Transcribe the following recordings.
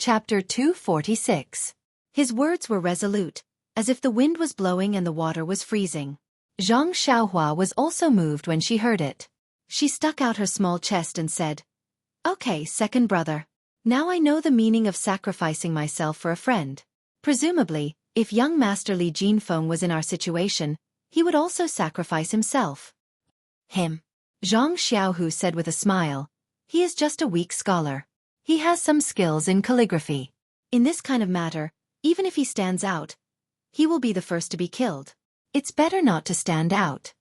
Chapter 246. His words were resolute, as if the wind was blowing and the water was freezing. Zhang Xiaohua was also moved when she heard it. She stuck out her small chest and said, "Okay, second brother. Now I know the meaning of sacrificing myself for a friend. Presumably, if young Master Li Jinfeng was in our situation, he would also sacrifice himself." "Him," Zhang Xiaohu said with a smile. "He is just a weak scholar. He has some skills in calligraphy. In this kind of matter, even if he stands out, he will be the first to be killed. It's better not to stand out."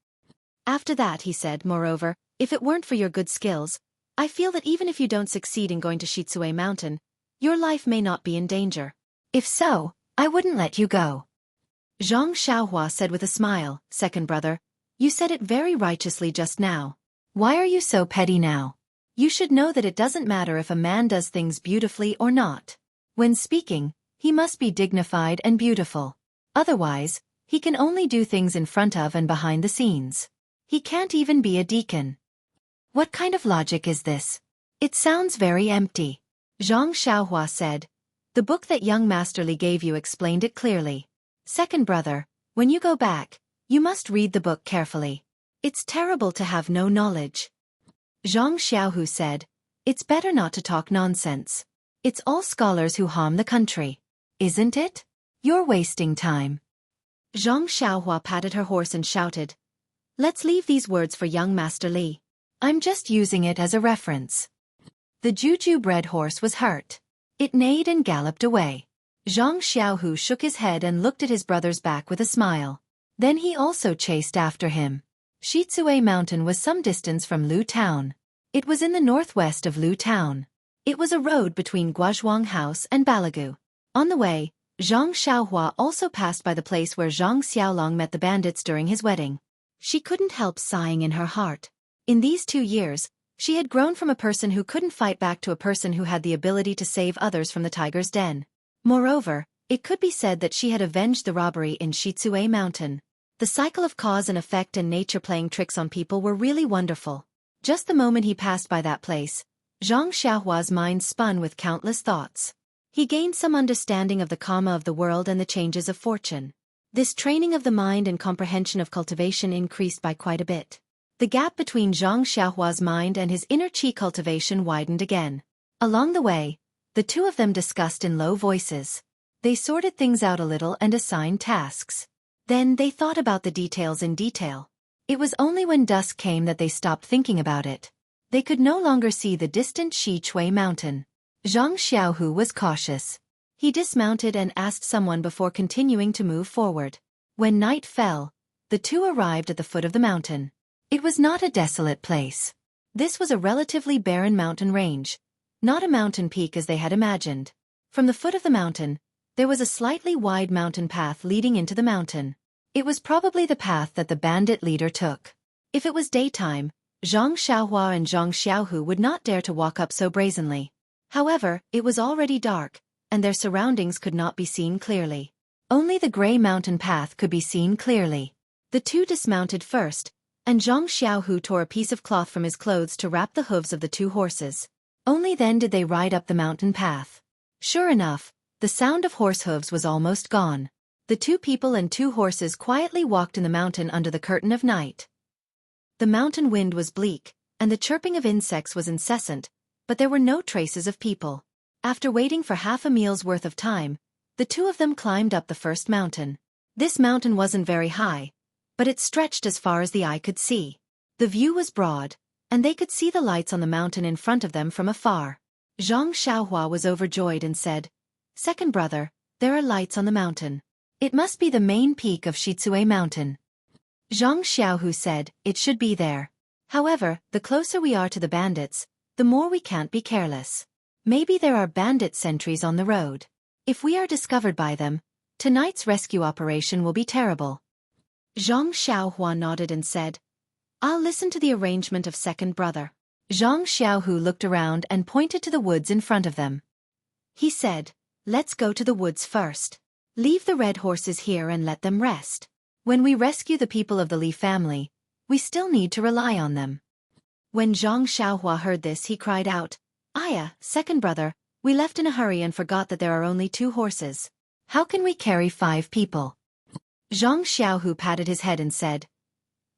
After that he said, "Moreover, if it weren't for your good skills, I feel that even if you don't succeed in going to Xueqi Mountain, your life may not be in danger. If so, I wouldn't let you go." Zhang Xiaohua said with a smile, "Second brother, you said it very righteously just now. Why are you so petty now? You should know that it doesn't matter if a man does things beautifully or not. When speaking, he must be dignified and beautiful. Otherwise, he can only do things in front of and behind the scenes. He can't even be a deacon." "What kind of logic is this? It sounds very empty." Zhang Xiaohua said. "The book that young Master Li gave you explained it clearly. Second brother, when you go back, you must read the book carefully. It's terrible to have no knowledge." Zhang Xiaohu said, "It's better not to talk nonsense. It's all scholars who harm the country. Isn't it? You're wasting time." Zhang Xiaohua patted her horse and shouted, "Let's leave these words for young Master Li. I'm just using it as a reference." The Juju-bred horse was hurt. It neighed and galloped away. Zhang Xiaohu shook his head and looked at his brother's back with a smile. Then he also chased after him. Xueqi Mountain was some distance from Lu Town. It was in the northwest of Lu Town. It was a road between Guozhuang House and Balagu. On the way, Zhang Xiaohua also passed by the place where Zhang Xiaolong met the bandits during his wedding. She couldn't help sighing in her heart. In these 2 years, she had grown from a person who couldn't fight back to a person who had the ability to save others from the tiger's den. Moreover, it could be said that she had avenged the robbery in Xueqi Mountain. The cycle of cause and effect and nature playing tricks on people were really wonderful. Just the moment he passed by that place, Zhang Xiaohua's mind spun with countless thoughts. He gained some understanding of the karma of the world and the changes of fortune. This training of the mind and comprehension of cultivation increased by quite a bit. The gap between Zhang Xiaohua's mind and his inner qi cultivation widened again. Along the way, the two of them discussed in low voices. They sorted things out a little and assigned tasks. Then they thought about the details in detail. It was only when dusk came that they stopped thinking about it. They could no longer see the distant Xueqi Mountain. Zhang Xiaohu was cautious. He dismounted and asked someone before continuing to move forward. When night fell, the two arrived at the foot of the mountain. It was not a desolate place. This was a relatively barren mountain range, not a mountain peak as they had imagined. From the foot of the mountain, there was a slightly wide mountain path leading into the mountain. It was probably the path that the bandit leader took. If it was daytime, Zhang Xiaohua and Zhang Xiaohu would not dare to walk up so brazenly. However, it was already dark, and their surroundings could not be seen clearly. Only the gray mountain path could be seen clearly. The two dismounted first, and Zhang Xiaohu tore a piece of cloth from his clothes to wrap the hooves of the two horses. Only then did they ride up the mountain path. Sure enough, the sound of horse hooves was almost gone. The two people and two horses quietly walked in the mountain under the curtain of night. The mountain wind was bleak, and the chirping of insects was incessant, but there were no traces of people. After waiting for half a meal's worth of time, the two of them climbed up the first mountain. This mountain wasn't very high, but it stretched as far as the eye could see. The view was broad, and they could see the lights on the mountain in front of them from afar. Zhang Xiaohua was overjoyed and said, "Second brother, there are lights on the mountain. It must be the main peak of Xueqi Mountain." Zhang Xiaohu said, "It should be there. However, the closer we are to the bandits, the more we can't be careless. Maybe there are bandit sentries on the road. If we are discovered by them, tonight's rescue operation will be terrible." Zhang Xiaohua nodded and said, "I'll listen to the arrangement of second brother." Zhang Xiaohu looked around and pointed to the woods in front of them. He said, "Let's go to the woods first. Leave the red horses here and let them rest. When we rescue the people of the Li family, we still need to rely on them." When Zhang Xiaohua heard this, he cried out, "Aya, second brother, We left in a hurry and forgot that there are only 2 horses. How can we carry 5 people? Zhang Xiaohu patted his head and said,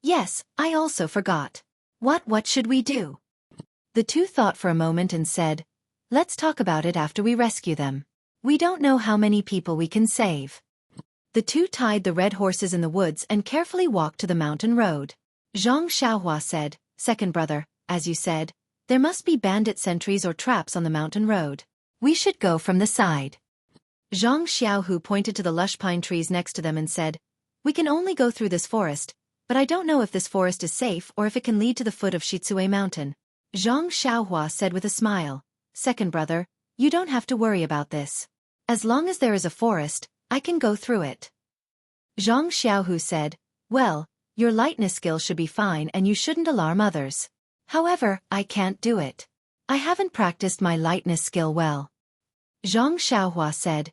Yes, I also forgot. What should we do? The 2 thought for a moment and said, Let's talk about it after we rescue them. We don't know how many people we can save. The 2 tied the red horses in the woods and carefully walked to the mountain road. Zhang Xiaohua said, Second brother, as you said, there must be bandit sentries or traps on the mountain road. We should go from the side. Zhang Xiaohu pointed to the lush pine trees next to them and said, We can only go through this forest, but I don't know if this forest is safe or if it can lead to the foot of Xueqi Mountain. Zhang Xiaohua said with a smile, Second brother, you don't have to worry about this. As long as there is a forest, I can go through it. Zhang Xiaohu said, Well, your lightness skill should be fine and you shouldn't alarm others. However, I can't do it. I haven't practiced my lightness skill well. Zhang Xiaohua said,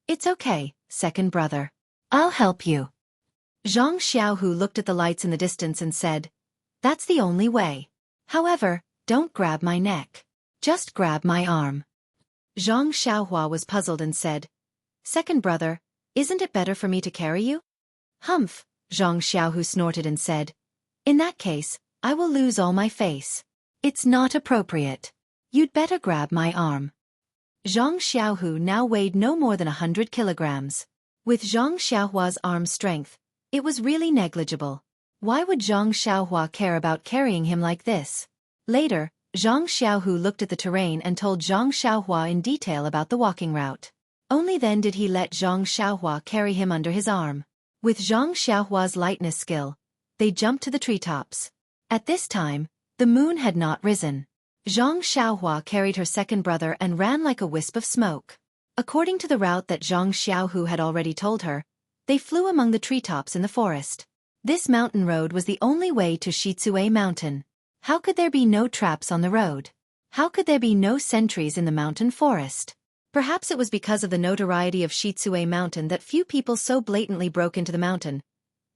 It's okay, second brother. I'll help you. Zhang Xiaohu looked at the lights in the distance and said, That's the only way. However, don't grab my neck. Just grab my arm. Zhang Xiaohua was puzzled and said, Second brother, isn't it better for me to carry you? Humph, Zhang Xiaohu snorted and said, In that case, I will lose all my face. It's not appropriate. You'd better grab my arm. Zhang Xiaohu now weighed no more than 100 kilograms. With Zhang Xiaohua's arm strength, it was really negligible. Why would Zhang Xiaohua care about carrying him like this? Later, Zhang Xiaohu looked at the terrain and told Zhang Xiaohua in detail about the walking route. Only then did he let Zhang Xiaohua carry him under his arm. With Zhang Xiaohua's lightness skill, they jumped to the treetops. At this time, the moon had not risen. Zhang Xiaohua carried her second brother and ran like a wisp of smoke. According to the route that Zhang Xiaohu had already told her, they flew among the treetops in the forest. This mountain road was the only way to Xueqi Mountain. How could there be no traps on the road? How could there be no sentries in the mountain forest? Perhaps it was because of the notoriety of Xueqi Mountain that few people so blatantly broke into the mountain,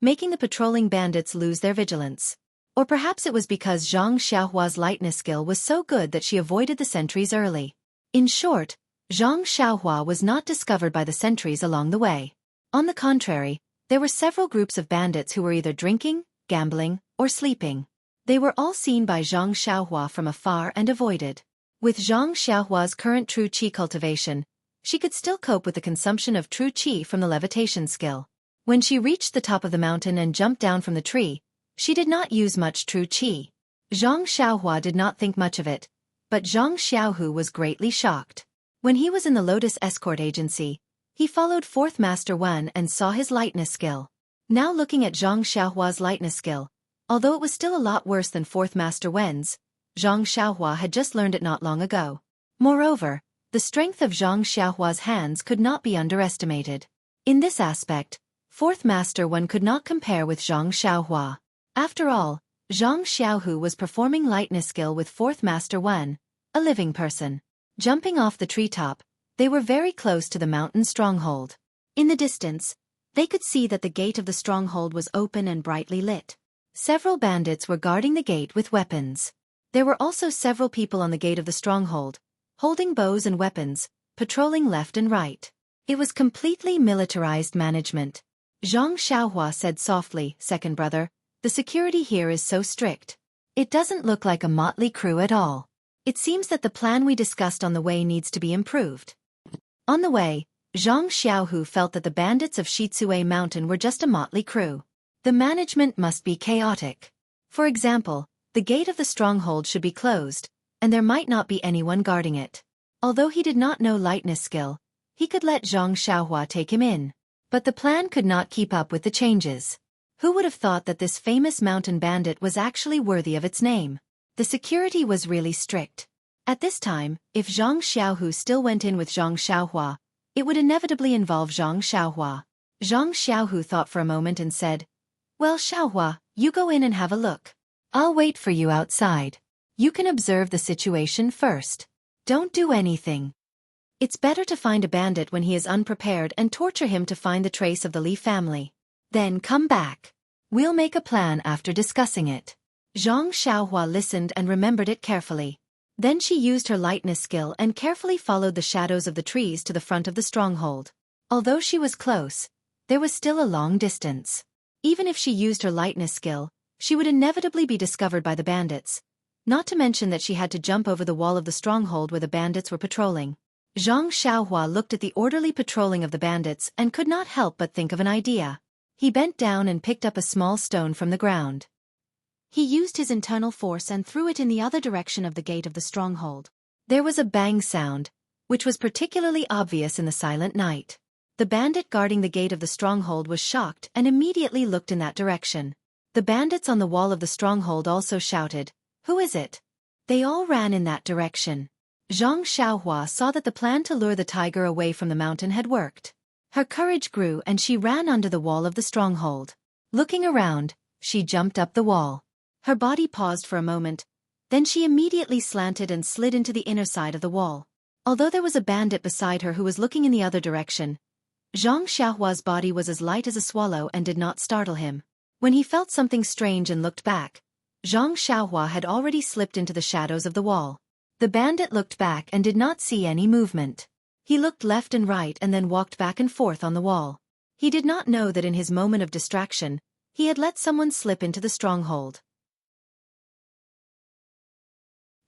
making the patrolling bandits lose their vigilance. Or perhaps it was because Zhang Xiaohua's lightness skill was so good that she avoided the sentries early. In short, Zhang Xiaohua was not discovered by the sentries along the way. On the contrary, there were several groups of bandits who were either drinking, gambling, or sleeping. They were all seen by Zhang Xiaohua from afar and avoided. With Zhang Xiaohua's current true qi cultivation, she could still cope with the consumption of true qi from the levitation skill. When she reached the top of the mountain and jumped down from the tree, she did not use much true qi. Zhang Xiaohua did not think much of it, but Zhang Xiaohu was greatly shocked. When he was in the Lotus Escort Agency, he followed Fourth Master Wen and saw his lightness skill. Now looking at Zhang Xiaohua's lightness skill, although it was still a lot worse than Fourth Master Wen's, Zhang Xiaohua had just learned it not long ago. Moreover, the strength of Zhang Xiaohua's hands could not be underestimated. In this aspect, Fourth Master Wen could not compare with Zhang Xiaohua. After all, Zhang Xiaohu was performing lightness skill with Fourth Master Wen, a living person. Jumping off the treetop, they were very close to the mountain stronghold. In the distance, they could see that the gate of the stronghold was open and brightly lit. Several bandits were guarding the gate with weapons. There were also several people on the gate of the stronghold, holding bows and weapons, patrolling left and right. It was completely militarized management. Zhang Xiaohua said softly, Second brother, the security here is so strict. It doesn't look like a motley crew at all. It seems that the plan we discussed on the way needs to be improved. On the way, Zhang Xiaohu felt that the bandits of Xueqi Mountain were just a motley crew. The management must be chaotic. For example, the gate of the stronghold should be closed, and there might not be anyone guarding it. Although he did not know lightness skill, he could let Zhang Xiaohua take him in. But the plan could not keep up with the changes. Who would have thought that this famous mountain bandit was actually worthy of its name? The security was really strict. At this time, if Zhang Xiaohu still went in with Zhang Xiaohua, it would inevitably involve Zhang Xiaohua. Zhang Xiaohu thought for a moment and said, Well, Xiaohua, you go in and have a look. I'll wait for you outside. You can observe the situation first. Don't do anything. It's better to find a bandit when he is unprepared and torture him to find the trace of the Li family. Then come back. We'll make a plan after discussing it. Zhang Xiaohua listened and remembered it carefully. Then she used her lightness skill and carefully followed the shadows of the trees to the front of the stronghold. Although she was close, there was still a long distance. Even if she used her lightness skill, she would inevitably be discovered by the bandits. Not to mention that she had to jump over the wall of the stronghold where the bandits were patrolling. Zhang Xiaohua looked at the orderly patrolling of the bandits and could not help but think of an idea. He bent down and picked up a small stone from the ground. He used his internal force and threw it in the other direction of the gate of the stronghold. There was a bang sound, which was particularly obvious in the silent night. The bandit guarding the gate of the stronghold was shocked and immediately looked in that direction. The bandits on the wall of the stronghold also shouted, "Who is it?" They all ran in that direction. Zhang Xiaohua saw that the plan to lure the tiger away from the mountain had worked. Her courage grew and she ran under the wall of the stronghold. Looking around, she jumped up the wall. Her body paused for a moment, then she immediately slanted and slid into the inner side of the wall. Although there was a bandit beside her who was looking in the other direction, Zhang Xiaohua's body was as light as a swallow and did not startle him. When he felt something strange and looked back, Zhang Xiaohua had already slipped into the shadows of the wall. The bandit looked back and did not see any movement. He looked left and right and then walked back and forth on the wall. He did not know that in his moment of distraction, he had let someone slip into the stronghold.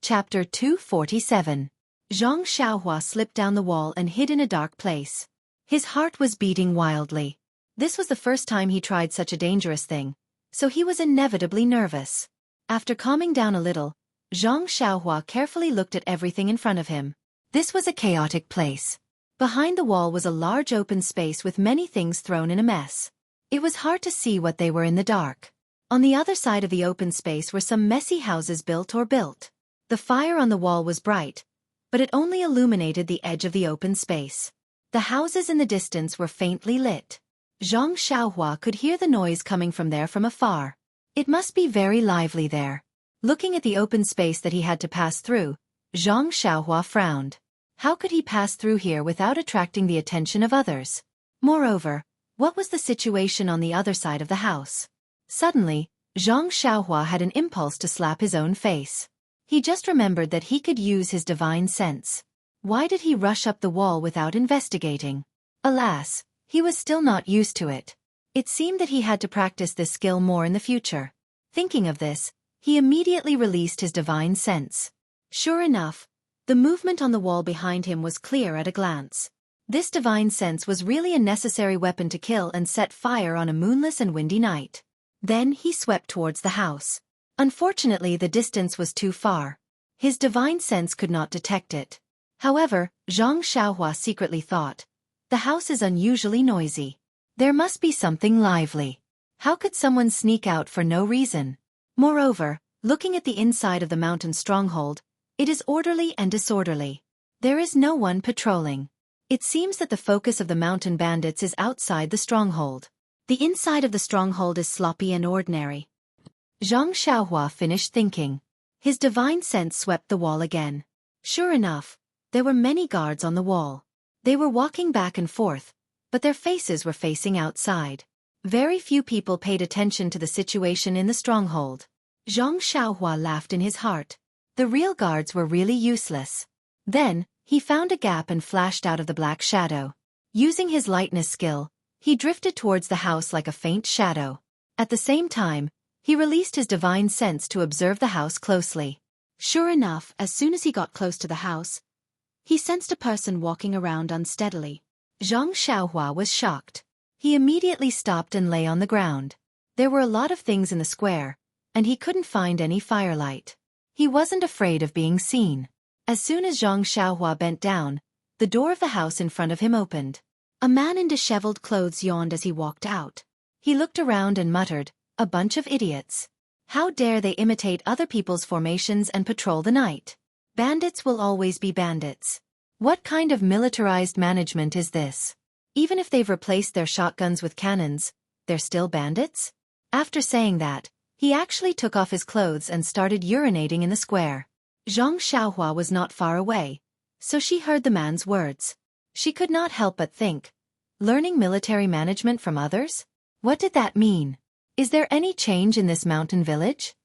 Chapter 247. Zhang Xiaohua slipped down the wall and hid in a dark place. His heart was beating wildly. This was the first time he tried such a dangerous thing, so he was inevitably nervous. After calming down a little, Zhang Xiaohua carefully looked at everything in front of him. This was a chaotic place. Behind the wall was a large open space with many things thrown in a mess. It was hard to see what they were in the dark. On the other side of the open space were some messy houses built. The fire on the wall was bright, but it only illuminated the edge of the open space. The houses in the distance were faintly lit. Zhang Xiaohua could hear the noise coming from there from afar. It must be very lively there. Looking at the open space that he had to pass through, Zhang Xiaohua frowned. How could he pass through here without attracting the attention of others? Moreover, what was the situation on the other side of the house? Suddenly, Zhang Xiaohua had an impulse to slap his own face. He just remembered that he could use his divine sense. Why did he rush up the wall without investigating? Alas, he was still not used to it. It seemed that he had to practice this skill more in the future. Thinking of this, he immediately released his divine sense. Sure enough, the movement on the wall behind him was clear at a glance. This divine sense was really a necessary weapon to kill and set fire on a moonless and windy night. Then he swept towards the house. Unfortunately, the distance was too far. His divine sense could not detect it. However, Zhang Xiaohua secretly thought, the house is unusually noisy. There must be something lively. How could someone sneak out for no reason? Moreover, looking at the inside of the mountain stronghold, it is orderly and disorderly. There is no one patrolling. It seems that the focus of the mountain bandits is outside the stronghold. The inside of the stronghold is sloppy and ordinary. Zhang Xiaohua finished thinking. His divine sense swept the wall again. Sure enough, there were many guards on the wall. They were walking back and forth, but their faces were facing outside. Very few people paid attention to the situation in the stronghold. Zhang Xiaohua laughed in his heart. The real guards were really useless. Then, he found a gap and flashed out of the black shadow. Using his lightness skill, he drifted towards the house like a faint shadow. At the same time, he released his divine sense to observe the house closely. Sure enough, as soon as he got close to the house, he sensed a person walking around unsteadily. Zhang Xiaohua was shocked. He immediately stopped and lay on the ground. There were a lot of things in the square, and he couldn't find any firelight. He wasn't afraid of being seen. As soon as Zhang Xiaohua bent down, the door of the house in front of him opened. A man in disheveled clothes yawned as he walked out. He looked around and muttered, "A bunch of idiots. How dare they imitate other people's formations and patrol the night? Bandits will always be bandits. What kind of militarized management is this? Even if they've replaced their shotguns with cannons, they're still bandits?" After saying that, he actually took off his clothes and started urinating in the square. Zhang Xiaohua was not far away, so she heard the man's words. She could not help but think, learning military management from others? What did that mean? Is there any change in this mountain village?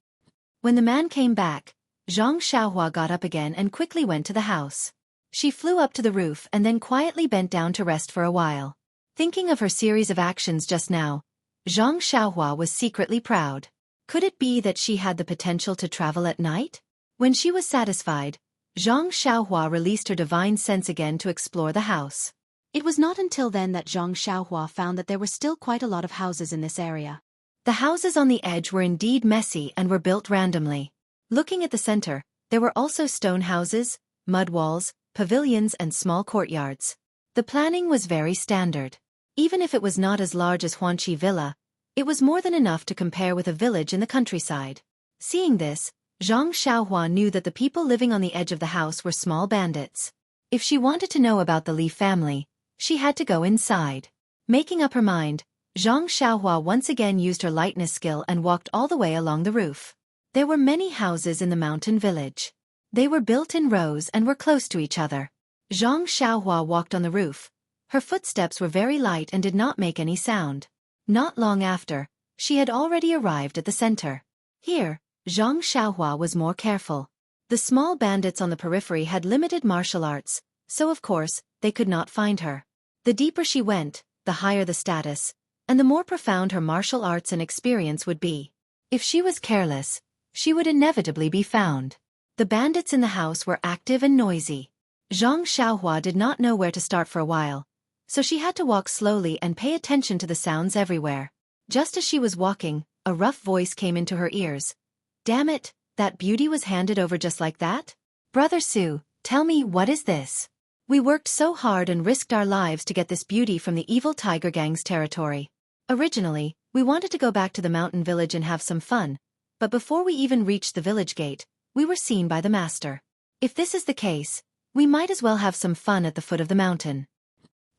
When the man came back, Zhang Xiaohua got up again and quickly went to the house. She flew up to the roof and then quietly bent down to rest for a while. Thinking of her series of actions just now, Zhang Xiaohua was secretly proud. Could it be that she had the potential to travel at night? When she was satisfied, Zhang Xiaohua released her divine sense again to explore the house. It was not until then that Zhang Xiaohua found that there were still quite a lot of houses in this area. The houses on the edge were indeed messy and were built randomly. Looking at the center, there were also stone houses, mud walls, pavilions and small courtyards. The planning was very standard. Even if it was not as large as Xueqi Villa, it was more than enough to compare with a village in the countryside. Seeing this, Zhang Xiaohua knew that the people living on the edge of the house were small bandits. If she wanted to know about the Li family, she had to go inside. Making up her mind, Zhang Xiaohua once again used her lightness skill and walked all the way along the roof. There were many houses in the mountain village. They were built in rows and were close to each other. Zhang Xiaohua walked on the roof. Her footsteps were very light and did not make any sound. Not long after, she had already arrived at the center. Here, Zhang Xiaohua was more careful. The small bandits on the periphery had limited martial arts, so of course, they could not find her. The deeper she went, the higher the status, and the more profound her martial arts and experience would be. If she was careless, she would inevitably be found. The bandits in the house were active and noisy. Zhang Xiaohua did not know where to start for a while, so she had to walk slowly and pay attention to the sounds everywhere. Just as she was walking, a rough voice came into her ears. "Damn it, that beauty was handed over just like that? Brother Su, tell me, what is this? We worked so hard and risked our lives to get this beauty from the evil tiger gang's territory. Originally, we wanted to go back to the mountain village and have some fun, but before we even reached the village gate, we were seen by the master. If this is the case, we might as well have some fun at the foot of the mountain."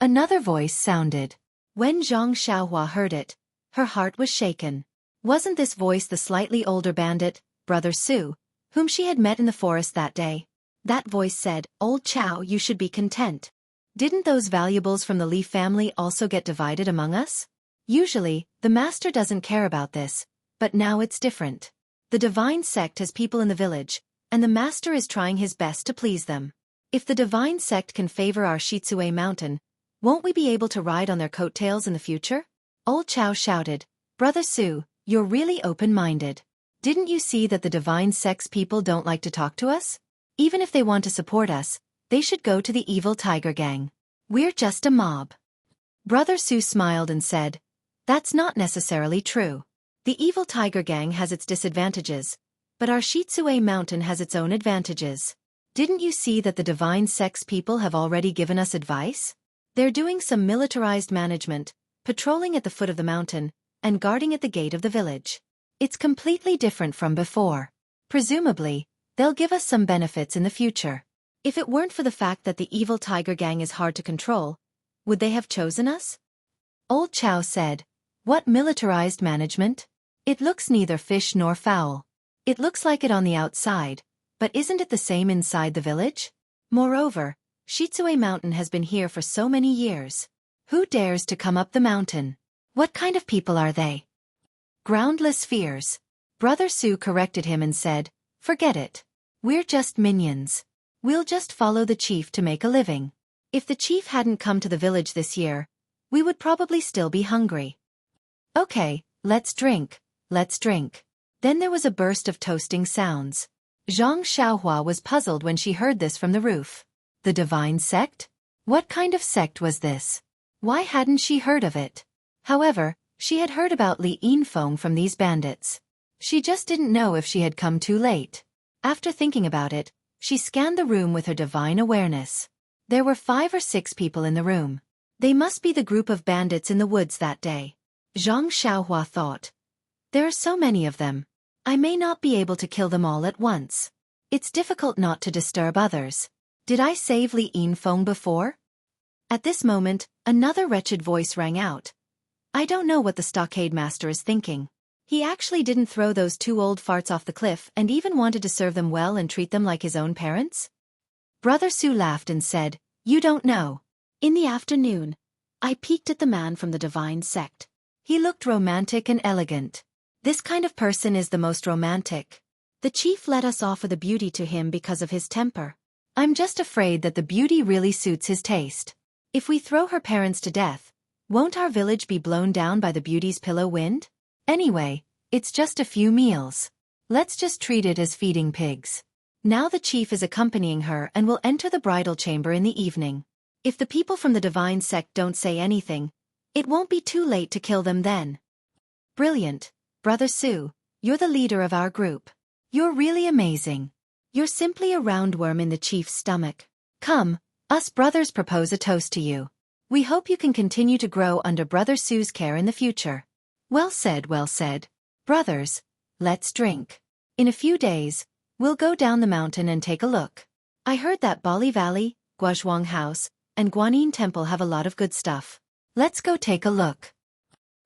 Another voice sounded. When Zhang Xiaohua heard it, her heart was shaken. Wasn't this voice the slightly older bandit, Brother Su, whom she had met in the forest that day? That voice said, "Old Chow, you should be content. Didn't those valuables from the Li family also get divided among us? Usually, the master doesn't care about this, but now it's different. The divine sect has people in the village, and the master is trying his best to please them. If the divine sect can favor our Xueqi mountain, won't we be able to ride on their coattails in the future?" Old Chow shouted, "Brother Su, you're really open-minded. Didn't you see that the divine sect's people don't like to talk to us? Even if they want to support us, they should go to the evil tiger gang. We're just a mob." Brother Su smiled and said, "That's not necessarily true. The evil tiger gang has its disadvantages, but our Xueqi mountain has its own advantages. Didn't you see that the divine sect's people have already given us advice? They're doing some militarized management, patrolling at the foot of the mountain, and guarding at the gate of the village. It's completely different from before. Presumably, they'll give us some benefits in the future. If it weren't for the fact that the evil tiger gang is hard to control, would they have chosen us?" Old Chow said, "What militarized management? It looks neither fish nor fowl. It looks like it on the outside, but isn't it the same inside the village? Moreover, Xueqi mountain has been here for so many years. Who dares to come up the mountain? What kind of people are they?" "Groundless fears." Brother Su corrected him and said, "Forget it. We're just minions. We'll just follow the chief to make a living. If the chief hadn't come to the village this year, we would probably still be hungry. Okay, let's drink, let's drink." Then there was a burst of toasting sounds. Zhang Xiaohua was puzzled when she heard this from the roof. The divine sect? What kind of sect was this? Why hadn't she heard of it? However, she had heard about Li Yinfeng from these bandits. She just didn't know if she had come too late. After thinking about it, she scanned the room with her divine awareness. There were 5 or 6 people in the room. They must be the group of bandits in the woods that day. Zhang Xiaohua thought. There are so many of them. I may not be able to kill them all at once. It's difficult not to disturb others. Did I save Li Yinfeng before? At this moment, another wretched voice rang out. I don't know what the stockade master is thinking. He actually didn't throw those 2 old farts off the cliff and even wanted to serve them well and treat them like his own parents? Brother Su laughed and said, "You don't know. In the afternoon, I peeked at the man from the divine sect. He looked romantic and elegant. This kind of person is the most romantic. The The chief let us offer the beauty to him because of his temper. I'm just afraid that the beauty really suits his taste. If we throw her parents to death, won't our village be blown down by the beauty's pillow wind? Anyway, it's just a few meals. Let's just treat it as feeding pigs. Now the chief is accompanying her and will enter the bridal chamber in the evening. If the people from the divine sect don't say anything, it won't be too late to kill them then. Brilliant, Brother Su, you're the leader of our group. You're really amazing. You're simply a roundworm in the chief's stomach. Come, us brothers propose a toast to you. We hope you can continue to grow under Brother Su's care in the future. Well said, well said. Brothers, let's drink. In a few days, we'll go down the mountain and take a look. I heard that Bali Valley, Guozhuang House, and Guanyin Temple have a lot of good stuff. Let's go take a look.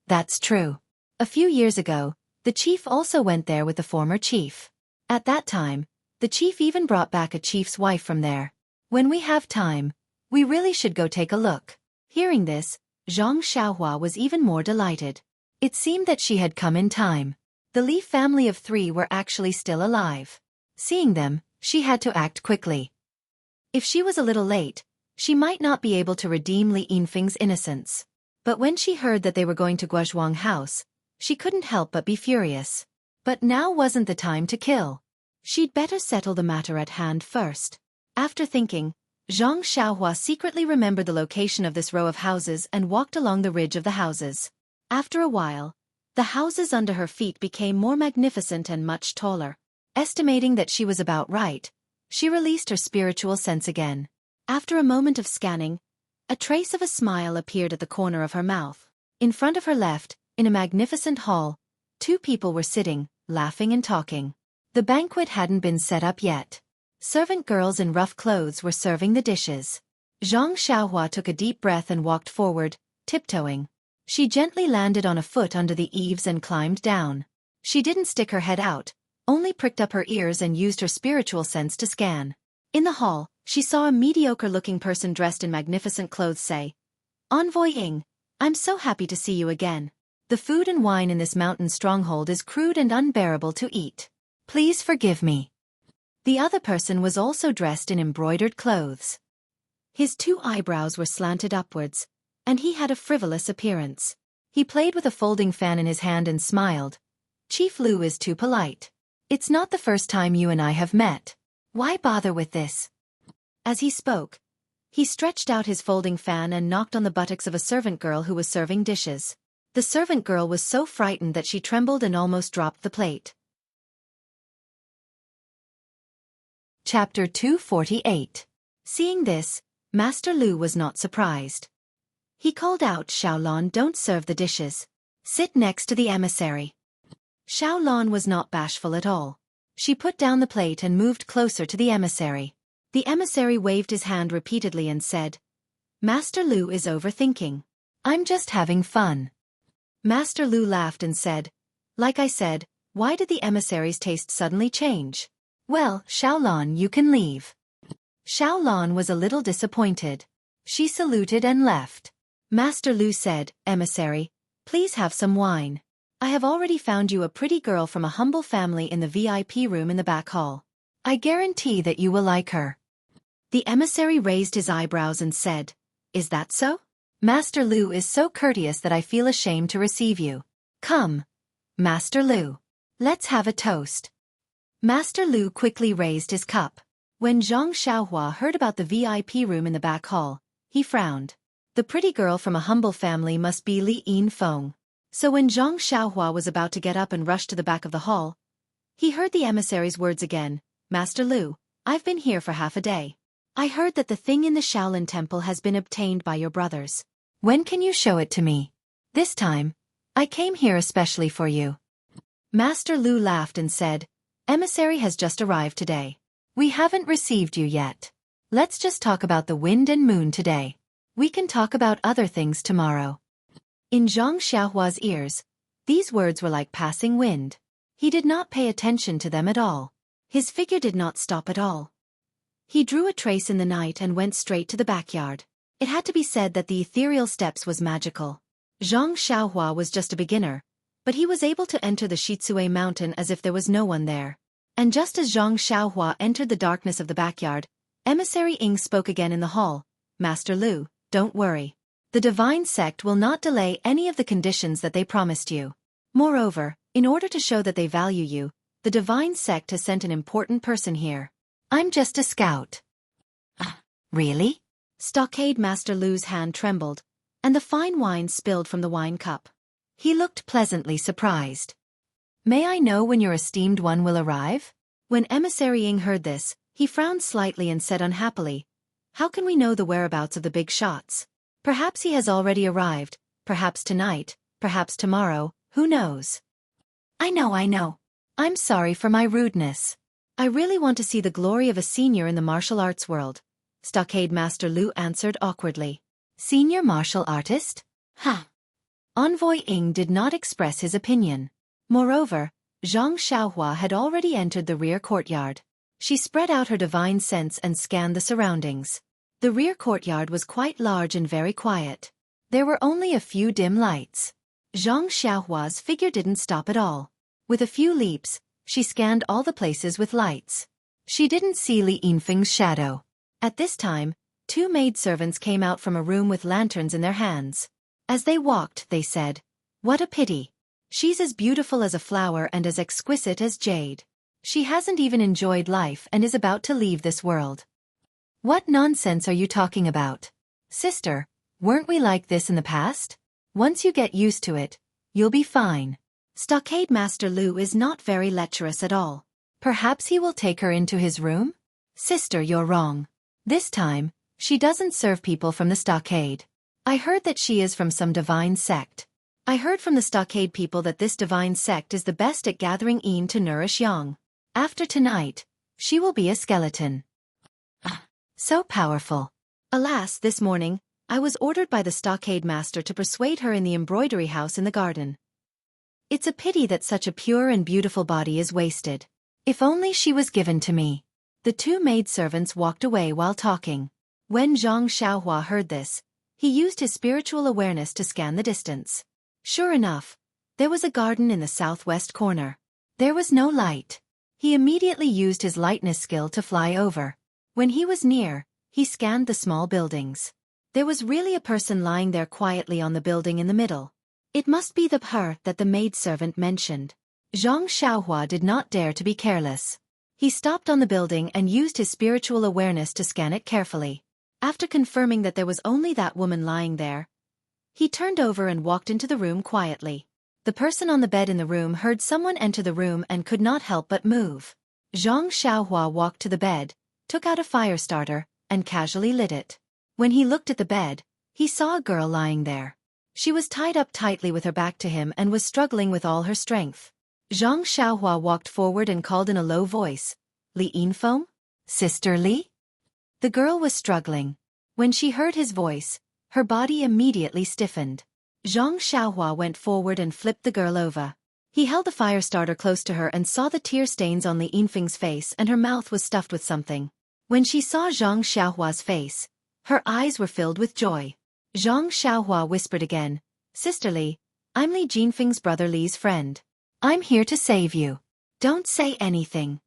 That's true. A few years ago, the chief also went there with the former chief. At that time, the chief even brought back a chief's wife from there. When we have time, we really should go take a look. Hearing this, Zhang Xiaohua was even more delighted. It seemed that she had come in time. The Li family of 3 were actually still alive. Seeing them, she had to act quickly. If she was a little late, she might not be able to redeem Li Yinfeng's innocence. But when she heard that they were going to Guozhuang House, she couldn't help but be furious. But now wasn't the time to kill. She'd better settle the matter at hand first. After thinking, Zhang Xiaohua secretly remembered the location of this row of houses and walked along the ridge of the houses. After a while, the houses under her feet became more magnificent and much taller. Estimating that she was about right, she released her spiritual sense again. After a moment of scanning, a trace of a smile appeared at the corner of her mouth. In front of her left, in a magnificent hall, 2 people were sitting, laughing and talking. The banquet hadn't been set up yet. Servant girls in rough clothes were serving the dishes. Zhang Xiaohua took a deep breath and walked forward, tiptoeing. She gently landed on a foot under the eaves and climbed down. She didn't stick her head out, only pricked up her ears and used her spiritual sense to scan. In the hall, she saw a mediocre-looking person dressed in magnificent clothes say, "Envoy Ying, I'm so happy to see you again. The food and wine in this mountain stronghold is crude and unbearable to eat. Please forgive me." The other person was also dressed in embroidered clothes. His 2 eyebrows were slanted upwards, and he had a frivolous appearance. He played with a folding fan in his hand and smiled. "Chief Lu is too polite. It's not the first time you and I have met. Why bother with this?" As he spoke, he stretched out his folding fan and knocked on the buttocks of a servant girl who was serving dishes. The servant girl was so frightened that she trembled and almost dropped the plate. Chapter 248. Seeing this, Master Lu was not surprised. He called out, "Xiaolon, don't serve the dishes. Sit next to the emissary." Xiaolon was not bashful at all. She put down the plate and moved closer to the emissary. The emissary waved his hand repeatedly and said, "Master Lu is overthinking. I'm just having fun." Master Lu laughed and said, "Like I said, why did the emissary's taste suddenly change? Well, Xiaolon, you can leave." Xiaolon was a little disappointed. She saluted and left. Master Lu said, "Emissary, please have some wine. I have already found you a pretty girl from a humble family in the VIP room in the back hall. I guarantee that you will like her." The emissary raised his eyebrows and said, "Is that so? Master Lu is so courteous that I feel ashamed to receive you. Come, Master Lu. Let's have a toast." Master Lu quickly raised his cup. When Zhang Xiaohua heard about the VIP room in the back hall, he frowned. The pretty girl from a humble family must be Li Yinfeng. So when Zhang Xiaohua was about to get up and rush to the back of the hall, he heard the emissary's words again, "Master Lu, I've been here for half a day. I heard that the thing in the Shaolin Temple has been obtained by your brothers. When can you show it to me? This time, I came here especially for you." Master Lu laughed and said, "Emissary has just arrived today. We haven't received you yet. Let's just talk about the wind and moon today. We can talk about other things tomorrow." In Zhang Xiaohua's ears, these words were like passing wind. He did not pay attention to them at all. His figure did not stop at all. He drew a trace in the night and went straight to the backyard. It had to be said that the ethereal steps was magical. Zhang Xiaohua was just a beginner, but he was able to enter the Shizue mountain as if there was no one there. And just as Zhang Xiaohua entered the darkness of the backyard, Emissary Ying spoke again in the hall. Master Lu, don't worry. The divine sect will not delay any of the conditions that they promised you. Moreover, in order to show that they value you, the divine sect has sent an important person here. I'm just a scout. Really? Stockade Master Lu's hand trembled, and the fine wine spilled from the wine cup. He looked pleasantly surprised. May I know when your esteemed one will arrive? When Emissary Ying heard this, he frowned slightly and said unhappily, how can we know the whereabouts of the big shots? Perhaps he has already arrived, perhaps tonight, perhaps tomorrow, who knows? I know. I'm sorry for my rudeness. I really want to see the glory of a senior in the martial arts world. Stockade Master Lu answered awkwardly. Senior martial artist? Envoy Ying did not express his opinion. Moreover, Zhang Xiaohua had already entered the rear courtyard. She spread out her divine sense and scanned the surroundings. The rear courtyard was quite large and very quiet. There were only a few dim lights. Zhang Xiaohua's figure didn't stop at all. With a few leaps, she scanned all the places with lights. She didn't see Li Yinfeng's shadow. At this time, two maidservants came out from a room with lanterns in their hands. As they walked, they said, "What a pity. She's as beautiful as a flower and as exquisite as jade. She hasn't even enjoyed life and is about to leave this world." What nonsense are you talking about? Sister, weren't we like this in the past? Once you get used to it, you'll be fine. Stockade Master Lu is not very lecherous at all. Perhaps he will take her into his room? Sister, you're wrong. This time, she doesn't serve people from the stockade. I heard that she is from some divine sect. I heard from the stockade people that this divine sect is the best at gathering yin to nourish yang. After tonight, she will be a skeleton. So powerful. Alas, this morning, I was ordered by the stockade master to persuade her in the embroidery house in the garden. It's a pity that such a pure and beautiful body is wasted. If only she was given to me. The two maidservants walked away while talking. When Zhang Xiaohua heard this, he used his spiritual awareness to scan the distance. Sure enough, there was a garden in the southwest corner. There was no light. He immediately used his lightness skill to fly over. When he was near, he scanned the small buildings. There was really a person lying there quietly on the building in the middle. It must be the her that the maidservant mentioned. Zhang Xiaohua did not dare to be careless. He stopped on the building and used his spiritual awareness to scan it carefully. After confirming that there was only that woman lying there, he turned over and walked into the room quietly. The person on the bed in the room heard someone enter the room and could not help but move. Zhang Xiaohua walked to the bed, took out a fire starter, and casually lit it. When he looked at the bed, he saw a girl lying there. She was tied up tightly with her back to him and was struggling with all her strength. Zhang Xiaohua walked forward and called in a low voice, "Li Yinfeng? Sister Li?" The girl was struggling. When she heard his voice, her body immediately stiffened. Zhang Xiaohua went forward and flipped the girl over. He held the fire starter close to her and saw the tear stains on Li Yinfeng's face, and her mouth was stuffed with something. When she saw Zhang Xiaohua's face, her eyes were filled with joy. Zhang Xiaohua whispered again, "Sister Li, I'm Li Jinfeng's brother Li's friend. I'm here to save you. Don't say anything."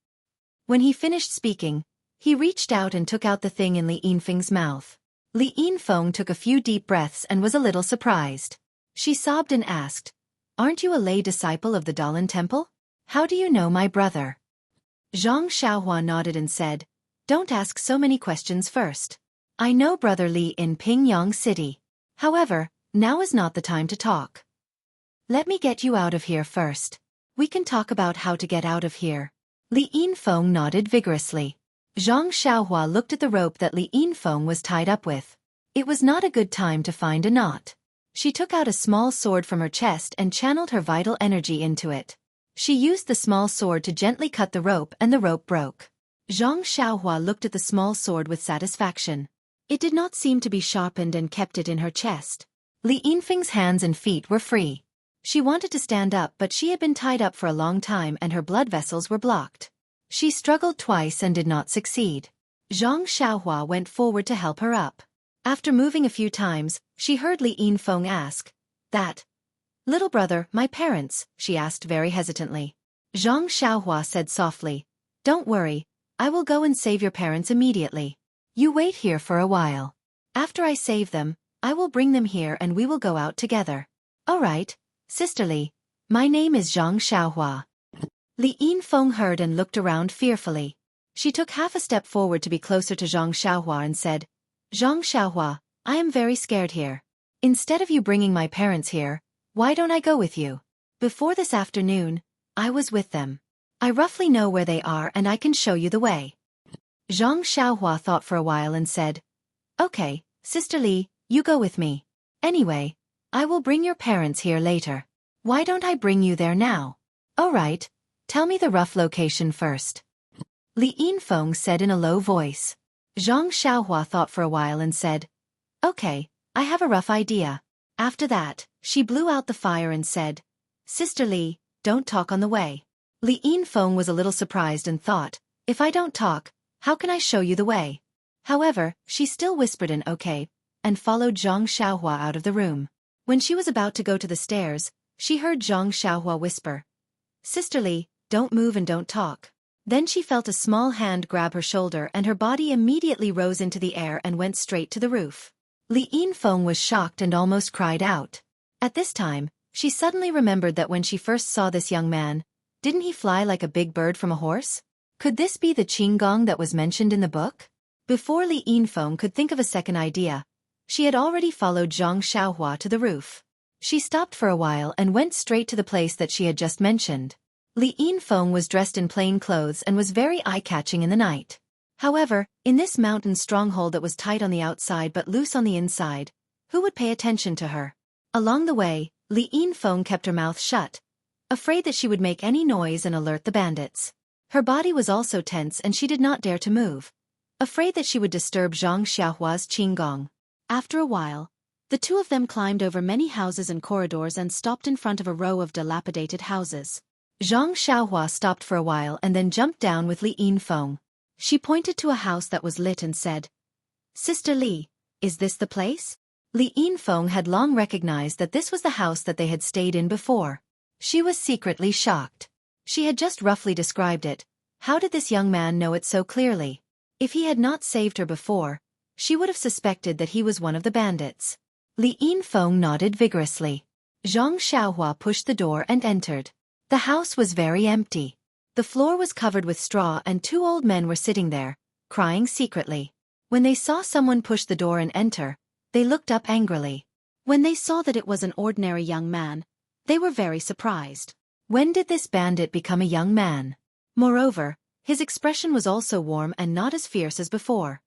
When he finished speaking, he reached out and took out the thing in Li Yinfeng's mouth. Li Yinfeng took a few deep breaths and was a little surprised. She sobbed and asked, "Aren't you a lay disciple of the Dalan Temple? How do you know my brother?" Zhang Xiaohua nodded and said, "Don't ask so many questions first. I know Brother Li in Pingyang City. However, now is not the time to talk. Let me get you out of here first. We can talk about how to get out of here." Li Yinfeng nodded vigorously. Zhang Xiaohua looked at the rope that Li Yinfeng was tied up with. It was not a good time to find a knot. She took out a small sword from her chest and channeled her vital energy into it. She used the small sword to gently cut the rope, and the rope broke. Zhang Xiaohua looked at the small sword with satisfaction. It did not seem to be sharpened and kept it in her chest. Li Yinfeng's hands and feet were free. She wanted to stand up, but she had been tied up for a long time and her blood vessels were blocked. She struggled twice and did not succeed. Zhang Xiaohua went forward to help her up. After moving a few times, she heard Li Yinfeng ask, "That little brother, my parents?" she asked very hesitantly. Zhang Xiaohua said softly, Don't worry, I will go and save your parents immediately. You wait here for a while. After I save them, I will bring them here and we will go out together. All right, Sister Li. My name is Zhang Xiaohua. Li Yinfeng heard and looked around fearfully. She took half a step forward to be closer to Zhang Xiaohua and said, Zhang Xiaohua, I am very scared here. Instead of you bringing my parents here, why don't I go with you? Before this afternoon, I was with them. I roughly know where they are and I can show you the way. Zhang Xiaohua thought for a while and said, Okay, Sister Li, you go with me. Anyway, I will bring your parents here later. Why don't I bring you there now? All right, tell me the rough location first. Li Yinfeng said in a low voice. Zhang Xiaohua thought for a while and said, Okay, I have a rough idea. After that, she blew out the fire and said, Sister Li, don't talk on the way. Li Yinfeng was a little surprised and thought, if I don't talk, how can I show you the way? However, she still whispered an okay, and followed Zhang Xiaohua out of the room. When she was about to go to the stairs, she heard Zhang Xiaohua whisper, Sister Li, don't move and don't talk. Then she felt a small hand grab her shoulder and her body immediately rose into the air and went straight to the roof. Li Yinfeng was shocked and almost cried out. At this time, she suddenly remembered that when she first saw this young man, didn't he fly like a big bird from a horse? Could this be the qinggong that was mentioned in the book? Before Li Yinfeng could think of a second idea, she had already followed Zhang Xiaohua to the roof. She stopped for a while and went straight to the place that she had just mentioned. Li Yinfeng was dressed in plain clothes and was very eye-catching in the night. However, in this mountain stronghold that was tight on the outside but loose on the inside, who would pay attention to her? Along the way, Li Yinfeng kept her mouth shut, afraid that she would make any noise and alert the bandits. Her body was also tense and she did not dare to move, afraid that she would disturb Zhang Xiaohua's qinggong. After a while, the two of them climbed over many houses and corridors and stopped in front of a row of dilapidated houses. Zhang Xiaohua stopped for a while and then jumped down with Li Yinfeng. She pointed to a house that was lit and said, Sister Li, is this the place? Li Yinfeng had long recognized that this was the house that they had stayed in before. She was secretly shocked. She had just roughly described it. How did this young man know it so clearly? If he had not saved her before, she would have suspected that he was one of the bandits. Li Yinfeng nodded vigorously. Zhang Xiaohua pushed the door and entered. The house was very empty. The floor was covered with straw and two old men were sitting there, crying secretly. When they saw someone push the door and enter, they looked up angrily. When they saw that it was an ordinary young man, they were very surprised. When did this bandit become a young man? Moreover, his expression was also warm and not as fierce as before.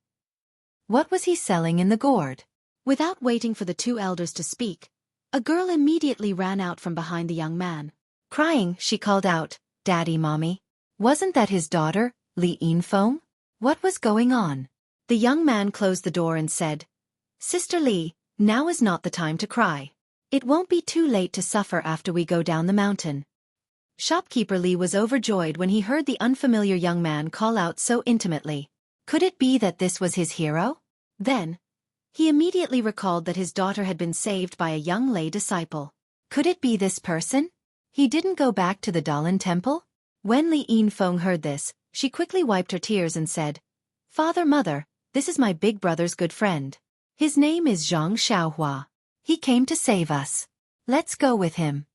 What was he selling in the gourd? Without waiting for the two elders to speak, a girl immediately ran out from behind the young man. Crying, she called out, Daddy, Mommy. Wasn't that his daughter, Li Yinfeng? What was going on? The young man closed the door and said, Sister Li, now is not the time to cry. It won't be too late to suffer after we go down the mountain. Shopkeeper Li was overjoyed when he heard the unfamiliar young man call out so intimately. Could it be that this was his hero? Then, he immediately recalled that his daughter had been saved by a young lay disciple. Could it be this person? He didn't go back to the Dalan temple? When Li Yinfeng heard this, she quickly wiped her tears and said, Father, Mother, this is my big brother's good friend. His name is Zhang Xiaohua. He came to save us. Let's go with him.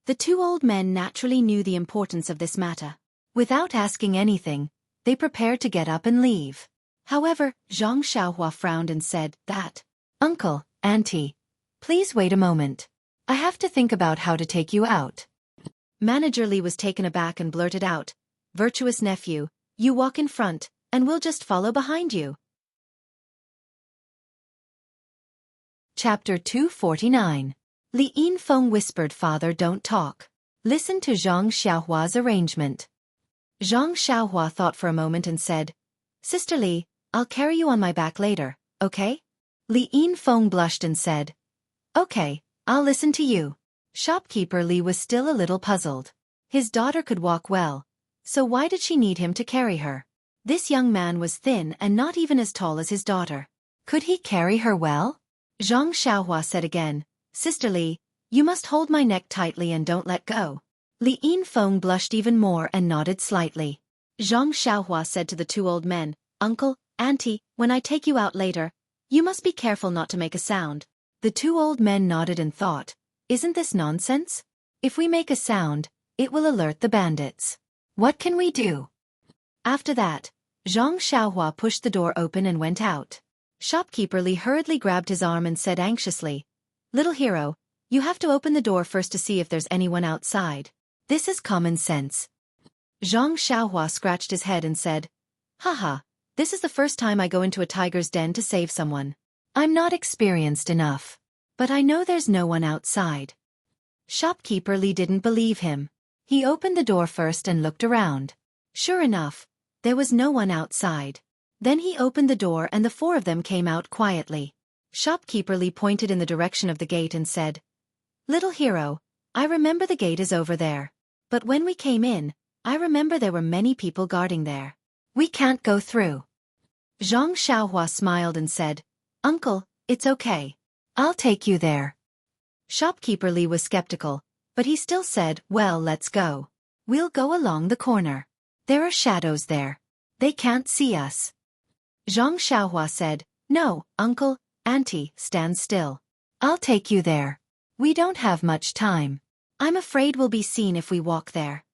The two old men naturally knew the importance of this matter. Without asking anything, they prepared to get up and leave. However, Zhang Xiaohua frowned and said that, Uncle, Auntie, please wait a moment. I have to think about how to take you out. Manager Li was taken aback and blurted out, Virtuous nephew, you walk in front, and we'll just follow behind you. Chapter 249. Li Yinfeng whispered, Father, don't talk. Listen to Zhang Xiaohua's arrangement. Zhang Xiaohua thought for a moment and said, Sister Li, I'll carry you on my back later, okay? Li Yinfeng blushed and said, Okay, I'll listen to you. Shopkeeper Li was still a little puzzled. His daughter could walk well, so why did she need him to carry her? This young man was thin and not even as tall as his daughter. Could he carry her well? Zhang Xiaohua said again, Sister Li, you must hold my neck tightly and don't let go. Li Yinfeng blushed even more and nodded slightly. Zhang Xiaohua said to the two old men, "Uncle, Auntie, when I take you out later, you must be careful not to make a sound." The two old men nodded and thought, "Isn't this nonsense? If we make a sound, it will alert the bandits. What can we do?" After that, Zhang Xiaohua pushed the door open and went out. Shopkeeper Li hurriedly grabbed his arm and said anxiously, "Little hero, you have to open the door first to see if there's anyone outside. This is common sense." Zhang Xiaohua scratched his head and said, "Haha, this is the first time I go into a tiger's den to save someone. I'm not experienced enough. But I know there's no one outside." Shopkeeper Li didn't believe him. He opened the door first and looked around. Sure enough, there was no one outside. Then he opened the door and the four of them came out quietly. Shopkeeper Li pointed in the direction of the gate and said, "Little hero, I remember the gate is over there. But when we came in, I remember there were many people guarding there. We can't go through." Zhang Xiaohua smiled and said, "Uncle, it's okay. I'll take you there." Shopkeeper Li was skeptical, but he still said, "Well, let's go. We'll go along the corner. There are shadows there. They can't see us." Zhang Xiaohua said, "No, Uncle, Auntie, stand still. I'll take you there. We don't have much time. I'm afraid we'll be seen if we walk there."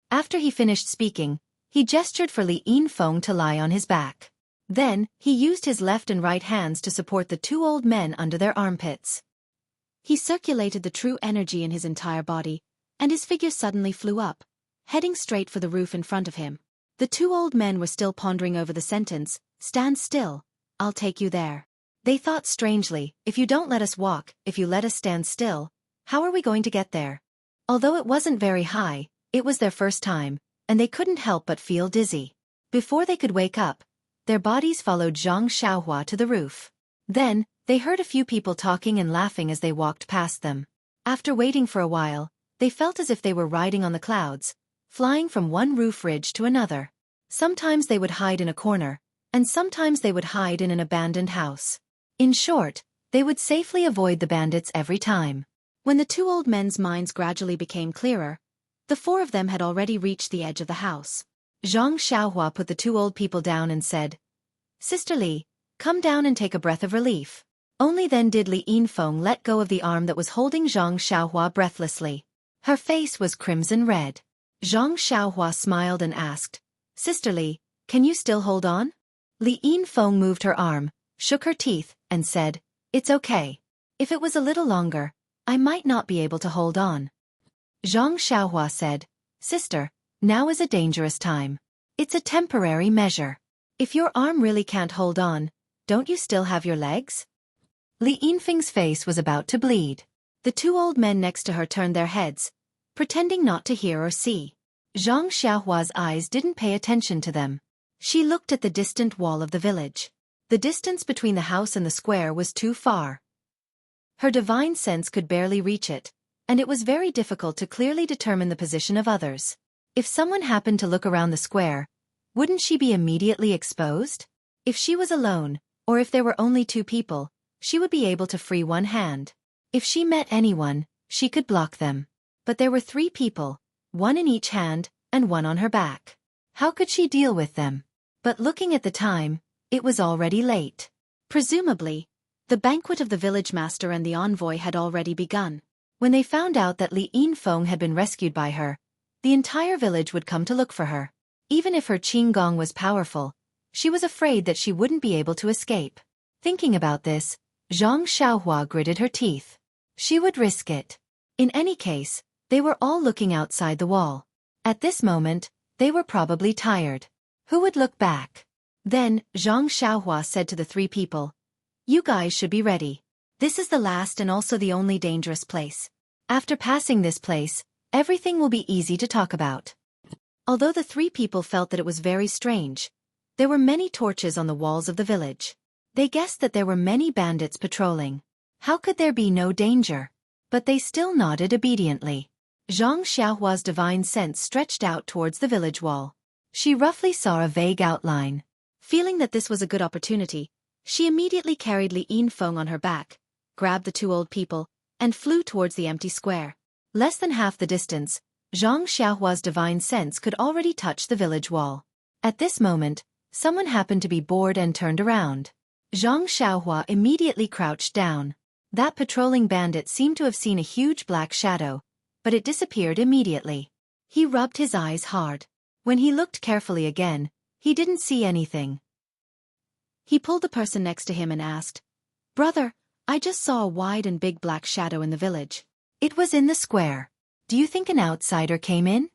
After he finished speaking, he gestured for Li Yinfeng to lie on his back. Then, he used his left and right hands to support the two old men under their armpits. He circulated the true energy in his entire body, and his figure suddenly flew up, heading straight for the roof in front of him. The two old men were still pondering over the sentence, "Stand still, I'll take you there." They thought strangely, if you don't let us walk, if you let us stand still, how are we going to get there? Although it wasn't very high, it was their first time, and they couldn't help but feel dizzy. Before they could wake up, their bodies followed Zhang Xiaohua to the roof. Then, they heard a few people talking and laughing as they walked past them. After waiting for a while, they felt as if they were riding on the clouds, flying from one roof ridge to another. Sometimes they would hide in a corner, and sometimes they would hide in an abandoned house. In short, they would safely avoid the bandits every time. When the two old men's minds gradually became clearer, the four of them had already reached the edge of the house. Zhang Xiaohua put the two old people down and said, "Sister Li, come down and take a breath of relief." Only then did Li Yinfeng let go of the arm that was holding Zhang Xiaohua breathlessly. Her face was crimson red. Zhang Xiaohua smiled and asked, "Sister Li, can you still hold on?" Li Yinfeng moved her arm, shook her teeth, and said, "It's okay. If it was a little longer, I might not be able to hold on." Zhang Xiaohua said, "Sister, now is a dangerous time. It's a temporary measure. If your arm really can't hold on, don't you still have your legs?" Li Yinfeng's face was about to bleed. The two old men next to her turned their heads, pretending not to hear or see. Zhang Xiaohua's eyes didn't pay attention to them. She looked at the distant wall of the village. The distance between the house and the square was too far. Her divine sense could barely reach it, and it was very difficult to clearly determine the position of others. If someone happened to look around the square, wouldn't she be immediately exposed? If she was alone, or if there were only two people, she would be able to free one hand. If she met anyone, she could block them. But there were three people, one in each hand, and one on her back. How could she deal with them? But looking at the time, it was already late. Presumably, the banquet of the village master and the envoy had already begun. When they found out that Li Yinfeng had been rescued by her, the entire village would come to look for her. Even if her qinggong was powerful, she was afraid that she wouldn't be able to escape. Thinking about this, Zhang Xiaohua gritted her teeth. She would risk it. In any case, they were all looking outside the wall. At this moment, they were probably tired. Who would look back? Then, Zhang Xiaohua said to the three people, "You guys should be ready. This is the last and also the only dangerous place. After passing this place, everything will be easy to talk about." Although the three people felt that it was very strange, there were many torches on the walls of the village. They guessed that there were many bandits patrolling. How could there be no danger? But they still nodded obediently. Zhang Xiaohua's divine sense stretched out towards the village wall. She roughly saw a vague outline. Feeling that this was a good opportunity, she immediately carried Li Yinfeng on her back, grabbed the two old people, and flew towards the empty square. Less than half the distance, Zhang Xiaohua's divine sense could already touch the village wall. At this moment, someone happened to be bored and turned around. Zhang Xiaohua immediately crouched down. That patrolling bandit seemed to have seen a huge black shadow, but it disappeared immediately. He rubbed his eyes hard. When he looked carefully again, he didn't see anything. He pulled the person next to him and asked, "Brother, I just saw a wide and big black shadow in the village. It was in the square. Do you think an outsider came in?"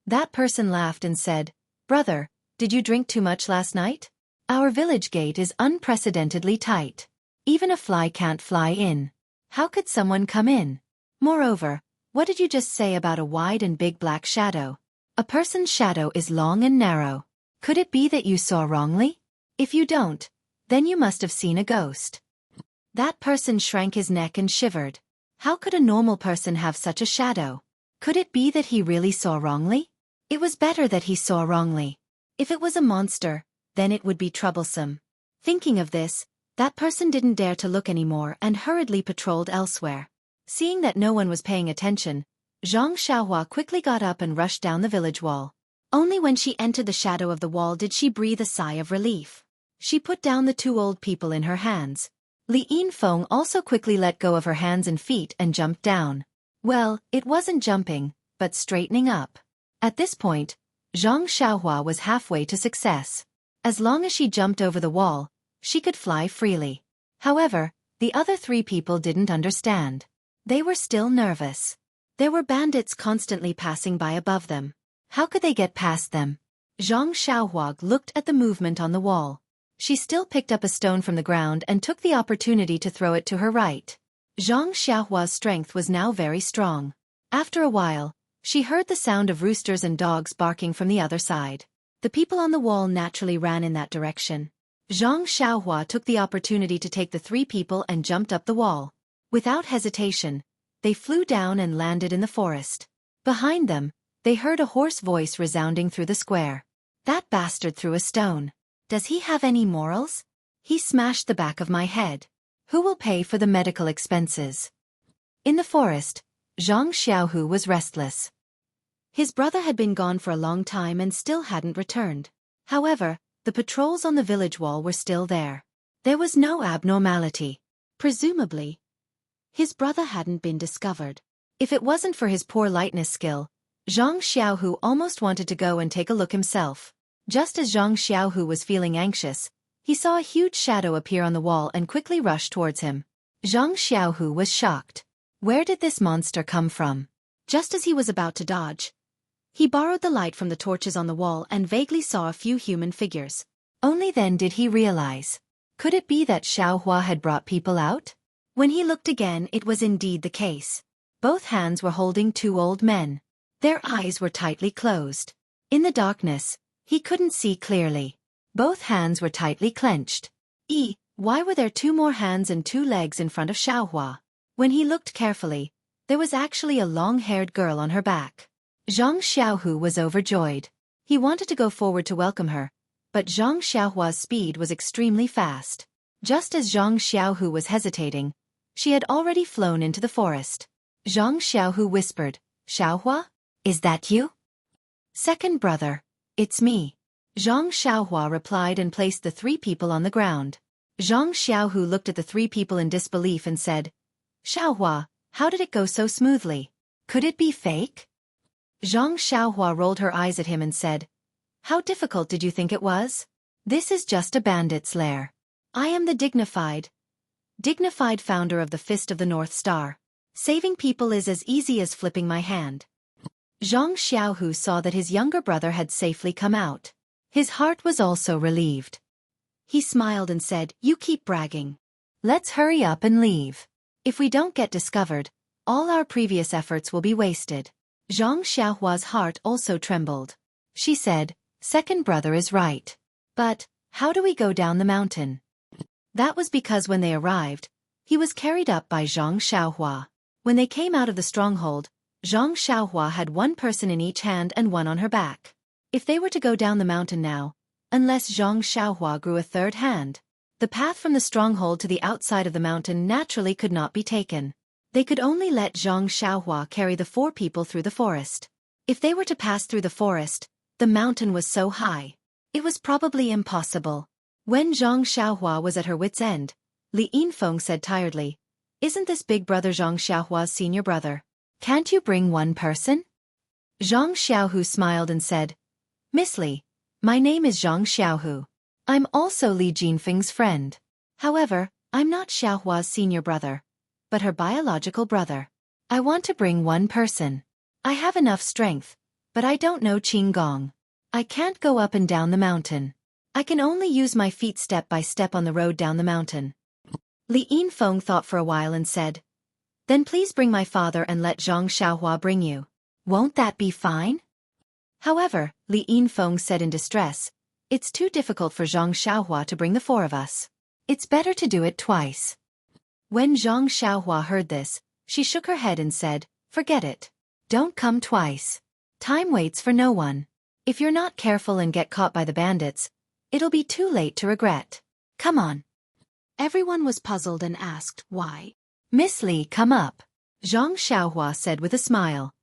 That person laughed and said, "Brother, did you drink too much last night? Our village gate is unprecedentedly tight. Even a fly can't fly in. How could someone come in? Moreover, what did you just say about a wide and big black shadow? A person's shadow is long and narrow. Could it be that you saw wrongly? If you don't, then you must have seen a ghost." That person shrank his neck and shivered. How could a normal person have such a shadow? Could it be that he really saw wrongly? It was better that he saw wrongly. If it was a monster, then it would be troublesome. Thinking of this, that person didn't dare to look anymore and hurriedly patrolled elsewhere. Seeing that no one was paying attention, Zhang Xiaohua quickly got up and rushed down the village wall. Only when she entered the shadow of the wall did she breathe a sigh of relief. She put down the two old people in her hands. Li Yinfeng also quickly let go of her hands and feet and jumped down. Well, it wasn't jumping, but straightening up. At this point, Zhang Xiaohua was halfway to success. As long as she jumped over the wall, she could fly freely. However, the other three people didn't understand. They were still nervous. There were bandits constantly passing by above them. How could they get past them? Zhang Xiaohua looked at the movement on the wall. She still picked up a stone from the ground and took the opportunity to throw it to her right. Zhang Xiaohua's strength was now very strong. After a while, she heard the sound of roosters and dogs barking from the other side. The people on the wall naturally ran in that direction. Zhang Xiaohua took the opportunity to take the three people and jumped up the wall. Without hesitation, they flew down and landed in the forest. Behind them, they heard a hoarse voice resounding through the square. "That bastard threw a stone. Does he have any morals? He smashed the back of my head. Who will pay for the medical expenses?" In the forest, Zhang Xiaohu was restless. His brother had been gone for a long time and still hadn't returned. However, the patrols on the village wall were still there. There was no abnormality. Presumably, his brother hadn't been discovered. If it wasn't for his poor lightness skill, Zhang Xiaohu almost wanted to go and take a look himself. Just as Zhang Xiaohu was feeling anxious, he saw a huge shadow appear on the wall and quickly rushed towards him. Zhang Xiaohu was shocked. Where did this monster come from? Just as he was about to dodge, he borrowed the light from the torches on the wall and vaguely saw a few human figures. Only then did he realize. Could it be that Xiaohua had brought people out? When he looked again, it was indeed the case. Both hands were holding two old men. Their eyes were tightly closed. In the darkness, he couldn't see clearly. Both hands were tightly clenched. Why were there two more hands and two legs in front of Xiaohua? When he looked carefully, there was actually a long-haired girl on her back. Zhang Xiaohu was overjoyed. He wanted to go forward to welcome her, but Zhang Xiaohua's speed was extremely fast. Just as Zhang Xiaohu was hesitating, she had already flown into the forest. Zhang Xiaohu whispered, "Xiaohua? Is that you?" "Second brother, it's me." Zhang Xiaohua replied and placed the three people on the ground. Zhang Xiaohu looked at the three people in disbelief and said, "Xiaohua, how did it go so smoothly? Could it be fake?" Zhang Xiaohua rolled her eyes at him and said, "How difficult did you think it was? This is just a bandit's lair. I am the dignified founder of the Fist of the North Star. Saving people is as easy as flipping my hand." Zhang Xiaohu saw that his younger brother had safely come out. His heart was also relieved. He smiled and said, "You keep bragging. Let's hurry up and leave. If we don't get discovered, all our previous efforts will be wasted." Zhang Xiaohua's heart also trembled. She said, "Second brother is right. But, how do we go down the mountain?" That was because when they arrived, he was carried up by Zhang Xiaohua. When they came out of the stronghold, Zhang Xiaohua had one person in each hand and one on her back. If they were to go down the mountain now, unless Zhang Xiaohua grew a third hand, the path from the stronghold to the outside of the mountain naturally could not be taken. They could only let Zhang Xiaohua carry the four people through the forest. If they were to pass through the forest, the mountain was so high. It was probably impossible. When Zhang Xiaohua was at her wit's end, Li Yinfeng said tiredly, "Isn't this big brother Zhang Xiaohua's senior brother? Can't you bring one person?" Zhang Xiaohu smiled and said, "Miss Li, my name is Zhang Xiaohu. I'm also Li Jinfeng's friend. However, I'm not Xiaohua's senior brother, but her biological brother. I want to bring one person. I have enough strength, but I don't know Qinggong. I can't go up and down the mountain. I can only use my feet step by step on the road down the mountain." Li Yinfeng thought for a while and said, "Then please bring my father and let Zhang Xiaohua bring you. Won't that be fine?" However, Li Yinfeng said in distress, "It's too difficult for Zhang Xiaohua to bring the four of us. It's better to do it twice." When Zhang Xiaohua heard this, she shook her head and said, "Forget it. Don't come twice. Time waits for no one. If you're not careful and get caught by the bandits, it'll be too late to regret. Come on." Everyone was puzzled and asked, "Why?" "Miss Li, come up," Zhang Xiaohua said with a smile.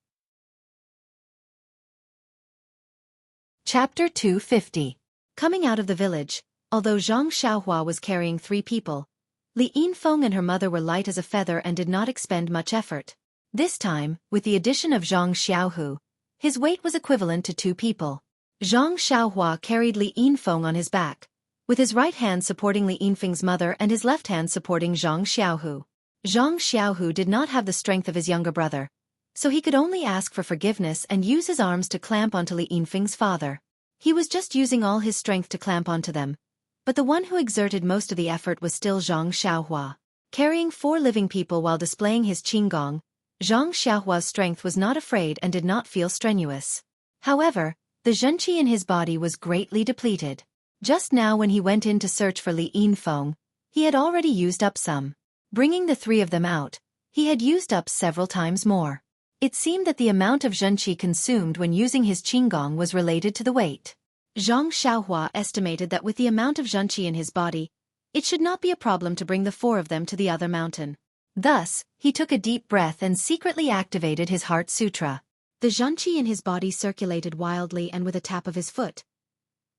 Chapter 250. Coming out of the village, although Zhang Xiaohua was carrying 3 people, Li Yinfeng and her mother were light as a feather and did not expend much effort. This time, with the addition of Zhang Xiaohu, his weight was equivalent to 2 people. Zhang Xiaohua carried Li Yinfeng on his back, with his right hand supporting Li Yinfeng's mother and his left hand supporting Zhang Xiaohu. Zhang Xiaohu did not have the strength of his younger brother, so he could only ask for forgiveness and use his arms to clamp onto Li Yinfeng's father. He was just using all his strength to clamp onto them, but the one who exerted most of the effort was still Zhang Xiaohua. Carrying 4 living people while displaying his qinggong, Zhang Xiaohua's strength was not afraid and did not feel strenuous. However, the zhenqi in his body was greatly depleted. Just now when he went in to search for Li Yinfeng, he had already used up some. Bringing the 3 of them out, he had used up several times more. It seemed that the amount of zhenqi consumed when using his qinggong was related to the weight. Zhang Xiaohua estimated that with the amount of zhenqi in his body, it should not be a problem to bring the 4 of them to the other mountain. Thus, he took a deep breath and secretly activated his heart sutra. The zhenqi in his body circulated wildly, and with a tap of his foot,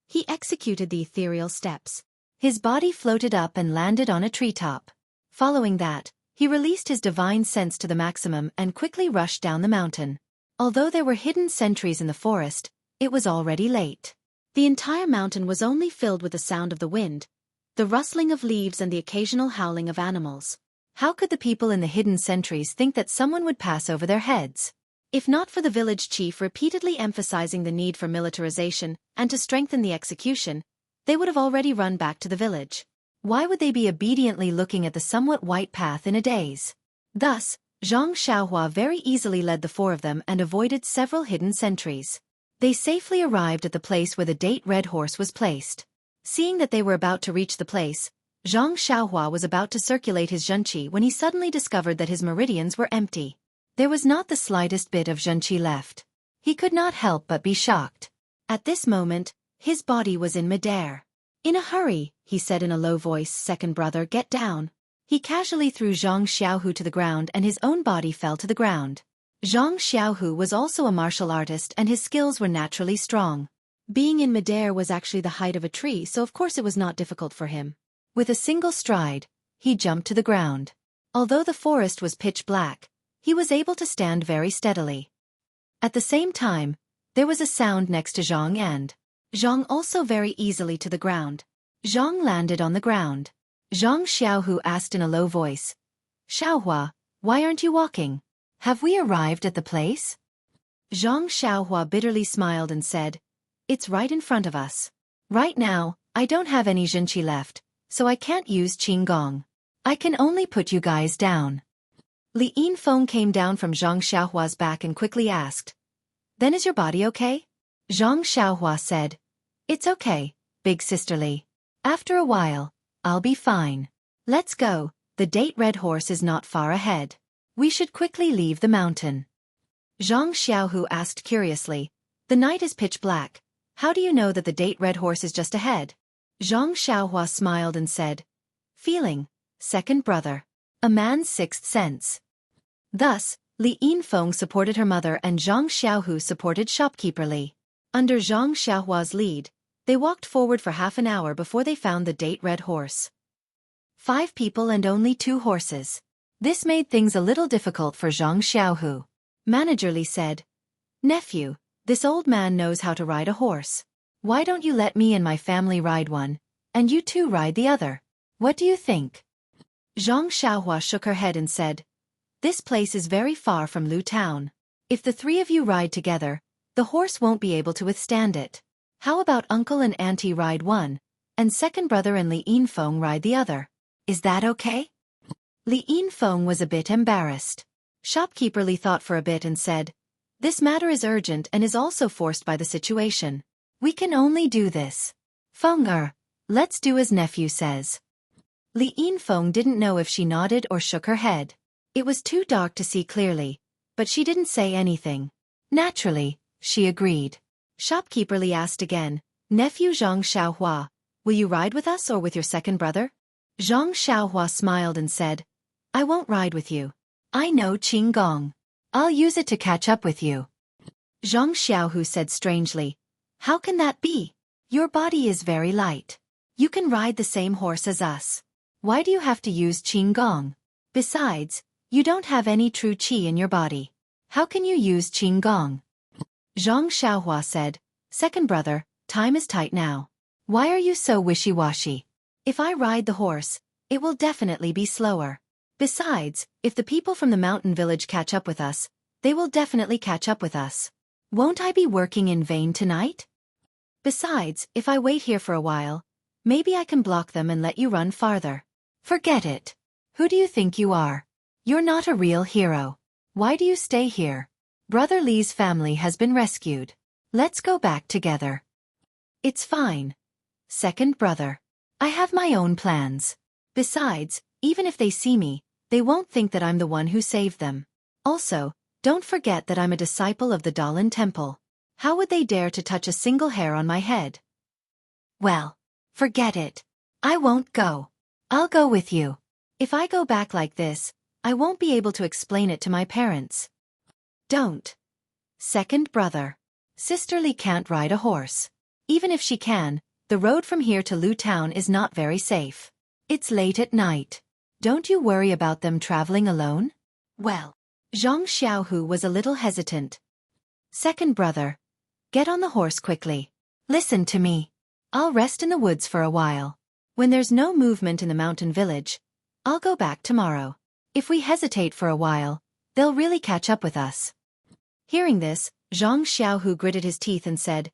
he executed the ethereal steps. His body floated up and landed on a treetop. Following that, he released his divine sense to the maximum and quickly rushed down the mountain. Although there were hidden sentries in the forest, it was already late. The entire mountain was only filled with the sound of the wind, the rustling of leaves and the occasional howling of animals. How could the people in the hidden sentries think that someone would pass over their heads? If not for the village chief repeatedly emphasizing the need for militarization and to strengthen the execution, they would have already run back to the village. Why would they be obediently looking at the somewhat white path in a daze? Thus, Zhang Xiaohua very easily led the 4 of them and avoided several hidden sentries. They safely arrived at the place where the date red horse was placed. Seeing that they were about to reach the place, Zhang Xiaohua was about to circulate his zhenqi when he suddenly discovered that his meridians were empty. There was not the slightest bit of zhenqi left. He could not help but be shocked. At this moment, his body was in midair. "In a hurry," he said in a low voice, "Second brother, get down." He casually threw Zhang Xiaohu to the ground and his own body fell to the ground. Zhang Xiaohu was also a martial artist and his skills were naturally strong. Being in midair was actually the height of a tree, so of course it was not difficult for him. With a single stride, he jumped to the ground. Although the forest was pitch black, he was able to stand very steadily. At the same time, there was a sound next to Zhang and Zhang also very easily to the ground. Zhang landed on the ground. Zhang Xiaohu asked in a low voice, "Xiaohua, why aren't you walking? Have we arrived at the place?" Zhang Xiaohua bitterly smiled and said, "It's right in front of us. Right now, I don't have any zhenqi left, so I can't use qinggong. I can only put you guys down." Li Yinfeng came down from Zhang Xiaohua's back and quickly asked, "Then is your body okay?" Zhang Xiaohua said, "It's okay, big sister Li. After a while, I'll be fine. Let's go, the date red horse is not far ahead. We should quickly leave the mountain." Zhang Xiaohu asked curiously, "The night is pitch black. How do you know that the date red horse is just ahead?" Zhang Xiaohua smiled and said, "Feeling, second brother. A man's 6th sense." Thus, Li Yinfeng supported her mother and Zhang Xiaohu supported shopkeeper Li. Under Zhang Xiaohua's lead, they walked forward for half an hour before they found the date red horse. 5 people and only 2 horses. This made things a little difficult for Zhang Xiaohu. Manager Li said, "Nephew, this old man knows how to ride a horse. Why don't you let me and my family ride one, and you two ride the other? What do you think?" Zhang Xiaohua shook her head and said, "This place is very far from Lu Town. If the 3 of you ride together, the horse won't be able to withstand it. How about uncle and auntie ride one, and second brother and Li Yinfeng ride the other? Is that okay?" Li Yinfeng was a bit embarrassed. Shopkeeper Li thought for a bit and said, "This matter is urgent and is also forced by the situation. We can only do this. Feng let's do as nephew says." Li Yinfeng didn't know if she nodded or shook her head. It was too dark to see clearly, but she didn't say anything. Naturally, she agreed. Shopkeeper Li asked again, "Nephew Zhang Xiaohua, will you ride with us or with your second brother?" Zhang Xiaohua smiled and said, "I won't ride with you. I know Qinggong. I'll use it to catch up with you." Zhang Xiaohu said strangely, "How can that be? Your body is very light. You can ride the same horse as us. Why do you have to use Qinggong? Besides, you don't have any true qi in your body. How can you use Qinggong?" Zhang Xiaohua said, "Second brother, time is tight now. Why are you so wishy-washy? If I ride the horse, it will definitely be slower. Besides, if the people from the mountain village catch up with us, they will definitely catch up with us. Won't I be working in vain tonight? Besides, if I wait here for a while, maybe I can block them and let you run farther. Forget it. Who do you think you are? You're not a real hero. Why do you stay here? Brother Li's family has been rescued. Let's go back together." "It's fine. Second brother. I have my own plans. Besides, even if they see me, they won't think that I'm the one who saved them. Also, don't forget that I'm a disciple of the Dalan Temple. How would they dare to touch a single hair on my head?" "Well, forget it. I won't go. I'll go with you. If I go back like this, I won't be able to explain it to my parents." "Don't. Second brother. Sister Li can't ride a horse. Even if she can, the road from here to Lu Town is not very safe. It's late at night. Don't you worry about them traveling alone?" "Well." Zhang Xiaohu was a little hesitant. "Second brother. Get on the horse quickly. Listen to me. I'll rest in the woods for a while. When there's no movement in the mountain village, I'll go back tomorrow. If we hesitate for a while, they'll really catch up with us." Hearing this, Zhang Xiaohu gritted his teeth and said,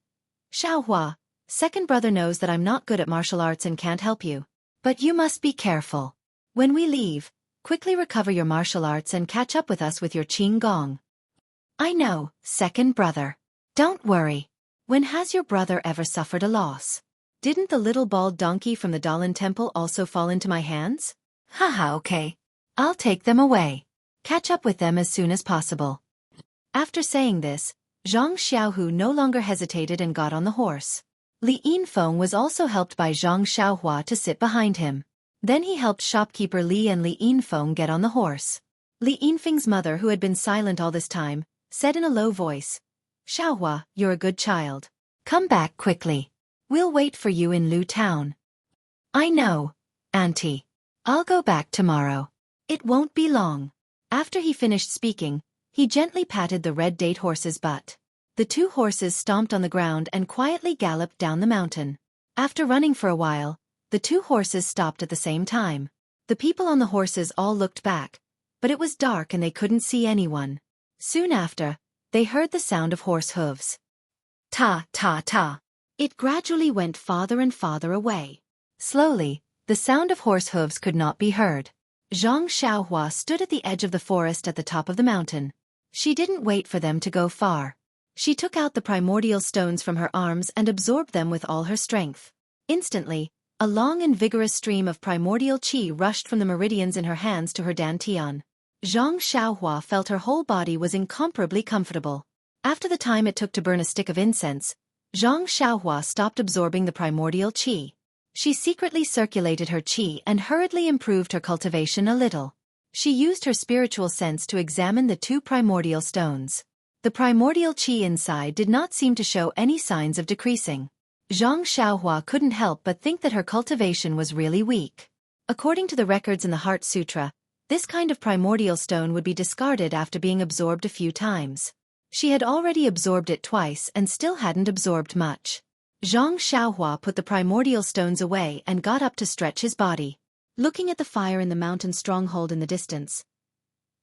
"Xiaohua, second brother knows that I'm not good at martial arts and can't help you. But you must be careful. When we leave, quickly recover your martial arts and catch up with us with your Qinggong." "I know, second brother. Don't worry. When has your brother ever suffered a loss? Didn't the little bald donkey from the Dalan Temple also fall into my hands? Haha, okay. I'll take them away. Catch up with them as soon as possible." After saying this, Zhang Xiaohu no longer hesitated and got on the horse. Li Yinfeng was also helped by Zhang Xiaohua to sit behind him. Then he helped shopkeeper Li and Li Yinfeng get on the horse. Li Yinfeng's mother, who had been silent all this time, said in a low voice, "Xiaohua, you're a good child. Come back quickly. We'll wait for you in Lu Town." "I know, auntie. I'll go back tomorrow. It won't be long." After he finished speaking, he gently patted the red date horse's butt. The 2 horses stomped on the ground and quietly galloped down the mountain. After running for a while, the 2 horses stopped at the same time. The people on the horses all looked back, but it was dark and they couldn't see anyone. Soon after, they heard the sound of horse hooves. Ta, ta, ta. It gradually went farther and farther away. Slowly, the sound of horse hooves could not be heard. Zhang Xiaohua stood at the edge of the forest at the top of the mountain. She didn't wait for them to go far. She took out the primordial stones from her arms and absorbed them with all her strength. Instantly, a long and vigorous stream of primordial qi rushed from the meridians in her hands to her dantian. Zhang Xiaohua felt her whole body was incomparably comfortable. After the time it took to burn a stick of incense, Zhang Xiaohua stopped absorbing the primordial qi. She secretly circulated her qi and hurriedly improved her cultivation a little. She used her spiritual sense to examine the two primordial stones. The primordial qi inside did not seem to show any signs of decreasing. Zhang Xiaohua couldn't help but think that her cultivation was really weak. According to the records in the Heart Sutra, this kind of primordial stone would be discarded after being absorbed a few times. She had already absorbed it twice and still hadn't absorbed much. Zhang Xiaohua put the primordial stones away and got up to stretch his body. Looking at the fire in the mountain stronghold in the distance,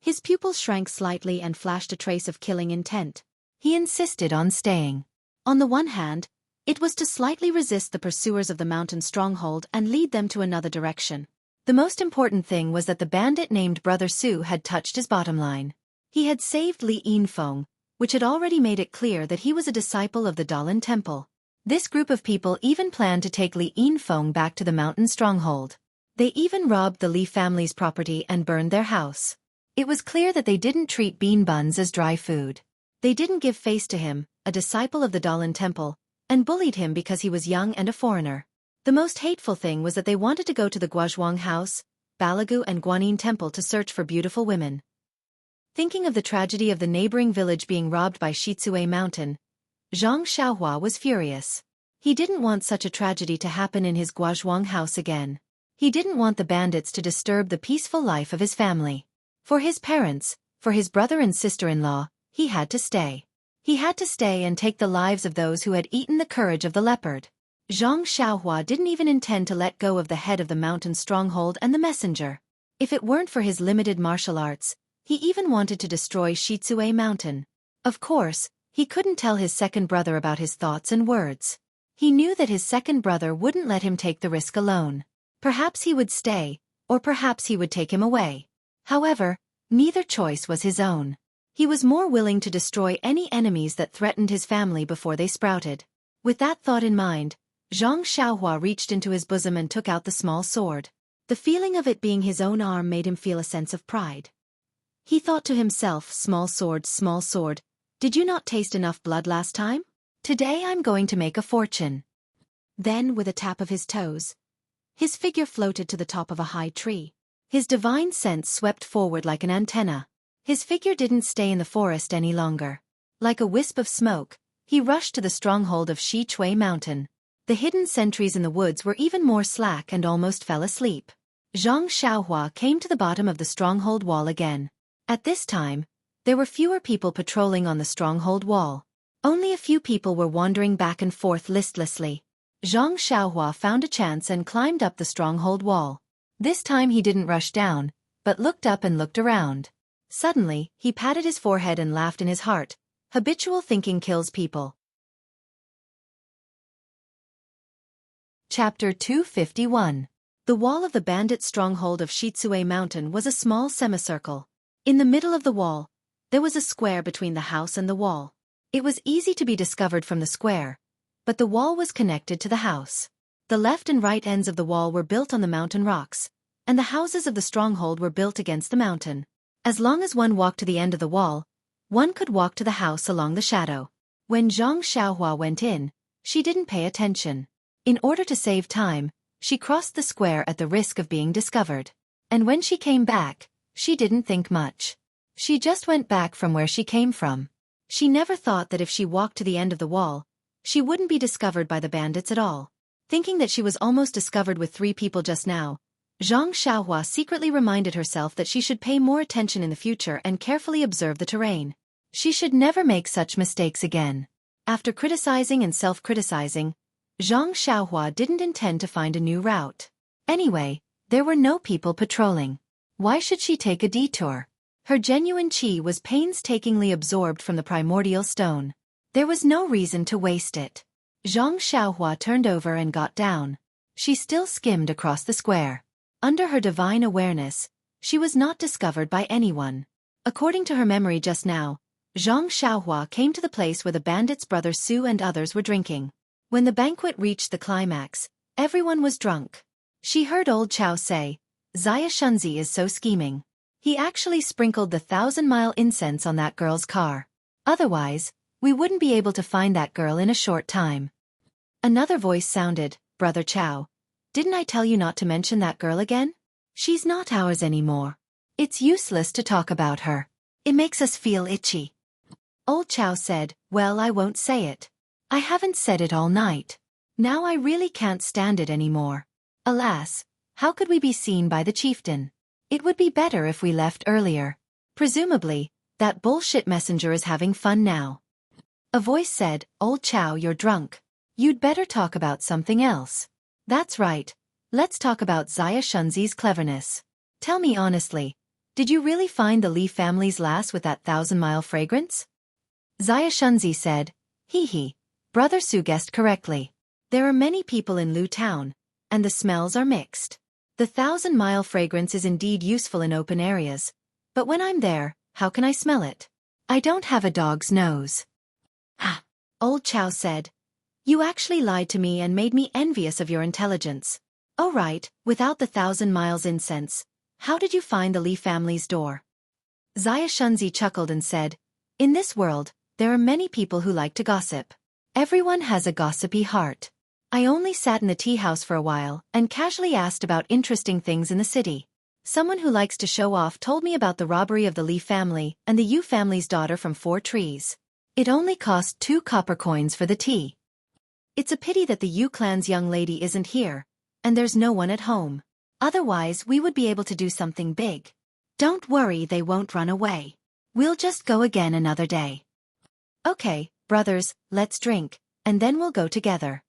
his pupils shrank slightly and flashed a trace of killing intent. He insisted on staying. On the one hand, it was to slightly resist the pursuers of the mountain stronghold and lead them to another direction. The most important thing was that the bandit named Brother Su had touched his bottom line. He had saved Li Yinfeng, which had already made it clear that he was a disciple of the Dalan Temple. This group of people even planned to take Li Yinfeng back to the mountain stronghold. They even robbed the Li family's property and burned their house. It was clear that they didn't treat bean buns as dry food. They didn't give face to him, a disciple of the Dalan Temple, and bullied him because he was young and a foreigner. The most hateful thing was that they wanted to go to the Guozhuang House, Balagu and Guanyin Temple to search for beautiful women. Thinking of the tragedy of the neighboring village being robbed by Xueqi Mountain, Zhang Xiaohua was furious. He didn't want such a tragedy to happen in his Guozhuang house again. He didn't want the bandits to disturb the peaceful life of his family. For his parents, for his brother and sister-in-law, he had to stay. He had to stay and take the lives of those who had eaten the courage of the leopard. Zhang Xiaohua didn't even intend to let go of the head of the mountain stronghold and the messenger. If it weren't for his limited martial arts, he even wanted to destroy Xueqi Mountain. Of course, he couldn't tell his second brother about his thoughts and words. He knew that his second brother wouldn't let him take the risk alone. Perhaps he would stay, or perhaps he would take him away. However, neither choice was his own. He was more willing to destroy any enemies that threatened his family before they sprouted. With that thought in mind, Zhang Xiaohua reached into his bosom and took out the small sword. The feeling of it being his own arm made him feel a sense of pride. He thought to himself, small sword, did you not taste enough blood last time? Today I'm going to make a fortune. Then, with a tap of his toes, his figure floated to the top of a high tree. His divine sense swept forward like an antenna. His figure didn't stay in the forest any longer. Like a wisp of smoke, he rushed to the stronghold of Xueqi Mountain. The hidden sentries in the woods were even more slack and almost fell asleep. Zhang Xiaohua came to the bottom of the stronghold wall again. At this time, there were fewer people patrolling on the stronghold wall. Only a few people were wandering back and forth listlessly. Zhang Xiaohua found a chance and climbed up the stronghold wall. This time he didn't rush down, but looked up and looked around. Suddenly, he patted his forehead and laughed in his heart. Habitual thinking kills people. Chapter 251. The wall of the bandit stronghold of Xueqi Mountain was a small semicircle. In the middle of the wall, there was a square between the house and the wall. It was easy to be discovered from the square, but the wall was connected to the house. The left and right ends of the wall were built on the mountain rocks, and the houses of the stronghold were built against the mountain. As long as one walked to the end of the wall, one could walk to the house along the shadow. When Zhang Xiaohua went in, she didn't pay attention. In order to save time, she crossed the square at the risk of being discovered. And when she came back, she didn't think much. She just went back from where she came from. She never thought that if she walked to the end of the wall, she wouldn't be discovered by the bandits at all. Thinking that she was almost discovered with 3 people just now, Zhang Xiaohua secretly reminded herself that she should pay more attention in the future and carefully observe the terrain. She should never make such mistakes again. After criticizing and self-criticizing, Zhang Xiaohua didn't intend to find a new route. Anyway, there were no people patrolling. Why should she take a detour? Her genuine qi was painstakingly absorbed from the primordial stone. There was no reason to waste it. Zhang Xiaohua turned over and got down. She still skimmed across the square. Under her divine awareness, she was not discovered by anyone. According to her memory just now, Zhang Xiaohua came to the place where the bandits' brother Su and others were drinking. When the banquet reached the climax, everyone was drunk. She heard old Chow say, "Xia Shunzi is so scheming. He actually sprinkled the 1,000-mile incense on that girl's car. Otherwise, we wouldn't be able to find that girl in a short time." Another voice sounded, "Brother Chow, didn't I tell you not to mention that girl again? She's not ours anymore." It's useless to talk about her. It makes us feel itchy. Old Chow said, well, I won't say it. I haven't said it all night. Now I really can't stand it anymore. Alas, how could we be seen by the chieftain? It would be better if we left earlier. Presumably, that bullshit messenger is having fun now. A voice said, Old Chow, you're drunk. You'd better talk about something else. That's right. Let's talk about Xia Shunzi's cleverness. Tell me honestly, did you really find the Li family's lass with that 1,000-mile fragrance? Xia Shunzi said, hee, Brother Su guessed correctly. There are many people in Lu town, and the smells are mixed. The 1,000-mile fragrance is indeed useful in open areas, but when I'm there, how can I smell it? I don't have a dog's nose. Ha! Old Chow said. You actually lied to me and made me envious of your intelligence. Oh right, without the 1,000 miles incense, how did you find the Li family's door? Xia Shunzi chuckled and said, in this world, there are many people who like to gossip. Everyone has a gossipy heart. I only sat in the tea house for a while and casually asked about interesting things in the city. Someone who likes to show off told me about the robbery of the Li family and the Yu family's daughter from 4 trees. It only cost 2 copper coins for the tea. It's a pity that the Yu clan's young lady isn't here, and there's no one at home. Otherwise we would be able to do something big. Don't worry, they won't run away. We'll just go again another day. Okay, brothers, let's drink, and then we'll go together.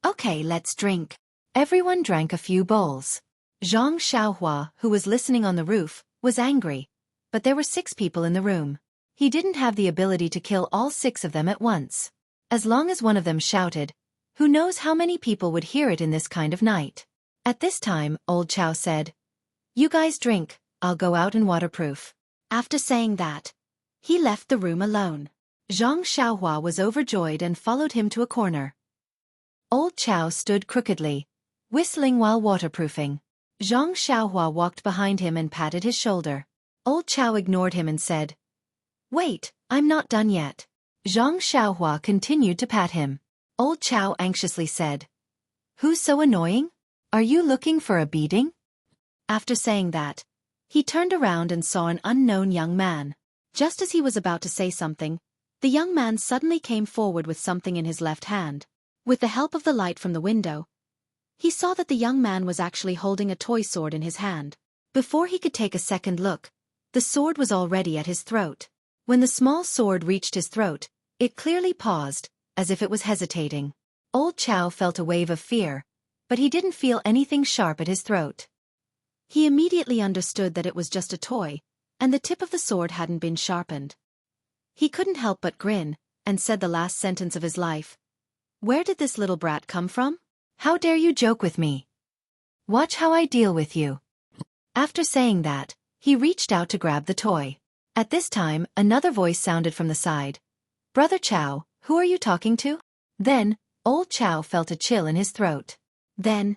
Okay, let's drink. Everyone drank a few bowls. Zhang Xiaohua, who was listening on the roof, was angry, but there were 6 people in the room. He didn't have the ability to kill all 6 of them at once. As long as one of them shouted, who knows how many people would hear it in this kind of night. At this time, Old Chow said, you guys drink, I'll go out in waterproof. After saying that, he left the room alone. Zhang Xiaohua was overjoyed and followed him to a corner. Old Chow stood crookedly, whistling while waterproofing. Zhang Xiaohua walked behind him and patted his shoulder. Old Chow ignored him and said, wait, I'm not done yet. Zhang Xiaohua continued to pat him. Old Chow anxiously said, who's so annoying? Are you looking for a beating? After saying that, he turned around and saw an unknown young man. Just as he was about to say something, the young man suddenly came forward with something in his left hand. With the help of the light from the window, he saw that the young man was actually holding a toy sword in his hand. Before he could take a second look, the sword was already at his throat. When the small sword reached his throat, it clearly paused, as if it was hesitating. Old Chow felt a wave of fear, but he didn't feel anything sharp at his throat. He immediately understood that it was just a toy, and the tip of the sword hadn't been sharpened. He couldn't help but grin, and said the last sentence of his life. Where did this little brat come from? How dare you joke with me? Watch how I deal with you. After saying that, he reached out to grab the toy. At this time, another voice sounded from the side. Brother Chow, who are you talking to? Then, Old Chow felt a chill in his throat. Then,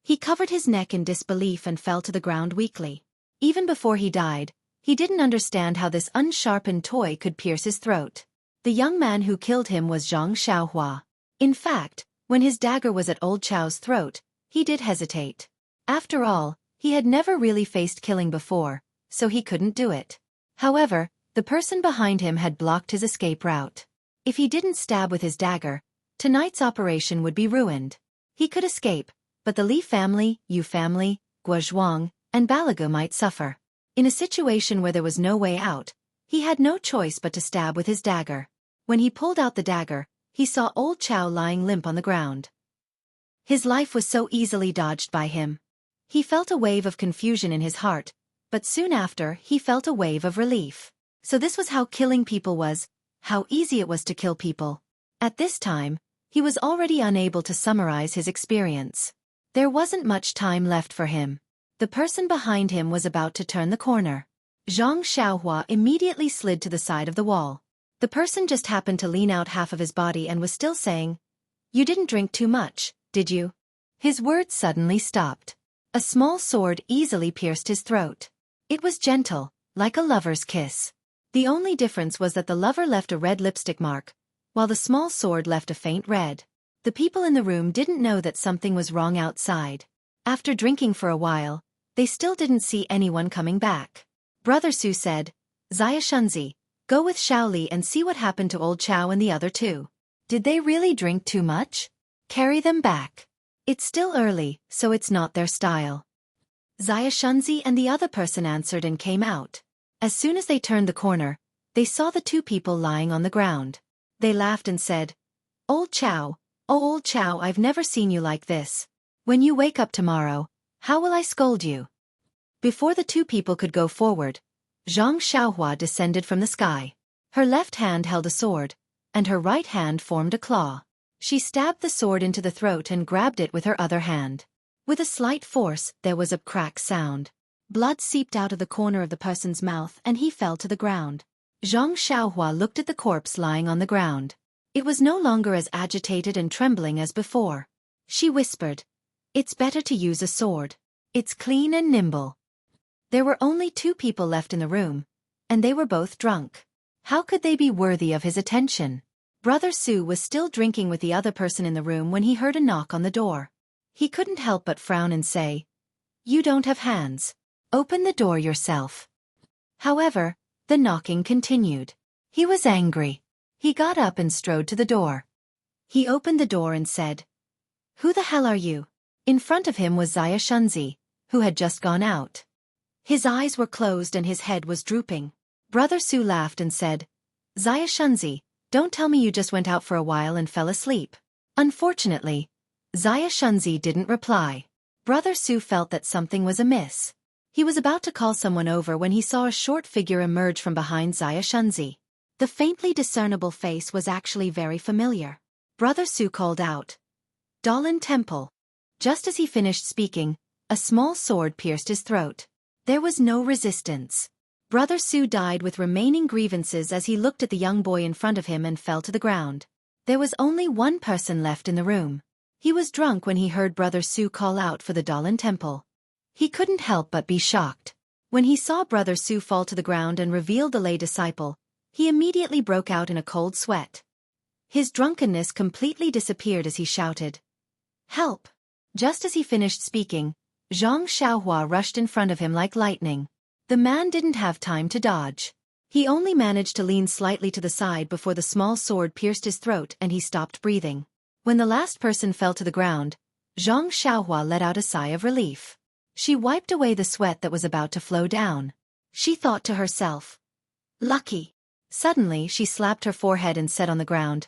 he covered his neck in disbelief and fell to the ground weakly. Even before he died, he didn't understand how this unsharpened toy could pierce his throat. The young man who killed him was Zhang Xiaohua. In fact, when his dagger was at Old Chow's throat, he did hesitate. After all, he had never really faced killing before, so he couldn't do it. However, the person behind him had blocked his escape route. If he didn't stab with his dagger, tonight's operation would be ruined. He could escape, but the Li family, Yu family, Guozhuang, and Balagu might suffer. In a situation where there was no way out, he had no choice but to stab with his dagger. When he pulled out the dagger, he saw Old Chow lying limp on the ground. His life was so easily dodged by him. He felt a wave of confusion in his heart, but soon after he felt a wave of relief. So this was how killing people was, how easy it was to kill people. At this time, he was already unable to summarize his experience. There wasn't much time left for him. The person behind him was about to turn the corner. Zhang Xiaohua immediately slid to the side of the wall. The person just happened to lean out half of his body and was still saying, "You didn't drink too much, did you?" His words suddenly stopped. A small sword easily pierced his throat. It was gentle, like a lover's kiss. The only difference was that the lover left a red lipstick mark, while the small sword left a faint red. The people in the room didn't know that something was wrong outside. After drinking for a while, they still didn't see anyone coming back. Brother Su said, Xia Shunzi, go with Shaoli and see what happened to old Chow and the other two. Did they really drink too much? Carry them back. It's still early, so it's not their style. Xia Shunzi and the other person answered and came out. As soon as they turned the corner, they saw the two people lying on the ground. They laughed and said, Old Chow, oh old Chow, I've never seen you like this. When you wake up tomorrow, how will I scold you? Before the two people could go forward, Zhang Xiaohua descended from the sky. Her left hand held a sword, and her right hand formed a claw. She stabbed the sword into the throat and grabbed it with her other hand. With a slight force, there was a crack sound. Blood seeped out of the corner of the person's mouth and he fell to the ground. Zhang Xiaohua looked at the corpse lying on the ground. It was no longer as agitated and trembling as before. She whispered, It's better to use a sword. It's clean and nimble. There were only two people left in the room, and they were both drunk. How could they be worthy of his attention? Brother Su was still drinking with the other person in the room when he heard a knock on the door. He couldn't help but frown and say, You don't have hands. Open the door yourself. However, the knocking continued. He was angry. He got up and strode to the door. He opened the door and said, Who the hell are you? In front of him was Xia Shunzi, who had just gone out. His eyes were closed and his head was drooping. Brother Su laughed and said, Xia Shunzi, don't tell me you just went out for a while and fell asleep. Unfortunately, Xia Shunzi didn't reply. Brother Su felt that something was amiss. He was about to call someone over when he saw a short figure emerge from behind Xia Shunzi. The faintly discernible face was actually very familiar. Brother Su called out, Dahlin Temple. Just as he finished speaking, a small sword pierced his throat. There was no resistance. Brother Su died with remaining grievances as he looked at the young boy in front of him and fell to the ground. There was only one person left in the room. He was drunk when he heard Brother Su call out for the Dahlin Temple. He couldn't help but be shocked. When he saw Brother Su fall to the ground and reveal the lay disciple, he immediately broke out in a cold sweat. His drunkenness completely disappeared as he shouted, Help! Just as he finished speaking, Zhang Xiaohua rushed in front of him like lightning. The man didn't have time to dodge. He only managed to lean slightly to the side before the small sword pierced his throat and he stopped breathing. When the last person fell to the ground, Zhang Xiaohua let out a sigh of relief. She wiped away the sweat that was about to flow down. She thought to herself, Lucky. Suddenly she slapped her forehead and said on the ground,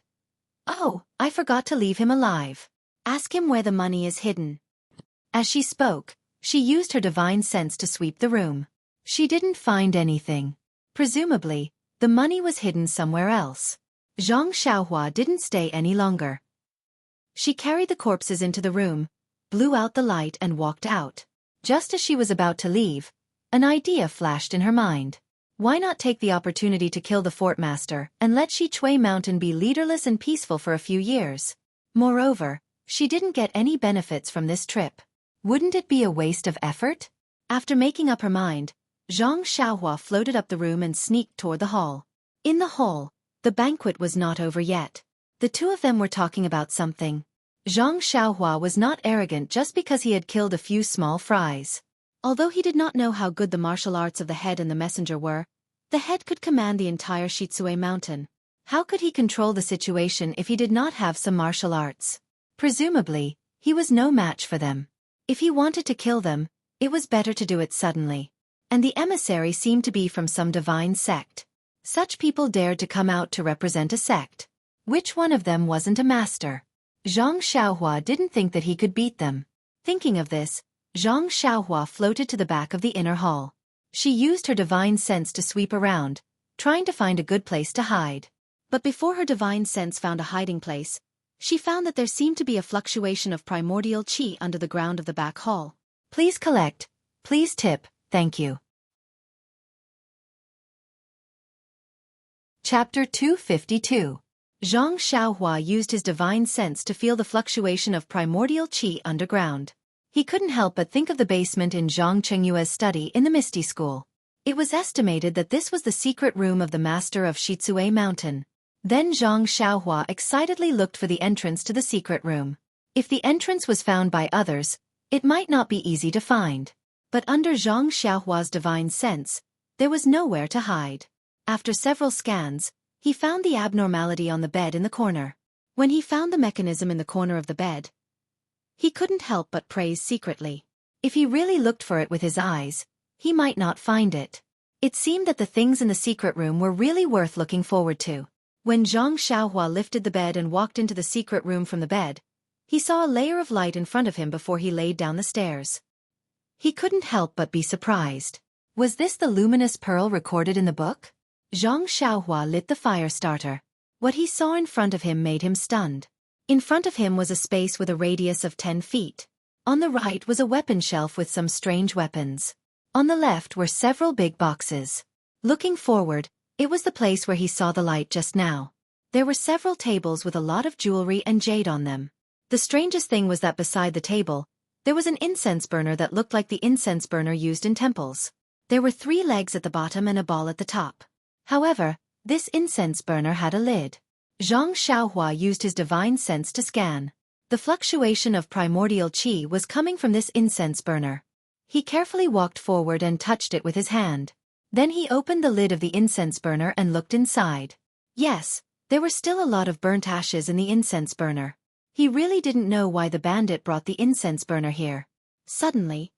Oh, I forgot to leave him alive. Ask him where the money is hidden. As she spoke, she used her divine sense to sweep the room. She didn't find anything. Presumably, the money was hidden somewhere else. Zhang Xiaohua didn't stay any longer. She carried the corpses into the room, blew out the light and walked out. Just as she was about to leave, an idea flashed in her mind. Why not take the opportunity to kill the fort master and let Xueqi Mountain be leaderless and peaceful for a few years? Moreover, she didn't get any benefits from this trip. Wouldn't it be a waste of effort? After making up her mind, Zhang Xiaohua floated up the room and sneaked toward the hall. In the hall, the banquet was not over yet. The two of them were talking about something. Zhang Xiaohua was not arrogant just because he had killed a few small fries. Although he did not know how good the martial arts of the head and the messenger were, the head could command the entire Xueqi Mountain. How could he control the situation if he did not have some martial arts? Presumably, he was no match for them. If he wanted to kill them, it was better to do it suddenly. And the emissary seemed to be from some divine sect. Such people dared to come out to represent a sect. Which one of them wasn't a master? Zhang Xiaohua didn't think that he could beat them. Thinking of this, Zhang Xiaohua floated to the back of the inner hall. She used her divine sense to sweep around, trying to find a good place to hide. But before her divine sense found a hiding place, she found that there seemed to be a fluctuation of primordial qi under the ground of the back hall. Please collect. Please tip. Thank you. Chapter 252. Zhang Xiaohua used his divine sense to feel the fluctuation of primordial qi underground. He couldn't help but think of the basement in Zhang Chengyue's study in the Misty School. It was estimated that this was the secret room of the master of Xueqi Mountain. Then Zhang Xiaohua excitedly looked for the entrance to the secret room. If the entrance was found by others, it might not be easy to find. But under Zhang Xiaohua's divine sense, There was nowhere to hide. After several scans, he found the abnormality on the bed in the corner. When he found the mechanism in the corner of the bed, he couldn't help but praise secretly. If he really looked for it with his eyes, he might not find it. It seemed that the things in the secret room were really worth looking forward to. When Zhang Xiaohua lifted the bed and walked into the secret room from the bed, he saw a layer of light in front of him before he laid down the stairs. He couldn't help but be surprised. Was this the luminous pearl recorded in the book? Zhang Xiaohua lit the fire starter. What he saw in front of him made him stunned. In front of him was a space with a radius of 10 feet. On the right was a weapon shelf with some strange weapons. On the left were several big boxes. Looking forward, it was the place where he saw the light just now. There were several tables with a lot of jewelry and jade on them. The strangest thing was that beside the table, there was an incense burner that looked like the incense burner used in temples. There were 3 legs at the bottom and a ball at the top. However, this incense burner had a lid. Zhang Xiaohua used his divine sense to scan. The fluctuation of primordial qi was coming from this incense burner. He carefully walked forward and touched it with his hand. Then he opened the lid of the incense burner and looked inside. Yes, there were still a lot of burnt ashes in the incense burner. He really didn't know why the bandit brought the incense burner here. Suddenly,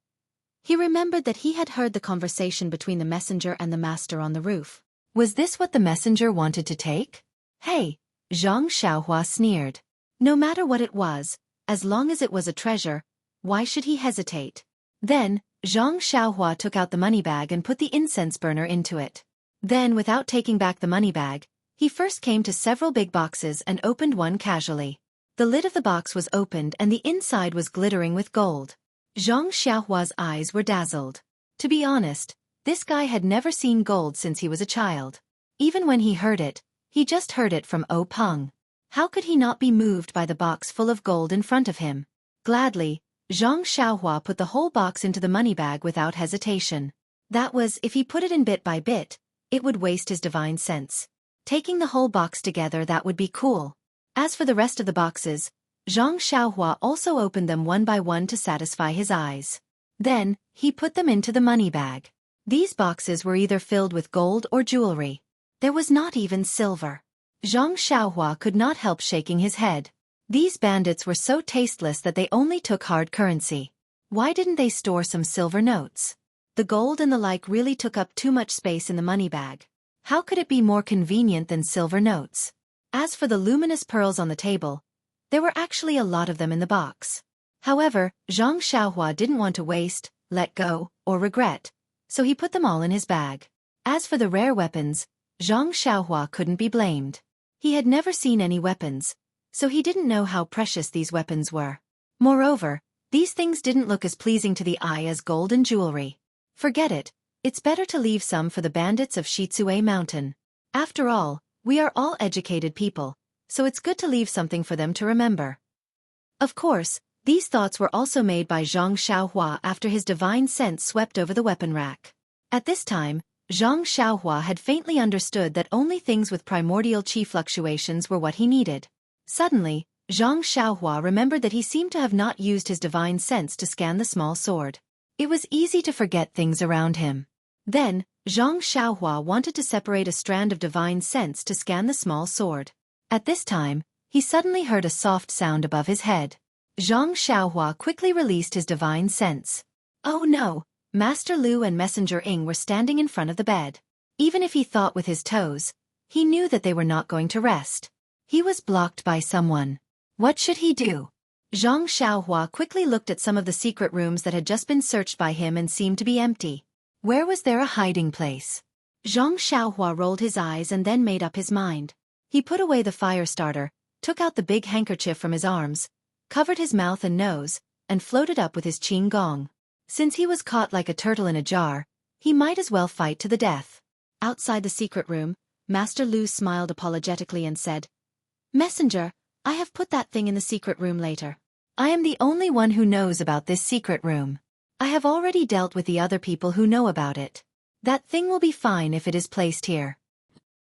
he remembered that he had heard the conversation between the messenger and the master on the roof. Was this what the messenger wanted to take? Hey, Zhang Xiaohua sneered. No matter what it was, as long as it was a treasure, why should he hesitate? Then, Zhang Xiaohua took out the money bag and put the incense burner into it. Then, without taking back the money bag, he first came to several big boxes and opened one casually. The lid of the box was opened and the inside was glittering with gold. Zhang Xiaohua's eyes were dazzled. To be honest, this guy had never seen gold since he was a child. Even when he heard it, he just heard it from O Peng. How could he not be moved by the box full of gold in front of him? Gladly, Zhang Xiaohua put the whole box into the money bag without hesitation. That was, if he put it in bit by bit, it would waste his divine sense. Taking the whole box together, that would be cool. As for the rest of the boxes, Zhang Xiaohua also opened them one by one to satisfy his eyes. Then, he put them into the money bag. These boxes were either filled with gold or jewelry. There was not even silver. Zhang Xiaohua could not help shaking his head. These bandits were so tasteless that they only took hard currency. Why didn't they store some silver notes? The gold and the like really took up too much space in the money bag. How could it be more convenient than silver notes? As for the luminous pearls on the table, there were actually a lot of them in the box. However, Zhang Xiaohua didn't want to waste, let go, or regret, so he put them all in his bag. As for the rare weapons, Zhang Xiaohua couldn't be blamed. He had never seen any weapons, so he didn't know how precious these weapons were. Moreover, these things didn't look as pleasing to the eye as gold and jewelry. Forget it, it's better to leave some for the bandits of Xueqi Mountain. After all, we are all educated people, so it's good to leave something for them to remember. Of course, these thoughts were also made by Zhang Xiaohua after his divine sense swept over the weapon rack. At this time, Zhang Xiaohua had faintly understood that only things with primordial qi fluctuations were what he needed. Suddenly, Zhang Xiaohua remembered that he seemed to have not used his divine sense to scan the small sword. It was easy to forget things around him. Then, Zhang Xiaohua wanted to separate a strand of divine sense to scan the small sword. At this time, he suddenly heard a soft sound above his head. Zhang Xiaohua quickly released his divine sense. Oh no! Master Lu and Messenger Ying were standing in front of the bed. Even if he thought with his toes, he knew that they were not going to rest. He was blocked by someone. What should he do? Zhang Xiaohua quickly looked at some of the secret rooms that had just been searched by him and seemed to be empty. Where was there a hiding place? Zhang Xiaohua rolled his eyes and then made up his mind. He put away the fire starter, took out the big handkerchief from his arms, covered his mouth and nose, and floated up with his qing gong. Since he was caught like a turtle in a jar, he might as well fight to the death. Outside the secret room, Master Lu smiled apologetically and said, "Messenger, I have put that thing in the secret room later. I am the only one who knows about this secret room. I have already dealt with the other people who know about it. That thing will be fine if it is placed here."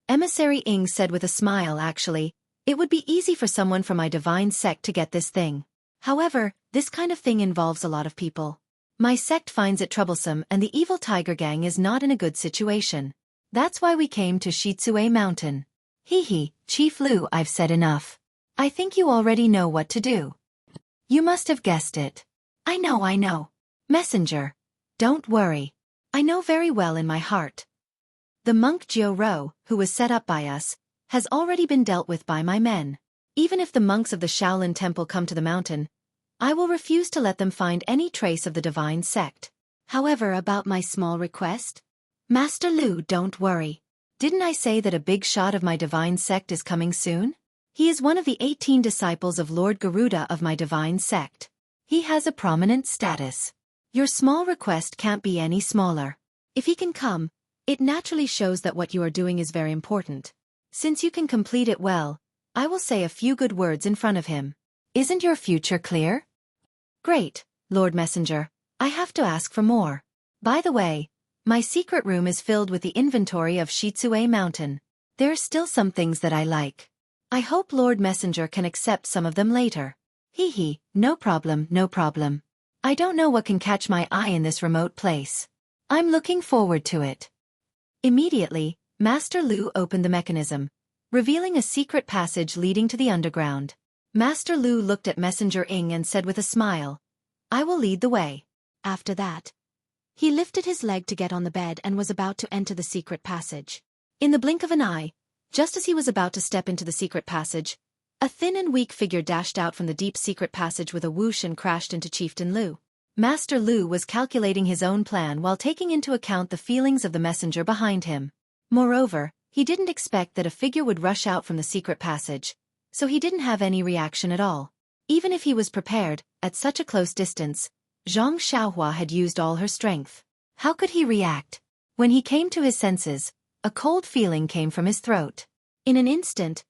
Emissary Ying said with a smile. Actually, it would be easy for someone from my divine sect to get this thing. However, this kind of thing involves a lot of people. My sect finds it troublesome and the evil tiger gang is not in a good situation. That's why we came to Xueqi Mountain. Hee, Chief Lu, I've said enough. I think you already know what to do. You must have guessed it. I know. Messenger. Don't worry. I know very well in my heart. The monk Jiu Ro, who was set up by us, has already been dealt with by my men. Even if the monks of the Shaolin Temple come to the mountain, I will refuse to let them find any trace of the divine sect. However, about my small request? Master Lu, don't worry. Didn't I say that a big shot of my divine sect is coming soon? He is one of the 18 disciples of Lord Garuda of my divine sect. He has a prominent status. Your small request can't be any smaller. If he can come, it naturally shows that what you are doing is very important. Since you can complete it well, I will say a few good words in front of him. Isn't your future clear? Great, Lord Messenger. I have to ask for more. By the way, my secret room is filled with the inventory of Xueqi Mountain. There are still some things that I like. I hope Lord Messenger can accept some of them later. No problem. I don't know what can catch my eye in this remote place. I'm looking forward to it. Immediately, Master Lu opened the mechanism, revealing a secret passage leading to the underground. Master Lu looked at Messenger Ing and said with a smile, I will lead the way. After that, he lifted his leg to get on the bed and was about to enter the secret passage. In the blink of an eye, just as he was about to step into the secret passage, a thin and weak figure dashed out from the deep secret passage with a whoosh and crashed into Chieftain Lu. Master Lu was calculating his own plan while taking into account the feelings of the messenger behind him. Moreover, he didn't expect that a figure would rush out from the secret passage, so he didn't have any reaction at all. Even if he was prepared, at such a close distance, Zhang Xiaohua had used all her strength. How could he react? When he came to his senses, a cold feeling came from his throat. In an instant,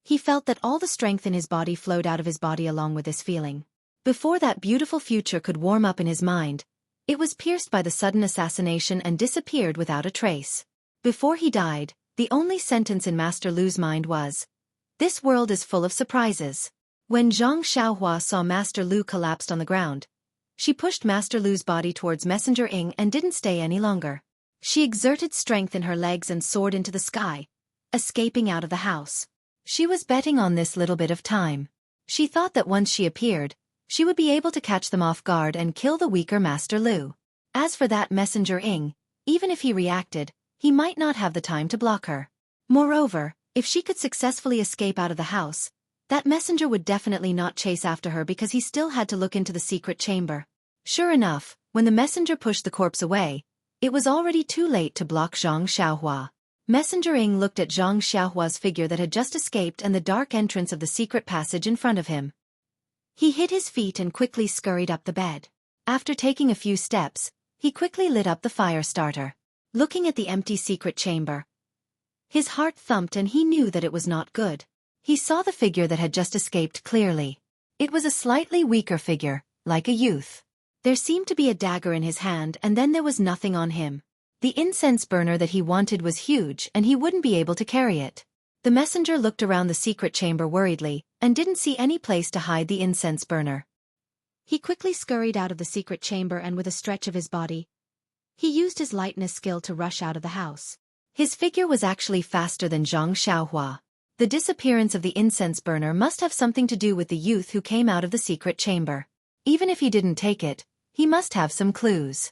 he felt that all the strength in his body flowed out of his body along with this feeling. Before that beautiful future could warm up in his mind, it was pierced by the sudden assassination and disappeared without a trace. Before he died, the only sentence in Master Lu's mind was, "This world is full of surprises." When Zhang Xiaohua saw Master Lu collapsed on the ground, she pushed Master Lu's body towards Messenger Ing and didn't stay any longer. She exerted strength in her legs and soared into the sky, escaping out of the house. She was betting on this little bit of time. She thought that once she appeared, she would be able to catch them off guard and kill the weaker Master Lu. As for that Messenger Ing, even if he reacted, he might not have the time to block her. Moreover, if she could successfully escape out of the house, that messenger would definitely not chase after her because he still had to look into the secret chamber. Sure enough, when the messenger pushed the corpse away, it was already too late to block Zhang Xiaohua. Messenger Ing looked at Zhang Xiaohua's figure that had just escaped and the dark entrance of the secret passage in front of him. He hit his feet and quickly scurried up the bed. After taking a few steps, he quickly lit up the fire starter. Looking at the empty secret chamber, his heart thumped and he knew that it was not good. He saw the figure that had just escaped clearly. It was a slightly weaker figure, like a youth. There seemed to be a dagger in his hand and then there was nothing on him. The incense burner that he wanted was huge and he wouldn't be able to carry it. The messenger looked around the secret chamber worriedly and didn't see any place to hide the incense burner. He quickly scurried out of the secret chamber and with a stretch of his body, he used his lightness skill to rush out of the house. His figure was actually faster than Zhang Xiaohua. The disappearance of the incense burner must have something to do with the youth who came out of the secret chamber. Even if he didn't take it, he must have some clues.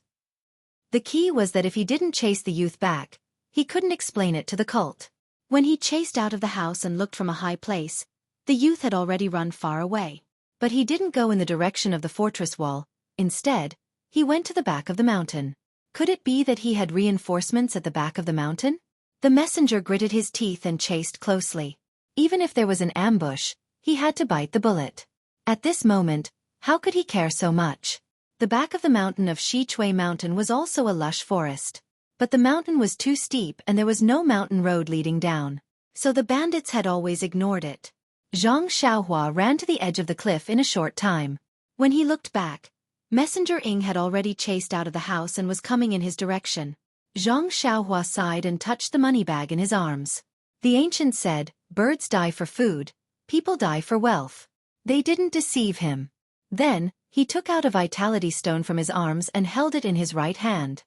The key was that if he didn't chase the youth back, he couldn't explain it to the cult. When he chased out of the house and looked from a high place, the youth had already run far away. But he didn't go in the direction of the fortress wall. Instead, he went to the back of the mountain. Could it be that he had reinforcements at the back of the mountain? The messenger gritted his teeth and chased closely. Even if there was an ambush, he had to bite the bullet. At this moment, how could he care so much? The back of the mountain of Xueqi Mountain was also a lush forest. But the mountain was too steep and there was no mountain road leading down. So the bandits had always ignored it. Zhang Xiaohua ran to the edge of the cliff in a short time. When he looked back, Messenger Ing had already chased out of the house and was coming in his direction. Zhang Xiaohua sighed and touched the money bag in his arms. The ancient said, "Birds die for food, people die for wealth." They didn't deceive him. Then, He took out a vitality stone from his arms and held it in his right hand.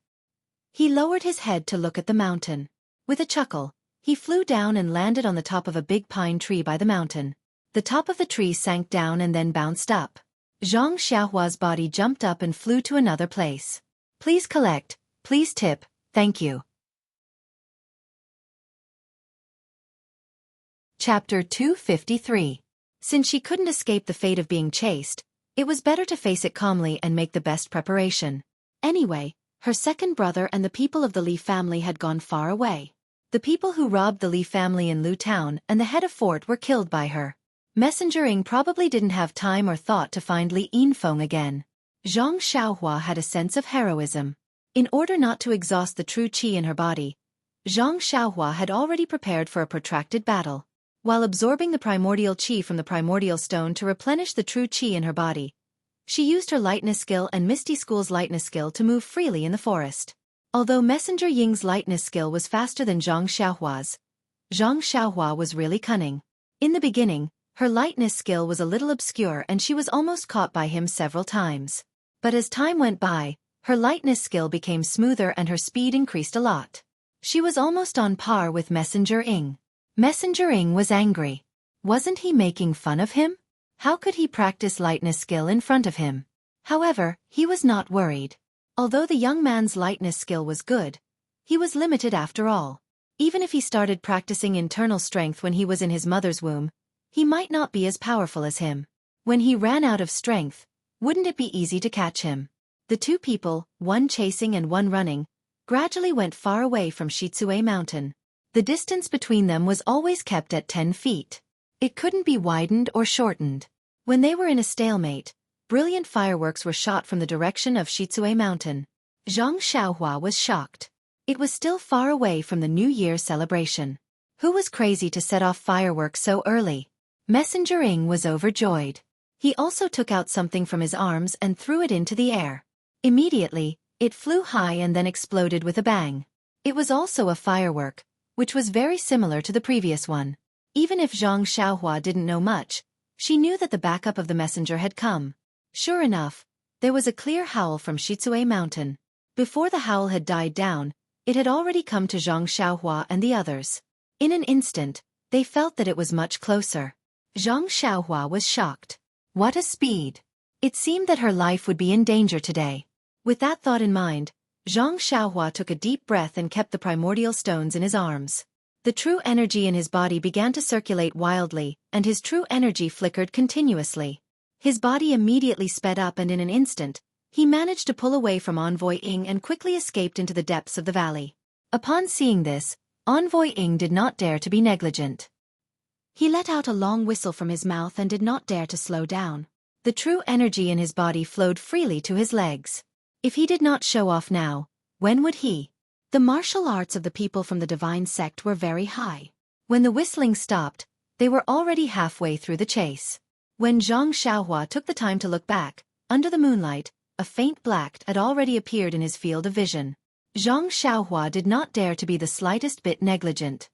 He lowered his head to look at the mountain. With a chuckle, he flew down and landed on the top of a big pine tree by the mountain. The top of the tree sank down and then bounced up. Zhang Xiaohua's body jumped up and flew to another place. Please collect, please tip, thank you. Chapter 253. Since she couldn't escape the fate of being chased, it was better to face it calmly and make the best preparation. Anyway, her second brother and the people of the Li family had gone far away. The people who robbed the Li family in Lu town and the head of fort were killed by her. Messenger Ing probably didn't have time or thought to find Li Yinfeng again. Zhang Xiaohua had a sense of heroism. In order not to exhaust the true qi in her body, Zhang Xiaohua had already prepared for a protracted battle. While absorbing the primordial qi from the primordial stone to replenish the true qi in her body, she used her lightness skill and Misty School's lightness skill to move freely in the forest. Although Messenger Ying's lightness skill was faster than Zhang Xiaohua's, Zhang Xiaohua was really cunning. In the beginning, her lightness skill was a little obscure and she was almost caught by him several times. But as time went by, her lightness skill became smoother and her speed increased a lot. She was almost on par with Messenger Ing. Messenger Ing was angry. Wasn't he making fun of him? How could he practice lightness skill in front of him? However, he was not worried. Although the young man's lightness skill was good, he was limited after all. Even if he started practicing internal strength when he was in his mother's womb, he might not be as powerful as him. When he ran out of strength, wouldn't it be easy to catch him? The two people, one chasing and one running, gradually went far away from Xueqi Mountain. The distance between them was always kept at 10 feet. It couldn't be widened or shortened. When they were in a stalemate, brilliant fireworks were shot from the direction of Xueqi Mountain. Zhang Xiaohua was shocked. It was still far away from the New Year celebration. Who was crazy to set off fireworks so early? Messenger Ing was overjoyed. He also took out something from his arms and threw it into the air. Immediately, it flew high and then exploded with a bang. It was also a firework, which was very similar to the previous one. Even if Zhang Xiaohua didn't know much, she knew that the backup of the messenger had come. Sure enough, there was a clear howl from Xueqi Mountain. Before the howl had died down, it had already come to Zhang Xiaohua and the others. In an instant, they felt that it was much closer. Zhang Xiaohua was shocked. What a speed! It seemed that her life would be in danger today. With that thought in mind, Zhang Xiaohua took a deep breath and kept the primordial stones in his arms. The true energy in his body began to circulate wildly, and his true energy flickered continuously. His body immediately sped up and in an instant, he managed to pull away from Envoy Ing and quickly escaped into the depths of the valley. Upon seeing this, Envoy Ing did not dare to be negligent. He let out a long whistle from his mouth and did not dare to slow down. The true energy in his body flowed freely to his legs. If he did not show off now, when would he? The martial arts of the people from the divine sect were very high. When the whistling stopped, they were already halfway through the chase. When Zhang Xiaohua took the time to look back, under the moonlight, a faint black had already appeared in his field of vision. Zhang Xiaohua did not dare to be the slightest bit negligent.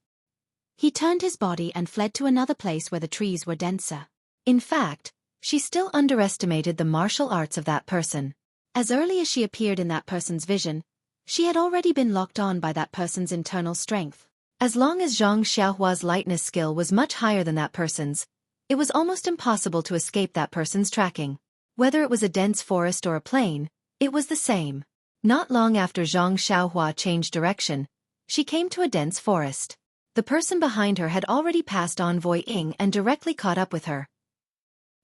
He turned his body and fled to another place where the trees were denser. In fact, she still underestimated the martial arts of that person. As early as she appeared in that person's vision, she had already been locked on by that person's internal strength. As long as Zhang Xiaohua's lightness skill was much higher than that person's, it was almost impossible to escape that person's tracking. Whether it was a dense forest or a plain, it was the same. Not long after Zhang Xiaohua changed direction, she came to a dense forest. The person behind her had already passed Envoy Ing and directly caught up with her.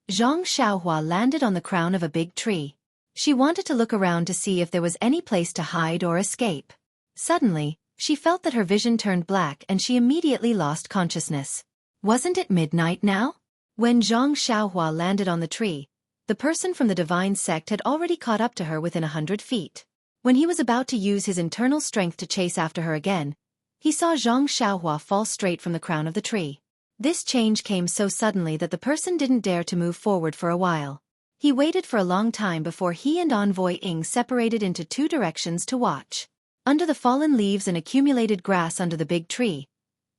Zhang Xiaohua landed on the crown of a big tree. She wanted to look around to see if there was any place to hide or escape. Suddenly, she felt that her vision turned black and she immediately lost consciousness. Wasn't it midnight now? When Zhang Xiaohua landed on the tree, the person from the divine sect had already caught up to her within 100 feet. When he was about to use his internal strength to chase after her again, he saw Zhang Xiaohua fall straight from the crown of the tree. This change came so suddenly that the person didn't dare to move forward for a while. He waited for a long time before he and Envoy Ing separated into two directions to watch. Under the fallen leaves and accumulated grass under the big tree,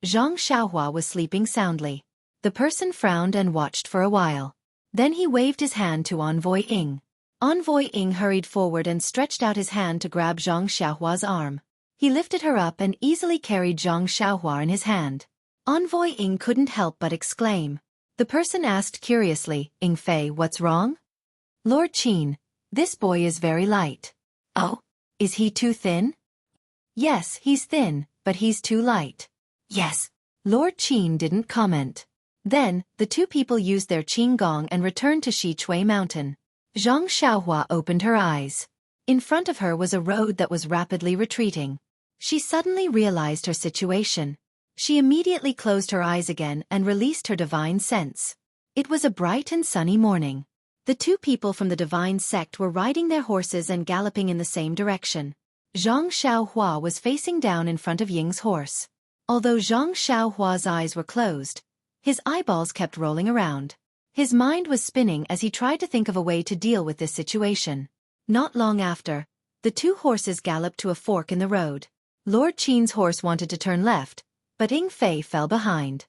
Zhang Xiaohua was sleeping soundly. The person frowned and watched for a while. Then he waved his hand to Envoy Ing. Envoy Ying hurried forward and stretched out his hand to grab Zhang Xiaohua's arm. He lifted her up and easily carried Zhang Xiaohua in his hand. Envoy Ying couldn't help but exclaim. The person asked curiously, "Ying Fei, what's wrong?" "Lord Qin, this boy is very light." "Oh? Is he too thin?" "Yes, he's thin, but he's too light." "Yes." Lord Qin didn't comment. Then, the two people used their qing gong and returned to Xueqi Mountain. Zhang Xiaohua opened her eyes. In front of her was a road that was rapidly retreating. She suddenly realized her situation. She immediately closed her eyes again and released her divine sense. It was a bright and sunny morning. The two people from the divine sect were riding their horses and galloping in the same direction. Zhang Xiaohua was facing down in front of Ying's horse. Although Zhang Xiaohua's eyes were closed, his eyeballs kept rolling around. His mind was spinning as he tried to think of a way to deal with this situation. Not long after, the two horses galloped to a fork in the road. Lord Qin's horse wanted to turn left, but Ying Fei fell behind.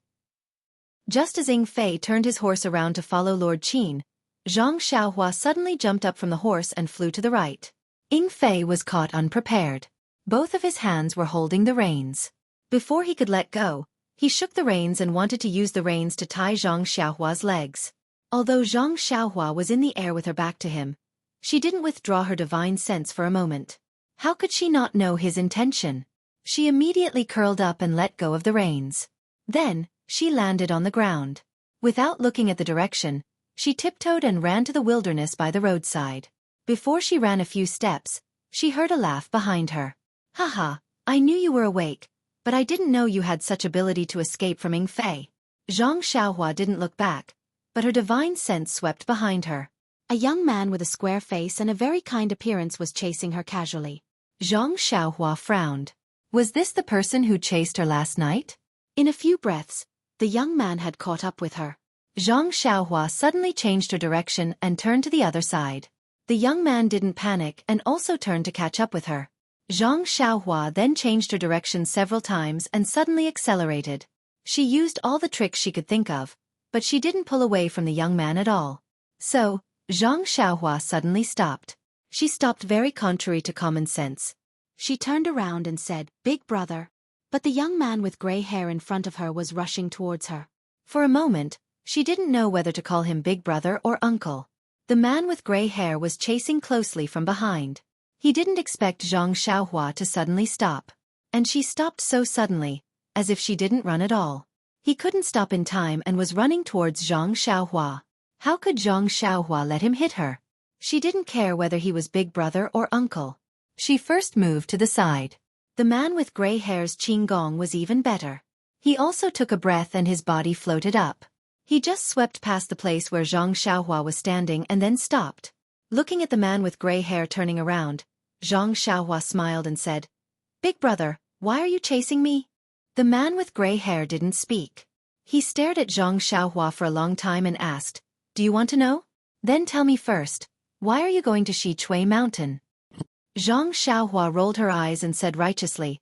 Just as Ying Fei turned his horse around to follow Lord Qin, Zhang Xiaohua suddenly jumped up from the horse and flew to the right. Ying Fei was caught unprepared. Both of his hands were holding the reins. Before he could let go, he shook the reins and wanted to use the reins to tie Zhang Xiaohua's legs. Although Zhang Xiaohua was in the air with her back to him, she didn't withdraw her divine sense for a moment. How could she not know his intention? She immediately curled up and let go of the reins. Then, she landed on the ground. Without looking at the direction, she tiptoed and ran to the wilderness by the roadside. Before she ran a few steps, she heard a laugh behind her. "Haha, I knew you were awake, but I didn't know you had such ability to escape from Ying Fei." Zhang Xiaohua didn't look back, but her divine sense swept behind her. A young man with a square face and a very kind appearance was chasing her casually. Zhang Xiaohua frowned. Was this the person who chased her last night? In a few breaths, the young man had caught up with her. Zhang Xiaohua suddenly changed her direction and turned to the other side. The young man didn't panic and also turned to catch up with her. Zhang Xiaohua then changed her direction several times and suddenly accelerated. She used all the tricks she could think of, but she didn't pull away from the young man at all. So, Zhang Xiaohua suddenly stopped. She stopped very contrary to common sense. She turned around and said, "Big brother." But the young man with gray hair in front of her was rushing towards her. For a moment, she didn't know whether to call him big brother or uncle. The man with gray hair was chasing closely from behind. He didn't expect Zhang Xiaohua to suddenly stop. And she stopped so suddenly, as if she didn't run at all. He couldn't stop in time and was running towards Zhang Xiaohua. How could Zhang Xiaohua let him hit her? She didn't care whether he was big brother or uncle. She first moved to the side. The man with gray hair's qing gong was even better. He also took a breath and his body floated up. He just swept past the place where Zhang Xiaohua was standing and then stopped. Looking at the man with gray hair turning around, Zhang Xiaohua smiled and said, "Big brother, why are you chasing me?" The man with gray hair didn't speak. He stared at Zhang Xiaohua for a long time and asked, "Do you want to know? Then tell me first, why are you going to Xueqi Mountain?" Zhang Xiaohua rolled her eyes and said righteously,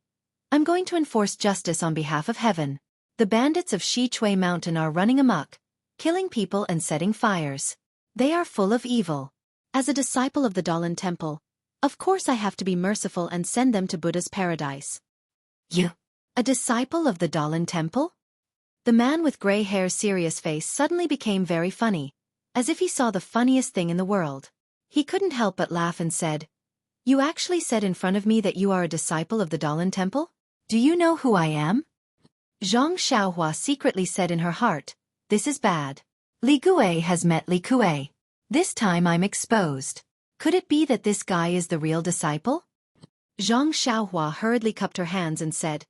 "I'm going to enforce justice on behalf of heaven. The bandits of Xueqi Mountain are running amok, killing people and setting fires. They are full of evil. As a disciple of the Dalan Temple, of course I have to be merciful and send them to Buddha's paradise." "You? A disciple of the Dalan Temple?" The man with gray hair's serious face suddenly became very funny, as if he saw the funniest thing in the world. He couldn't help but laugh and said, "You actually said in front of me that you are a disciple of the Dalan Temple? Do you know who I am?" Zhang Xiaohua secretly said in her heart, "This is bad. Li Gui has met Li Kui. This time I'm exposed. Could it be that this guy is the real disciple?" Zhang Xiaohua hurriedly cupped her hands and said,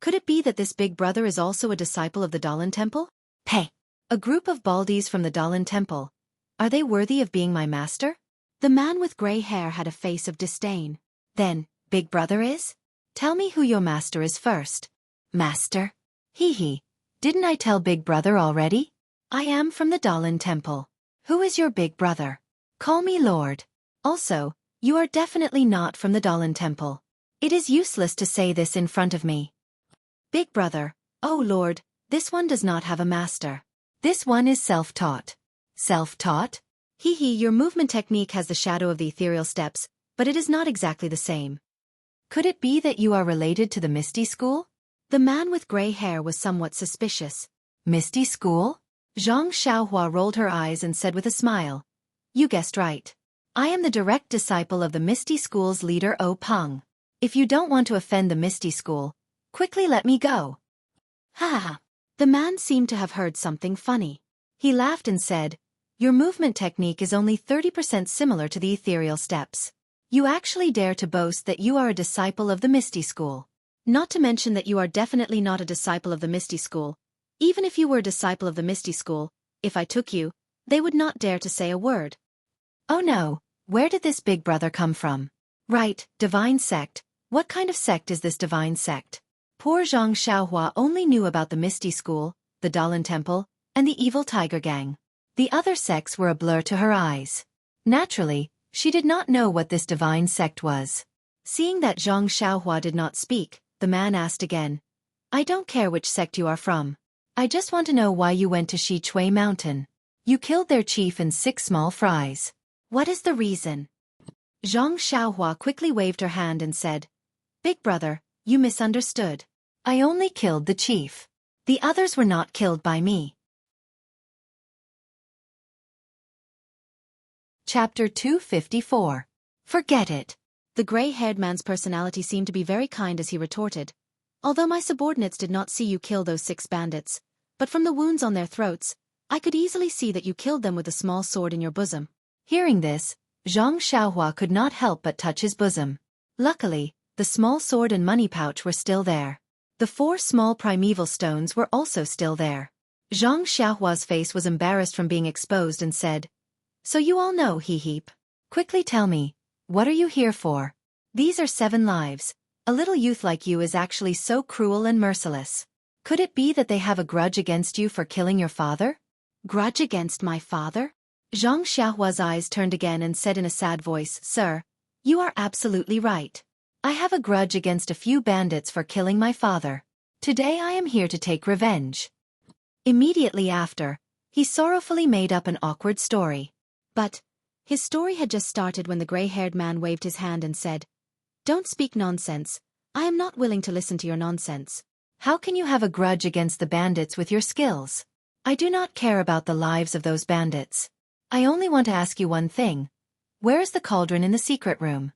"Could it be that this big brother is also a disciple of the Dalan Temple? Hey! A group of baldies from the Dalan Temple. Are they worthy of being my master?" The man with gray hair had a face of disdain. "Then, big brother is? Tell me who your master is first." "Master? Hee hee. Didn't I tell big brother already? I am from the Dalan Temple. Who is your big brother? Call me Lord. Also, you are definitely not from the Dalan Temple. It is useless to say this in front of me." "Big brother, oh Lord, this one does not have a master. This one is self-taught." "Self-taught? Your movement technique has the shadow of the ethereal steps, but it is not exactly the same. Could it be that you are related to the Misty School? The man with gray hair was somewhat suspicious. Misty School? Zhang Xiaohua rolled her eyes and said with a smile. You guessed right. I am the direct disciple of the Misty School's leader O Peng. If you don't want to offend the Misty School, quickly let me go. Ha ha ha. The man seemed to have heard something funny. He laughed and said, your movement technique is only 30% similar to the ethereal steps. You actually dare to boast that you are a disciple of the Misty School. Not to mention that you are definitely not a disciple of the Misty School. Even if you were a disciple of the Misty School, if I took you, they would not dare to say a word. Oh no, where did this big brother come from? Right, divine sect. What kind of sect is this divine sect? Poor Zhang Xiaohua only knew about the Misty School, the Dalan Temple, and the evil Tiger Gang. The other sects were a blur to her eyes. Naturally, she did not know what this divine sect was. Seeing that Zhang Xiaohua did not speak, the man asked again. I don't care which sect you are from. I just want to know why you went to Xueqi Mountain. You killed their chief and 6 small fries. What is the reason? Zhang Xiaohua quickly waved her hand and said, Big brother, you misunderstood. I only killed the chief. The others were not killed by me. Chapter 254. Forget it. The gray-haired man's personality seemed to be very kind as he retorted. Although my subordinates did not see you kill those 6 bandits, but from the wounds on their throats, I could easily see that you killed them with a small sword in your bosom. Hearing this, Zhang Xiaohua could not help but touch his bosom. Luckily, the small sword and money pouch were still there. The 4 small primeval stones were also still there. Zhang Xiaohua's face was embarrassed from being exposed and said, So you all know, heap. Quickly tell me, what are you here for? These are 7 lives. A little youth like you is actually so cruel and merciless. Could it be that they have a grudge against you for killing your father? Grudge against my father? Zhang Xiaohua's eyes turned again and said in a sad voice, Sir, you are absolutely right. I have a grudge against a few bandits for killing my father. Today I am here to take revenge. Immediately after, he sorrowfully made up an awkward story. But his story had just started when the gray-haired man waved his hand and said, Don't speak nonsense. I am not willing to listen to your nonsense. How can you have a grudge against the bandits with your skills? I do not care about the lives of those bandits. I only want to ask you one thing. Where is the cauldron in the secret room?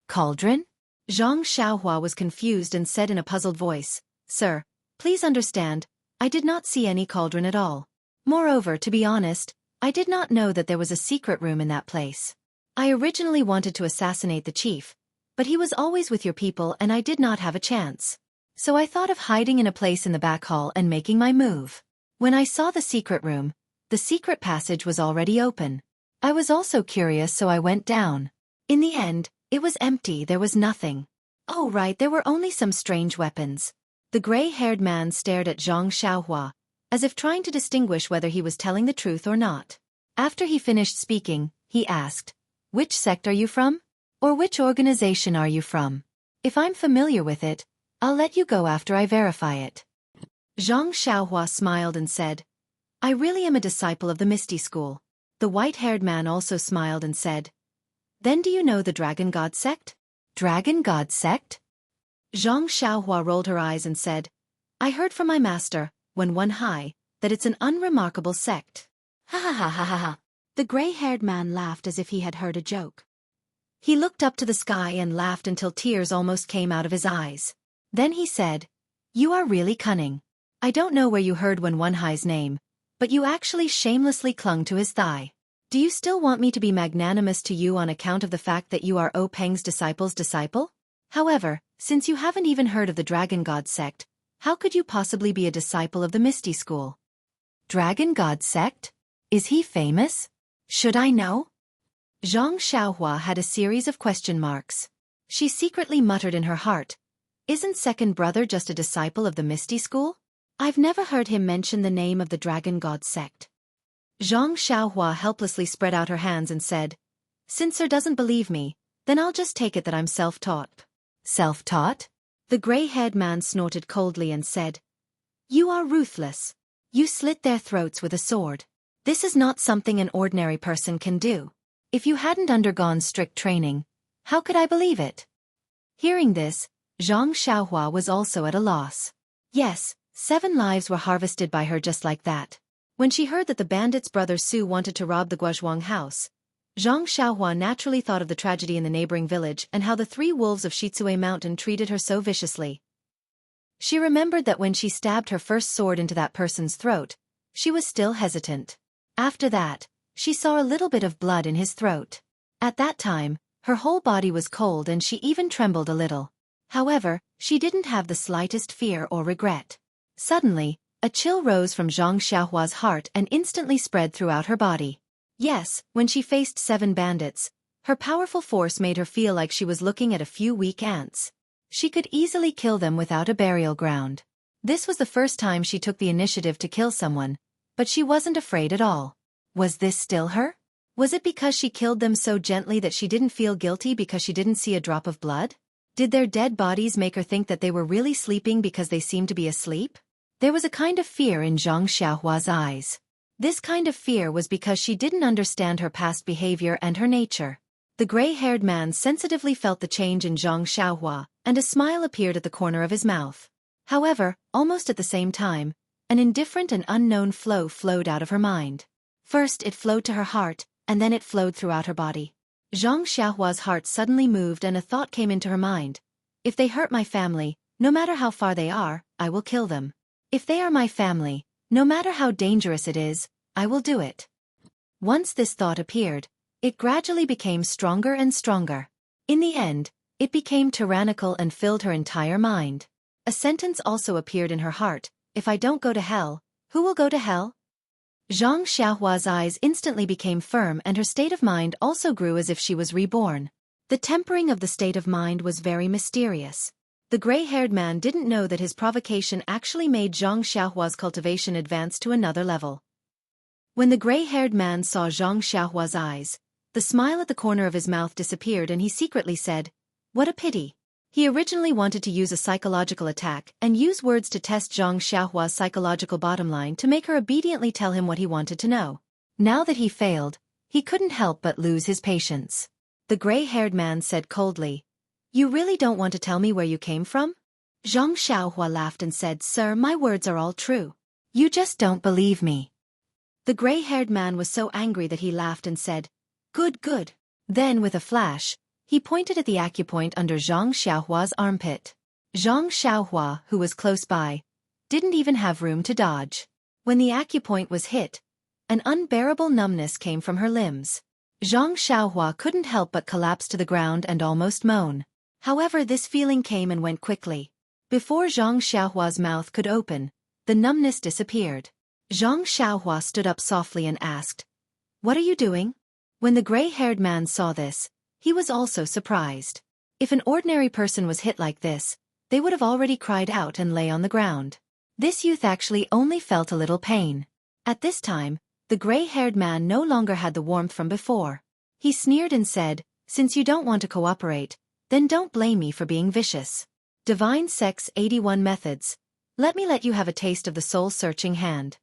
Cauldron? Zhang Xiaohua was confused and said in a puzzled voice, Sir, please understand, I did not see any cauldron at all. Moreover, to be honest, I did not know that there was a secret room in that place. I originally wanted to assassinate the chief, but he was always with your people and I did not have a chance. So I thought of hiding in a place in the back hall and making my move. When I saw the secret room, the secret passage was already open. I was also curious, so I went down. In the end, it was empty, there was nothing. Oh right, there were only some strange weapons. The gray-haired man stared at Zhang Xiaohua, as if trying to distinguish whether he was telling the truth or not. After he finished speaking, he asked, Which sect are you from? Or which organization are you from? If I'm familiar with it, I'll let you go after I verify it. Zhang Xiaohua smiled and said, I really am a disciple of the Misty School. The white-haired man also smiled and said, Then do you know the Dragon God sect? Dragon God sect? Zhang Xiaohua rolled her eyes and said, I heard from my master, Wen High, that it's an unremarkable sect. Ha ha ha ha ha ha. The gray-haired man laughed as if he had heard a joke. He looked up to the sky and laughed until tears almost came out of his eyes. Then he said, You are really cunning. I don't know where you heard Wen High's name, but you actually shamelessly clung to his thigh. Do you still want me to be magnanimous to you on account of the fact that you are O Peng's disciple's disciple? However, since you haven't even heard of the Dragon God sect, how could you possibly be a disciple of the Misty School? Dragon God sect? Is he famous? Should I know? Zhang Xiaohua had a series of question marks. She secretly muttered in her heart, Isn't second brother just a disciple of the Misty School? I've never heard him mention the name of the Dragon God sect. Zhang Xiaohua helplessly spread out her hands and said, Since sir doesn't believe me, then I'll just take it that I'm self-taught. Self-taught? The gray-haired man snorted coldly and said, You are ruthless. You slit their throats with a sword. This is not something an ordinary person can do. If you hadn't undergone strict training, how could I believe it? Hearing this, Zhang Xiaohua was also at a loss. Yes, 7 lives were harvested by her just like that. When she heard that the bandit's brother Su wanted to rob the Guozhuang house, Zhang Xiaohua naturally thought of the tragedy in the neighboring village and how the 3 wolves of Shizue Mountain treated her so viciously. She remembered that when she stabbed her first sword into that person's throat, she was still hesitant. After that, she saw a little bit of blood in his throat. At that time, her whole body was cold and she even trembled a little. However, she didn't have the slightest fear or regret. Suddenly, a chill rose from Zhang Xiaohua's heart and instantly spread throughout her body. Yes, when she faced 7 bandits, her powerful force made her feel like she was looking at a few weak ants. She could easily kill them without a burial ground. This was the first time she took the initiative to kill someone, but she wasn't afraid at all. Was this still her? Was it because she killed them so gently that she didn't feel guilty because she didn't see a drop of blood? Did their dead bodies make her think that they were really sleeping because they seemed to be asleep? There was a kind of fear in Zhang Xiaohua's eyes. This kind of fear was because she didn't understand her past behavior and her nature. The gray-haired man sensitively felt the change in Zhang Xiaohua, and a smile appeared at the corner of his mouth. However, almost at the same time, an indifferent and unknown flow flowed out of her mind. First it flowed to her heart, and then it flowed throughout her body. Zhang Xiaohua's heart suddenly moved and a thought came into her mind. If they hurt my family, no matter how far they are, I will kill them. If they are my family, no matter how dangerous it is, I will do it. Once this thought appeared, it gradually became stronger and stronger. In the end, it became tyrannical and filled her entire mind. A sentence also appeared in her heart: if I don't go to hell, who will go to hell? Zhang Xiaohua's eyes instantly became firm and her state of mind also grew as if she was reborn. The tempering of the state of mind was very mysterious. The gray-haired man didn't know that his provocation actually made Zhang Xiaohua's cultivation advance to another level. When the gray-haired man saw Zhang Xiaohua's eyes, the smile at the corner of his mouth disappeared and he secretly said, "What a pity." He originally wanted to use a psychological attack and use words to test Zhang Xiaohua's psychological bottom line to make her obediently tell him what he wanted to know. Now that he failed, he couldn't help but lose his patience. The gray-haired man said coldly, "You really don't want to tell me where you came from?" Zhang Xiaohua laughed and said, "Sir, my words are all true. You just don't believe me." The gray-haired man was so angry that he laughed and said, "Good, good." Then with a flash, he pointed at the acupoint under Zhang Xiaohua's armpit. Zhang Xiaohua, who was close by, didn't even have room to dodge. When the acupoint was hit, an unbearable numbness came from her limbs. Zhang Xiaohua couldn't help but collapse to the ground and almost moan. However, this feeling came and went quickly. Before Zhang Xiaohua's mouth could open, the numbness disappeared. Zhang Xiaohua stood up softly and asked, "What are you doing?" When the gray-haired man saw this, he was also surprised. If an ordinary person was hit like this, they would have already cried out and lay on the ground. This youth actually only felt a little pain. At this time, the gray-haired man no longer had the warmth from before. He sneered and said, "Since you don't want to cooperate, then don't blame me for being vicious. Divine Sex 81 Methods. Let me let you have a taste of the soul-searching hand."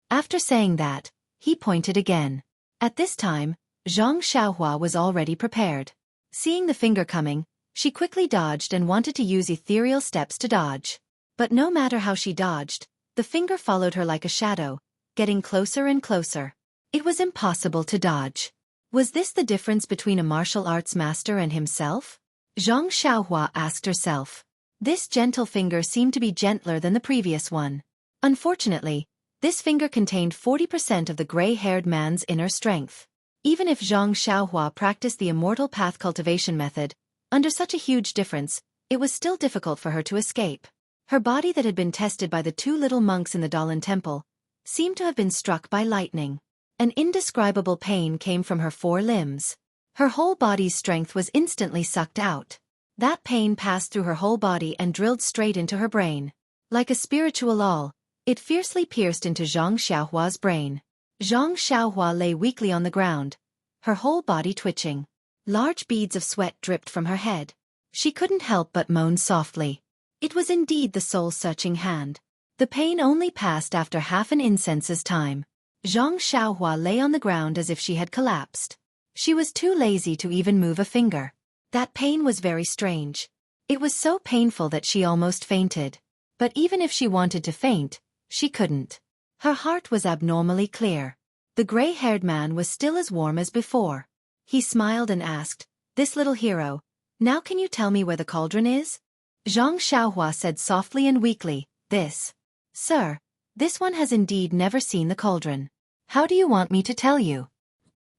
After saying that, he pointed again. At this time, Zhang Xiaohua was already prepared. Seeing the finger coming, she quickly dodged and wanted to use ethereal steps to dodge. But no matter how she dodged, the finger followed her like a shadow, getting closer and closer. It was impossible to dodge. Was this the difference between a martial arts master and himself? Zhang Xiaohua asked herself. This gentle finger seemed to be gentler than the previous one. Unfortunately, this finger contained 40% of the gray-haired man's inner strength. Even if Zhang Xiaohua practiced the immortal path cultivation method, under such a huge difference, it was still difficult for her to escape. Her body that had been tested by the 2 little monks in the Dalan temple seemed to have been struck by lightning. An indescribable pain came from her 4 limbs. Her whole body's strength was instantly sucked out. That pain passed through her whole body and drilled straight into her brain. Like a spiritual awl, it fiercely pierced into Zhang Xiaohua's brain. Zhang Xiaohua lay weakly on the ground, her whole body twitching. Large beads of sweat dripped from her head. She couldn't help but moan softly. It was indeed the soul-searching hand. The pain only passed after half an incense's time. Zhang Xiaohua lay on the ground as if she had collapsed. She was too lazy to even move a finger. That pain was very strange. It was so painful that she almost fainted. But even if she wanted to faint, she couldn't. Her heart was abnormally clear. The gray-haired man was still as warm as before. He smiled and asked, "This little hero, now can you tell me where the cauldron is?" Zhang Xiaohua said softly and weakly, "This. Sir, this one has indeed never seen the cauldron. How do you want me to tell you?"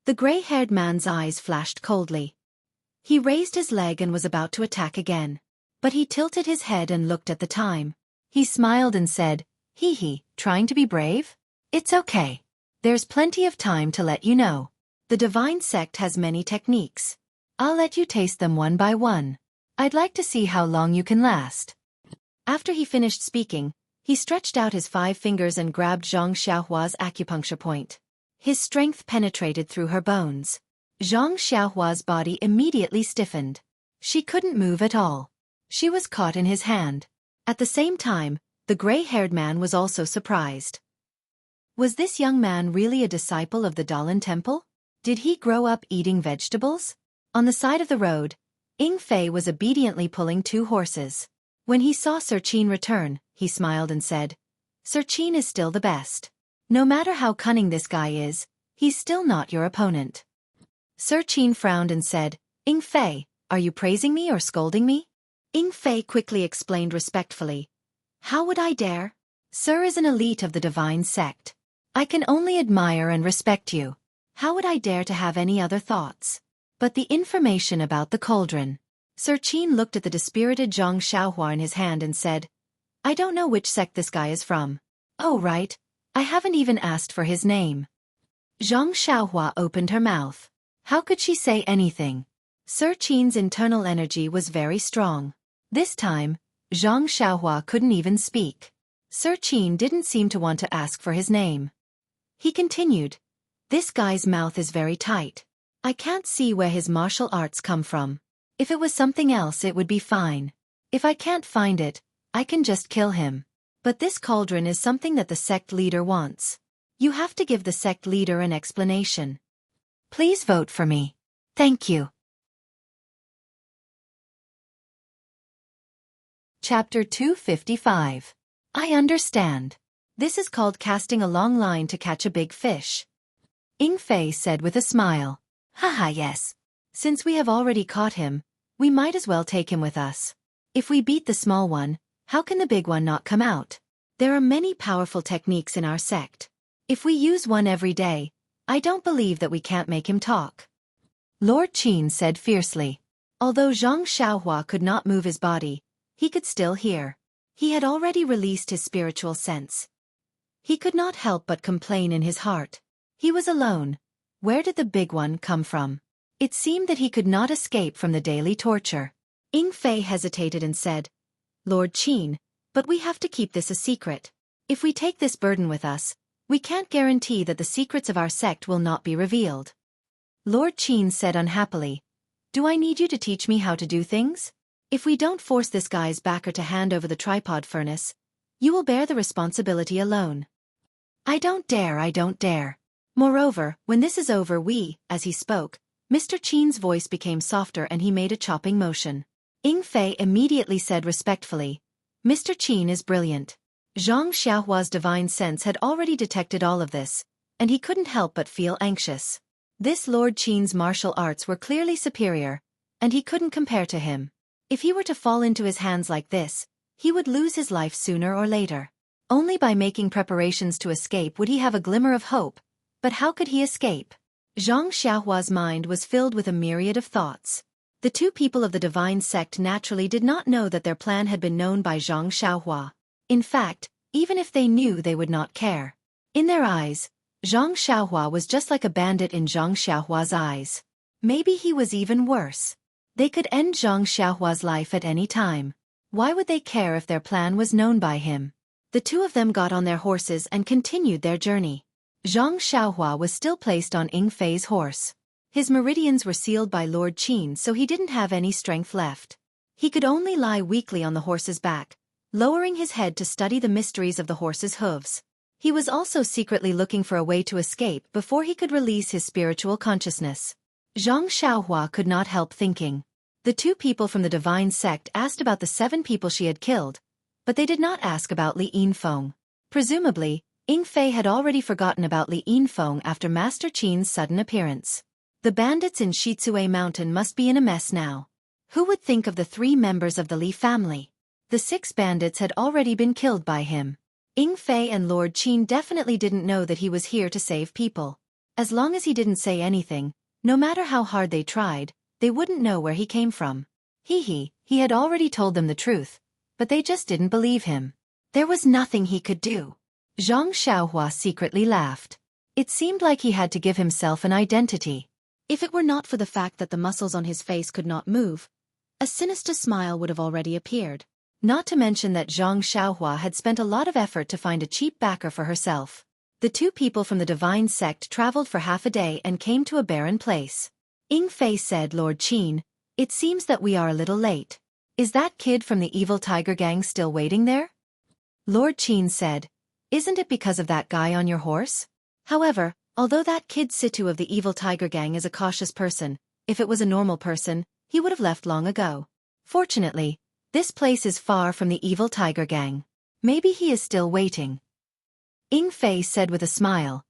The gray-haired man's eyes flashed coldly. He raised his leg and was about to attack again. But he tilted his head and looked at the time. He smiled and said, "Hee hee, trying to be brave? It's okay. There's plenty of time to let you know. The divine sect has many techniques. I'll let you taste them one by one. I'd like to see how long you can last." After he finished speaking, he stretched out his 5 fingers and grabbed Zhang Xiaohua's acupuncture point. His strength penetrated through her bones. Zhang Xiaohua's body immediately stiffened. She couldn't move at all. She was caught in his hand. At the same time, the gray-haired man was also surprised. Was this young man really a disciple of the Dalan Temple? Did he grow up eating vegetables? On the side of the road, Ying Fei was obediently pulling 2 horses. When he saw Sir Qin return, he smiled and said, "Sir Qin is still the best. No matter how cunning this guy is, he's still not your opponent." Sir Qin frowned and said, "Ying Fei, are you praising me or scolding me?" Ying Fei quickly explained respectfully, "How would I dare? Sir is an elite of the divine sect. I can only admire and respect you. How would I dare to have any other thoughts? But the information about the cauldron." Sir Qin looked at the dispirited Zhang Xiaohua in his hand and said, "I don't know which sect this guy is from." "Oh right, I haven't even asked for his name." Zhang Xiaohua opened her mouth. How could she say anything? Sir Qin's internal energy was very strong. This time, Zhang Xiaohua couldn't even speak. Sir Qin didn't seem to want to ask for his name. He continued, "This guy's mouth is very tight. I can't see where his martial arts come from. If it was something else it would be fine. If I can't find it, I can just kill him. But this cauldron is something that the sect leader wants. You have to give the sect leader an explanation. Please vote for me. Thank you." Chapter 255. I understand. This is called casting a long line to catch a big fish. Ying Fei said with a smile, "Haha yes. Since we have already caught him, we might as well take him with us. If we beat the small one, how can the big one not come out? There are many powerful techniques in our sect. If we use one every day, I don't believe that we can't make him talk." Lord Qin said fiercely. Although Zhang Xiaohua could not move his body, he could still hear. He had already released his spiritual sense. He could not help but complain in his heart. He was alone. Where did the big one come from? It seemed that he could not escape from the daily torture. Ying Fei hesitated and said, "Lord Qin, but we have to keep this a secret. If we take this burden with us, we can't guarantee that the secrets of our sect will not be revealed." Lord Qin said unhappily, "Do I need you to teach me how to do things? If we don't force this guy's backer to hand over the tripod furnace, you will bear the responsibility alone." I don't dare. Moreover, when this is over as he spoke, Mr. Qin's voice became softer and he made a chopping motion. Ying Fei immediately said respectfully, "Mr. Qin is brilliant." Zhang Xiaohua's divine sense had already detected all of this, and he couldn't help but feel anxious. This Lord Qin's martial arts were clearly superior, and he couldn't compare to him. If he were to fall into his hands like this, he would lose his life sooner or later. Only by making preparations to escape would he have a glimmer of hope, but how could he escape? Zhang Xiaohua's mind was filled with a myriad of thoughts. The 2 people of the divine sect naturally did not know that their plan had been known by Zhang Xiaohua. In fact, even if they knew they would not care. In their eyes, Zhang Xiaohua was just like a bandit in Zhang Xiaohua's eyes. Maybe he was even worse. They could end Zhang Xiaohua's life at any time. Why would they care if their plan was known by him? The 2 of them got on their horses and continued their journey. Zhang Xiaohua was still placed on Ying Fei's horse. His meridians were sealed by Lord Qin, so he didn't have any strength left. He could only lie weakly on the horse's back, lowering his head to study the mysteries of the horse's hooves. He was also secretly looking for a way to escape before he could release his spiritual consciousness. Zhang Xiaohua could not help thinking. The 2 people from the divine sect asked about the 7 people she had killed, but they did not ask about Li Yinfeng. Presumably, Ying Fei had already forgotten about Li Yinfeng after Master Qin's sudden appearance. The bandits in Shizue Mountain must be in a mess now. Who would think of the 3 members of the Li family? The 6 bandits had already been killed by him. Ying Fei and Lord Qin definitely didn't know that he was here to save people. As long as he didn't say anything, no matter how hard they tried, they wouldn't know where he came from. He had already told them the truth, but they just didn't believe him. There was nothing he could do. Zhang Xiaohua secretly laughed. It seemed like he had to give himself an identity. If it were not for the fact that the muscles on his face could not move, a sinister smile would have already appeared. Not to mention that Zhang Xiaohua had spent a lot of effort to find a cheap backer for herself. The 2 people from the divine sect traveled for half a day and came to a barren place. Ying Fei said, "Lord Qin, it seems that we are a little late. Is that kid from the evil tiger gang still waiting there?" Lord Qin said, "Isn't it because of that guy on your horse?" However, although that kid Situ of the evil tiger gang is a cautious person, if it was a normal person, he would have left long ago. Fortunately, this place is far from the evil tiger gang. Maybe he is still waiting. Ying Fei said with a smile,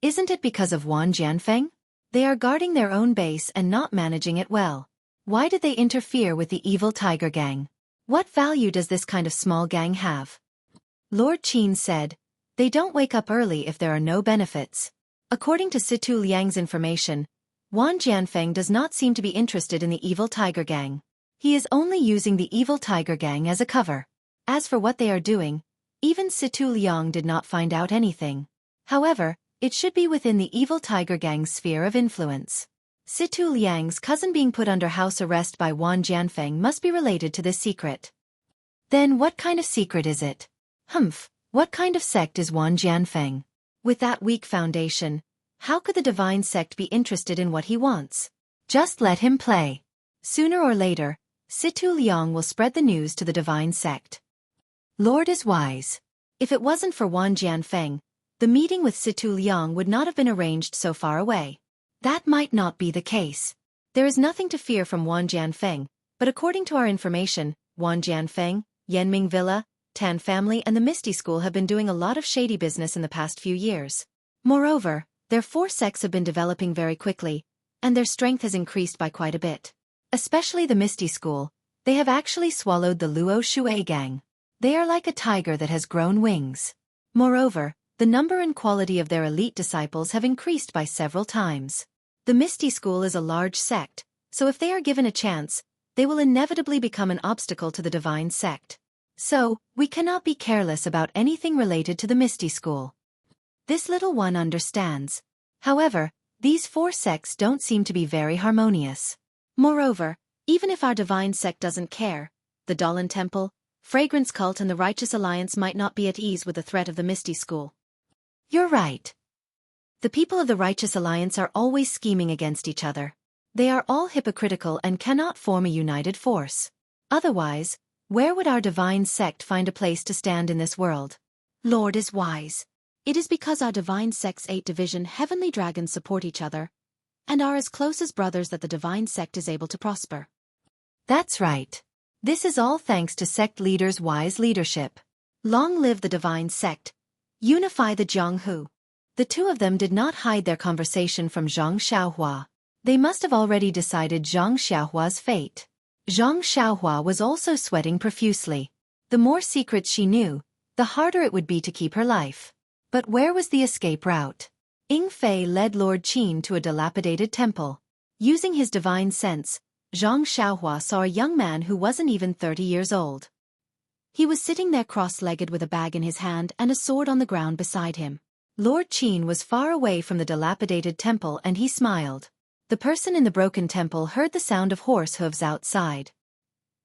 "Isn't it because of Wan Jianfeng? They are guarding their own base and not managing it well. Why did they interfere with the evil tiger gang? What value does this kind of small gang have?" Lord Qin said, "They don't wake up early if there are no benefits." According to Situ Liang's information, Wan Jianfeng does not seem to be interested in the evil tiger gang. He is only using the evil tiger gang as a cover. As for what they are doing, even Situ Liang did not find out anything. However, it should be within the evil tiger gang's sphere of influence. Situ Liang's cousin being put under house arrest by Wan Jianfeng must be related to this secret. Then what kind of secret is it? What kind of sect is Wan Jianfeng? With that weak foundation, how could the divine sect be interested in what he wants? Just let him play. Sooner or later, Situ Liang will spread the news to the divine sect. Lord is wise. If it wasn't for Wan Jianfeng, the meeting with Situ Liang would not have been arranged so far away. That might not be the case. There is nothing to fear from Wan Jianfeng, but according to our information, Wan Jianfeng, Yanming Villa, Tan family and the Misty School have been doing a lot of shady business in the past few years. Moreover, their 4 sects have been developing very quickly, and their strength has increased by quite a bit. Especially the Misty School, they have actually swallowed the Luo Shui gang. They are like a tiger that has grown wings. Moreover, the number and quality of their elite disciples have increased by several times. The Misty School is a large sect, so if they are given a chance, they will inevitably become an obstacle to the divine sect. So, we cannot be careless about anything related to the Misty School. This little one understands. However, these 4 sects don't seem to be very harmonious. Moreover, even if our divine sect doesn't care, the Dalan Temple, Fragrance Cult and the Righteous Alliance might not be at ease with the threat of the Misty School. You're right. The people of the Righteous Alliance are always scheming against each other. They are all hypocritical and cannot form a united force. Otherwise, where would our divine sect find a place to stand in this world? Lord is wise. It is because our divine sect's 8 division heavenly dragons support each other, and are as close as brothers that the divine sect is able to prosper. That's right. This is all thanks to sect leaders' wise leadership. Long live the divine sect. Unify the Jianghu. The 2 of them did not hide their conversation from Zhang Xiaohua. They must have already decided Zhang Xiaohua's fate. Zhang Xiaohua was also sweating profusely. The more secrets she knew, the harder it would be to keep her life. But where was the escape route? Ying Fei led Lord Qin to a dilapidated temple. Using his divine sense, Zhang Xiaohua saw a young man who wasn't even 30 years old. He was sitting there cross-legged with a bag in his hand and a sword on the ground beside him. Lord Qin was far away from the dilapidated temple and he smiled. The person in the broken temple heard the sound of horse hooves outside.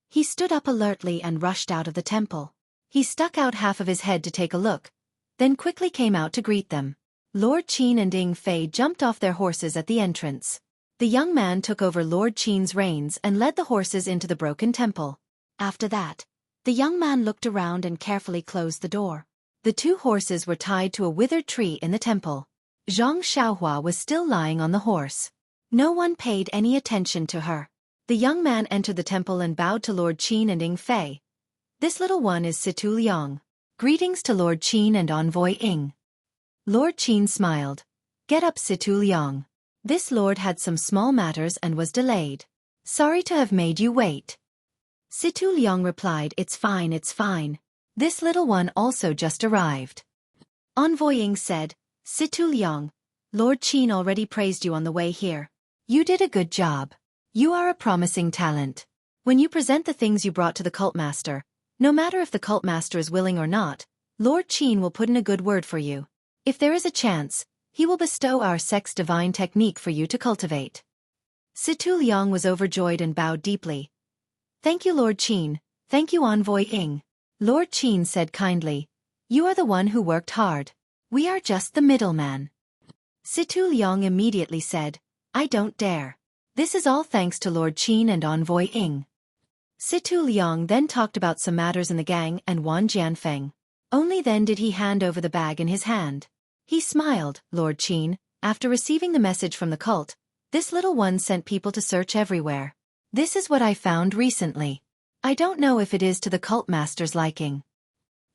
He stood up alertly and rushed out of the temple. He stuck out half of his head to take a look, then quickly came out to greet them. Lord Qin and Ying Fei jumped off their horses at the entrance. The young man took over Lord Qin's reins and led the horses into the broken temple. After that, the young man looked around and carefully closed the door. The 2 horses were tied to a withered tree in the temple. Zhang Xiaohua was still lying on the horse. No one paid any attention to her. The young man entered the temple and bowed to Lord Qin and Ying Fei. This little one is Situ Liang. Greetings to Lord Qin and Envoy Ying. Lord Qin smiled. Get up, Situ Liang. This lord had some small matters and was delayed. Sorry to have made you wait. Situ Liang replied, it's fine, it's fine. This little one also just arrived. Envoy Ying said, Situ Liang, Lord Qin already praised you on the way here. You did a good job. You are a promising talent. When you present the things you brought to the cult master, no matter if the cult master is willing or not, Lord Qin will put in a good word for you. If there is a chance, he will bestow our sex divine technique for you to cultivate. Situ Liang was overjoyed and bowed deeply. Thank you, Lord Qin. Thank you, Envoy Ying. Lord Qin said kindly, you are the one who worked hard. We are just the middleman. Situ Liang immediately said, I don't dare. This is all thanks to Lord Qin and Envoy Ying. Situ Liang then talked about some matters in the gang and Wan Jianfeng. Only then did he hand over the bag in his hand. He smiled, Lord Qin, after receiving the message from the cult, this little one sent people to search everywhere. This is what I found recently. I don't know if it is to the cult master's liking.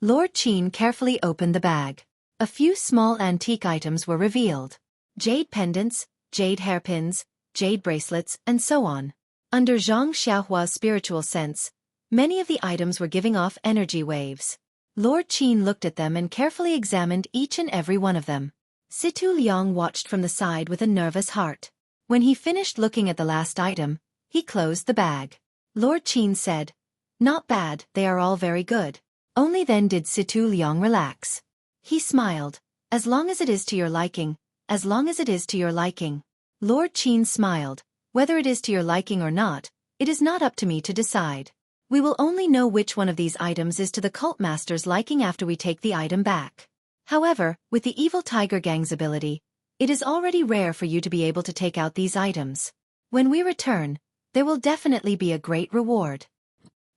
Lord Qin carefully opened the bag. A few small antique items were revealed. Jade pendants, jade hairpins, jade bracelets, and so on. Under Zhang Xiaohua's spiritual sense, many of the items were giving off energy waves. Lord Qin looked at them and carefully examined each and every one of them. Situ Liang watched from the side with a nervous heart. When he finished looking at the last item, he closed the bag. Lord Qin said, not bad, they are all very good. Only then did Situ Liang relax. He smiled, as long as it is to your liking, as long as it is to your liking. Lord Qin smiled, whether it is to your liking or not, it is not up to me to decide. We will only know which one of these items is to the cult master's liking after we take the item back. However, with the evil tiger gang's ability, it is already rare for you to be able to take out these items. When we return, there will definitely be a great reward.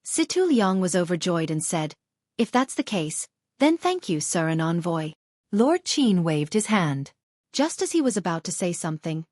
Situ Liang was overjoyed and said, if that's the case, then thank you, sir and envoy. Lord Qin waved his hand. Just as he was about to say something,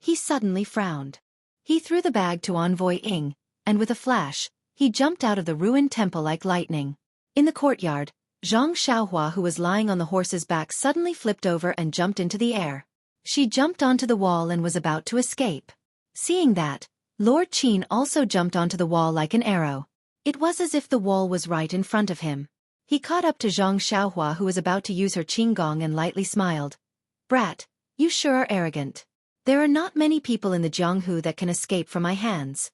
he suddenly frowned. He threw the bag to Envoy Ying, and with a flash, he jumped out of the ruined temple like lightning. In the courtyard, Zhang Xiaohua, who was lying on the horse's back, suddenly flipped over and jumped into the air. She jumped onto the wall and was about to escape. Seeing that, Lord Qin also jumped onto the wall like an arrow. It was as if the wall was right in front of him. He caught up to Zhang Xiaohua, who was about to use her qinggong, and lightly smiled. Brat, you sure are arrogant. There are not many people in the Jianghu that can escape from my hands.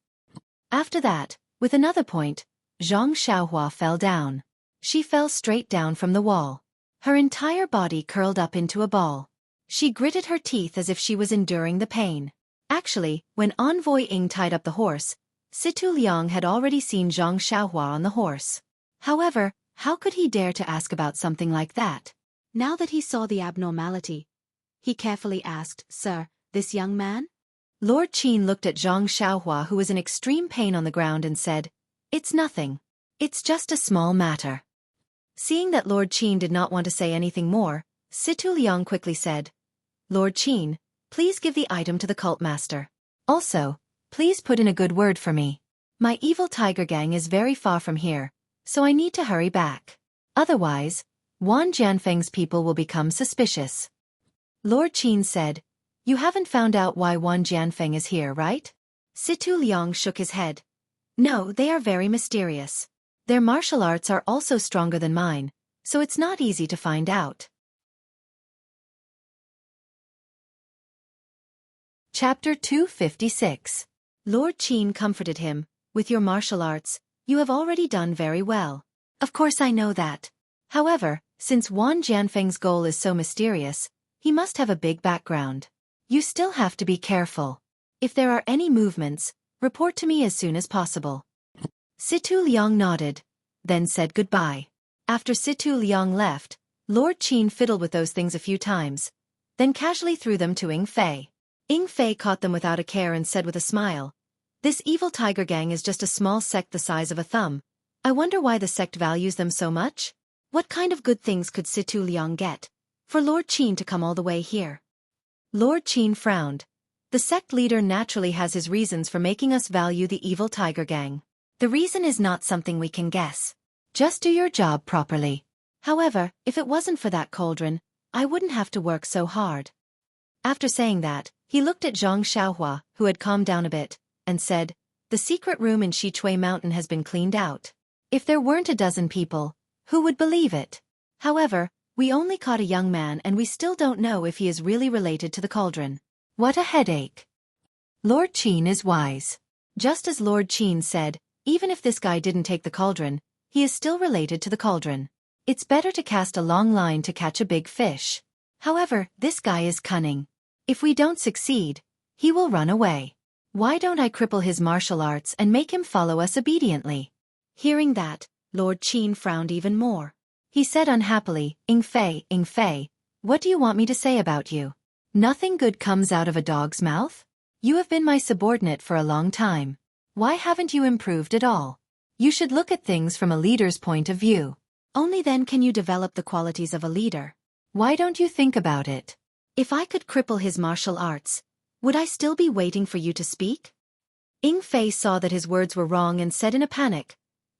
After that, with another point, Zhang Xiaohua fell down. She fell straight down from the wall. Her entire body curled up into a ball. She gritted her teeth as if she was enduring the pain. Actually, when Envoy Ying tied up the horse, Situ Liang had already seen Zhang Xiaohua on the horse. However, how could he dare to ask about something like that? Now that he saw the abnormality, he carefully asked, Sir, this young man? Lord Qin looked at Zhang Xiaohua, who was in extreme pain on the ground, and said, It's nothing. It's just a small matter. Seeing that Lord Qin did not want to say anything more, Situ Liang quickly said, Lord Qin, please give the item to the cult master. Also, please put in a good word for me. My evil tiger gang is very far from here, so I need to hurry back. Otherwise, Wan Jianfeng's people will become suspicious. Lord Qin said, You haven't found out why Wan Jianfeng is here, right? Situ Liang shook his head. No, they are very mysterious. Their martial arts are also stronger than mine, so it's not easy to find out. Chapter 256. Lord Qin comforted him, With your martial arts, you have already done very well. Of course I know that. However, since Wan Jianfeng's goal is so mysterious, he must have a big background. You still have to be careful. If there are any movements, report to me as soon as possible. Situ Liang nodded, then said goodbye. After Situ Liang left, Lord Qin fiddled with those things a few times, then casually threw them to Ying Fei. Ying Fei caught them without a care and said with a smile, This evil tiger gang is just a small sect the size of a thumb. I wonder why the sect values them so much? What kind of good things could Situ Liang get for Lord Qin to come all the way here? Lord Qin frowned. The sect leader naturally has his reasons for making us value the evil tiger gang. The reason is not something we can guess. Just do your job properly. However, if it wasn't for that cauldron, I wouldn't have to work so hard. After saying that, he looked at Zhang Xiaohua, who had calmed down a bit, and said, "The secret room in Xichui Mountain has been cleaned out. If there weren't a dozen people, who would believe it? However, we only caught a young man and we still don't know if he is really related to the cauldron." What a headache. Lord Qin is wise. Just as Lord Qin said, even if this guy didn't take the cauldron, he is still related to the cauldron. It's better to cast a long line to catch a big fish. However, this guy is cunning. If we don't succeed, he will run away. Why don't I cripple his martial arts and make him follow us obediently? Hearing that, Lord Qin frowned even more. He said unhappily, Ying Fei, what do you want me to say about you? Nothing good comes out of a dog's mouth? You have been my subordinate for a long time. Why haven't you improved at all? You should look at things from a leader's point of view. Only then can you develop the qualities of a leader. Why don't you think about it? If I could cripple his martial arts, would I still be waiting for you to speak? Ying Fei saw that his words were wrong and said in a panic,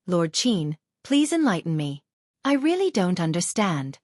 Lord Qin, please enlighten me. I really don't understand.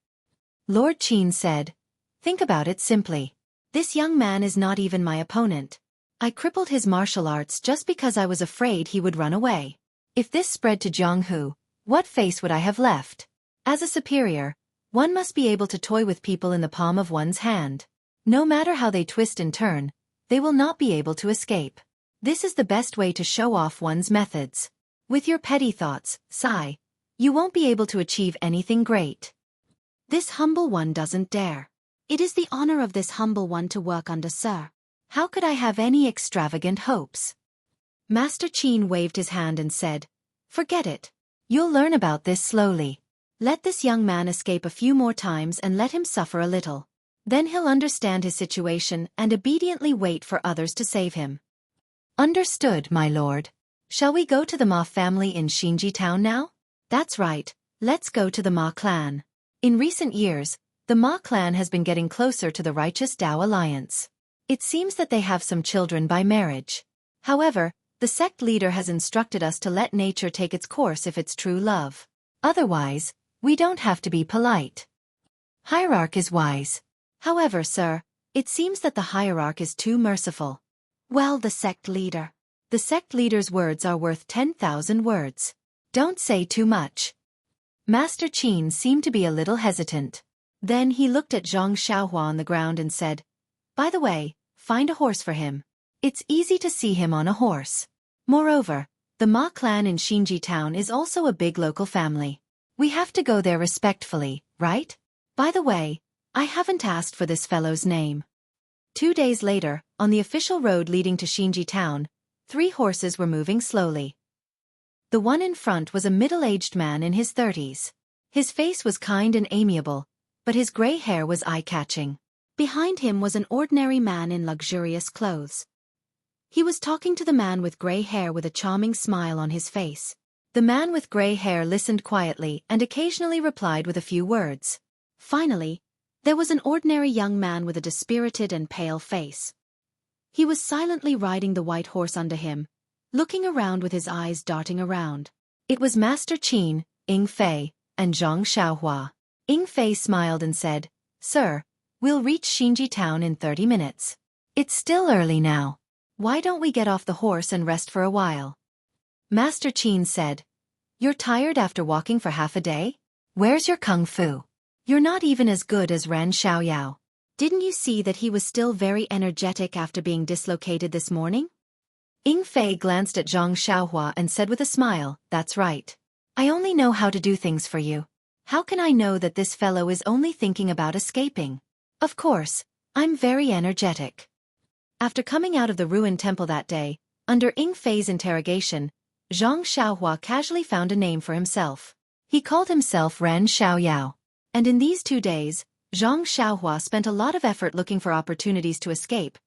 Lord Qin said, think about it simply. This young man is not even my opponent. I crippled his martial arts just because I was afraid he would run away. If this spread to Jianghu, what face would I have left? As a superior, one must be able to toy with people in the palm of one's hand. No matter how they twist and turn, they will not be able to escape. This is the best way to show off one's methods. With your petty thoughts, sigh, you won't be able to achieve anything great. This humble one doesn't dare. It is the honor of this humble one to work under Sir. How could I have any extravagant hopes? Master Qin waved his hand and said, forget it. You'll learn about this slowly. Let this young man escape a few more times and let him suffer a little. Then he'll understand his situation and obediently wait for others to save him. Understood, my lord. Shall we go to the Ma family in Xinji town now? That's right, let's go to the Ma clan. In recent years, the Ma clan has been getting closer to the righteous Dao alliance. It seems that they have some children by marriage. However, the sect leader has instructed us to let nature take its course if it's true love. Otherwise, we don't have to be polite. Hierarch is wise. However, sir, it seems that the hierarch is too merciful. Well, the sect leader's words are worth 10,000 words. Don't say too much. Master Qin seemed to be a little hesitant. Then he looked at Zhang Xiaohua on the ground and said, by the way, find a horse for him. It's easy to see him on a horse. Moreover, the Ma clan in Xinji town is also a big local family. We have to go there respectfully, right? By the way, I haven't asked for this fellow's name. 2 days later, on the official road leading to Xinji town, 3 horses were moving slowly. The one in front was a middle-aged man in his 30s. His face was kind and amiable, but his gray hair was eye-catching. Behind him was an ordinary man in luxurious clothes. He was talking to the man with gray hair with a charming smile on his face. The man with gray hair listened quietly and occasionally replied with a few words. Finally, there was an ordinary young man with a dispirited and pale face. He was silently riding the white horse under him, looking around with his eyes darting around. It was Master Qin, Ying Fei, and Zhang Xiaohua. Ying Fei smiled and said, Sir, we'll reach Xinji town in 30 minutes. It's still early now. Why don't we get off the horse and rest for a while? Master Qin said, You're tired after walking for half a day? Where's your kung fu? You're not even as good as Ran Xiaoyao. Didn't you see that he was still very energetic after being dislocated this morning? Ying Fei glanced at Zhang Xiaohua and said with a smile, That's right. I only know how to do things for you. How can I know that this fellow is only thinking about escaping? Of course, I'm very energetic. After coming out of the ruined temple that day, under Ying Fei's interrogation, Zhang Xiaohua casually found a name for himself. He called himself Ran Xiaoyao. And in these 2 days, Zhang Xiaohua spent a lot of effort looking for opportunities to escape,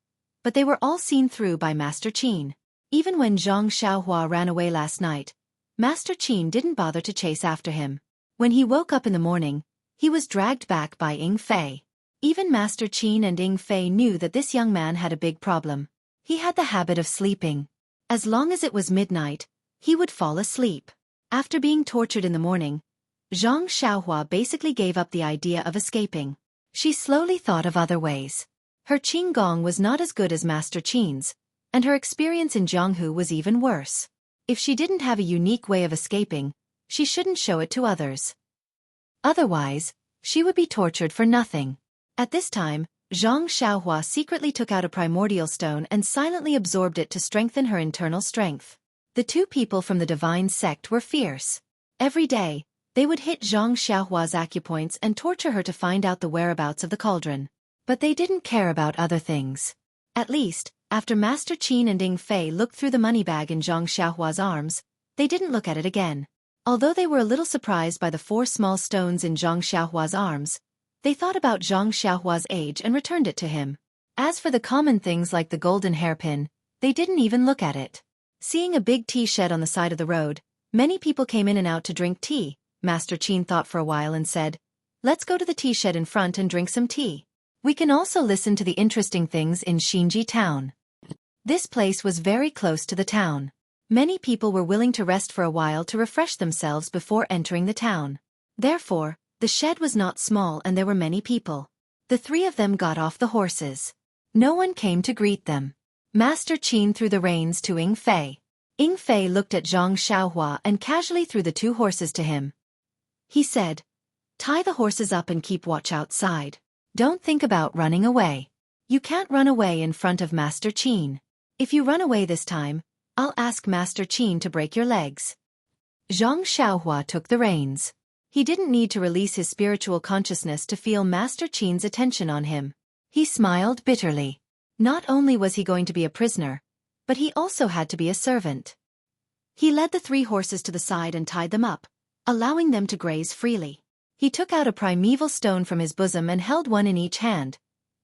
but they were all seen through by Master Qin. Even when Zhang Xiaohua ran away last night, Master Qin didn't bother to chase after him. When he woke up in the morning, he was dragged back by Ying Fei. Even Master Qin and Ying Fei knew that this young man had a big problem. He had the habit of sleeping. As long as it was midnight, he would fall asleep. After being tortured in the morning, Zhang Xiaohua basically gave up the idea of escaping. She slowly thought of other ways. Her Qinggong was not as good as Master Qin's, and her experience in Jianghu was even worse. If she didn't have a unique way of escaping, she shouldn't show it to others. Otherwise, she would be tortured for nothing. At this time, Zhang Xiaohua secretly took out a primordial stone and silently absorbed it to strengthen her internal strength. The two people from the divine sect were fierce. Every day, they would hit Zhang Xiaohua's acupoints and torture her to find out the whereabouts of the cauldron. But they didn't care about other things. At least, after Master Qin and Ying Fei looked through the money bag in Zhang Xiaohua's arms, they didn't look at it again. Although they were a little surprised by the 4 small stones in Zhang Xiaohua's arms, they thought about Zhang Xiaohua's age and returned it to him. As for the common things like the golden hairpin, they didn't even look at it. Seeing a big tea shed on the side of the road, many people came in and out to drink tea. Master Qin thought for a while and said, "Let's go to the tea shed in front and drink some tea. We can also listen to the interesting things in Xinji town." This place was very close to the town. Many people were willing to rest for a while to refresh themselves before entering the town. Therefore, the shed was not small and there were many people. The 3 of them got off the horses. No one came to greet them. Master Qin threw the reins to Ying Fei. Ying Fei looked at Zhang Xiaohua and casually threw the 2 horses to him. He said, "Tie the horses up and keep watch outside. Don't think about running away. You can't run away in front of Master Qin. If you run away this time, I'll ask Master Qin to break your legs." Zhang Xiaohua took the reins. He didn't need to release his spiritual consciousness to feel Master Qin's attention on him. He smiled bitterly. Not only was he going to be a prisoner, but he also had to be a servant. He led the 3 horses to the side and tied them up, allowing them to graze freely. He took out a primeval stone from his bosom and held one in each hand,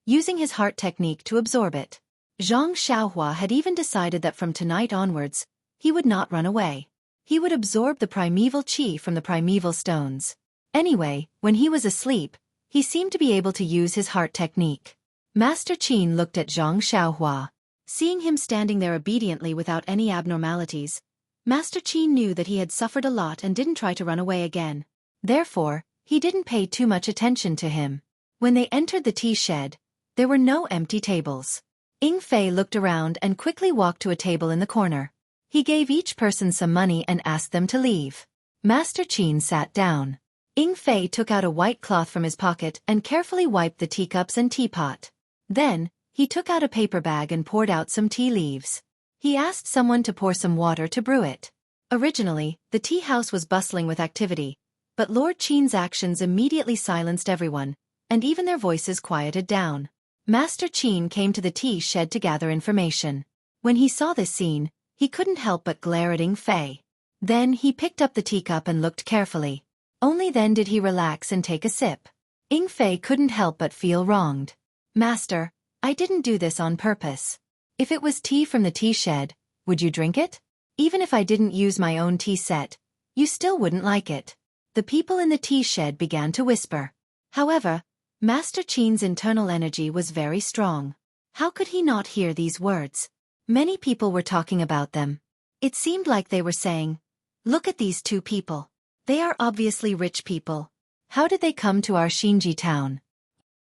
using his heart technique to absorb it. Zhang Xiaohua had even decided that from tonight onwards, he would not run away. He would absorb the primeval qi from the primeval stones. Anyway, when he was asleep, he seemed to be able to use his heart technique. Master Qin looked at Zhang Xiaohua. Seeing him standing there obediently without any abnormalities, Master Qin knew that he had suffered a lot and didn't try to run away again. Therefore, he didn't pay too much attention to him. When they entered the tea shed, there were no empty tables. Ying Fei looked around and quickly walked to a table in the corner. He gave each person some money and asked them to leave. Master Qin sat down. Ying Fei took out a white cloth from his pocket and carefully wiped the teacups and teapot. Then, he took out a paper bag and poured out some tea leaves. He asked someone to pour some water to brew it. Originally, the tea house was bustling with activity, but Lord Qin's actions immediately silenced everyone, and even their voices quieted down. Master Qin came to the tea shed to gather information. When he saw this scene, he couldn't help but glare at Ying Fei. Then he picked up the teacup and looked carefully. Only then did he relax and take a sip. Ying Fei couldn't help but feel wronged. "Master, I didn't do this on purpose. If it was tea from the tea shed, would you drink it? Even if I didn't use my own tea set, you still wouldn't like it." The people in the tea shed began to whisper. However, Master Qin's internal energy was very strong. How could he not hear these words? Many people were talking about them. It seemed like they were saying, "Look at these 2 people. They are obviously rich people. How did they come to our Xinji town?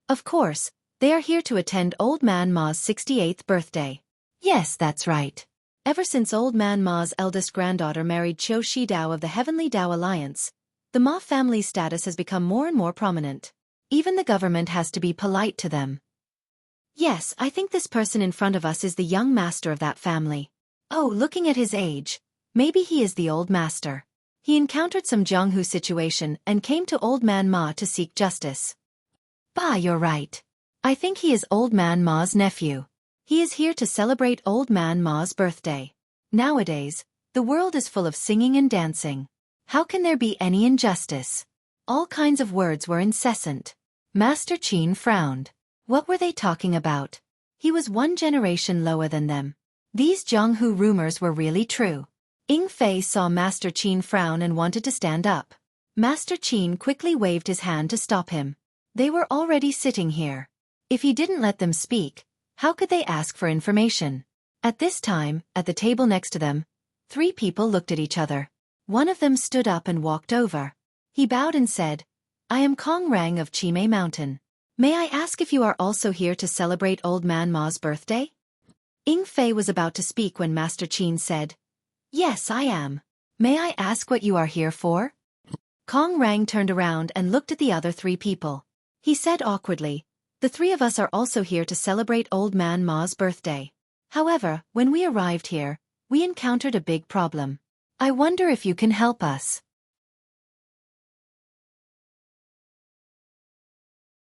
Of course, they are here to attend Old Man Ma's 68th birthday. Yes, that's right. Ever since Old Man Ma's eldest granddaughter married Xueqi Dao of the Heavenly Dao Alliance, the Ma family's status has become more and more prominent. Even the government has to be polite to them. Yes, I think this person in front of us is the young master of that family. Oh, looking at his age, maybe he is the old master. He encountered some Jianghu situation and came to Old Man Ma to seek justice. Bah, you're right. I think he is Old Man Ma's nephew. He is here to celebrate Old Man Ma's birthday. Nowadays, the world is full of singing and dancing. How can there be any injustice?" All kinds of words were incessant. Master Qin frowned. What were they talking about? He was 1 generation lower than them. These Jianghu rumors were really true. Ying Fei saw Master Qin frown and wanted to stand up. Master Qin quickly waved his hand to stop him. They were already sitting here. If he didn't let them speak, how could they ask for information? At this time, at the table next to them, 3 people looked at each other. One of them stood up and walked over. He bowed and said, "I am Kong Rang of Chimei Mountain. May I ask if you are also here to celebrate Old Man Ma's birthday?" Ying Fei was about to speak when Master Qin said, "Yes, I am. May I ask what you are here for?" Kong Rang turned around and looked at the other 3 people. He said awkwardly, "The 3 of us are also here to celebrate Old Man Ma's birthday. However, when we arrived here, we encountered a big problem. I wonder if you can help us."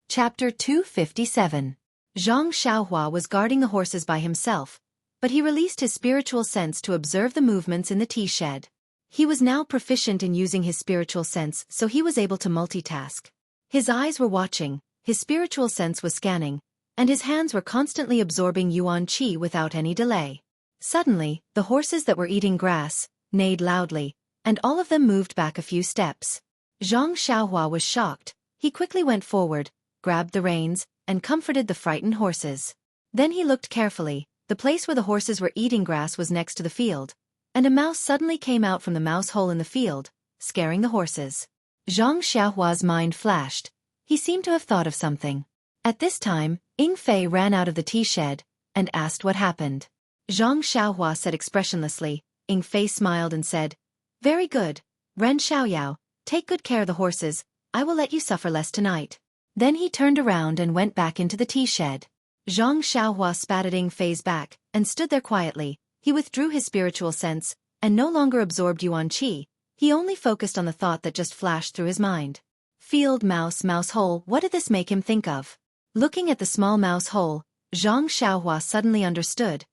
Chapter 257. Zhang Xiaohua was guarding the horses by himself, but he released his spiritual sense to observe the movements in the tea shed. He was now proficient in using his spiritual sense, so he was able to multitask. His eyes were watching, his spiritual sense was scanning, and his hands were constantly absorbing yuan qi without any delay. Suddenly, the horses that were eating grass neighed loudly, and all of them moved back a few steps. Zhang Xiaohua was shocked. He quickly went forward, grabbed the reins, and comforted the frightened horses. Then he looked carefully. The place where the horses were eating grass was next to the field, and a mouse suddenly came out from the mouse hole in the field, scaring the horses. Zhang Xiaohua's mind flashed. He seemed to have thought of something. At this time, Ying Fei ran out of the tea shed and asked what happened. Zhang Xiaohua said expressionlessly. Ying Fei smiled and said, "Very good, Ren Xiaoyao, take good care of the horses. I will let you suffer less tonight." Then he turned around and went back into the tea shed. Zhang Xiaohua spat at Ying Fei's back and stood there quietly. He withdrew his spiritual sense and no longer absorbed yuan qi. He only focused on the thought that just flashed through his mind. Field mouse, mouse hole, what did this make him think of? Looking at the small mouse hole, Zhang Xiaohua suddenly understood.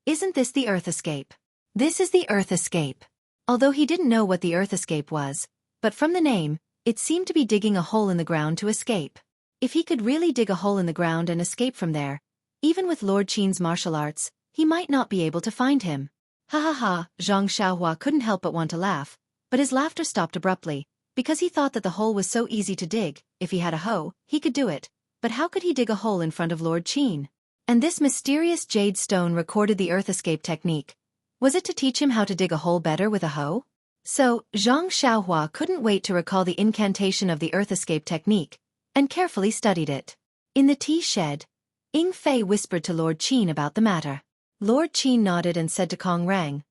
Isn't this the Earth Escape? This is the Earth Escape. Although he didn't know what the Earth Escape was, but from the name, it seemed to be digging a hole in the ground to escape. If he could really dig a hole in the ground and escape from there, even with Lord Qin's martial arts, he might not be able to find him. Ha ha ha, Zhang Xiaohua couldn't help but want to laugh, but his laughter stopped abruptly, because he thought that the hole was so easy to dig. If he had a hoe, he could do it. But how could he dig a hole in front of Lord Qin? And this mysterious jade stone recorded the Earth Escape technique. Was it to teach him how to dig a hole better with a hoe? So, Zhang Xiaohua couldn't wait to recall the incantation of the Earth Escape technique, and carefully studied it. In the tea shed, Ying Fei whispered to Lord Qin about the matter. Lord Qin nodded and said to Kong Rang,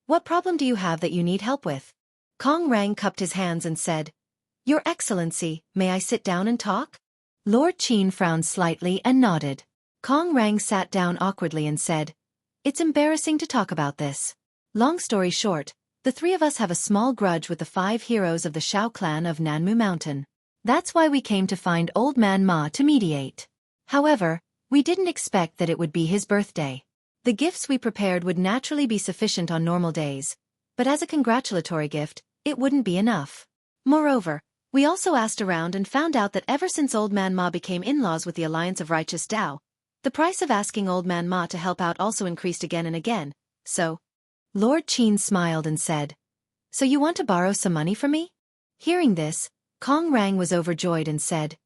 "What problem do you have that you need help with?" Kong Rang cupped his hands and said, "Your Excellency, may I sit down and talk?" Lord Qin frowned slightly and nodded. Kong Rang sat down awkwardly and said, "It's embarrassing to talk about this. Long story short, the 3 of us have a small grudge with the 5 heroes of the Shao clan of Nanmu Mountain. That's why we came to find Old Man Ma to mediate. However, we didn't expect that it would be his birthday. The gifts we prepared would naturally be sufficient on normal days, but as a congratulatory gift, it wouldn't be enough. Moreover, we also asked around and found out that ever since Old Man Ma became in-laws with the Alliance of Righteous Tao, the price of asking Old Man Ma to help out also increased again and again, so..." Lord Qin smiled and said, "So you want to borrow some money from me?" Hearing this, Kong Rang was overjoyed and said,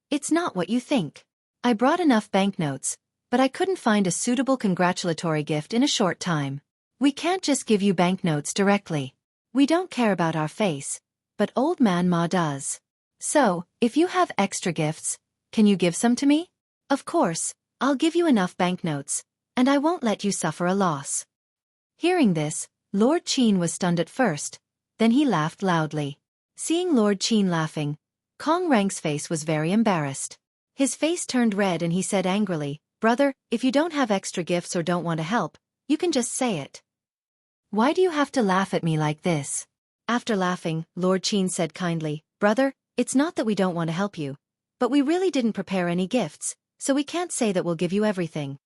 "It's not what you think. I brought enough banknotes, but I couldn't find a suitable congratulatory gift in a short time. We can't just give you banknotes directly. We don't care about our face, but Old Man Ma does. So, if you have extra gifts, can you give some to me? Of course, I'll give you enough banknotes, and I won't let you suffer a loss." Hearing this, Lord Qin was stunned at first, then he laughed loudly. Seeing Lord Qin laughing, Kong Rang's face was very embarrassed. His face turned red and he said angrily, "Brother, if you don't have extra gifts or don't want to help, you can just say it. Why do you have to laugh at me like this?" After laughing, Lord Qin said kindly, "Brother, it's not that we don't want to help you, but we really didn't prepare any gifts, so we can't say that we'll give you everything."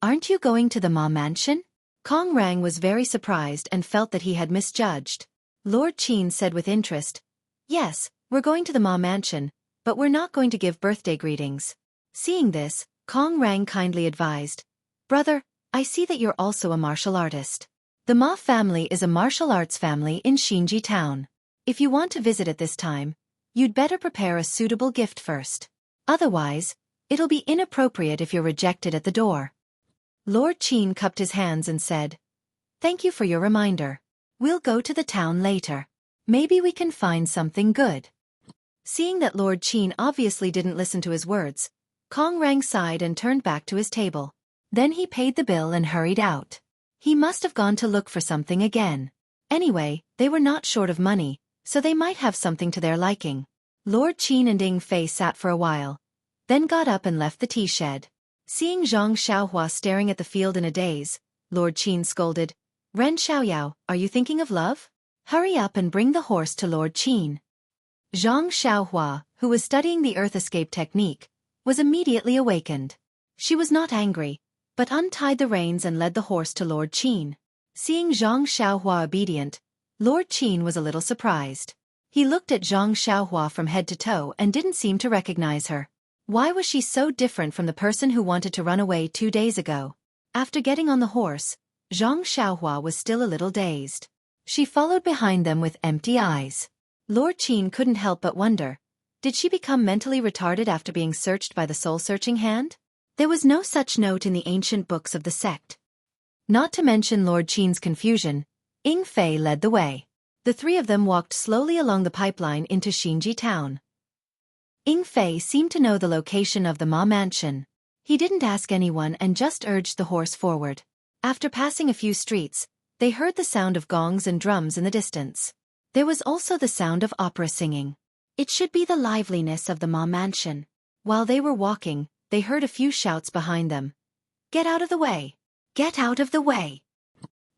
"Aren't you going to the Ma mansion?" Kong Rang was very surprised and felt that he had misjudged. Lord Qin said with interest, "Yes, we're going to the Ma mansion, but we're not going to give birthday greetings." Seeing this, Kong Rang kindly advised, "Brother, I see that you're also a martial artist. The Ma family is a martial arts family in Xinji town. If you want to visit at this time, you'd better prepare a suitable gift first. Otherwise, it'll be inappropriate if you're rejected at the door. Lord Qin cupped his hands and said, "Thank you for your reminder. We'll go to the town later. Maybe we can find something good." Seeing that Lord Qin obviously didn't listen to his words, Kong Rang sighed and turned back to his table. Then he paid the bill and hurried out. He must have gone to look for something again. Anyway, they were not short of money, so they might have something to their liking. Lord Qin and Ying Fei sat for a while, then got up and left the tea shed. Seeing Zhang Xiaohua staring at the field in a daze, Lord Qin scolded, "Ren Xiaoyao, are you thinking of love? Hurry up and bring the horse to Lord Qin." Zhang Xiaohua, who was studying the earth escape technique, was immediately awakened. She was not angry, but untied the reins and led the horse to Lord Qin. Seeing Zhang Xiaohua obedient, Lord Qin was a little surprised. He looked at Zhang Xiaohua from head to toe and didn't seem to recognize her. Why was she so different from the person who wanted to run away 2 days ago? After getting on the horse, Zhang Xiaohua was still a little dazed. She followed behind them with empty eyes. Lord Qin couldn't help but wonder, did she become mentally retarded after being searched by the soul-searching hand? There was no such note in the ancient books of the sect. Not to mention Lord Qin's confusion, Ying Fei led the way. The three of them walked slowly along the pipeline into Xinji town. Ying Fei seemed to know the location of the Ma mansion. He didn't ask anyone and just urged the horse forward. After passing a few streets, they heard the sound of gongs and drums in the distance. There was also the sound of opera singing. It should be the liveliness of the Ma mansion. While they were walking, they heard a few shouts behind them. "Get out of the way! Get out of the way!"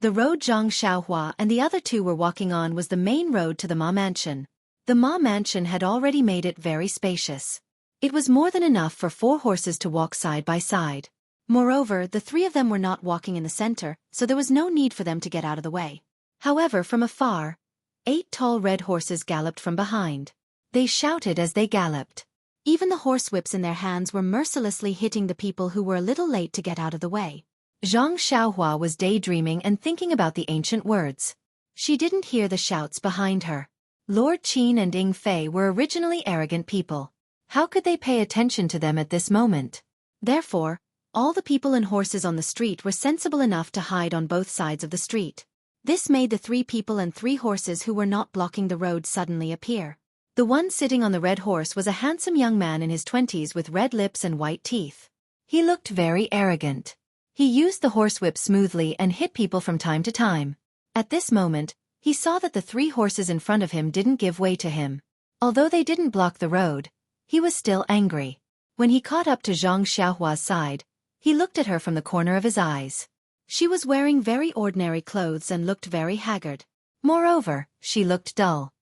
The road Zhang Xiaohua and the other two were walking on was the main road to the Ma mansion. The Ma mansion had already made it very spacious. It was more than enough for 4 horses to walk side by side. Moreover, the 3 of them were not walking in the center, so there was no need for them to get out of the way. However, from afar, 8 tall red horses galloped from behind. They shouted as they galloped. Even the horsewhips in their hands were mercilessly hitting the people who were a little late to get out of the way. Zhang Xiaohua was daydreaming and thinking about the ancient words. She didn't hear the shouts behind her. Lord Qin and Ying Fei were originally arrogant people. How could they pay attention to them at this moment? Therefore, all the people and horses on the street were sensible enough to hide on both sides of the street. This made the 3 people and 3 horses who were not blocking the road suddenly appear. The one sitting on the red horse was a handsome young man in his 20s with red lips and white teeth. He looked very arrogant. He used the horsewhip smoothly and hit people from time to time. At this moment, he saw that the 3 horses in front of him didn't give way to him. Although they didn't block the road, he was still angry. When he caught up to Zhang Xiaohua's side, he looked at her from the corner of his eyes. She was wearing very ordinary clothes and looked very haggard. Moreover, she looked dull.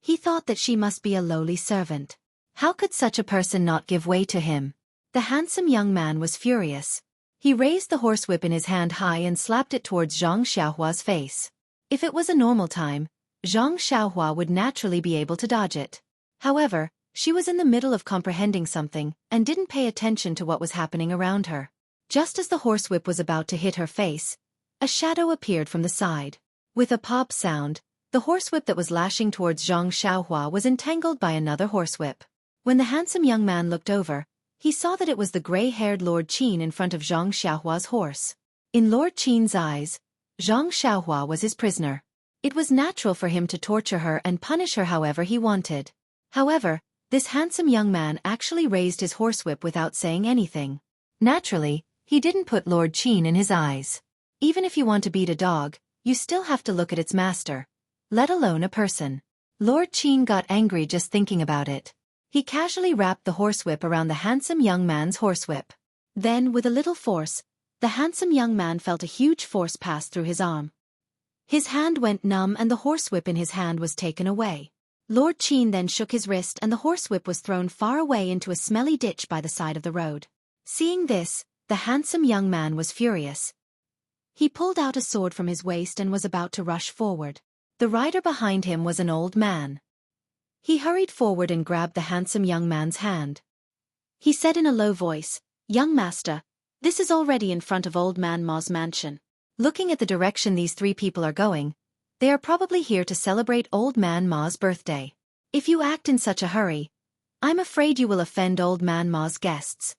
He thought that she must be a lowly servant. How could such a person not give way to him? The handsome young man was furious. He raised the horsewhip in his hand high and slapped it towards Zhang Xiaohua's face. If it was a normal time, Zhang Xiaohua would naturally be able to dodge it. However, she was in the middle of comprehending something and didn't pay attention to what was happening around her. Just as the horsewhip was about to hit her face, a shadow appeared from the side. With a pop sound, the horsewhip that was lashing towards Zhang Xiaohua was entangled by another horsewhip. When the handsome young man looked over, he saw that it was the gray-haired Lord Qin in front of Zhang Xiaohua's horse. In Lord Qin's eyes, Zhang Xiaohua was his prisoner. It was natural for him to torture her and punish her however he wanted. However, this handsome young man actually raised his horsewhip without saying anything. Naturally, he didn't put Lord Qin in his eyes. Even if you want to beat a dog, you still have to look at its master, let alone a person. Lord Qin got angry just thinking about it. He casually wrapped the horsewhip around the handsome young man's horsewhip. Then, with a little force, the handsome young man felt a huge force pass through his arm. His hand went numb and the horsewhip in his hand was taken away. Lord Qin then shook his wrist and the horsewhip was thrown far away into a smelly ditch by the side of the road. Seeing this, the handsome young man was furious. He pulled out a sword from his waist and was about to rush forward. The rider behind him was an old man. He hurried forward and grabbed the handsome young man's hand. He said in a low voice, "Young master, this is already in front of old man Ma's mansion." Looking at the direction these 3 people are going, They are probably here to celebrate Old Man Ma's birthday. If you act in such a hurry, I'm afraid you will offend Old Man Ma's guests.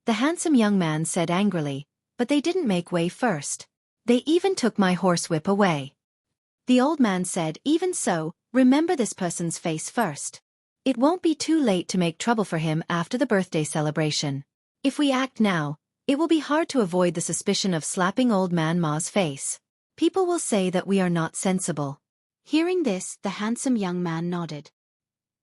The handsome young man said angrily, but they didn't make way first. They even took my horsewhip away. The old man said, even so, remember this person's face first. It won't be too late to make trouble for him after the birthday celebration. If we act now, it will be hard to avoid the suspicion of slapping Old Man Ma's face. People will say that we are not sensible. Hearing this, the handsome young man nodded.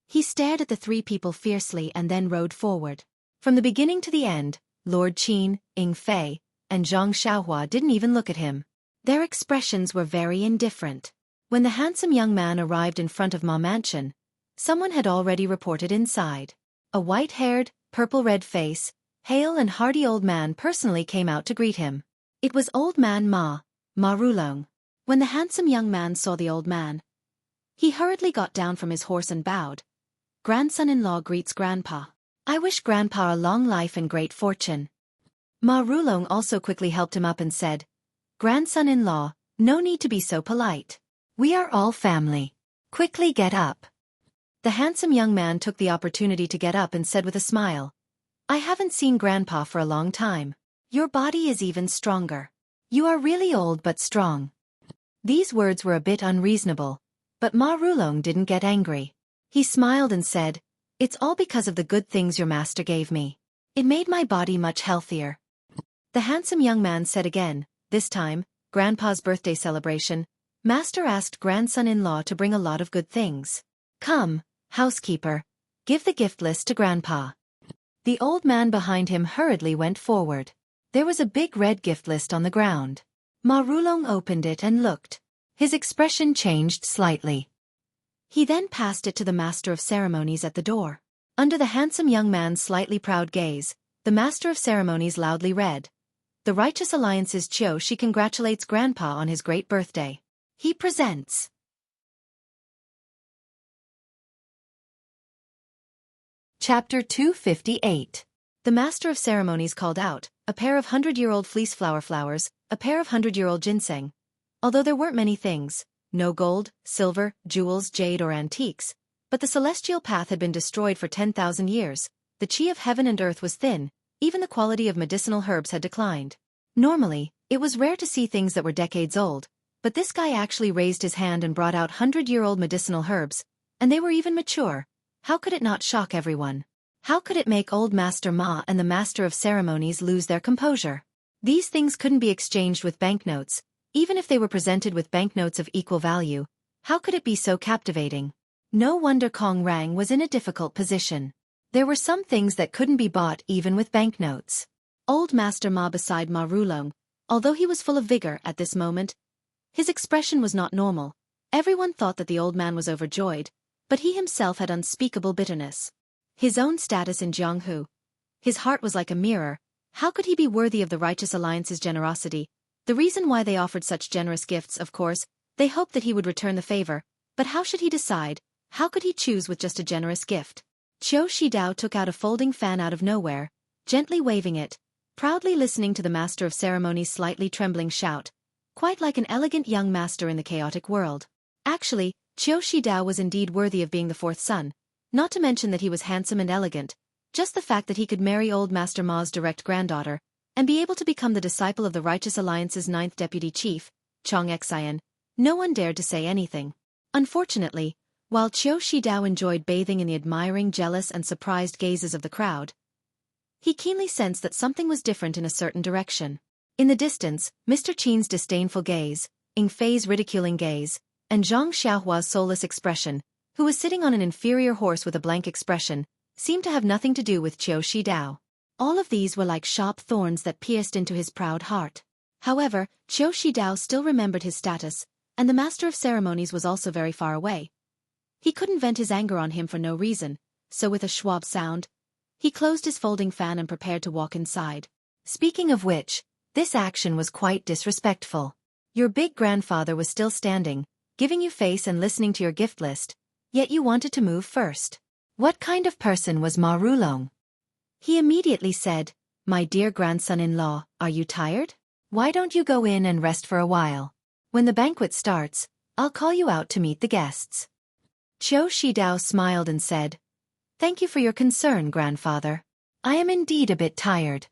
He stared at the three people fiercely and then rode forward. From the beginning to the end, Lord Qin, Ying Fei, and Zhang Xiaohua didn't even look at him. Their expressions were very indifferent. When the handsome young man arrived in front of Ma Mansion, someone had already reported inside. A white-haired, purple-red face, hale and hearty old man personally came out to greet him. It was Old Man Ma Rulong. When the handsome young man saw the old man, he hurriedly got down from his horse and bowed. Grandson-in-law greets Grandpa. I wish Grandpa a long life and great fortune. Ma Rulong also quickly helped him up and said, Grandson-in-law, no need to be so polite. We are all family. Quickly get up. The handsome young man took the opportunity to get up and said with a smile, I haven't seen Grandpa for a long time. Your body is even stronger. You are really old but strong. These words were a bit unreasonable, but Ma Rulong didn't get angry. He smiled and said, It's all because of the good things your master gave me. It made my body much healthier. The handsome young man said again, this time, Grandpa's birthday celebration, Master asked grandson-in-law to bring a lot of good things. Come, housekeeper, give the gift list to Grandpa. The old man behind him hurriedly went forward. There was a big red gift list on the ground. Ma Rulong opened it and looked. His expression changed slightly. He then passed it to the master of ceremonies at the door. Under the handsome young man's slightly proud gaze, the master of ceremonies loudly read, The Righteous Alliance's Xueqi congratulates Grandpa on his great birthday. He presents. Chapter 258. The master of ceremonies called out, a pair of 100-year-old fleece flower flowers, a pair of 100-year-old ginseng. Although there weren't many things, no gold, silver, jewels, jade or antiques, but the celestial path had been destroyed for 10,000 years, the qi of heaven and earth was thin, even the quality of medicinal herbs had declined. Normally, it was rare to see things that were decades old, but this guy actually raised his hand and brought out 100-year-old medicinal herbs, and they were even mature. How could it not shock everyone? How could it make old Master Ma and the Master of Ceremonies lose their composure? These things couldn't be exchanged with banknotes, even if they were presented with banknotes of equal value. How could it be so captivating? No wonder Kong Rang was in a difficult position. There were some things that couldn't be bought even with banknotes. Old Master Ma beside Ma Rulong, although he was full of vigor at this moment, his expression was not normal. Everyone thought that the old man was overjoyed, but he himself had unspeakable bitterness. His own status in Jianghu. His heart was like a mirror. How could he be worthy of the Righteous Alliance's generosity? The reason why they offered such generous gifts, of course, they hoped that he would return the favor, but how should he decide? How could he choose with just a generous gift? Qiu Shidao took out a folding fan out of nowhere, gently waving it, proudly listening to the master of ceremonies' slightly trembling shout, quite like an elegant young master in the chaotic world. Actually, Qiu Shidao was indeed worthy of being the fourth son, not to mention that he was handsome and elegant. Just the fact that he could marry old Master Ma's direct granddaughter, and be able to become the disciple of the Righteous Alliance's 9th deputy chief, Chong Xian, no one dared to say anything. Unfortunately, while Qiu Shidao enjoyed bathing in the admiring, jealous and surprised gazes of the crowd, he keenly sensed that something was different in a certain direction. In the distance, Mr. Qin's disdainful gaze, Ying Fei's ridiculing gaze, and Zhang Xiaohua's soulless expression, who was sitting on an inferior horse with a blank expression, seemed to have nothing to do with Qiu Shidao. All of these were like sharp thorns that pierced into his proud heart. However, Qiu Shidao still remembered his status, and the master of ceremonies was also very far away. He couldn't vent his anger on him for no reason, so with a schwab sound, he closed his folding fan and prepared to walk inside. Speaking of which, this action was quite disrespectful. Your big grandfather was still standing, giving you face and listening to your gift list, yet you wanted to move first. What kind of person was Ma Rulong? He immediately said, My dear grandson-in-law, are you tired? Why don't you go in and rest for a while? When the banquet starts, I'll call you out to meet the guests. Xueqi smiled and said, Thank you for your concern, grandfather. I am indeed a bit tired.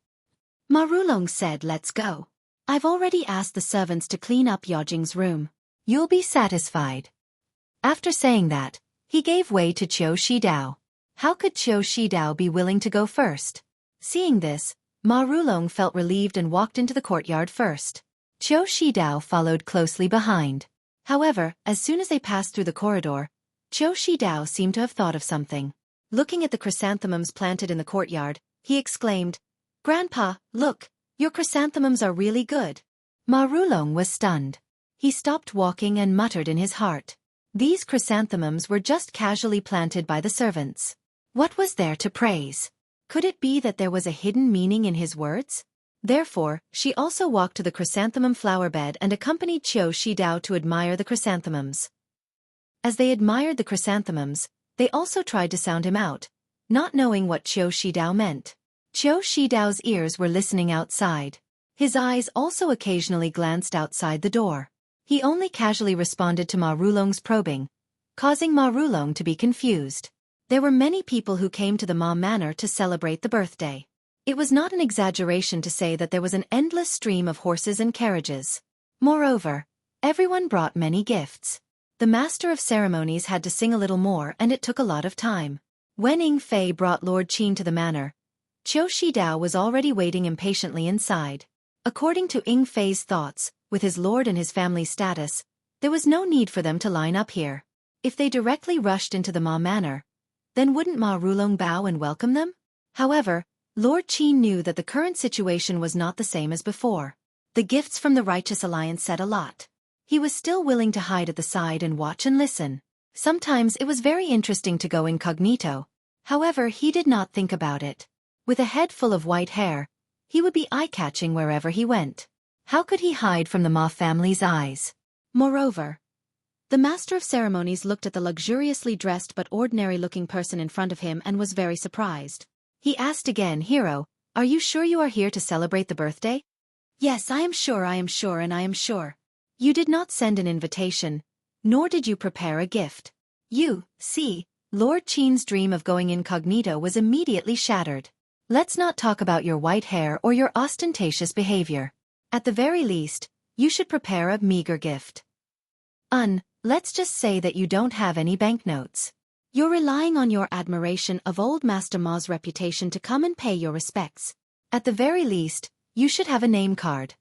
Ma Rulong said, Let's go. I've already asked the servants to clean up Yajing's room. You'll be satisfied. After saying that, he gave way to Xueqi. How could Xueqi be willing to go first? Seeing this, Ma Rulong felt relieved and walked into the courtyard first. Xueqi followed closely behind. However, as soon as they passed through the corridor, Xueqi seemed to have thought of something. Looking at the chrysanthemums planted in the courtyard, he exclaimed, Grandpa, look, your chrysanthemums are really good. Ma Rulong was stunned. He stopped walking and muttered in his heart. These chrysanthemums were just casually planted by the servants. What was there to praise? Could it be that there was a hidden meaning in his words? Therefore, she also walked to the chrysanthemum flower bed and accompanied Xueqi to admire the chrysanthemums. As they admired the chrysanthemums, they also tried to sound him out, not knowing what Xueqi meant. Xueqi's ears were listening outside. His eyes also occasionally glanced outside the door. He only casually responded to Ma Rulong's probing, causing Ma Rulong to be confused. There were many people who came to the Ma Manor to celebrate the birthday. It was not an exaggeration to say that there was an endless stream of horses and carriages. Moreover, everyone brought many gifts. The master of ceremonies had to sing a little more and it took a lot of time. When Ying Fei brought Lord Qin to the manor, Xueqi was already waiting impatiently inside. According to Ying Fei's thoughts, with his lord and his family's status, there was no need for them to line up here. If they directly rushed into the Ma Manor, then wouldn't Ma Rulong bow and welcome them? However, Lord Qin knew that the current situation was not the same as before. The gifts from the Righteous Alliance said a lot. He was still willing to hide at the side and watch and listen. Sometimes it was very interesting to go incognito. However, he did not think about it. With a head full of white hair, he would be eye-catching wherever he went. How could he hide from the Ma family's eyes? Moreover, the master of ceremonies looked at the luxuriously dressed but ordinary-looking person in front of him and was very surprised. He asked again, Hero, are you sure you are here to celebrate the birthday? Yes, I am sure, and I am sure. You did not send an invitation, nor did you prepare a gift. You, see, Lord Qin's dream of going incognito was immediately shattered. Let's not talk about your white hair or your ostentatious behavior. At the very least, you should prepare a meager gift. Let's just say that you don't have any banknotes. You're relying on your admiration of old Master Ma's reputation to come and pay your respects. At the very least, you should have a name card.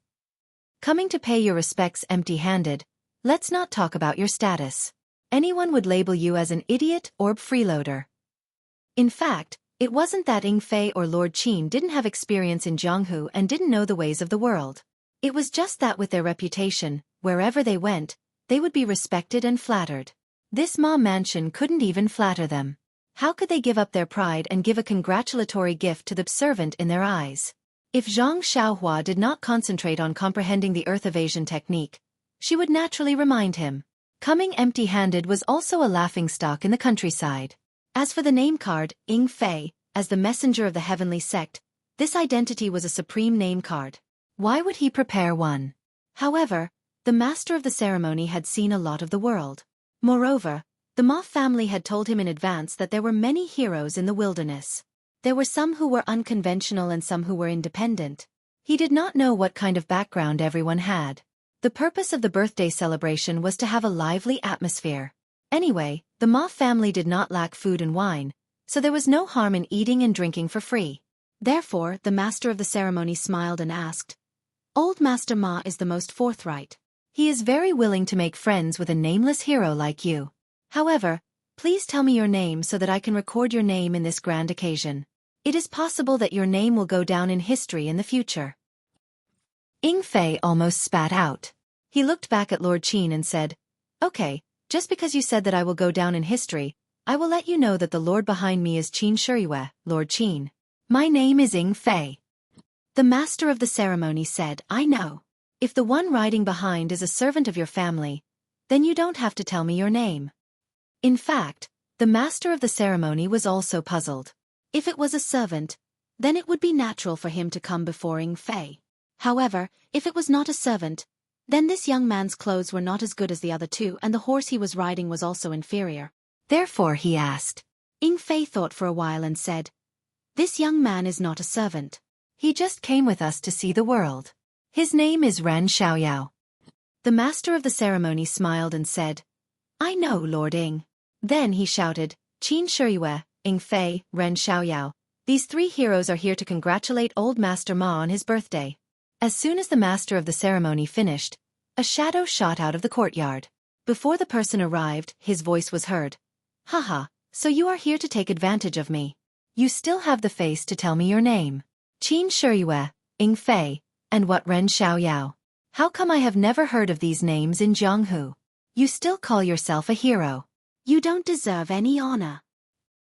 Coming to pay your respects empty-handed, let's not talk about your status. Anyone would label you as an idiot or freeloader. In fact, it wasn't that Ying Fei or Lord Qin didn't have experience in Jianghu and didn't know the ways of the world. It was just that with their reputation, wherever they went, they would be respected and flattered. This Ma mansion couldn't even flatter them. How could they give up their pride and give a congratulatory gift to the servant in their eyes? If Zhang Xiaohua did not concentrate on comprehending the earth evasion technique, she would naturally remind him. Coming empty-handed was also a laughingstock in the countryside. As for the name card, Ying Fei, as the messenger of the heavenly sect, this identity was a supreme name card. Why would he prepare one? However, the master of the ceremony had seen a lot of the world. Moreover, the Ma family had told him in advance that there were many heroes in the wilderness. There were some who were unconventional and some who were independent. He did not know what kind of background everyone had. The purpose of the birthday celebration was to have a lively atmosphere. Anyway, the Ma family did not lack food and wine, so there was no harm in eating and drinking for free. Therefore, the master of the ceremony smiled and asked, Old Master Ma is the most forthright. He is very willing to make friends with a nameless hero like you. However, please tell me your name so that I can record your name in this grand occasion. It is possible that your name will go down in history in the future. Ying Fei almost spat out. He looked back at Lord Qin and said, Okay, just because you said that I will go down in history, I will let you know that the lord behind me is Qin Shiyue, Lord Qin. My name is Ying Fei. The master of the ceremony said, I know. If the one riding behind is a servant of your family, then you don't have to tell me your name. In fact, the master of the ceremony was also puzzled. If it was a servant, then it would be natural for him to come before Ying Fei. However, if it was not a servant, Then this young man's clothes were not as good as the other two, and the horse he was riding was also inferior. Therefore he asked. Ying Fei thought for a while and said, "This young man is not a servant. He just came with us to see the world. His name is Ren Xiaoyao." The master of the ceremony smiled and said, "I know, Lord Ying." Then he shouted, "Qin Shiyue, Ying Fei, Ren Xiaoyao. These three heroes are here to congratulate old Master Ma on his birthday." As soon as the master of the ceremony finished, a shadow shot out of the courtyard. Before the person arrived, his voice was heard. "Haha, so you are here to take advantage of me. You still have the face to tell me your name. Qin Shiyue, Ying Fei, and what Ren Xiaoyao? How come I have never heard of these names in Jianghu? You still call yourself a hero. You don't deserve any honor."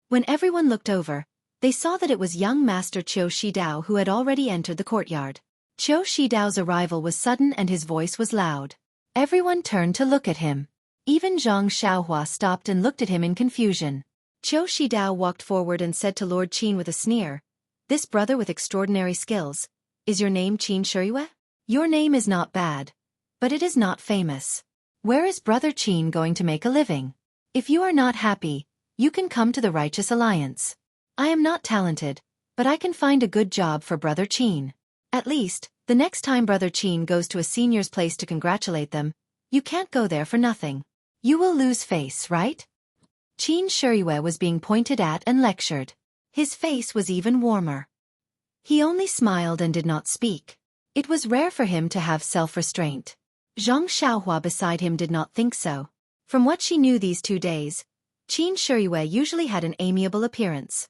When everyone looked over, they saw that it was young Master Qiu Shidao who had already entered the courtyard. Qiu Shidao's arrival was sudden and his voice was loud. Everyone turned to look at him. Even Zhang Xiaohua stopped and looked at him in confusion. Qiu Shidao walked forward and said to Lord Qin with a sneer, "This brother with extraordinary skills, is your name Qin Shiyue? Your name is not bad, but it is not famous. Where is Brother Qin going to make a living? If you are not happy, you can come to the Righteous Alliance. I am not talented, but I can find a good job for Brother Qin. At least, the next time Brother Qin goes to a senior's place to congratulate them, you can't go there for nothing. You will lose face, right?" Qin Shiyue was being pointed at and lectured. His face was even warmer. He only smiled and did not speak. It was rare for him to have self-restraint. Zhang Xiaohua beside him did not think so. From what she knew these 2 days, Qin Shiyue usually had an amiable appearance.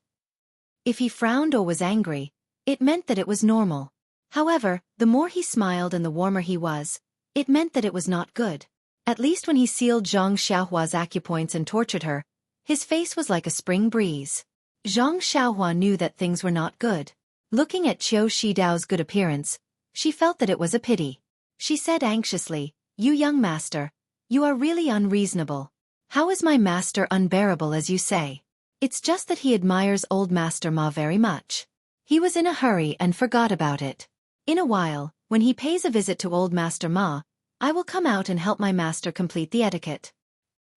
If he frowned or was angry, it meant that it was normal. However, the more he smiled and the warmer he was, it meant that it was not good. At least when he sealed Zhang Xiaohua's acupoints and tortured her, his face was like a spring breeze. Zhang Xiaohua knew that things were not good. Looking at Qiu Shidao's good appearance, she felt that it was a pity. She said anxiously, "You young master, you are really unreasonable. How is my master unbearable as you say? It's just that he admires old Master Ma very much. He was in a hurry and forgot about it. In a while, when he pays a visit to old Master Ma, I will come out and help my master complete the etiquette."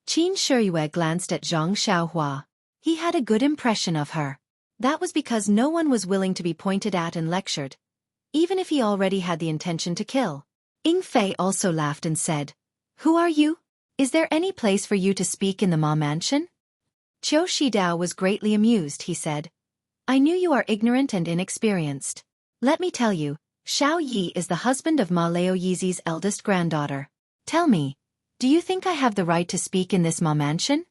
Qin Shiyue glanced at Zhang Xiaohua. He had a good impression of her. That was because no one was willing to be pointed at and lectured, even if he already had the intention to kill. Ying Fei also laughed and said, "Who are you? Is there any place for you to speak in the Ma Mansion?" Qiu Shidao was greatly amused, he said. "I knew you are ignorant and inexperienced. Let me tell you, Xiao Yi is the husband of Ma Leo Yizi's eldest granddaughter. Tell me, do you think I have the right to speak in this Ma Mansion?"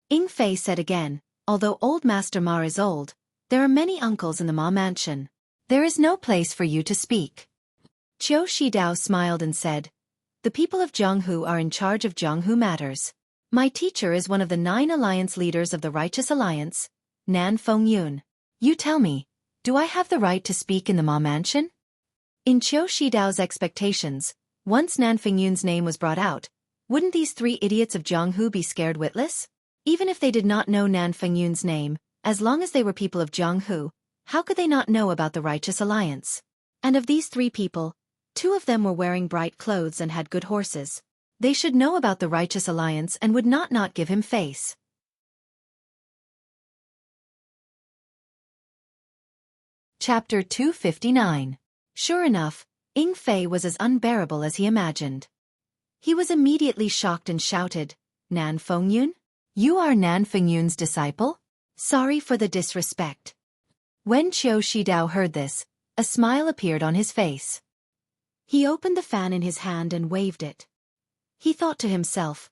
Ying Fei said again, "Although old Master Ma is old, there are many uncles in the Ma Mansion. There is no place for you to speak." Qiu Shidao smiled and said, "The people of Jianghu are in charge of Jianghu matters. My teacher is one of the 9 alliance leaders of the Righteous Alliance, Nan Fengyun. You tell me, do I have the right to speak in the Ma Mansion?" In Qiu Shidao's expectations, once Nan Fengyun's name was brought out, wouldn't these 3 idiots of Jianghu be scared witless? Even if they did not know Nan Fengyun's name, as long as they were people of Jianghu, how could they not know about the Righteous Alliance? And of these 3 people, 2 of them were wearing bright clothes and had good horses. They should know about the Righteous Alliance and would not give him face. Chapter 259. Sure enough, Ying Fei was as unbearable as he imagined. He was immediately shocked and shouted, "Nan Fengyun? You are Nan Fengyun's disciple? Sorry for the disrespect." When Qiu Shidao heard this, a smile appeared on his face. He opened the fan in his hand and waved it. He thought to himself,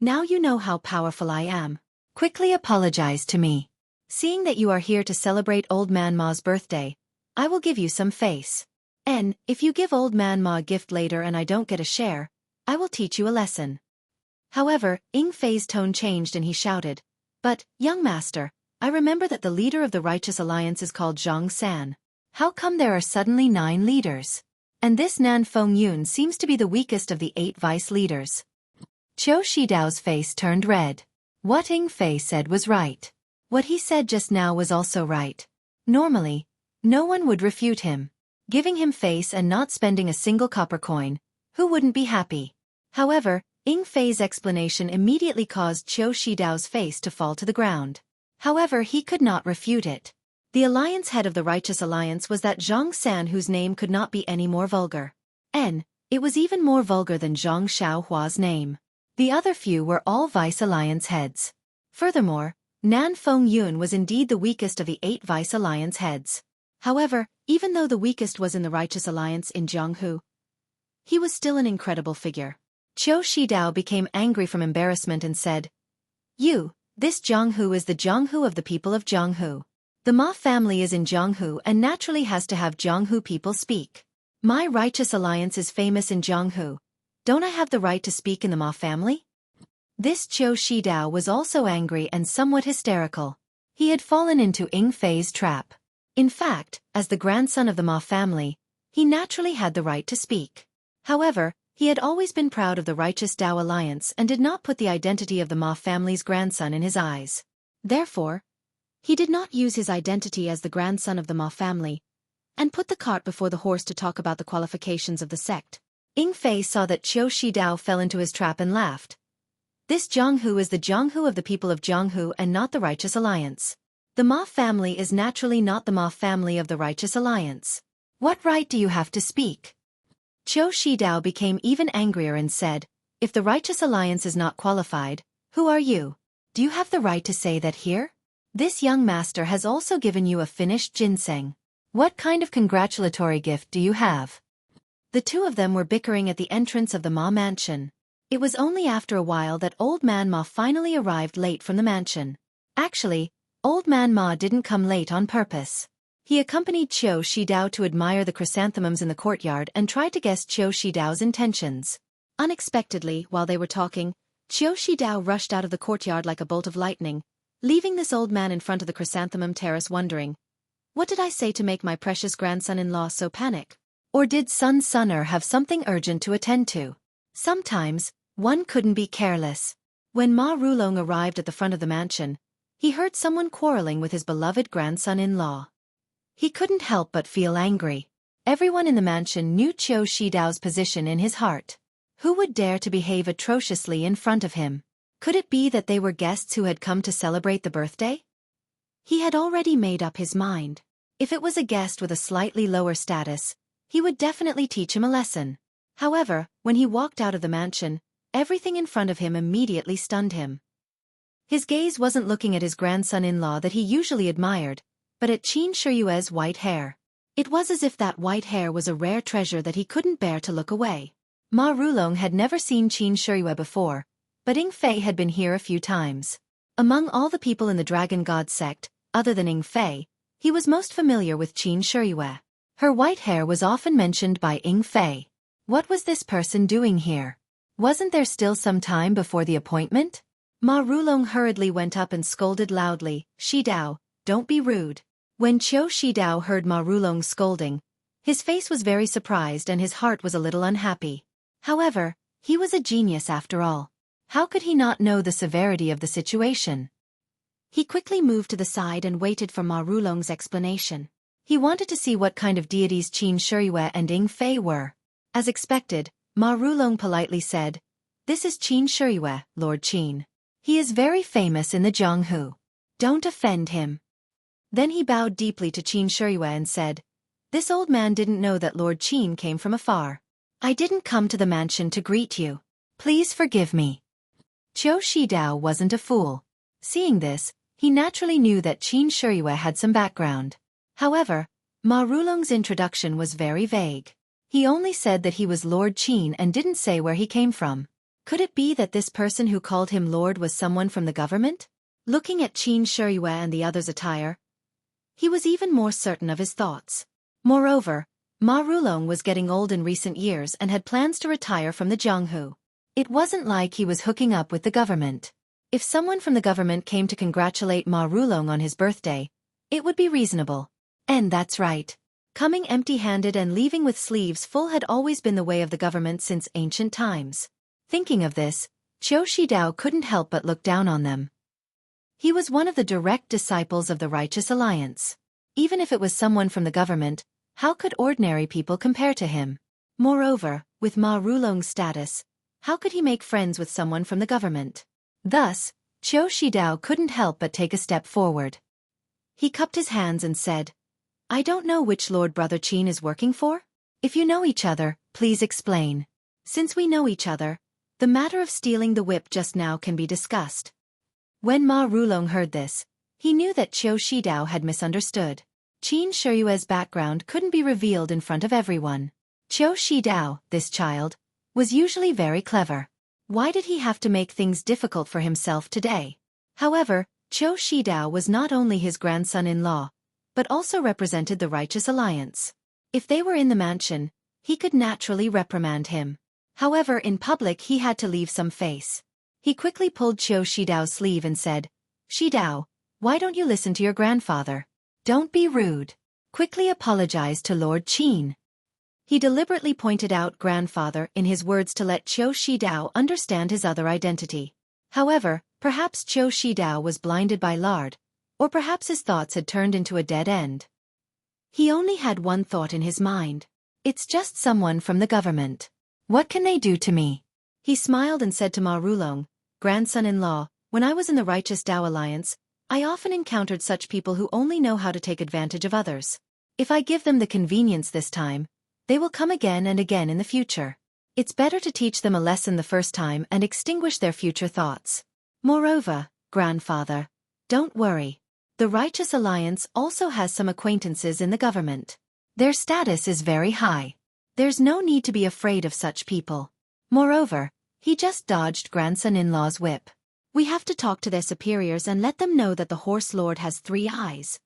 "Now you know how powerful I am. Quickly apologize to me. Seeing that you are here to celebrate Old Man Ma's birthday, I will give you some face. And, if you give Old Man Ma a gift later and I don't get a share, I will teach you a lesson." However, Ying Fei's tone changed and he shouted, "But, young master, I remember that the leader of the Righteous Alliance is called Zhang San. How come there are suddenly 9 leaders? And this Nan Fengyun seems to be the weakest of the 8 vice leaders." Qiu Shidao's face turned red. What Ying Fei said was right. What he said just now was also right. Normally, no one would refute him. Giving him face and not spending a single copper coin, Who wouldn't be happy? However, Ying Fei's explanation immediately caused Qiu Shidao's face to fall to the ground. However, he could not refute it. The alliance head of the Righteous Alliance was that Zhang San, whose name could not be any more vulgar. It was even more vulgar than Zhang Xiaohua's name. The other few were all Vice Alliance heads. Furthermore, Nan Feng Yun was indeed the weakest of the 8 Vice Alliance heads. However, even though the weakest was in the Righteous Alliance in Jianghu, he was still an incredible figure. Qiu Shidao became angry from embarrassment and said, This Jianghu is the Jianghu of the people of Jianghu. The Ma family is in Jianghu and naturally has to have Jianghu people speak. My Righteous Alliance is famous in Jianghu. Don't I have the right to speak in the Ma family? This Qiu Shidao was also angry and somewhat hysterical. He had fallen into Ying Fei's trap. In fact, as the grandson of the Ma family, he naturally had the right to speak. However, he had always been proud of the Righteous Dao Alliance and did not put the identity of the Ma family's grandson in his eyes. Therefore, he did not use his identity as the grandson of the Ma family and put the cart before the horse to talk about the qualifications of the sect. Ying Fei saw that Qiu Shidao fell into his trap and laughed. This Jianghu is the Jianghu of the people of Jianghu and not the Righteous Alliance. The Ma family is naturally not the Ma family of the Righteous Alliance. What right do you have to speak? Qiu Shidao became even angrier and said, If the Righteous Alliance is not qualified, who are you? Do you have the right to say that here? This young master has also given you a finished ginseng. What kind of congratulatory gift do you have? The two of them were bickering at the entrance of the Ma mansion. It was only after a while that Old Man Ma finally arrived late from the mansion. Actually, Old Man Ma didn't come late on purpose. He accompanied Qiu Shidao to admire the chrysanthemums in the courtyard and tried to guess Qiu Shidao's intentions. Unexpectedly, while they were talking, Qiu Shidao rushed out of the courtyard like a bolt of lightning, leaving this old man in front of the chrysanthemum terrace wondering, what did I say to make my precious grandson-in-law so panic? Or did Sun Sunner have something urgent to attend to? Sometimes, one couldn't be careless. When Ma Rulong arrived at the front of the mansion, he heard someone quarreling with his beloved grandson-in-law. He couldn't help but feel angry. Everyone in the mansion knew Qiu Shidao's position in his heart. Who would dare to behave atrociously in front of him? Could it be that they were guests who had come to celebrate the birthday? He had already made up his mind. If it was a guest with a slightly lower status, he would definitely teach him a lesson. However, when he walked out of the mansion, everything in front of him immediately stunned him. His gaze wasn't looking at his grandson-in-law that he usually admired, but at Qin Shiyue's white hair. It was as if that white hair was a rare treasure that he couldn't bear to look away. Ma Rulong had never seen Qin Shiyue before, but Ying Fei had been here a few times. Among all the people in the Dragon God sect, other than Ying Fei, he was most familiar with Qin Shiyue. Her white hair was often mentioned by Ying Fei. What was this person doing here? Wasn't there still some time before the appointment? Ma Rulong hurriedly went up and scolded loudly, Shidao, don't be rude. When Qiu Shidao heard Ma Rulong scolding, his face was very surprised and his heart was a little unhappy. However, he was a genius after all. How could he not know the severity of the situation? He quickly moved to the side and waited for Ma Rulong's explanation. He wanted to see what kind of deities Qin Shiyue and Ying Fei were. As expected, Ma Rulong politely said, This is Qin Shiyue, Lord Qin. He is very famous in the Jianghu. Don't offend him. Then he bowed deeply to Qin Shiyue and said, This old man didn't know that Lord Qin came from afar. I didn't come to the mansion to greet you. Please forgive me. Qiu Shidao wasn't a fool. Seeing this, he naturally knew that Qin Shiyue had some background. However, Ma Rulong's introduction was very vague. He only said that he was Lord Qin and didn't say where he came from. Could it be that this person who called him Lord was someone from the government? Looking at Qin Shiyue and the others' attire, he was even more certain of his thoughts. Moreover, Ma Rulong was getting old in recent years and had plans to retire from the Jianghu. It wasn't like he was hooking up with the government. If someone from the government came to congratulate Ma Rulong on his birthday, it would be reasonable. And that's right. Coming empty-handed and leaving with sleeves full had always been the way of the government since ancient times. Thinking of this, Qiu Shidao couldn't help but look down on them. He was one of the direct disciples of the Righteous Alliance. Even if it was someone from the government, how could ordinary people compare to him? Moreover, With Ma Rulong's status, how could he make friends with someone from the government? Thus, Qiu Shidao couldn't help but take a step forward. He cupped his hands and said, I don't know which Lord Brother Qin is working for. If you know each other, please explain. Since we know each other, the matter of stealing the whip just now can be discussed. When Ma Rulong heard this, he knew that Qiu Shidao had misunderstood. Qin Shiyue's background couldn't be revealed in front of everyone. Qiu Shidao, this child, was usually very clever. Why did he have to make things difficult for himself today? However, Qiu Shidao was not only his grandson-in-law, but also represented the Righteous Alliance. If they were in the mansion, he could naturally reprimand him. However, in public he had to leave some face. He quickly pulled Qiu Shidao's sleeve and said, Shidao, why don't you listen to your grandfather? Don't be rude. Quickly apologize to Lord Qin. He deliberately pointed out grandfather in his words to let Qiu Shidao understand his other identity. However, perhaps Qiu Shidao was blinded by lard, or perhaps his thoughts had turned into a dead end. He only had one thought in his mind. It's just someone from the government. What can they do to me? He smiled and said to Ma Rulong, grandson-in-law, when I was in the Righteous Dao Alliance, I often encountered such people who only know how to take advantage of others. If I give them the convenience this time, they will come again and again in the future. It's better to teach them a lesson the first time and extinguish their future thoughts. Moreover, grandfather, don't worry. The Righteous Alliance also has some acquaintances in the government. Their status is very high. There's no need to be afraid of such people. Moreover, he just dodged grandson-in-law's whip. We have to talk to their superiors and let them know that the Horse Lord has 3 eyes.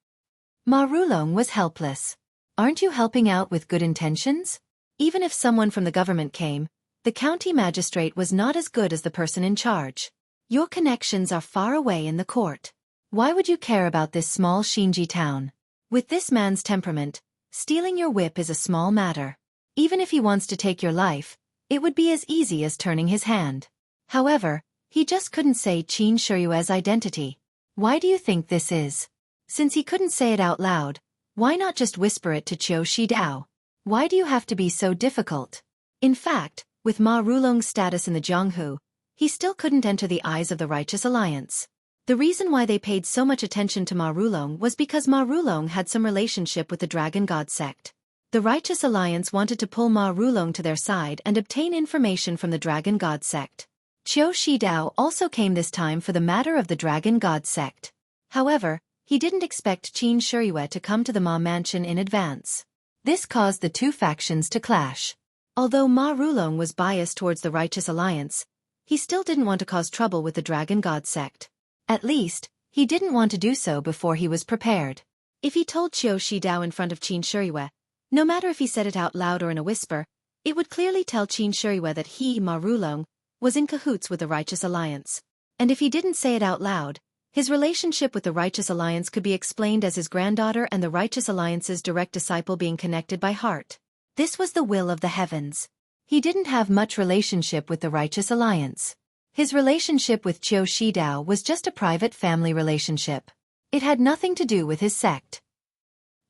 Ma Rulong was helpless. Aren't you helping out with good intentions? Even if someone from the government came, the county magistrate was not as good as the person in charge. Your connections are far away in the court. Why would you care about this small Xinji town? With this man's temperament, stealing your whip is a small matter. Even if he wants to take your life, it would be as easy as turning his hand. However, he just couldn't say Qin Shiyue's identity. Why do you think this is? Since he couldn't say it out loud, why not just whisper it to Qiu Shidao? Why do you have to be so difficult? In fact, with Ma Rulong's status in the Jianghu, he still couldn't enter the eyes of the Righteous Alliance. The reason why they paid so much attention to Ma Rulong was because Ma Rulong had some relationship with the Dragon God sect. The Righteous Alliance wanted to pull Ma Rulong to their side and obtain information from the Dragon God sect. Qiu Shidao also came this time for the matter of the Dragon God sect. However, he didn't expect Qin Shiyue to come to the Ma mansion in advance. This caused the two factions to clash. Although Ma Rulong was biased towards the Righteous Alliance, he still didn't want to cause trouble with the Dragon God sect. At least, he didn't want to do so before he was prepared. If he told Qiu Shidao in front of Qin Shiyue, no matter if he said it out loud or in a whisper, it would clearly tell Qin Shiyue that he, Ma Rulong, was in cahoots with the Righteous Alliance. And if he didn't say it out loud, his relationship with the Righteous Alliance could be explained as his granddaughter and the Righteous Alliance's direct disciple being connected by heart. This was the will of the heavens. He didn't have much relationship with the Righteous Alliance. His relationship with Qiu Shidao was just a private family relationship. It had nothing to do with his sect.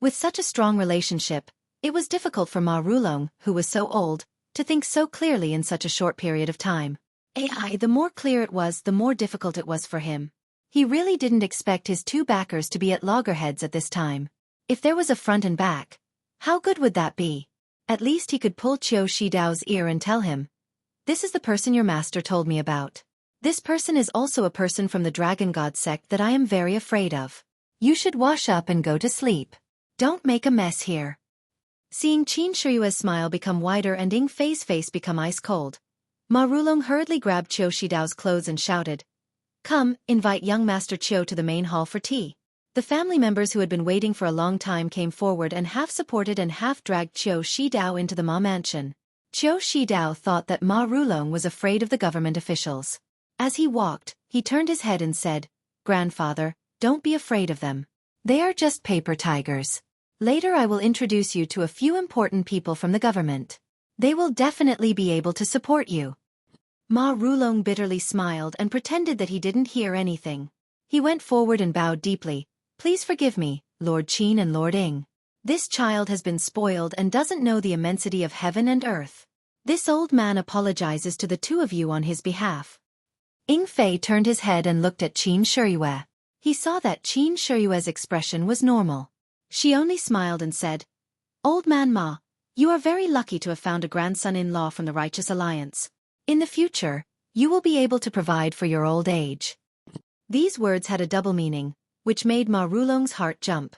With such a strong relationship, it was difficult for Ma Rulong, who was so old, to think so clearly in such a short period of time. The more clear it was, the more difficult it was for him. He really didn't expect his 2 backers to be at loggerheads at this time. If there was a front and back, how good would that be? At least he could pull Qiu Shidao's ear and tell him, "This is the person your master told me about. This person is also a person from the Dragon God sect that I am very afraid of. You should wash up and go to sleep. Don't make a mess here." Seeing Qin Shiyue's smile become wider and Ying Fei's face become ice cold, Ma Rulong hurriedly grabbed Qiu Shidao's clothes and shouted, "Come, invite young Master Qiu to the main hall for tea." The family members who had been waiting for a long time came forward and half supported and half dragged Qiu Shidao into the Ma mansion. Qiu Shidao thought that Ma Rulong was afraid of the government officials. As he walked, he turned his head and said, "Grandfather, don't be afraid of them. They are just paper tigers. Later I will introduce you to a few important people from the government. They will definitely be able to support you." Ma Rulong bitterly smiled and pretended that he didn't hear anything. He went forward and bowed deeply. "Please forgive me, Lord Qin and Lord Ying. This child has been spoiled and doesn't know the immensity of heaven and earth. This old man apologizes to the two of you on his behalf. Ying Fei turned his head and looked at Qin Shiyue. He saw that Qin Shiyue's expression was normal. She only smiled and said, "Old man Ma, you are very lucky to have found a grandson-in-law from the Righteous Alliance. In the future, you will be able to provide for your old age." These words had a double meaning, which made Ma Rulong's heart jump.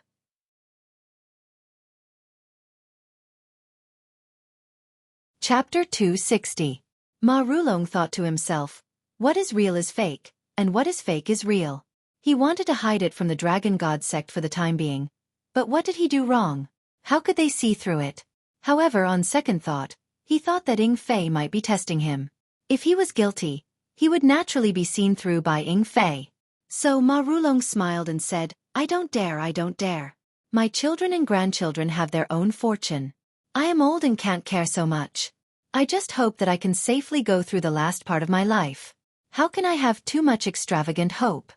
Chapter 260. Ma Rulong thought to himself, what is real is fake, and what is fake is real. He wanted to hide it from the Dragon God sect for the time being. But what did he do wrong? How could they see through it? However, on second thought, he thought that Ying Fei might be testing him. If he was guilty, he would naturally be seen through by Ying Fei. So Ma Rulong smiled and said, I don't dare. My children and grandchildren have their own fortune. I am old and can't care so much. I just hope that I can safely go through the last part of my life. How can I have too much extravagant hope?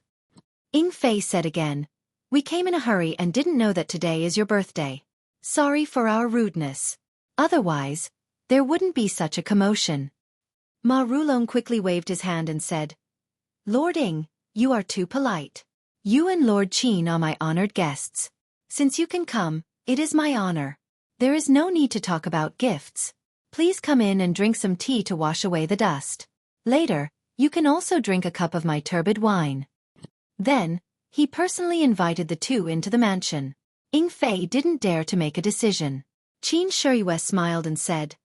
Ying Fei said again, we came in a hurry and didn't know that today is your birthday. Sorry for our rudeness. Otherwise, there wouldn't be such a commotion. Ma Rulong quickly waved his hand and said, Lord Ying, you are too polite. You and Lord Qin are my honored guests. Since you can come, it is my honor. There is no need to talk about gifts. Please come in and drink some tea to wash away the dust. Later, you can also drink a cup of my turbid wine. Then, he personally invited the two into the mansion. Ying Fei didn't dare to make a decision. Qin Shiyue smiled and said,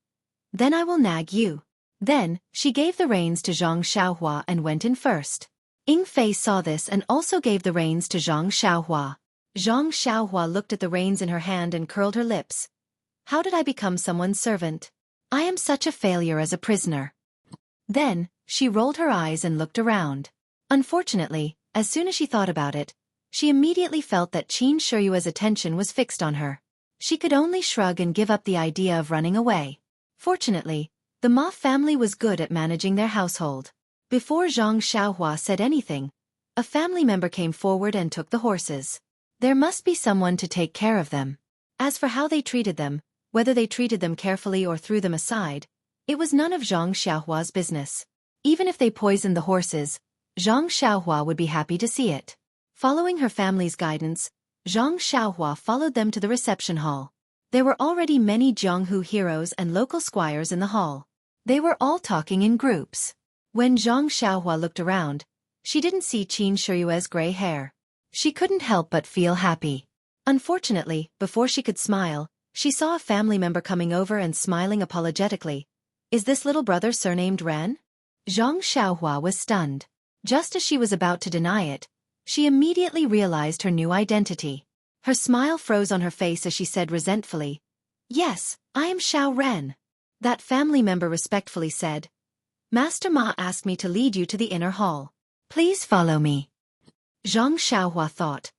Then I will nag you. Then, she gave the reins to Zhang Xiaohua and went in first. Ying Fei saw this and also gave the reins to Zhang Xiaohua. Zhang Xiaohua looked at the reins in her hand and curled her lips. How did I become someone's servant? I am such a failure as a prisoner. Then, she rolled her eyes and looked around. Unfortunately, as soon as she thought about it, she immediately felt that Qin Shiyue's attention was fixed on her. She could only shrug and give up the idea of running away. Fortunately, the Ma family was good at managing their household. Before Zhang Xiaohua said anything, a family member came forward and took the horses. There must be someone to take care of them. As for how they treated them, whether they treated them carefully or threw them aside, it was none of Zhang Xiaohua's business. Even if they poisoned the horses, Zhang Xiaohua would be happy to see it. Following her family's guidance, Zhang Xiaohua followed them to the reception hall. There were already many Jianghu heroes and local squires in the hall. They were all talking in groups. When Zhang Xiaohua looked around, she didn't see Qin Shiyue's gray hair. She couldn't help but feel happy. Unfortunately, before she could smile, she saw a family member coming over and smiling apologetically. Is this little brother surnamed Ren? Zhang Xiaohua was stunned. Just as she was about to deny it, she immediately realized her new identity. Her smile froze on her face as she said resentfully, Yes, I am Xiao Ren. That family member respectfully said, Master Ma asked me to lead you to the inner hall. Please follow me. Zhang Xiaohua thought,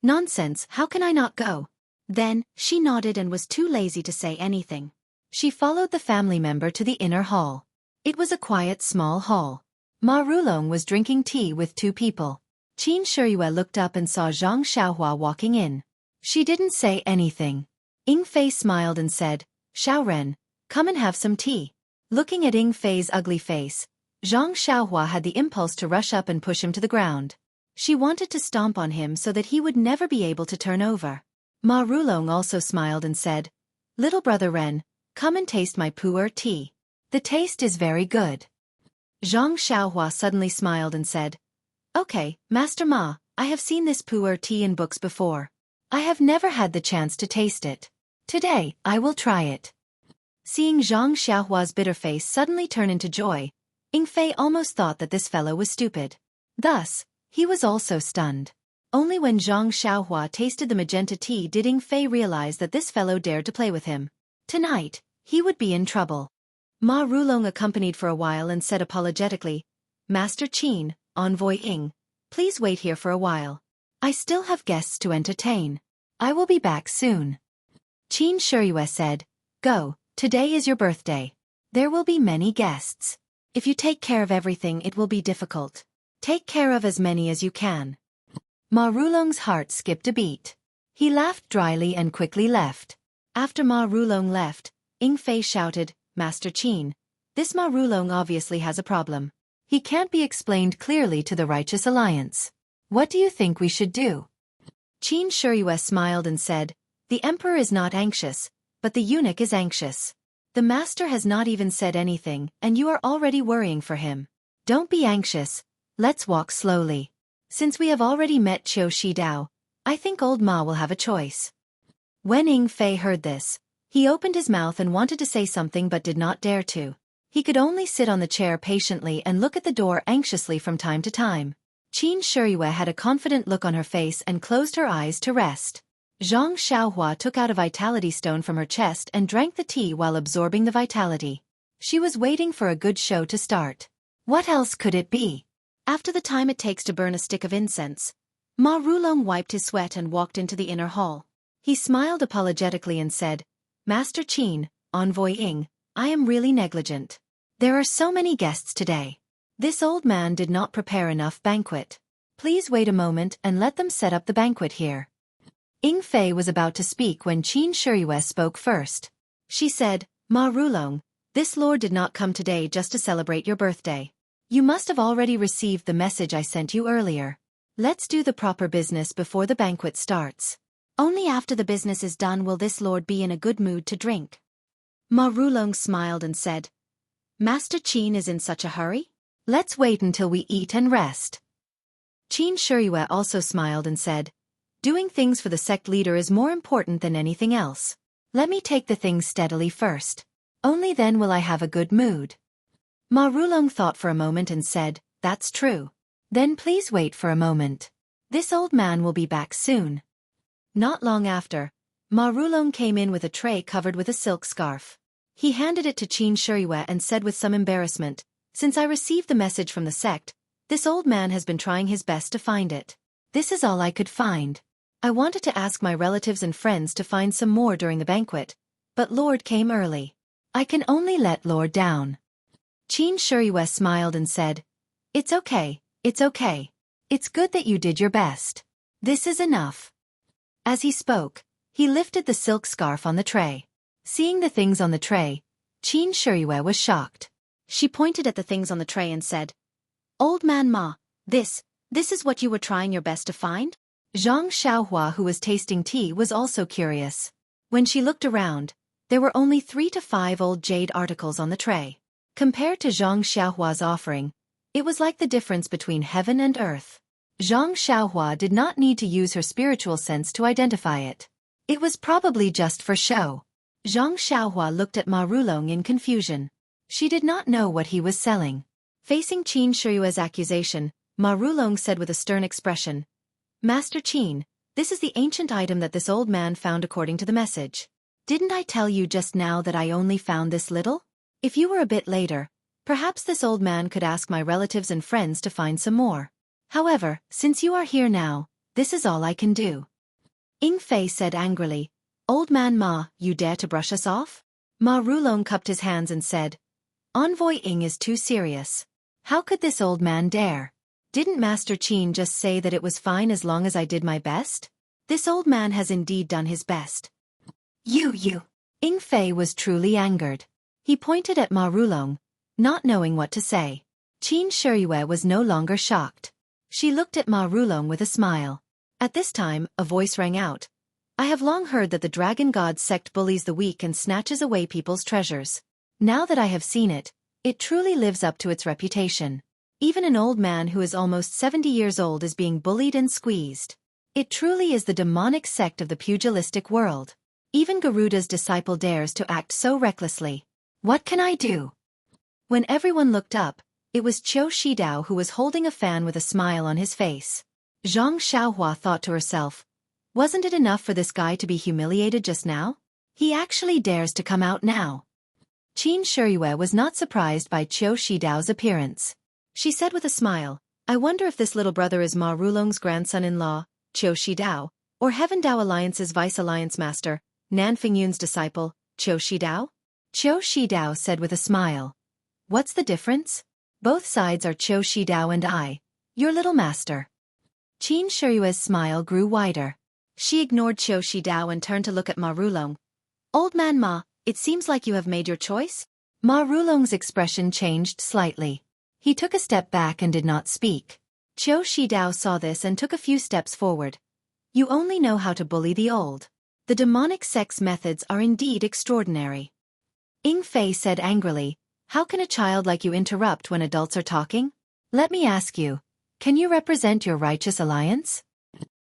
Nonsense, how can I not go? Then, she nodded and was too lazy to say anything. She followed the family member to the inner hall. It was a quiet small hall. Ma Rulong was drinking tea with two people. Qin Shiyue looked up and saw Zhang Xiaohua walking in. She didn't say anything. Ying Fei smiled and said, Xiao Ren, come and have some tea. Looking at Ying Fei's ugly face, Zhang Xiaohua had the impulse to rush up and push him to the ground. She wanted to stomp on him so that he would never be able to turn over. Ma Rulong also smiled and said, Little brother Ren, come and taste my pu'er tea. The taste is very good. Zhang Xiaohua suddenly smiled and said, Okay, Master Ma, I have seen this pu'er tea in books before. I have never had the chance to taste it. Today, I will try it. Seeing Zhang Xiaohua's bitter face suddenly turn into joy, Ying Fei almost thought that this fellow was stupid. Thus, he was also stunned. Only when Zhang Xiaohua tasted the magenta tea did Ying Fei realize that this fellow dared to play with him. Tonight, he would be in trouble. Ma Rulong accompanied for a while and said apologetically, Master Qin, Envoy Ying, please wait here for a while. I still have guests to entertain. I will be back soon. Qin Shiyue said, Go, today is your birthday. There will be many guests. If you take care of everything it will be difficult. Take care of as many as you can. Ma Rulong's heart skipped a beat. He laughed dryly and quickly left. After Ma Rulong left, Ying Fei shouted, Master Qin. This Ma Rulong obviously has a problem. He can't be explained clearly to the Righteous Alliance. What do you think we should do? Qin Shiyue smiled and said, the Emperor is not anxious, but the eunuch is anxious. The Master has not even said anything, and you are already worrying for him. Don't be anxious, let's walk slowly. Since we have already met Xueqi Dao, I think old Ma will have a choice. When Ying Fei heard this, he opened his mouth and wanted to say something but did not dare to. He could only sit on the chair patiently and look at the door anxiously from time to time. Qin Shiyue had a confident look on her face and closed her eyes to rest. Zhang Xiaohua took out a vitality stone from her chest and drank the tea while absorbing the vitality. She was waiting for a good show to start. What else could it be? After the time it takes to burn a stick of incense, Ma Rulong wiped his sweat and walked into the inner hall. He smiled apologetically and said, Master Qin, Envoy Ying, I am really negligent. There are so many guests today. This old man did not prepare enough banquet. Please wait a moment and let them set up the banquet here. Ying Fei was about to speak when Qin Shiyue spoke first. She said, Ma Rulong, this lord did not come today just to celebrate your birthday. You must have already received the message I sent you earlier. Let's do the proper business before the banquet starts. Only after the business is done will this lord be in a good mood to drink. Ma Rulong smiled and said, Master Qin is in such a hurry? Let's wait until we eat and rest. Qin Shiyue also smiled and said, doing things for the sect leader is more important than anything else. Let me take the things steadily first. Only then will I have a good mood. Ma Rulong thought for a moment and said, that's true. Then please wait for a moment. This old man will be back soon. Not long after, Ma Rulong came in with a tray covered with a silk scarf. He handed it to Qin Shiyue and said with some embarrassment, since I received the message from the sect, this old man has been trying his best to find it. This is all I could find. I wanted to ask my relatives and friends to find some more during the banquet, but Lord came early. I can only let Lord down. Qin Shiyue smiled and said, it's okay, it's okay. It's good that you did your best. This is enough. As he spoke, he lifted the silk scarf on the tray. Seeing the things on the tray, Qin Shiyue was shocked. She pointed at the things on the tray and said, Old man Ma, this is what you were trying your best to find? Zhang Xiaohua, who was tasting tea, was also curious. When she looked around, there were only 3 to 5 old jade articles on the tray. Compared to Zhang Xiaohua's offering, it was like the difference between heaven and earth. Zhang Xiaohua did not need to use her spiritual sense to identify it. It was probably just for show. Zhang Xiaohua looked at Ma Rulong in confusion. She did not know what he was selling. Facing Qin Shiyue's accusation, Ma Rulong said with a stern expression, Master Qin, this is the ancient item that this old man found according to the message. Didn't I tell you just now that I only found this little? If you were a bit later, perhaps this old man could ask my relatives and friends to find some more. However, since you are here now, this is all I can do. Ying Fei said angrily, Old man Ma, you dare to brush us off? Ma Rulong cupped his hands and said, Envoy Ying is too serious. How could this old man dare? Didn't Master Qin just say that it was fine as long as I did my best? This old man has indeed done his best. You. Ying Fei was truly angered. He pointed at Ma Rulong, not knowing what to say. Qin Shiyue was no longer shocked. She looked at Ma Rulong with a smile. At this time, a voice rang out. I have long heard that the Dragon God sect bullies the weak and snatches away people's treasures. Now that I have seen it, it truly lives up to its reputation. Even an old man who is almost 70 years old is being bullied and squeezed. It truly is the demonic sect of the pugilistic world. Even Garuda's disciple dares to act so recklessly. What can I do? When everyone looked up, it was Xueqi Dao who was holding a fan with a smile on his face. Zhang Xiaohua thought to herself, wasn't it enough for this guy to be humiliated just now? He actually dares to come out now. Qin Shiyue was not surprised by Xueqi Dao's appearance. She said with a smile, I wonder if this little brother is Ma Rulong's grandson-in-law, Xueqi Dao, or Heaven Dao Alliance's vice-alliance master, Nan Fingyun's disciple, Xueqi Dao? Xueqi Dao said with a smile. What's the difference? Both sides are Xueqi Dao and I, your little master. Qin Shiyue's smile grew wider. She ignored Xueqi Dao and turned to look at Ma Rulong. Old man Ma, it seems like you have made your choice? Ma Rulong's expression changed slightly. He took a step back and did not speak. Qiu Shidao saw this and took a few steps forward. You only know how to bully the old. The demonic sex methods are indeed extraordinary. Ying Fei said angrily, how can a child like you interrupt when adults are talking? Let me ask you, can you represent your righteous alliance?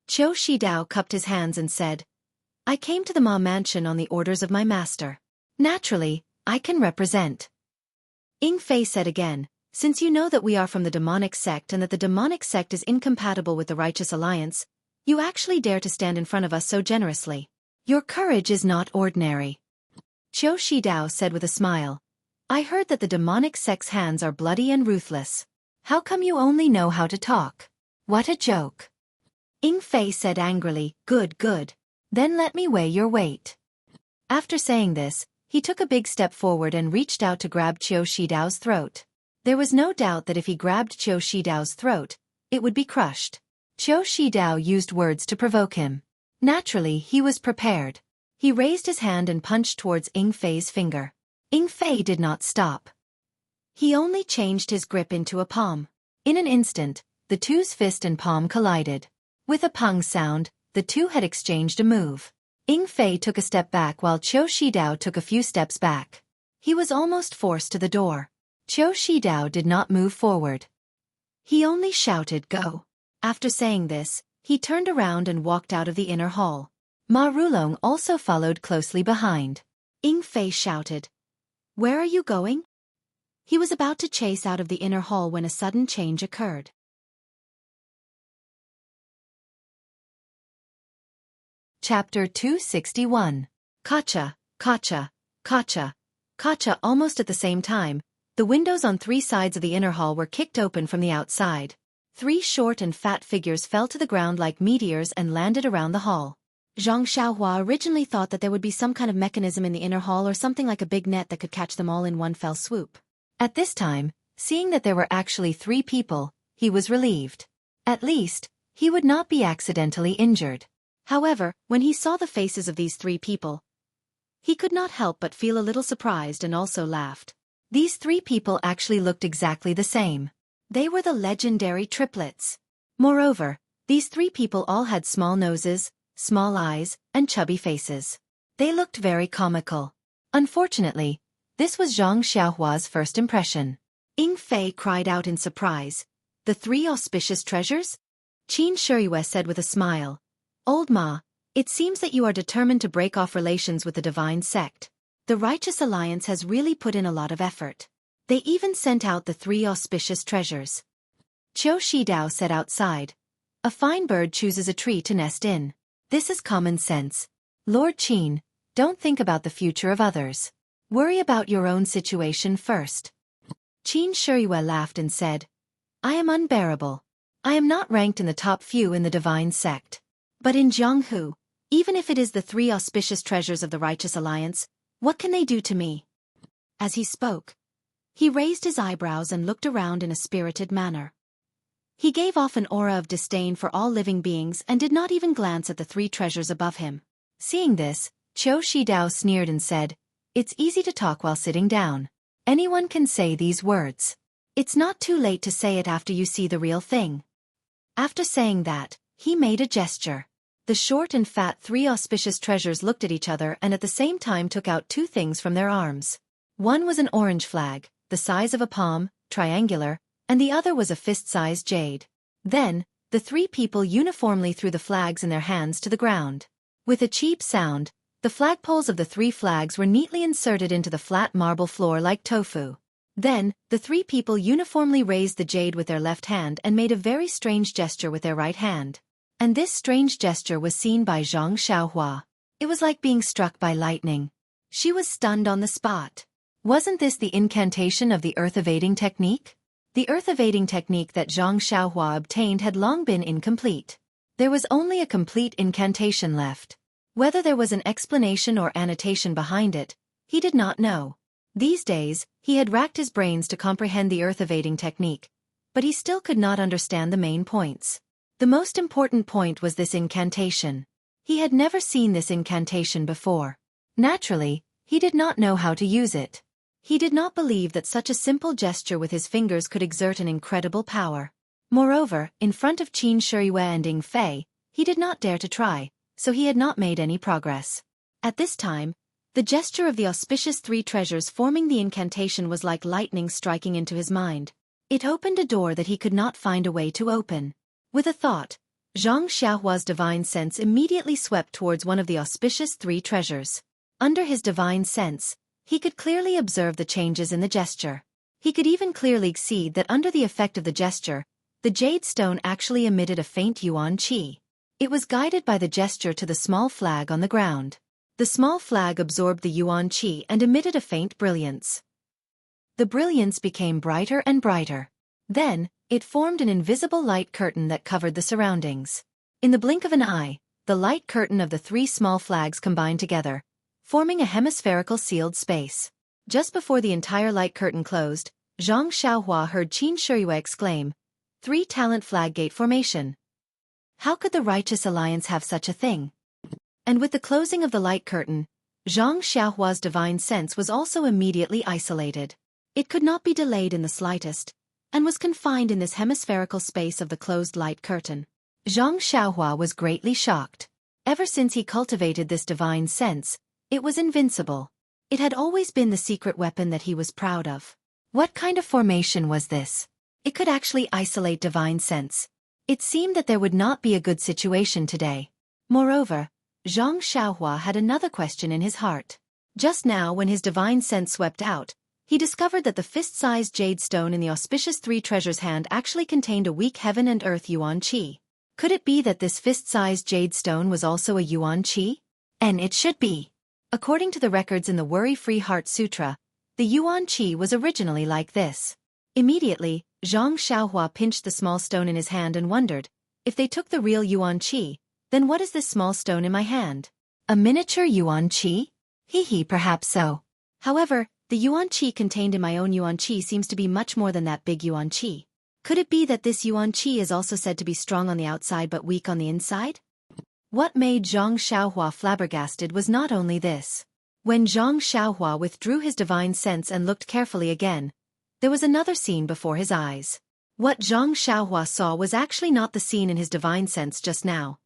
Qiu Shidao cupped his hands and said, I came to the Ma mansion on the orders of my master. Naturally, I can represent. Ying Fei said again, since you know that we are from the demonic sect and that the demonic sect is incompatible with the righteous alliance, you actually dare to stand in front of us so generously. Your courage is not ordinary. Qiu Shidao said with a smile, I heard that the demonic sect's hands are bloody and ruthless. How come you only know how to talk? What a joke. Ying Fei said angrily, good, good. Then let me weigh your weight. After saying this, he took a big step forward and reached out to grab Qiu Shidao's throat. There was no doubt that if he grabbed Qiu Shidao's throat, it would be crushed. Qiu Shidao used words to provoke him. Naturally, he was prepared. He raised his hand and punched towards Ying Fei's finger. Ying Fei did not stop. He only changed his grip into a palm. In an instant, the two's fist and palm collided. With a pung sound, the two had exchanged a move. Ying Fei took a step back while Qiu Shidao took a few steps back. He was almost forced to the door. Qiu Shidao did not move forward. He only shouted, go. After saying this, he turned around and walked out of the inner hall. Ma Rulong also followed closely behind. Ying Fei shouted, where are you going? He was about to chase out of the inner hall when a sudden change occurred. Chapter 261. Kacha, Kacha, Kacha, Kacha. Almost at the same time, the windows on three sides of the inner hall were kicked open from the outside. Three short and fat figures fell to the ground like meteors and landed around the hall. Zhang Xiaohua originally thought that there would be some kind of mechanism in the inner hall or something like a big net that could catch them all in one fell swoop. At this time, seeing that there were actually three people, he was relieved. At least, he would not be accidentally injured. However, when he saw the faces of these three people, he could not help but feel a little surprised and also laughed. These three people actually looked exactly the same. They were the legendary triplets. Moreover, these three people all had small noses, small eyes, and chubby faces. They looked very comical. Unfortunately, this was Zhang Xiaohua's first impression. Ying Fei cried out in surprise, the three auspicious treasures? Qin Shiyue said with a smile, Old Ma, it seems that you are determined to break off relations with the divine sect. The righteous alliance has really put in a lot of effort. They even sent out the three auspicious treasures. Qiu Shidao said outside, a fine bird chooses a tree to nest in. This is common sense. Lord Qin, don't think about the future of others. Worry about your own situation first. Qin Shiyue laughed and said, I am unbearable. I am not ranked in the top few in the divine sect. But in Jianghu, even if it is the three auspicious treasures of the righteous alliance, what can they do to me? As he spoke, he raised his eyebrows and looked around in a spirited manner. He gave off an aura of disdain for all living beings and did not even glance at the three treasures above him. Seeing this, Qiu Shidao sneered and said, it's easy to talk while sitting down. Anyone can say these words. It's not too late to say it after you see the real thing. After saying that, he made a gesture. The short and fat three auspicious treasures looked at each other and at the same time took out two things from their arms. One was an orange flag, the size of a palm, triangular, and the other was a fist-sized jade. Then, the three people uniformly threw the flags in their hands to the ground. With a cheap sound, the flagpoles of the three flags were neatly inserted into the flat marble floor like tofu. Then, the three people uniformly raised the jade with their left hand and made a very strange gesture with their right hand. And this strange gesture was seen by Zhang Xiaohua. It was like being struck by lightning. She was stunned on the spot. Wasn't this the incantation of the earth-evading technique? The earth-evading technique that Zhang Xiaohua obtained had long been incomplete. There was only a complete incantation left. Whether there was an explanation or annotation behind it, he did not know. These days, he had racked his brains to comprehend the earth-evading technique, but he still could not understand the main points. The most important point was this incantation. He had never seen this incantation before. Naturally, he did not know how to use it. He did not believe that such a simple gesture with his fingers could exert an incredible power. Moreover, in front of Qin Shiyue and Ying Fei, he did not dare to try, so he had not made any progress. At this time, the gesture of the auspicious three treasures forming the incantation was like lightning striking into his mind. It opened a door that he could not find a way to open. With a thought, Zhang Xiaohua's divine sense immediately swept towards one of the auspicious three treasures. Under his divine sense, he could clearly observe the changes in the gesture. He could even clearly see that under the effect of the gesture, the jade stone actually emitted a faint yuan qi. It was guided by the gesture to the small flag on the ground. The small flag absorbed the yuan qi and emitted a faint brilliance. The brilliance became brighter and brighter. Then, it formed an invisible light curtain that covered the surroundings. In the blink of an eye, the light curtain of the three small flags combined together, forming a hemispherical sealed space. Just before the entire light curtain closed, Zhang Xiaohua heard Qin Shiyue exclaim, "Three talent flag gate formation. How could the Righteous Alliance have such a thing?" And with the closing of the light curtain, Zhang Xiaohua's divine sense was also immediately isolated. It could not be delayed in the slightest, and was confined in this hemispherical space of the closed light curtain. Zhang Xiaohua was greatly shocked. Ever since he cultivated this divine sense, it was invincible. It had always been the secret weapon that he was proud of. What kind of formation was this? It could actually isolate divine sense. It seemed that there would not be a good situation today. Moreover, Zhang Xiaohua had another question in his heart. Just now when his divine sense swept out, he discovered that the fist-sized jade stone in the auspicious three treasures hand actually contained a weak heaven and earth yuan qi. Could it be that this fist-sized jade stone was also a yuan qi? And it should be. According to the records in the Worry-Free Heart Sutra, the yuan qi was originally like this. Immediately, Zhang Xiaohua pinched the small stone in his hand and wondered, if they took the real yuan qi, then what is this small stone in my hand? A miniature yuan qi? Perhaps so. However, the yuan qi contained in my own yuan qi seems to be much more than that big yuan qi. Could it be that this yuan qi is also said to be strong on the outside but weak on the inside? What made Zhang Xiaohua flabbergasted was not only this. When Zhang Xiaohua withdrew his divine sense and looked carefully again, there was another scene before his eyes. What Zhang Xiaohua saw was actually not the scene in his divine sense just now.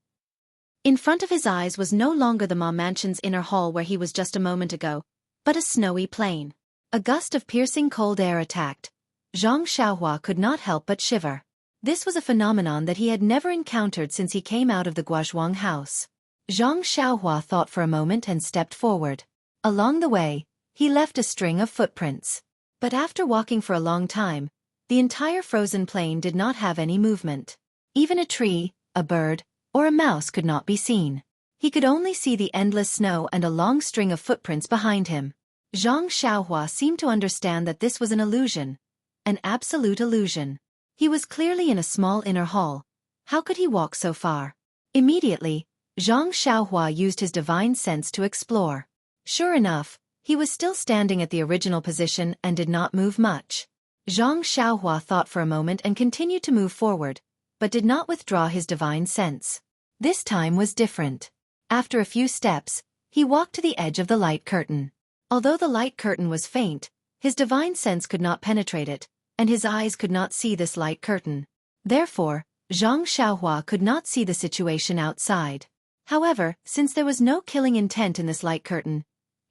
In front of his eyes was no longer the Ma Mansion's inner hall where he was just a moment ago, but a snowy plain. A gust of piercing cold air attacked. Zhang Xiaohua could not help but shiver. This was a phenomenon that he had never encountered since he came out of the Guozhuang house. Zhang Xiaohua thought for a moment and stepped forward. Along the way, he left a string of footprints. But after walking for a long time, the entire frozen plain did not have any movement. Even a tree, a bird, or a mouse could not be seen. He could only see the endless snow and a long string of footprints behind him. Zhang Xiaohua seemed to understand that this was an illusion. An absolute illusion. He was clearly in a small inner hall. How could he walk so far? Immediately, Zhang Xiaohua used his divine sense to explore. Sure enough, he was still standing at the original position and did not move much. Zhang Xiaohua thought for a moment and continued to move forward, but did not withdraw his divine sense. This time was different. After a few steps, he walked to the edge of the light curtain. Although the light curtain was faint, his divine sense could not penetrate it, and his eyes could not see this light curtain. Therefore, Zhang Xiaohua could not see the situation outside. However, since there was no killing intent in this light curtain,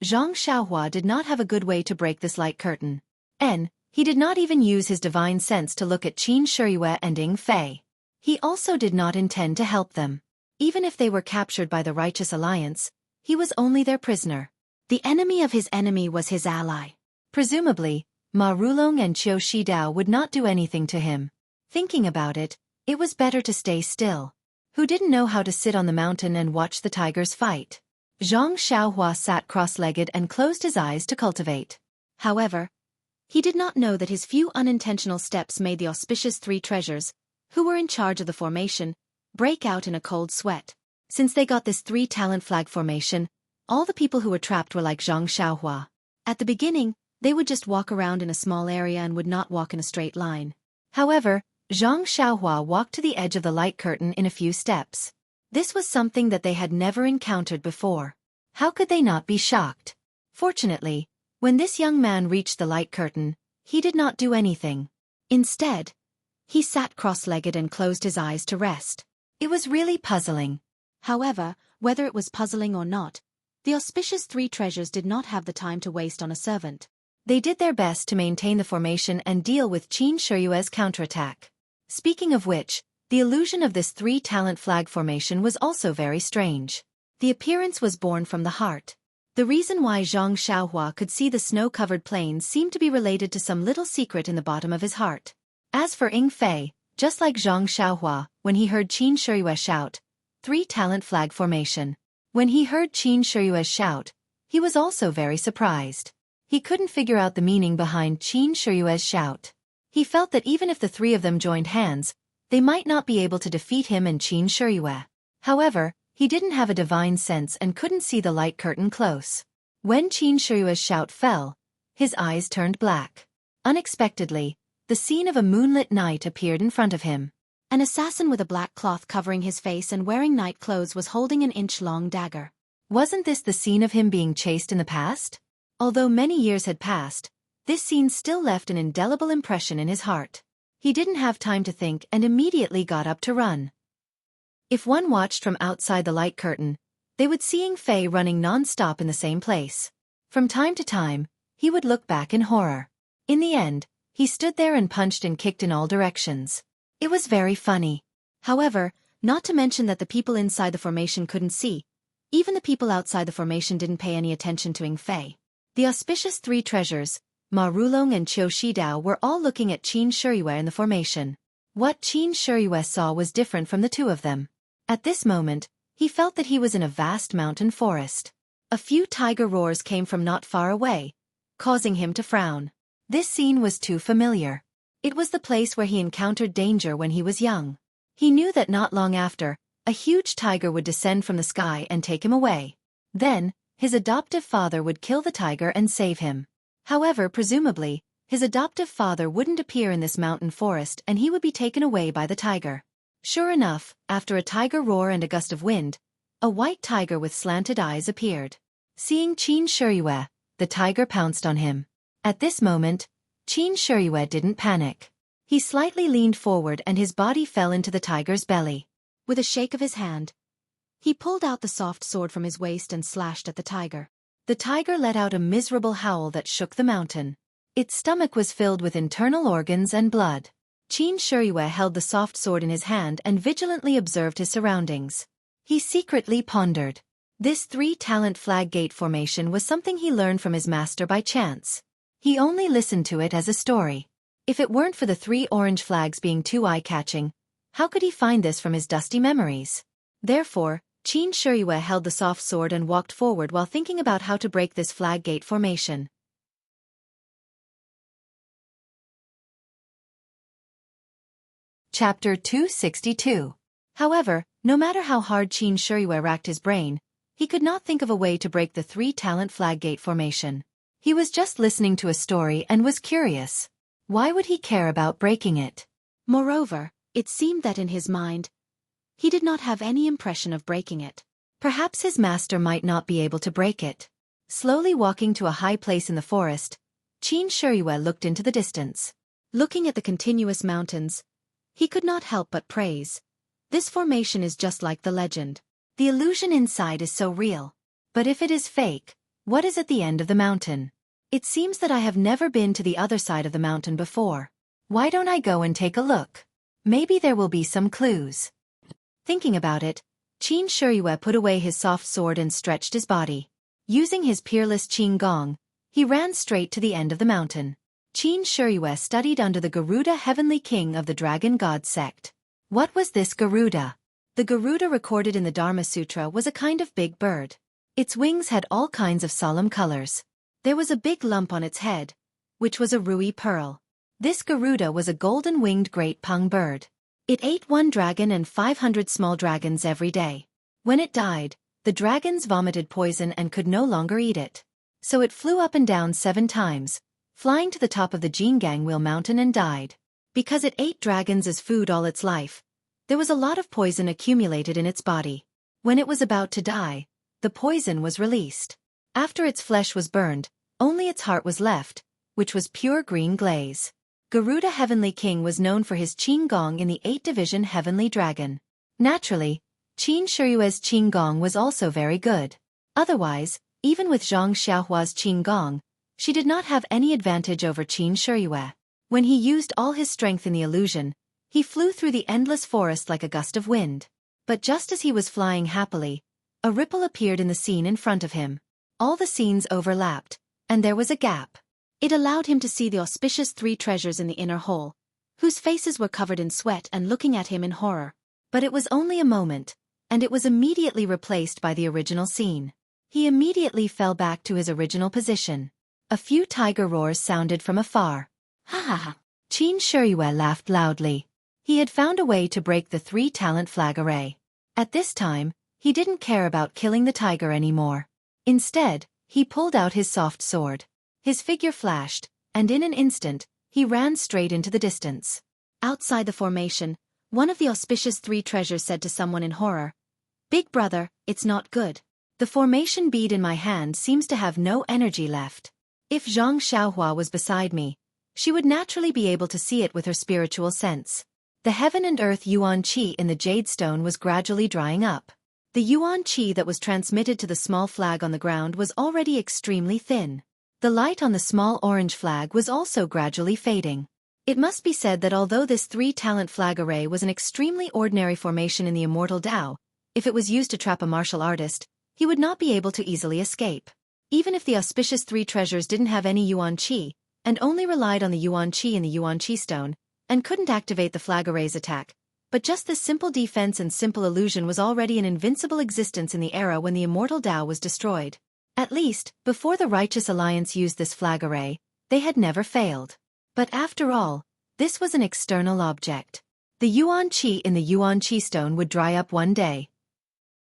Zhang Xiaohua did not have a good way to break this light curtain. He did not even use his divine sense to look at Qin Shiyue and Ying Fei. He also did not intend to help them. Even if they were captured by the Righteous Alliance, he was only their prisoner. The enemy of his enemy was his ally. Presumably, Ma Rulong and Qiu Shidao would not do anything to him. Thinking about it, it was better to stay still. Who didn't know how to sit on the mountain and watch the tigers fight? Zhang Xiaohua sat cross-legged and closed his eyes to cultivate. However, he did not know that his few unintentional steps made the auspicious three treasures, who were in charge of the formation, break out in a cold sweat. Since they got this three-talent flag formation, all the people who were trapped were like Zhang Xiaohua. At the beginning, they would just walk around in a small area and would not walk in a straight line. However, Zhang Xiaohua walked to the edge of the light curtain in a few steps. This was something that they had never encountered before. How could they not be shocked? Fortunately, When this young man reached the light curtain, he did not do anything. Instead, he sat cross-legged and closed his eyes to rest. It was really puzzling. However, whether it was puzzling or not, the auspicious three treasures did not have the time to waste on a servant. They did their best to maintain the formation and deal with Qin Shiyue's counterattack. Speaking of which, the illusion of this three-talent flag formation was also very strange. The appearance was born from the heart. The reason why Zhang Xiaohua could see the snow-covered plains seemed to be related to some little secret in the bottom of his heart. As for Ying Fei, just like Zhang Xiaohua, when he heard Qin Shiyue shout, three-talent flag formation. When he heard Qin Shiyue's shout, he was also very surprised. He couldn't figure out the meaning behind Qin Shiyue's shout. He felt that even if the three of them joined hands, they might not be able to defeat him and Qin Shiyue. However, he didn't have a divine sense and couldn't see the light curtain close. When Qin Shiyue's shout fell, his eyes turned black. Unexpectedly, the scene of a moonlit night appeared in front of him. An assassin with a black cloth covering his face and wearing night clothes was holding an inch-long dagger. Wasn't this the scene of him being chased in the past? Although many years had passed, this scene still left an indelible impression in his heart. He didn't have time to think and immediately got up to run. If one watched from outside the light curtain, they would see Ying Fei running non-stop in the same place. From time to time, he would look back in horror. In the end, he stood there and punched and kicked in all directions. It was very funny. However, not to mention that the people inside the formation couldn't see. Even the people outside the formation didn't pay any attention to Ying Fei. The auspicious three treasures, Ma Rulong and Qiu Shidao, were all looking at Qin Shiyue in the formation. What Qin Shiyue saw was different from the two of them. At this moment, he felt that he was in a vast mountain forest. A few tiger roars came from not far away, causing him to frown. This scene was too familiar. It was the place where he encountered danger when he was young. He knew that not long after, a huge tiger would descend from the sky and take him away. Then, his adoptive father would kill the tiger and save him. However, presumably, his adoptive father wouldn't appear in this mountain forest and he would be taken away by the tiger. Sure enough, after a tiger roar and a gust of wind, a white tiger with slanted eyes appeared. Seeing Qin Shiyue, the tiger pounced on him. At this moment, Qin Shiyue didn't panic. He slightly leaned forward and his body fell into the tiger's belly. With a shake of his hand, he pulled out the soft sword from his waist and slashed at the tiger. The tiger let out a miserable howl that shook the mountain. Its stomach was filled with internal organs and blood. Qin Shiyue held the soft sword in his hand and vigilantly observed his surroundings. He secretly pondered. This three-talent flag gate formation was something he learned from his master by chance. He only listened to it as a story. If it weren't for the three orange flags being too eye-catching, how could he find this from his dusty memories? Therefore, Qin Shiyue held the soft sword and walked forward while thinking about how to break this flag gate formation. Chapter 262. However, no matter how hard Qin Shiyue racked his brain, he could not think of a way to break the three-talent flag gate formation. He was just listening to a story and was curious. Why would he care about breaking it? Moreover, it seemed that in his mind, he did not have any impression of breaking it. Perhaps his master might not be able to break it. Slowly walking to a high place in the forest, Qin Shiyue looked into the distance. Looking at the continuous mountains, he could not help but praise. This formation is just like the legend. The illusion inside is so real. But if it is fake, what is at the end of the mountain? It seems that I have never been to the other side of the mountain before. Why don't I go and take a look? Maybe there will be some clues. Thinking about it, Qin Shiyue put away his soft sword and stretched his body. Using his peerless Qin Gong, he ran straight to the end of the mountain. Qin Shiyue studied under the Garuda Heavenly King of the Dragon God sect. What was this Garuda? The Garuda recorded in the Dharma Sutra was a kind of big bird. Its wings had all kinds of solemn colors. There was a big lump on its head, which was a ruby pearl. This Garuda was a golden-winged great pung bird. It ate one dragon and 500 small dragons every day. When it died, the dragons vomited poison and could no longer eat it. So it flew up and down 7 times, flying to the top of the Jingangwil mountain and died. Because it ate dragons as food all its life, there was a lot of poison accumulated in its body. When it was about to die, the poison was released. After its flesh was burned, Only its heart was left, which was pure green glaze. Garuda Heavenly King was known for his Qin Gong in the 8th Division Heavenly Dragon. Naturally, Qin Shiyue's Qin Gong was also very good. Otherwise, even with Zhang Xiaohua's Qin Gong, she did not have any advantage over Qin Shiyue. When he used all his strength in the illusion, he flew through the endless forest like a gust of wind. But just as he was flying happily, a ripple appeared in the scene in front of him. All the scenes overlapped, and there was a gap. It allowed him to see the auspicious 3 treasures in the inner hole, whose faces were covered in sweat and looking at him in horror. But it was only a moment, and it was immediately replaced by the original scene. He immediately fell back to his original position. A few tiger roars sounded from afar. Ha ha ha! Qin Shiyue laughed loudly. He had found a way to break the 3-talent flag array. At this time, he didn't care about killing the tiger anymore. Instead, he pulled out his soft sword. His figure flashed, and in an instant, he ran straight into the distance. Outside the formation, one of the auspicious 3 treasures said to someone in horror, "Big brother, it's not good. The formation bead in my hand seems to have no energy left." If Zhang Xiaohua was beside me, she would naturally be able to see it with her spiritual sense. The heaven and earth yuan qi in the jade stone was gradually drying up. The yuan qi that was transmitted to the small flag on the ground was already extremely thin. The light on the small orange flag was also gradually fading. It must be said that although this 3-talent flag array was an extremely ordinary formation in the immortal Tao, if it was used to trap a martial artist, he would not be able to easily escape. Even if the auspicious 3 treasures didn't have any yuan qi, and only relied on the yuan qi in the yuan qi stone, and couldn't activate the flag array's attack, but just this simple defense and simple illusion was already an invincible existence in the era when the immortal Tao was destroyed. At least, before the Righteous Alliance used this flag array, they had never failed. But after all, this was an external object. The yuan qi in the yuan qi stone would dry up one day.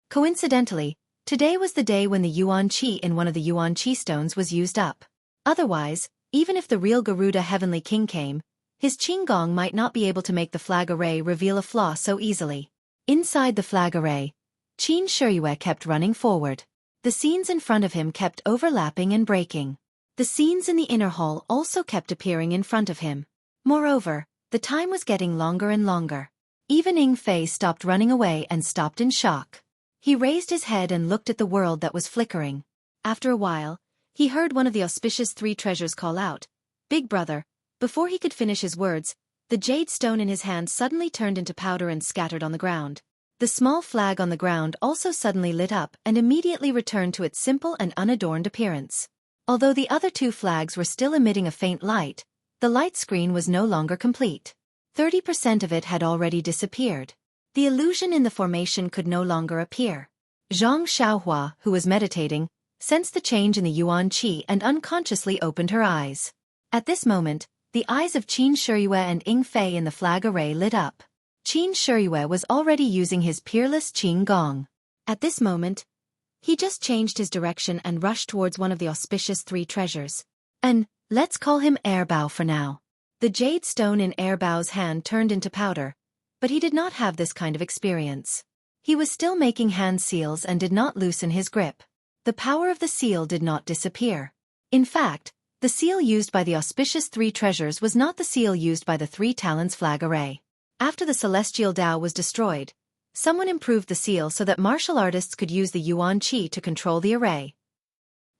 Coincidentally, today was the day when the yuan qi in one of the yuan qi stones was used up. Otherwise, even if the real Garuda Heavenly King came, his Qin Gong might not be able to make the flag array reveal a flaw so easily. Inside the flag array, Qin Shiyue kept running forward. The scenes in front of him kept overlapping and breaking. The scenes in the inner hall also kept appearing in front of him. Moreover, the time was getting longer and longer. Even Ying Fei stopped running away and stopped in shock. He raised his head and looked at the world that was flickering. After a while, he heard one of the auspicious 3 treasures call out, "Big brother." Before he could finish his words, the jade stone in his hand suddenly turned into powder and scattered on the ground. The small flag on the ground also suddenly lit up and immediately returned to its simple and unadorned appearance. Although the other 2 flags were still emitting a faint light, the light screen was no longer complete. 30% of it had already disappeared. The illusion in the formation could no longer appear. Zhang Xiaohua, who was meditating, sensed the change in the yuan qi and unconsciously opened her eyes. At this moment, the eyes of Qin Shiyue and Ying Fei in the flag array lit up. Qin Shiyue was already using his peerless Qin Gong. At this moment, he just changed his direction and rushed towards one of the auspicious 3 treasures. And, let's call him Airbao for now. The jade stone in Airbao's hand turned into powder, but he did not have this kind of experience. He was still making hand seals and did not loosen his grip. The power of the seal did not disappear. In fact, the seal used by the auspicious 3 treasures was not the seal used by the 3 talents flag array. After the celestial Tao was destroyed, someone improved the seal so that martial artists could use the yuan qi to control the array.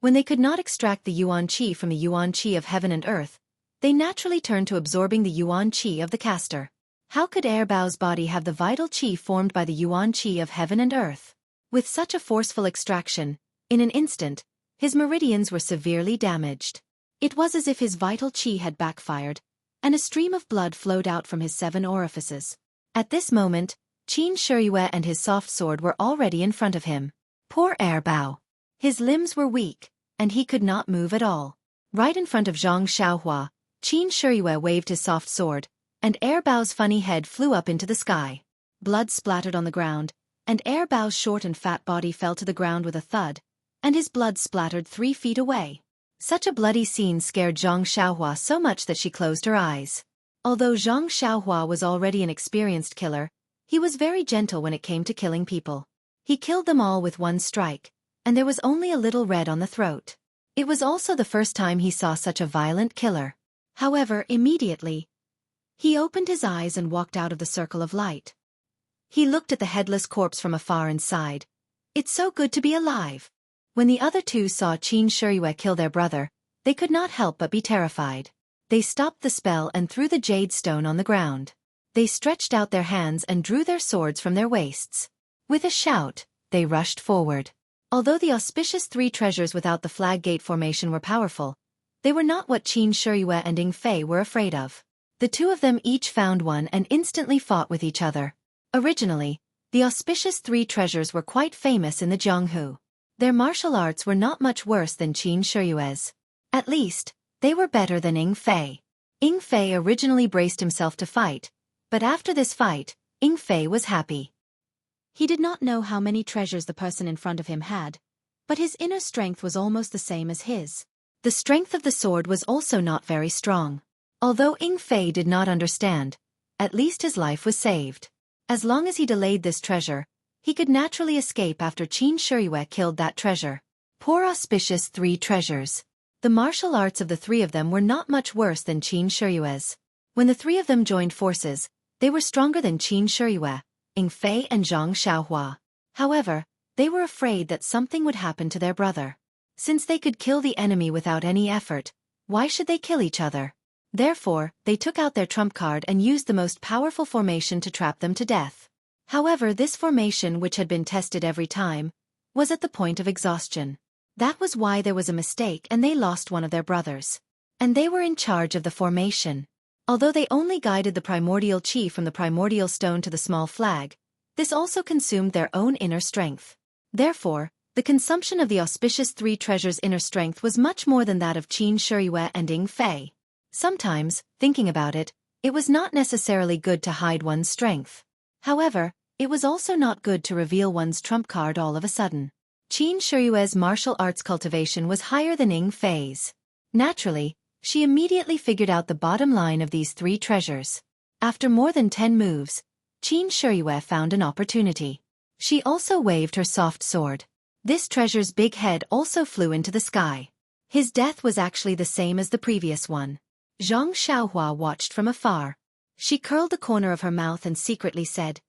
When they could not extract the yuan qi from the yuan qi of heaven and earth, they naturally turned to absorbing the yuan qi of the caster. How could Airbao's body have the vital qi formed by the yuan qi of heaven and earth? With such a forceful extraction, in an instant, his meridians were severely damaged. It was as if his vital qi had backfired, and a stream of blood flowed out from his 7 orifices. At this moment, Qin Shiyue and his soft sword were already in front of him. Poor Airbao. His limbs were weak, and he could not move at all. Right in front of Zhang Xiaohua, Qin Shiyue waved his soft sword, and Airbao's funny head flew up into the sky. Blood splattered on the ground, and Airbao's short and fat body fell to the ground with a thud, and his blood splattered 3 feet away. Such a bloody scene scared Zhang Xiaohua so much that she closed her eyes. Although Zhang Xiaohua was already an experienced killer, he was very gentle when it came to killing people. He killed them all with one strike, and there was only a little red on the throat. It was also the first time he saw such a violent killer. However, immediately, he opened his eyes and walked out of the circle of light. He looked at the headless corpse from afar and sighed. It's so good to be alive. When the other two saw Qin Shiyue kill their brother, they could not help but be terrified. They stopped the spell and threw the jade stone on the ground. They stretched out their hands and drew their swords from their waists. With a shout, they rushed forward. Although the auspicious three treasures without the flag gate formation were powerful, they were not what Qin Shiyue and Ying Fei were afraid of. The two of them each found one and instantly fought with each other. Originally, the auspicious three treasures were quite famous in the Jianghu. Their martial arts were not much worse than Qin Shiyue's. At least, they were better than Ying Fei. Ying Fei originally braced himself to fight, but after this fight, Ying Fei was happy. He did not know how many treasures the person in front of him had, but his inner strength was almost the same as his. The strength of the sword was also not very strong. Although Ying Fei did not understand, at least his life was saved. As long as he delayed this treasure, he could naturally escape after Qin Shiyue killed that treasure. Poor auspicious three treasures. The martial arts of the three of them were not much worse than Qin Shiyue's. When the three of them joined forces, they were stronger than Qin Shiyue, Ying Fei and Zhang Xiaohua. However, they were afraid that something would happen to their brother. Since they could kill the enemy without any effort, why should they kill each other? Therefore, they took out their trump card and used the most powerful formation to trap them to death. However, this formation, which had been tested every time, was at the point of exhaustion. That was why there was a mistake and they lost one of their brothers. And they were in charge of the formation. Although they only guided the primordial chi from the primordial stone to the small flag, this also consumed their own inner strength. Therefore, the consumption of the auspicious three treasures' inner strength was much more than that of Qin Shiyue and Ying Fei. Sometimes, thinking about it, it was not necessarily good to hide one's strength. However, it was also not good to reveal one's trump card all of a sudden. Qin Shiyue's martial arts cultivation was higher than Ying Fei's. Naturally, she immediately figured out the bottom line of these three treasures. After more than 10 moves, Qin Shiyue found an opportunity. She also waved her soft sword. This treasure's big head also flew into the sky. His death was actually the same as the previous one. Zhang Xiaohua watched from afar. She curled the corner of her mouth and secretly said,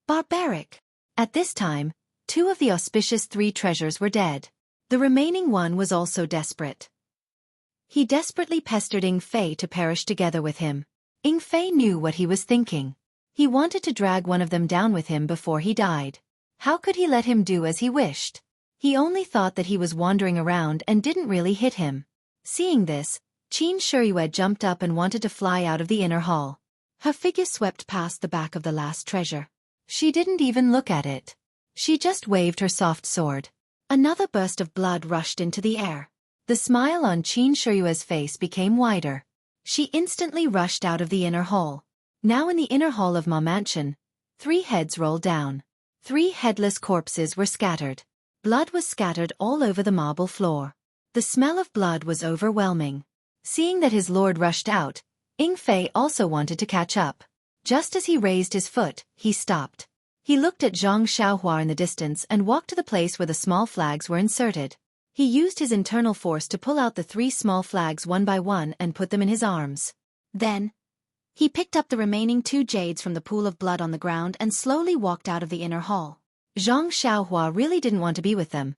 "Barbaric." At this time, 2 of the auspicious 3 treasures were dead. The remaining one was also desperate. He desperately pestered Ying Fei to perish together with him. Ying Fei knew what he was thinking. He wanted to drag one of them down with him before he died. How could he let him do as he wished? He only thought that he was wandering around and didn't really hit him. Seeing this, Qin Shiyue jumped up and wanted to fly out of the inner hall. Her figure swept past the back of the last treasure. She didn't even look at it. She just waved her soft sword. Another burst of blood rushed into the air. The smile on Qin Shiyue's face became wider. She instantly rushed out of the inner hall. Now in the inner hall of Ma Mansion, 3 heads rolled down. 3 headless corpses were scattered. Blood was scattered all over the marble floor. The smell of blood was overwhelming. Seeing that his lord rushed out, Ying Fei also wanted to catch up. Just as he raised his foot, he stopped. He looked at Zhang Xiaohua in the distance and walked to the place where the small flags were inserted. He used his internal force to pull out the 3 small flags one by one and put them in his arms. Then, he picked up the remaining 2 jades from the pool of blood on the ground and slowly walked out of the inner hall. Zhang Xiaohua really didn't want to be with them.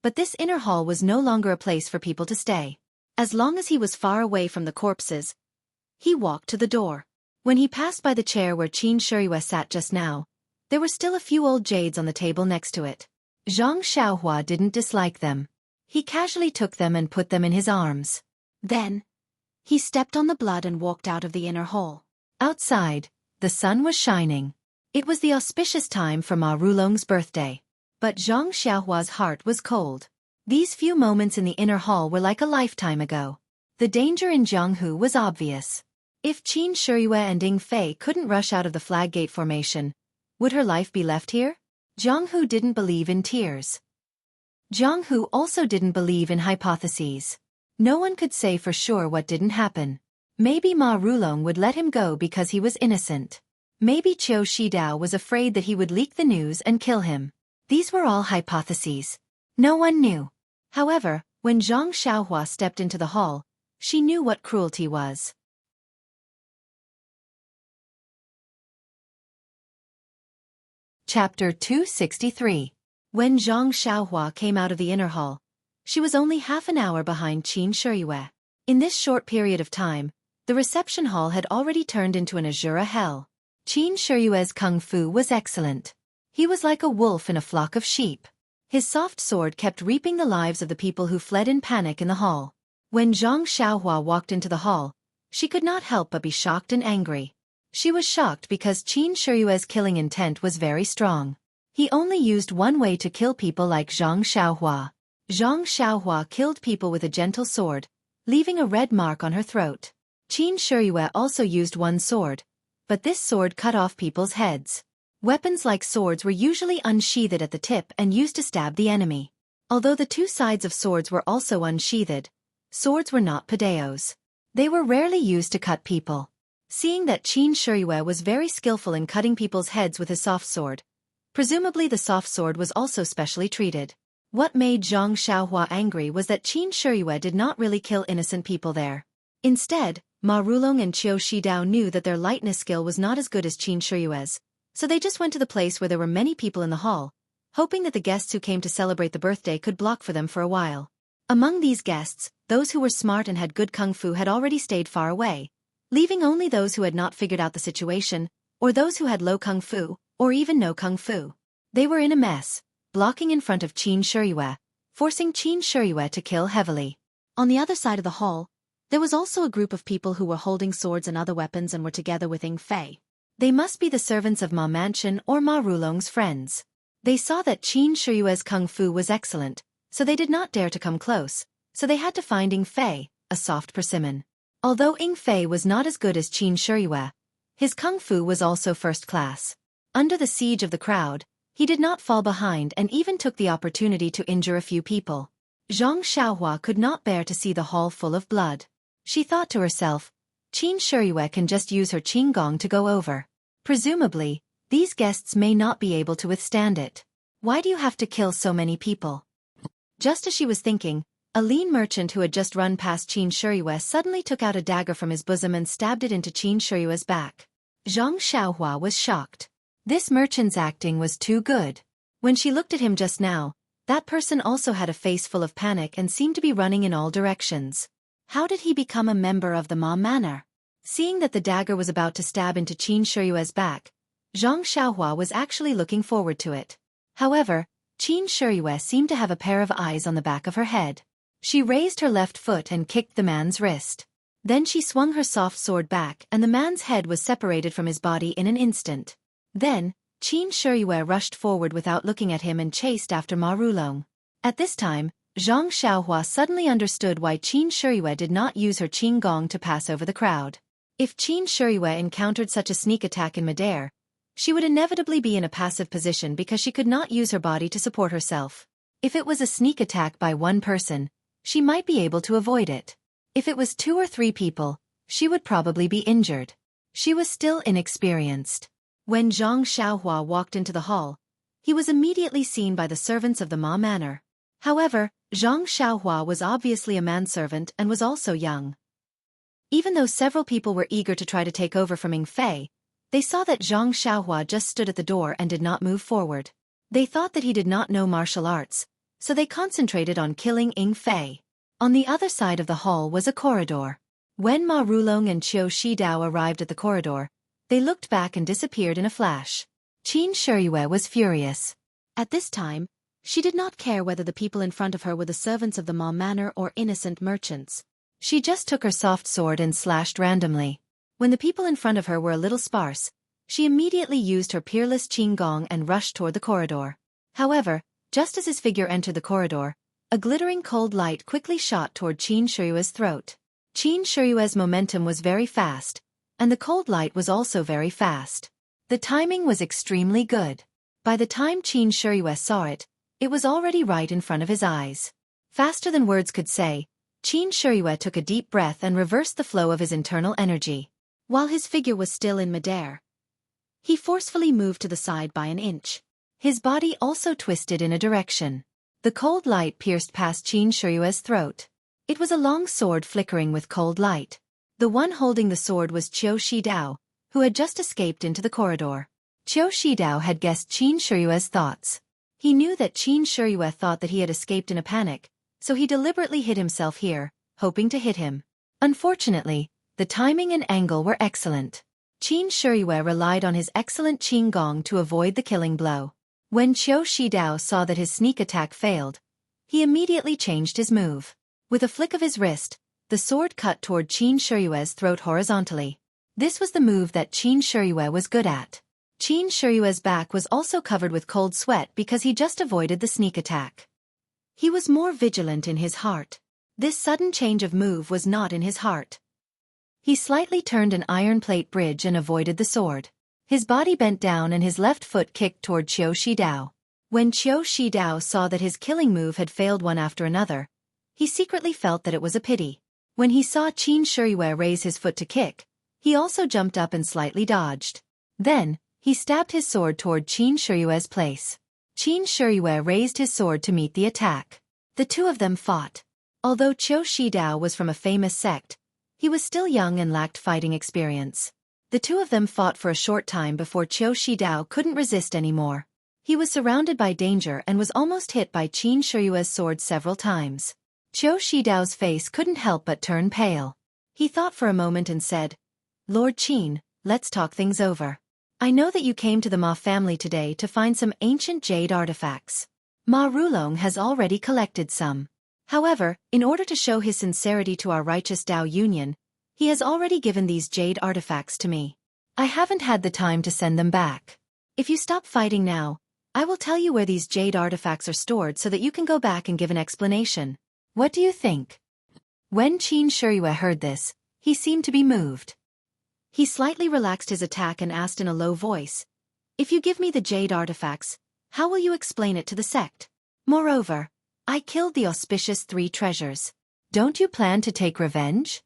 But this inner hall was no longer a place for people to stay. As long as he was far away from the corpses, he walked to the door. When he passed by the chair where Qin Shiyue sat just now, there were still a few old jades on the table next to it. Zhang Xiaohua didn't dislike them. He casually took them and put them in his arms. Then, he stepped on the blood and walked out of the inner hall. Outside, the sun was shining. It was the auspicious time for Ma Rulong's birthday. But Zhang Xiaohua's heart was cold. These few moments in the inner hall were like a lifetime ago. The danger in Jianghu was obvious. If Qin Shiyue and Ying Fei couldn't rush out of the flag gate formation, would her life be left here? Jianghu didn't believe in tears. Jianghu also didn't believe in hypotheses. No one could say for sure what didn't happen. Maybe Ma Rulong would let him go because he was innocent. Maybe Qiu Shidao was afraid that he would leak the news and kill him. These were all hypotheses. No one knew. However, When Zhang Xiaohua stepped into the hall, she knew what cruelty was. Chapter 263. When Zhang Xiaohua came out of the inner hall, she was only half an hour behind Qin Shiyue. In this short period of time, the reception hall had already turned into an azura hell. Qin Shiyue's kung fu was excellent. He was like a wolf in a flock of sheep. His soft sword kept reaping the lives of the people who fled in panic in the hall. When Zhang Xiaohua walked into the hall, she could not help but be shocked and angry. She was shocked because Qin Shiyue's killing intent was very strong. He only used one way to kill people like Zhang Xiaohua. Zhang Xiaohua killed people with a gentle sword, leaving a red mark on her throat. Qin Shiyue also used one sword, but this sword cut off people's heads. Weapons like swords were usually unsheathed at the tip and used to stab the enemy. Although the two sides of swords were also unsheathed, swords were not padeos. They were rarely used to cut people. Seeing that Qin Shiyue was very skillful in cutting people's heads with his soft sword, presumably the soft sword was also specially treated. What made Zhang Xiaohua angry was that Qin Shiyue did not really kill innocent people there. Instead, Ma Rulong and Qiu Shidao knew that their lightness skill was not as good as Qin Shiyue's, so they just went to the place where there were many people in the hall, hoping that the guests who came to celebrate the birthday could block for them for a while. Among these guests, those who were smart and had good kung fu had already stayed far away, leaving only those who had not figured out the situation, or those who had low kung fu, or even no kung fu. They were in a mess, blocking in front of Qin Shiyue, forcing Qin Shiyue to kill heavily. On the other side of the hall, there was also a group of people who were holding swords and other weapons and were together with Ying Fei. They must be the servants of Ma Mansion or Ma Rulong's friends. They saw that Qin Shiyue's kung fu was excellent, so they did not dare to come close, so they had to find Ying Fei, a soft persimmon. Although Ying Fei was not as good as Qin Shiyue, his kung fu was also first class. Under the siege of the crowd, he did not fall behind and even took the opportunity to injure a few people. Zhang Xiaohua could not bear to see the hall full of blood. She thought to herself, Qin Shiyue can just use her qinggong to go over. Presumably, these guests may not be able to withstand it. Why do you have to kill so many people? Just as she was thinking, a lean merchant who had just run past Qin Shiyue suddenly took out a dagger from his bosom and stabbed it into Qin Shiyue's back. Zhang Xiaohua was shocked. This merchant's acting was too good. When she looked at him just now, that person also had a face full of panic and seemed to be running in all directions. How did he become a member of the Ma Manor? Seeing that the dagger was about to stab into Qin Shiyue's back, Zhang Xiaohua was actually looking forward to it. However, Qin Shiyue seemed to have a pair of eyes on the back of her head. She raised her left foot and kicked the man's wrist. Then she swung her soft sword back and the man's head was separated from his body in an instant. Then, Qin Shiyue rushed forward without looking at him and chased after Ma Rulong. At this time, Zhang Xiaohua suddenly understood why Qin Shiyue did not use her qinggong to pass over the crowd. If Qin Shiyue encountered such a sneak attack in midair, she would inevitably be in a passive position because she could not use her body to support herself. If it was a sneak attack by one person, she might be able to avoid it. If it was 2 or 3 people, she would probably be injured. She was still inexperienced. When Zhang Xiaohua walked into the hall, he was immediately seen by the servants of the Ma Manor. However, Zhang Xiaohua was obviously a manservant and was also young. Even though several people were eager to try to take over from Ying Fei, they saw that Zhang Xiaohua just stood at the door and did not move forward. They thought that he did not know martial arts, so they concentrated on killing Ying Fei. On the other side of the hall was a corridor. When Ma Rulong and Qiu Shidao arrived at the corridor, they looked back and disappeared in a flash. Qin Shiyue was furious. At this time, she did not care whether the people in front of her were the servants of the Ma Manor or innocent merchants. She just took her soft sword and slashed randomly. When the people in front of her were a little sparse, she immediately used her peerless qinggong and rushed toward the corridor. However, just as his figure entered the corridor, a glittering cold light quickly shot toward Qin Shiyue's throat. Qin Shiyue's momentum was very fast, and the cold light was also very fast. The timing was extremely good. By the time Qin Shiyue saw it, it was already right in front of his eyes. Faster than words could say, Qin Shiyue took a deep breath and reversed the flow of his internal energy. While his figure was still in midair, he forcefully moved to the side by an inch. His body also twisted in a direction. The cold light pierced past Qin Shiyue's throat. It was a long sword flickering with cold light. The one holding the sword was Qiu Shidao, who had just escaped into the corridor. Qiu Shidao had guessed Qin Shiyue's thoughts. He knew that Qin Shiyue thought that he had escaped in a panic, so he deliberately hid himself here, hoping to hit him. Unfortunately, the timing and angle were excellent. Qin Shiyue relied on his excellent Qin Gong to avoid the killing blow. When Qiu Shidao saw that his sneak attack failed, he immediately changed his move. With a flick of his wrist, the sword cut toward Qin Shiyue's throat horizontally. This was the move that Qin Shiyue was good at. Qin Shiyue's back was also covered with cold sweat because he just avoided the sneak attack. He was more vigilant in his heart. This sudden change of move was not in his heart. He slightly turned an iron plate bridge and avoided the sword. His body bent down and his left foot kicked toward Qiu Shidao. When Qiu Shidao saw that his killing move had failed one after another, he secretly felt that it was a pity. When he saw Qin Shiyue raise his foot to kick, he also jumped up and slightly dodged. Then, he stabbed his sword toward Qin Shiyue's place. Qin Shiyue raised his sword to meet the attack. The two of them fought. Although Qiu Shidao was from a famous sect, he was still young and lacked fighting experience. The two of them fought for a short time before Qiu Shidao couldn't resist anymore. He was surrounded by danger and was almost hit by Qin Shiyue's sword several times. Qiu Shidao's face couldn't help but turn pale. He thought for a moment and said, "Lord Qin, let's talk things over. I know that you came to the Ma family today to find some ancient jade artifacts. Ma Rulong has already collected some. However, in order to show his sincerity to our righteous Dao Union, he has already given these jade artifacts to me. I haven't had the time to send them back. If you stop fighting now, I will tell you where these jade artifacts are stored so that you can go back and give an explanation. What do you think?" When Qin Shiyue heard this, he seemed to be moved. He slightly relaxed his attack and asked in a low voice, "If you give me the jade artifacts, how will you explain it to the sect? Moreover, I killed the auspicious 3 treasures. Don't you plan to take revenge?"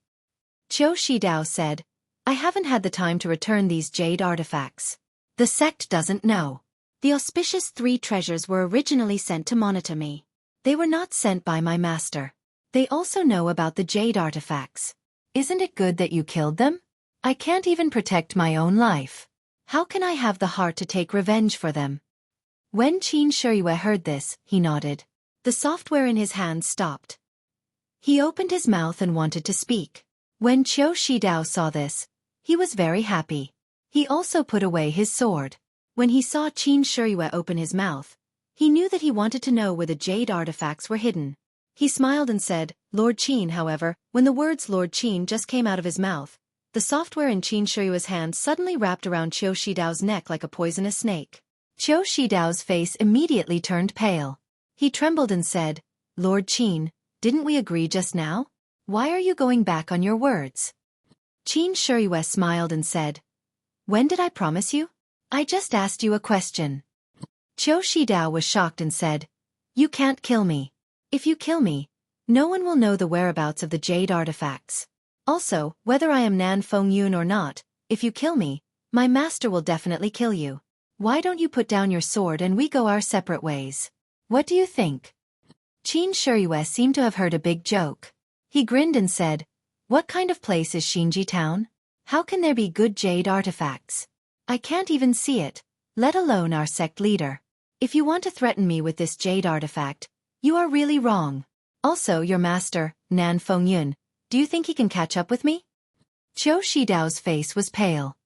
Qiu Shidao said, "I haven't had the time to return these jade artifacts. The sect doesn't know. The auspicious 3 treasures were originally sent to monitor me. They were not sent by my master. They also know about the jade artifacts. Isn't it good that you killed them? I can't even protect my own life. How can I have the heart to take revenge for them?" When Qin Shiyue heard this, he nodded. The software in his hand stopped. He opened his mouth and wanted to speak. When Qiu Shidao saw this, he was very happy. He also put away his sword. When he saw Qin Shiyue open his mouth, he knew that he wanted to know where the jade artifacts were hidden. He smiled and said, "Lord Qin." However, when the words Lord Qin just came out of his mouth, the software in Qin Shiyue's hand suddenly wrapped around Qiu Shidao's neck like a poisonous snake. Qiu Shidao's face immediately turned pale. He trembled and said, "Lord Qin, didn't we agree just now? Why are you going back on your words?" Qin Shiyue smiled and said, "When did I promise you? I just asked you a question." Qiu Shidao was shocked and said, "You can't kill me. If you kill me, no one will know the whereabouts of the jade artifacts. Also, whether I am Nan Fengyun or not, if you kill me, my master will definitely kill you. Why don't you put down your sword and we go our separate ways? What do you think?" Qin Shiyue seemed to have heard a big joke. He grinned and said, "What kind of place is Xinji Town? How can there be good jade artifacts? I can't even see it, let alone our sect leader. If you want to threaten me with this jade artifact, you are really wrong. Also, your master, Nan Fengyun, do you think he can catch up with me?" Qiu Shidao's face was pale.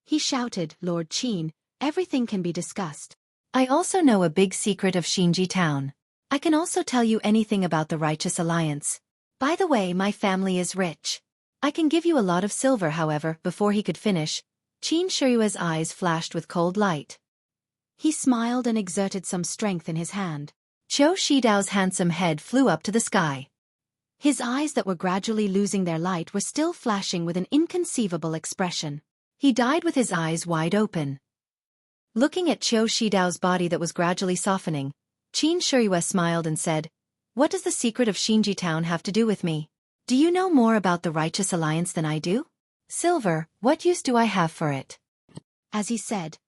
He shouted, "Lord Qin, everything can be discussed. I also know a big secret of Xinji Town. I can also tell you anything about the Righteous Alliance. By the way, my family is rich. I can give you a lot of silver." However, before he could finish, Qin Shiyue's eyes flashed with cold light. He smiled and exerted some strength in his hand. Qiu Shidao's handsome head flew up to the sky. His eyes that were gradually losing their light were still flashing with an inconceivable expression. He died with his eyes wide open. Looking at Qiu Shidao's body that was gradually softening, Qin Shiyue smiled and said, "What does the secret of Xinji Town have to do with me? Do you know more about the Righteous Alliance than I do? Silver, what use do I have for it?" As he said,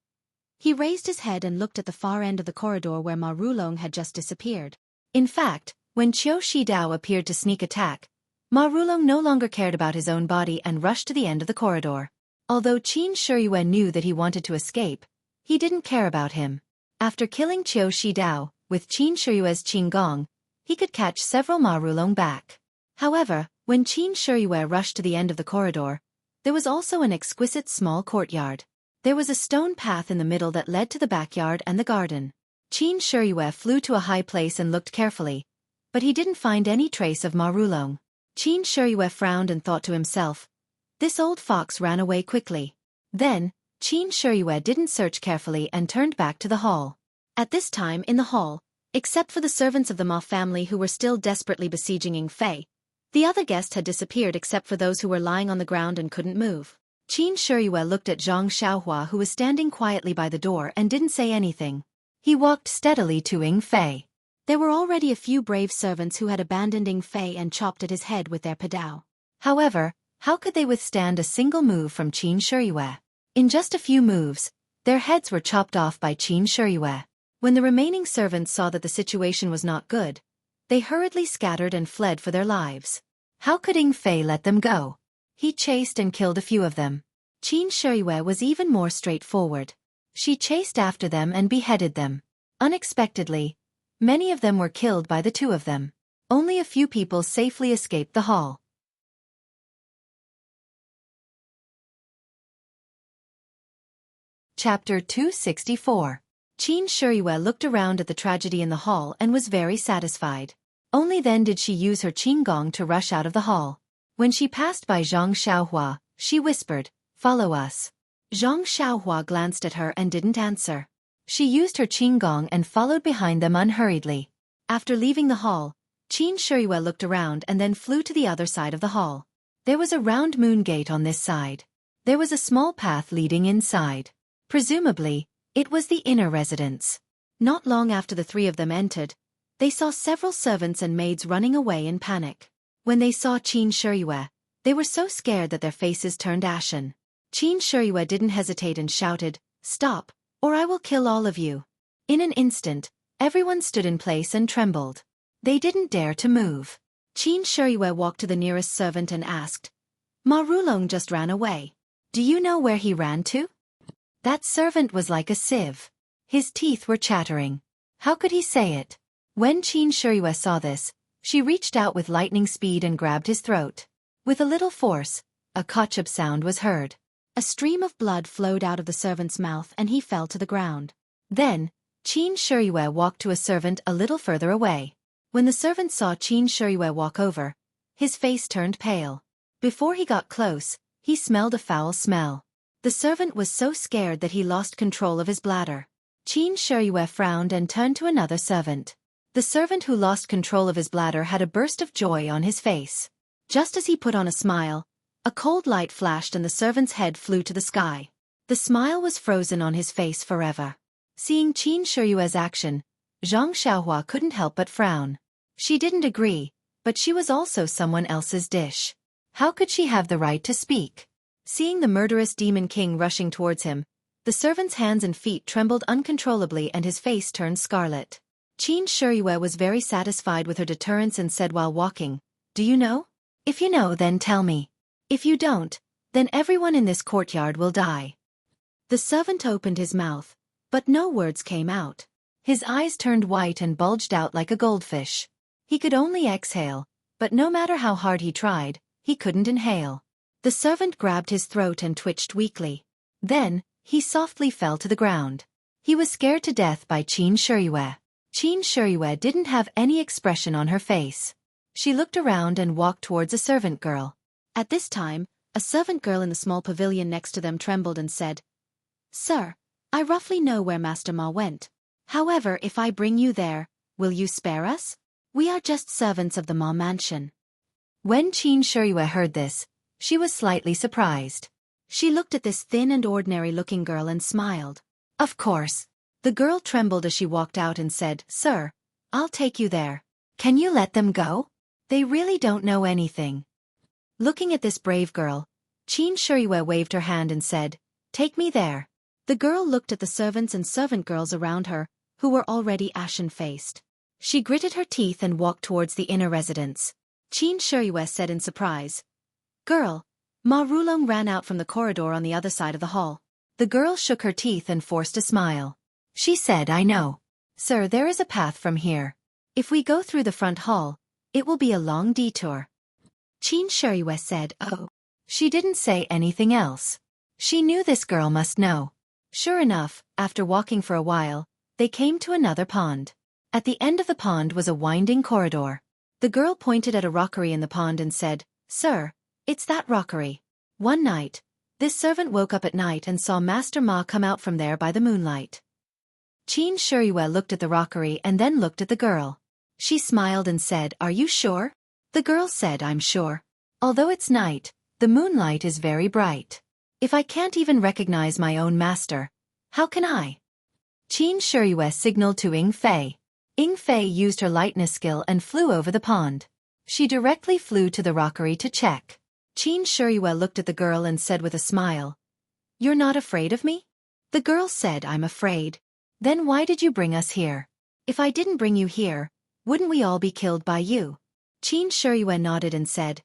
he raised his head and looked at the far end of the corridor where Ma Rulong had just disappeared. In fact, when Xueqi Dao appeared to sneak attack, Ma Rulong no longer cared about his own body and rushed to the end of the corridor. Although Qin Shiyue knew that he wanted to escape, he didn't care about him. After killing Xueqi Dao, with Qin Shiyue's Qinggong, he could catch several Ma Rulong back. However, when Qin Shiyue rushed to the end of the corridor, there was also an exquisite small courtyard. There was a stone path in the middle that led to the backyard and the garden. Qin Shiyue flew to a high place and looked carefully, but he didn't find any trace of Ma Rulong. Qin Shiyue frowned and thought to himself, "This old fox ran away quickly." Then, Qin Shiyue didn't search carefully and turned back to the hall. At this time in the hall, except for the servants of the Ma family who were still desperately besieging Ying Fei, the other guests had disappeared except for those who were lying on the ground and couldn't move. Qin Shiyue looked at Zhang Xiaohua who was standing quietly by the door and didn't say anything. He walked steadily to Ying Fei. There were already a few brave servants who had abandoned Ying Fei and chopped at his head with their padao. However, how could they withstand a single move from Qin Shiyue? In just a few moves, their heads were chopped off by Qin Shiyue. When the remaining servants saw that the situation was not good, they hurriedly scattered and fled for their lives. How could Ying Fei let them go? He chased and killed a few of them. Qin Shiyue was even more straightforward. She chased after them and beheaded them. Unexpectedly, many of them were killed by the two of them. Only a few people safely escaped the hall. Chapter 264. Qin Shiyue looked around at the tragedy in the hall and was very satisfied. Only then did she use her Qinggong to rush out of the hall. When she passed by Zhang Xiaohua, she whispered, "Follow us." Zhang Xiaohua glanced at her and didn't answer. She used her Qinggong and followed behind them unhurriedly. After leaving the hall, Qin Shiyue looked around and then flew to the other side of the hall. There was a round moon gate on this side. There was a small path leading inside. Presumably, it was the inner residence. Not long after the three of them entered, they saw several servants and maids running away in panic. When they saw Qin Shiyue, they were so scared that their faces turned ashen. Qin Shiyue didn't hesitate and shouted, "Stop, or I will kill all of you." In an instant, everyone stood in place and trembled. They didn't dare to move. Qin Shiyue walked to the nearest servant and asked, "Ma Rulong just ran away. Do you know where he ran to?" That servant was like a sieve. His teeth were chattering. How could he say it? When Qin Shiyue saw this, she reached out with lightning speed and grabbed his throat. With a little force, a kachub sound was heard. A stream of blood flowed out of the servant's mouth and he fell to the ground. Then, Qin Shiyue walked to a servant a little further away. When the servant saw Qin Shiyue walk over, his face turned pale. Before he got close, he smelled a foul smell. The servant was so scared that he lost control of his bladder. Qin Shiyue frowned and turned to another servant. The servant who lost control of his bladder had a burst of joy on his face. Just as he put on a smile, a cold light flashed and the servant's head flew to the sky. The smile was frozen on his face forever. Seeing Qin Shiyue's action, Zhang Xiaohua couldn't help but frown. She didn't agree, but she was also someone else's dish. How could she have the right to speak? Seeing the murderous demon king rushing towards him, the servant's hands and feet trembled uncontrollably and his face turned scarlet. Qin Shiyue was very satisfied with her deterrence and said while walking, "Do you know? If you know, then tell me. If you don't, then everyone in this courtyard will die." The servant opened his mouth, but no words came out. His eyes turned white and bulged out like a goldfish. He could only exhale, but no matter how hard he tried, he couldn't inhale. The servant grabbed his throat and twitched weakly. Then, he softly fell to the ground. He was scared to death by Qin Shiyue. Qin Shiyue didn't have any expression on her face. She looked around and walked towards a servant girl. At this time, a servant girl in the small pavilion next to them trembled and said, "Sir, I roughly know where Master Ma went. However, if I bring you there, will you spare us? We are just servants of the Ma mansion." When Qin Shiyue heard this, she was slightly surprised. She looked at this thin and ordinary-looking girl and smiled. "Of course." The girl trembled as she walked out and said, "Sir, I'll take you there. Can you let them go? They really don't know anything." Looking at this brave girl, Qin Shiyue waved her hand and said, "Take me there." The girl looked at the servants and servant girls around her, who were already ashen-faced. She gritted her teeth and walked towards the inner residence. Qin Shiyue said in surprise. Girl. Ma Rulong ran out from the corridor on the other side of the hall. The girl shook her teeth and forced a smile. She said, I know. Sir, there is a path from here. If we go through the front hall, it will be a long detour. Qin Shiyue said, oh. She didn't say anything else. She knew this girl must know. Sure enough, after walking for a while, they came to another pond. At the end of the pond was a winding corridor. The girl pointed at a rockery in the pond and said, Sir, it's that rockery. One night, this servant woke up at night and saw Master Ma come out from there by the moonlight. Qin Shiyue looked at the rockery and then looked at the girl. She smiled and said, Are you sure? The girl said, I'm sure. Although it's night, the moonlight is very bright. If I can't even recognize my own master, how can I? Qin Shiyue signaled to Ying Fei. Ying Fei used her lightness skill and flew over the pond. She directly flew to the rockery to check. Qin Shiyue looked at the girl and said with a smile, You're not afraid of me? The girl said, I'm afraid. Then why did you bring us here? If I didn't bring you here, wouldn't we all be killed by you? Qin Shiyue nodded and said,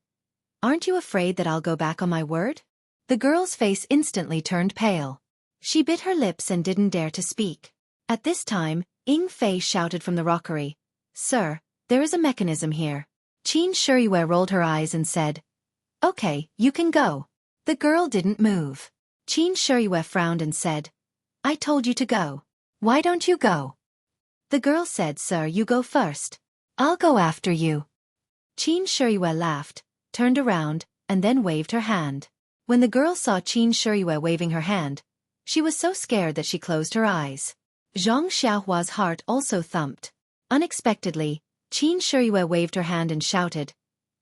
Aren't you afraid that I'll go back on my word? The girl's face instantly turned pale. She bit her lips and didn't dare to speak. At this time, Ying Fei shouted from the rockery, Sir, there is a mechanism here. Qin Shiyue rolled her eyes and said, Okay, you can go. The girl didn't move. Qin Shiyue frowned and said, I told you to go. Why don't you go? The girl said, Sir, you go first. I'll go after you. Qin Shiyue laughed, turned around, and then waved her hand. When the girl saw Qin Shiyue waving her hand, she was so scared that she closed her eyes. Zhang Xiaohua's heart also thumped. Unexpectedly, Qin Shiyue waved her hand and shouted,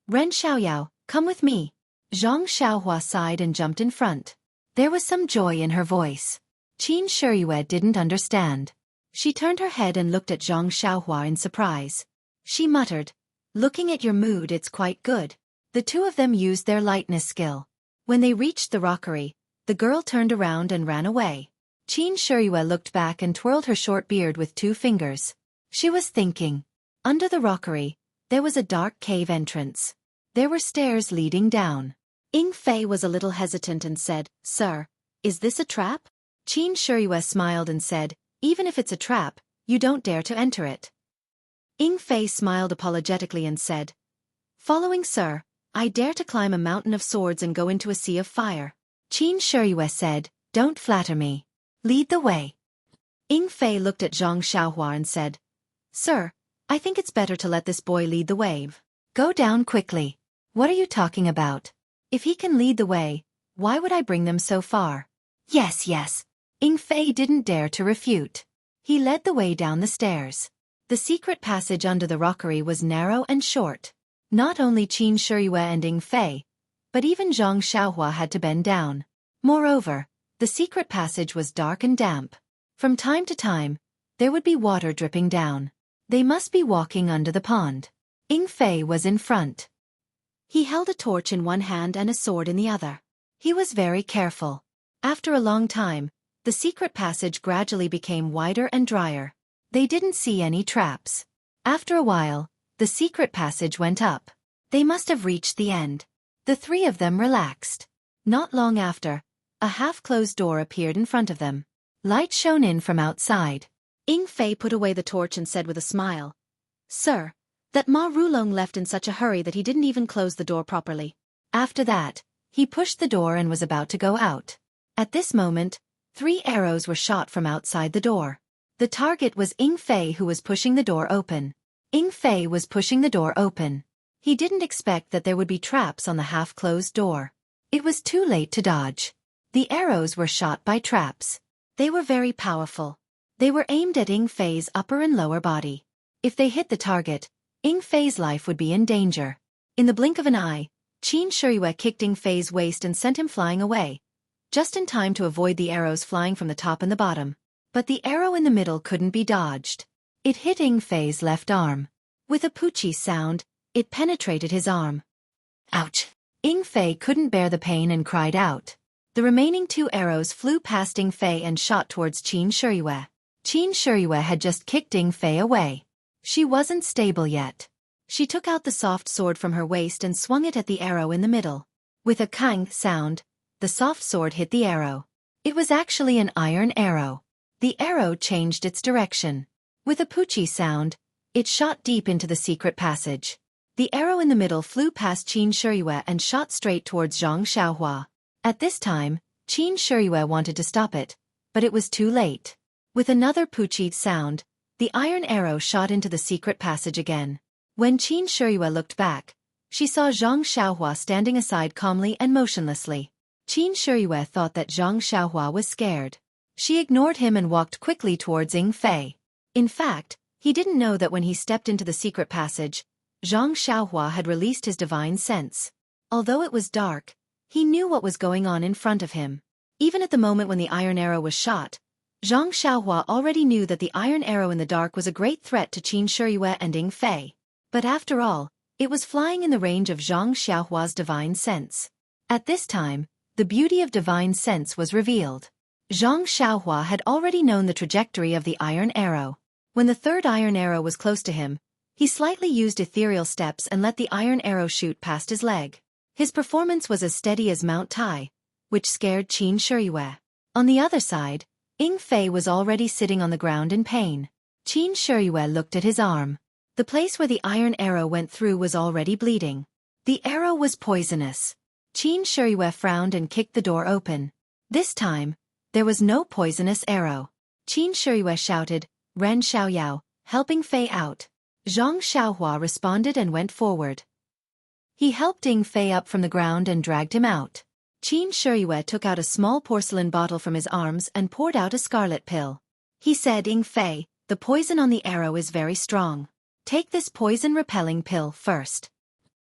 Ren Xiaoyao, come with me. Zhang Xiaohua sighed and jumped in front. There was some joy in her voice. Qin Shiyue didn't understand. She turned her head and looked at Zhang Xiaohua in surprise. She muttered, Looking at your mood, it's quite good. The two of them used their lightness skill. When they reached the rockery, the girl turned around and ran away. Qin Shiyue looked back and twirled her short beard with 2 fingers. She was thinking. Under the rockery, there was a dark cave entrance. There were stairs leading down. Ying Fei was a little hesitant and said, Sir, is this a trap? Qin Shiyue smiled and said, Even if it's a trap, you don't dare to enter it. Ying Fei smiled apologetically and said, Following sir, I dare to climb a mountain of swords and go into a sea of fire. Qin Shiyue said, Don't flatter me. Lead the way. Ying Fei looked at Zhang Xiaohua and said, Sir, I think it's better to let this boy lead the way. Go down quickly. What are you talking about? If he can lead the way, why would I bring them so far? Yes, yes. Ying Fei didn't dare to refute. He led the way down the stairs. The secret passage under the rockery was narrow and short. Not only Qin Shiyue and Ying Fei, but even Zhang Xiaohua had to bend down. Moreover, the secret passage was dark and damp. From time to time, there would be water dripping down. They must be walking under the pond. Ying Fei was in front. He held a torch in one hand and a sword in the other. He was very careful. After a long time, the secret passage gradually became wider and drier. They didn't see any traps. After a while, the secret passage went up. They must have reached the end. The 3 of them relaxed. Not long after, a half-closed door appeared in front of them. Light shone in from outside. Ying Fei put away the torch and said with a smile, Sir, that Ma Rulong left in such a hurry that he didn't even close the door properly. After that, he pushed the door and was about to go out. At this moment, 3 arrows were shot from outside the door. The target was Ying Fei, who was pushing the door open. Ying Fei was pushing the door open. He didn't expect that there would be traps on the half-closed door. It was too late to dodge. The arrows were shot by traps. They were very powerful. They were aimed at Ying Fei's upper and lower body. If they hit the target, Ying Fei's life would be in danger. In the blink of an eye, Qin Shiyue kicked Ying Fei's waist and sent him flying away, just in time to avoid the arrows flying from the top and the bottom. But the arrow in the middle couldn't be dodged. It hit Ying Fei's left arm. With a poochie sound, it penetrated his arm. Ouch! Ying Fei couldn't bear the pain and cried out. The remaining 2 arrows flew past Ying Fei and shot towards Qin Shiyue. Qin Shiyue had just kicked Ying Fei away. She wasn't stable yet. She took out the soft sword from her waist and swung it at the arrow in the middle. With a kang sound, the soft sword hit the arrow. It was actually an iron arrow. The arrow changed its direction. With a poochie sound, it shot deep into the secret passage. The arrow in the middle flew past Qin Shiyue and shot straight towards Zhang Xiaohua. At this time, Qin Shiyue wanted to stop it, but it was too late. With another poochie sound, the iron arrow shot into the secret passage again. When Qin Shiyue looked back, she saw Zhang Xiaohua standing aside calmly and motionlessly. Qin Shiyue thought that Zhang Xiaohua was scared. She ignored him and walked quickly towards Ying Fei. In fact, he didn't know that when he stepped into the secret passage, Zhang Xiaohua had released his divine sense. Although it was dark, he knew what was going on in front of him. Even at the moment when the iron arrow was shot, Zhang Xiaohua already knew that the iron arrow in the dark was a great threat to Qin Shiyue and Ying Fei. But after all, it was flying in the range of Zhang Xiaohua's divine sense. At this time, the beauty of divine sense was revealed. Zhang Xiaohua had already known the trajectory of the iron arrow. When the third iron arrow was close to him, he slightly used ethereal steps and let the iron arrow shoot past his leg. His performance was as steady as Mount Tai, which scared Qin Shiyue. On the other side, Ying Fei was already sitting on the ground in pain. Qin Shiyue looked at his arm. The place where the iron arrow went through was already bleeding. The arrow was poisonous. Qin Shiyue frowned and kicked the door open. This time, there was no poisonous arrow. Qin Shiyue shouted, "Ren Xiaoyao, helping Fei out." Zhang Xiaohua responded and went forward. He helped Ying Fei up from the ground and dragged him out. Qin Shiyue took out a small porcelain bottle from his arms and poured out a scarlet pill. He said, "Ying Fei, the poison on the arrow is very strong. Take this poison-repelling pill first."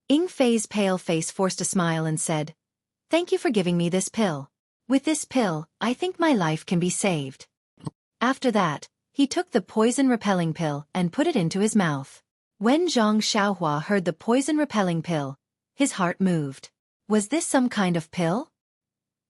Ying Fei's pale face forced a smile and said, "Thank you for giving me this pill. With this pill, I think my life can be saved." After that, he took the poison-repelling pill and put it into his mouth. When Zhang Xiaohua heard the poison-repelling pill, his heart moved. Was this some kind of pill?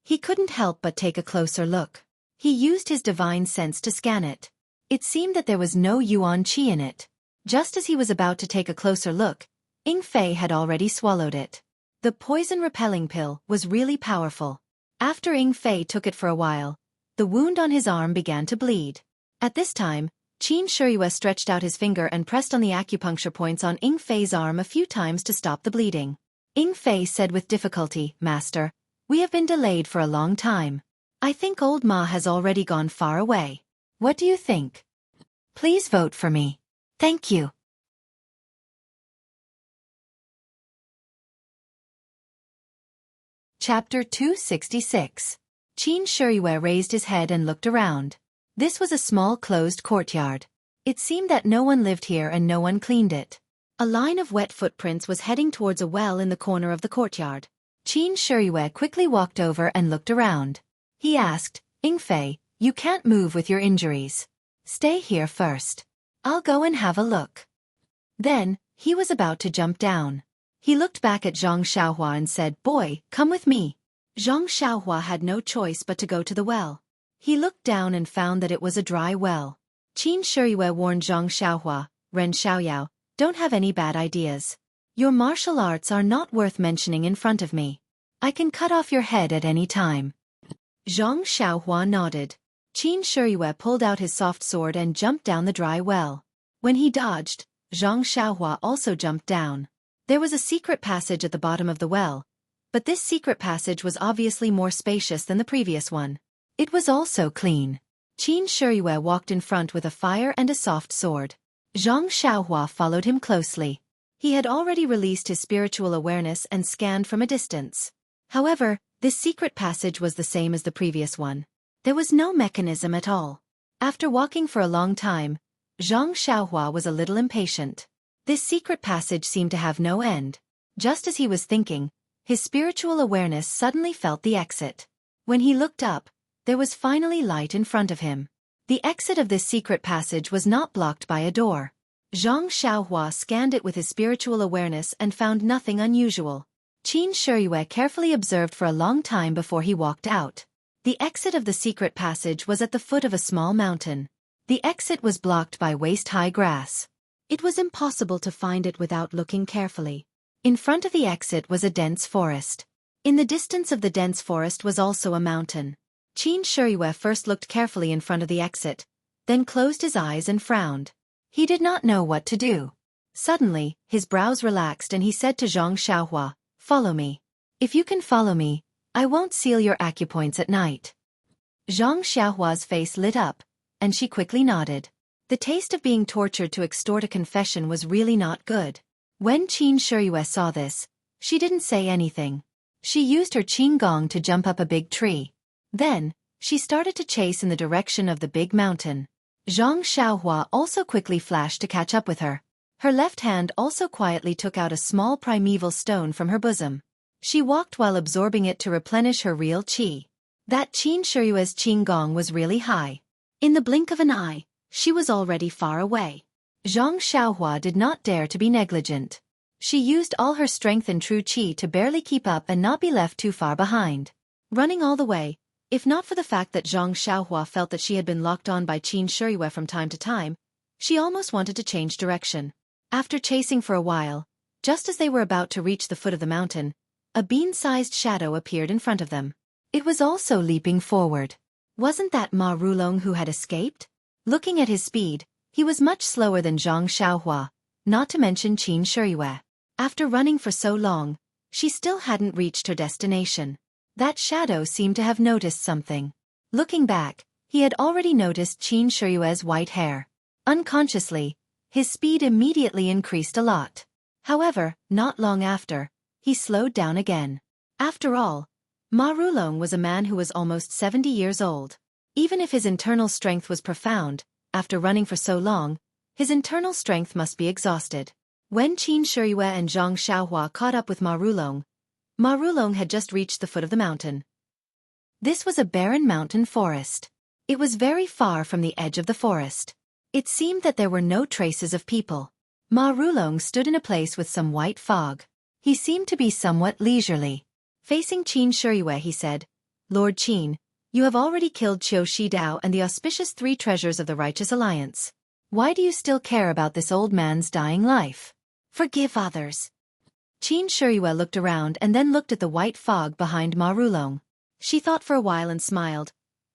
He couldn't help but take a closer look. He used his divine sense to scan it. It seemed that there was no yuan qi in it. Just as he was about to take a closer look, Ying Fei had already swallowed it. The poison-repelling pill was really powerful. After Ying Fei took it for a while, the wound on his arm began to bleed. At this time, Qin Shiyue stretched out his finger and pressed on the acupuncture points on Ying Fei's arm a few times to stop the bleeding. Ying Fei said with difficulty, "Master, we have been delayed for a long time. I think old Ma has already gone far away. What do you think? Please vote for me. Thank you." Chapter 266. Qin Shiyue raised his head and looked around. This was a small closed courtyard. It seemed that no one lived here and no one cleaned it. A line of wet footprints was heading towards a well in the corner of the courtyard. Qin Shiyue quickly walked over and looked around. He asked, "Ying Fei, you can't move with your injuries. Stay here first. I'll go and have a look." Then, he was about to jump down. He looked back at Zhang Xiaohua and said, "Boy, come with me." Zhang Xiaohua had no choice but to go to the well. He looked down and found that it was a dry well. Qin Shiyue warned Zhang Xiaohua, "Ren Xiaoyao, don't have any bad ideas. Your martial arts are not worth mentioning in front of me. I can cut off your head at any time." Zhang Xiaohua nodded. Qin Shiyue pulled out his soft sword and jumped down the dry well. When he dodged, Zhang Xiaohua also jumped down. There was a secret passage at the bottom of the well, but this secret passage was obviously more spacious than the previous one. It was also clean. Qin Shiyue walked in front with a fire and a soft sword. Zhang Xiaohua followed him closely. He had already released his spiritual awareness and scanned from a distance. However, this secret passage was the same as the previous one. There was no mechanism at all. After walking for a long time, Zhang Xiaohua was a little impatient. This secret passage seemed to have no end. Just as he was thinking, his spiritual awareness suddenly felt the exit. When he looked up, there was finally light in front of him. The exit of this secret passage was not blocked by a door. Zhang Xiaohua scanned it with his spiritual awareness and found nothing unusual. Qin Shiyue carefully observed for a long time before he walked out. The exit of the secret passage was at the foot of a small mountain. The exit was blocked by waist-high grass. It was impossible to find it without looking carefully. In front of the exit was a dense forest. In the distance of the dense forest was also a mountain. Qin Shiyue first looked carefully in front of the exit, then closed his eyes and frowned. He did not know what to do. Suddenly, his brows relaxed and he said to Zhang Xiaohua, "Follow me. If you can follow me, I won't seal your acupoints at night." Zhang Xiaohua's face lit up, and she quickly nodded. The taste of being tortured to extort a confession was really not good. When Qin Shiyue saw this, she didn't say anything. She used her qin gong to jump up a big tree. Then, she started to chase in the direction of the big mountain. Zhang Xiaohua also quickly flashed to catch up with her. Her left hand also quietly took out a small primeval stone from her bosom. She walked while absorbing it to replenish her real qi. That Qin Shiyue's qin gong was really high. In the blink of an eye, she was already far away. Zhang Xiaohua did not dare to be negligent. She used all her strength and true qi to barely keep up and not be left too far behind. Running all the way, if not for the fact that Zhang Xiaohua felt that she had been locked on by Qin Shiyue from time to time, she almost wanted to change direction. After chasing for a while, just as they were about to reach the foot of the mountain, a bean-sized shadow appeared in front of them. It was also leaping forward. Wasn't that Ma Rulong who had escaped? Looking at his speed, he was much slower than Zhang Xiaohua, not to mention Qin Shiyue. After running for so long, she still hadn't reached her destination. That shadow seemed to have noticed something. Looking back, he had already noticed Qin Shiyue's white hair. Unconsciously, his speed immediately increased a lot. However, not long after, he slowed down again. After all, Ma Rulong was a man who was almost 70 years old. Even if his internal strength was profound, after running for so long, his internal strength must be exhausted. When Qin Shiyue and Zhang Xiaohua caught up with Ma Rulong had just reached the foot of the mountain. This was a barren mountain forest. It was very far from the edge of the forest. It seemed that there were no traces of people. Ma Rulong stood in a place with some white fog. He seemed to be somewhat leisurely. Facing Qin Shiyue he said, "Lord Qin, you have already killed Qiu Shidao and the auspicious 3 treasures of the Righteous Alliance. Why do you still care about this old man's dying life? Forgive others." Qin Shiyue looked around and then looked at the white fog behind Ma Rulong. She thought for a while and smiled.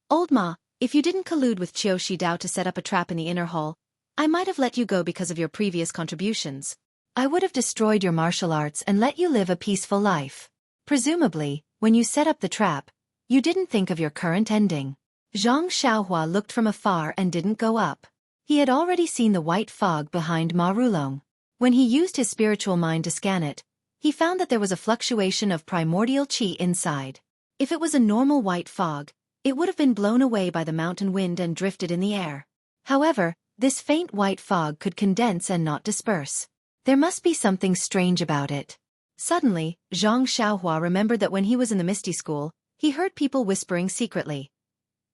"Old Ma, if you didn't collude with Qiu Shidao to set up a trap in the inner hall, I might have let you go because of your previous contributions. I would have destroyed your martial arts and let you live a peaceful life. Presumably, when you set up the trap, you didn't think of your current ending." Zhang Xiaohua looked from afar and didn't go up. He had already seen the white fog behind Ma Rulong. When he used his spiritual mind to scan it, he found that there was a fluctuation of primordial qi inside. If it was a normal white fog, it would have been blown away by the mountain wind and drifted in the air. However, this faint white fog could condense and not disperse. There must be something strange about it. Suddenly, Zhang Xiaohua remembered that when he was in the Misty School, he heard people whispering secretly.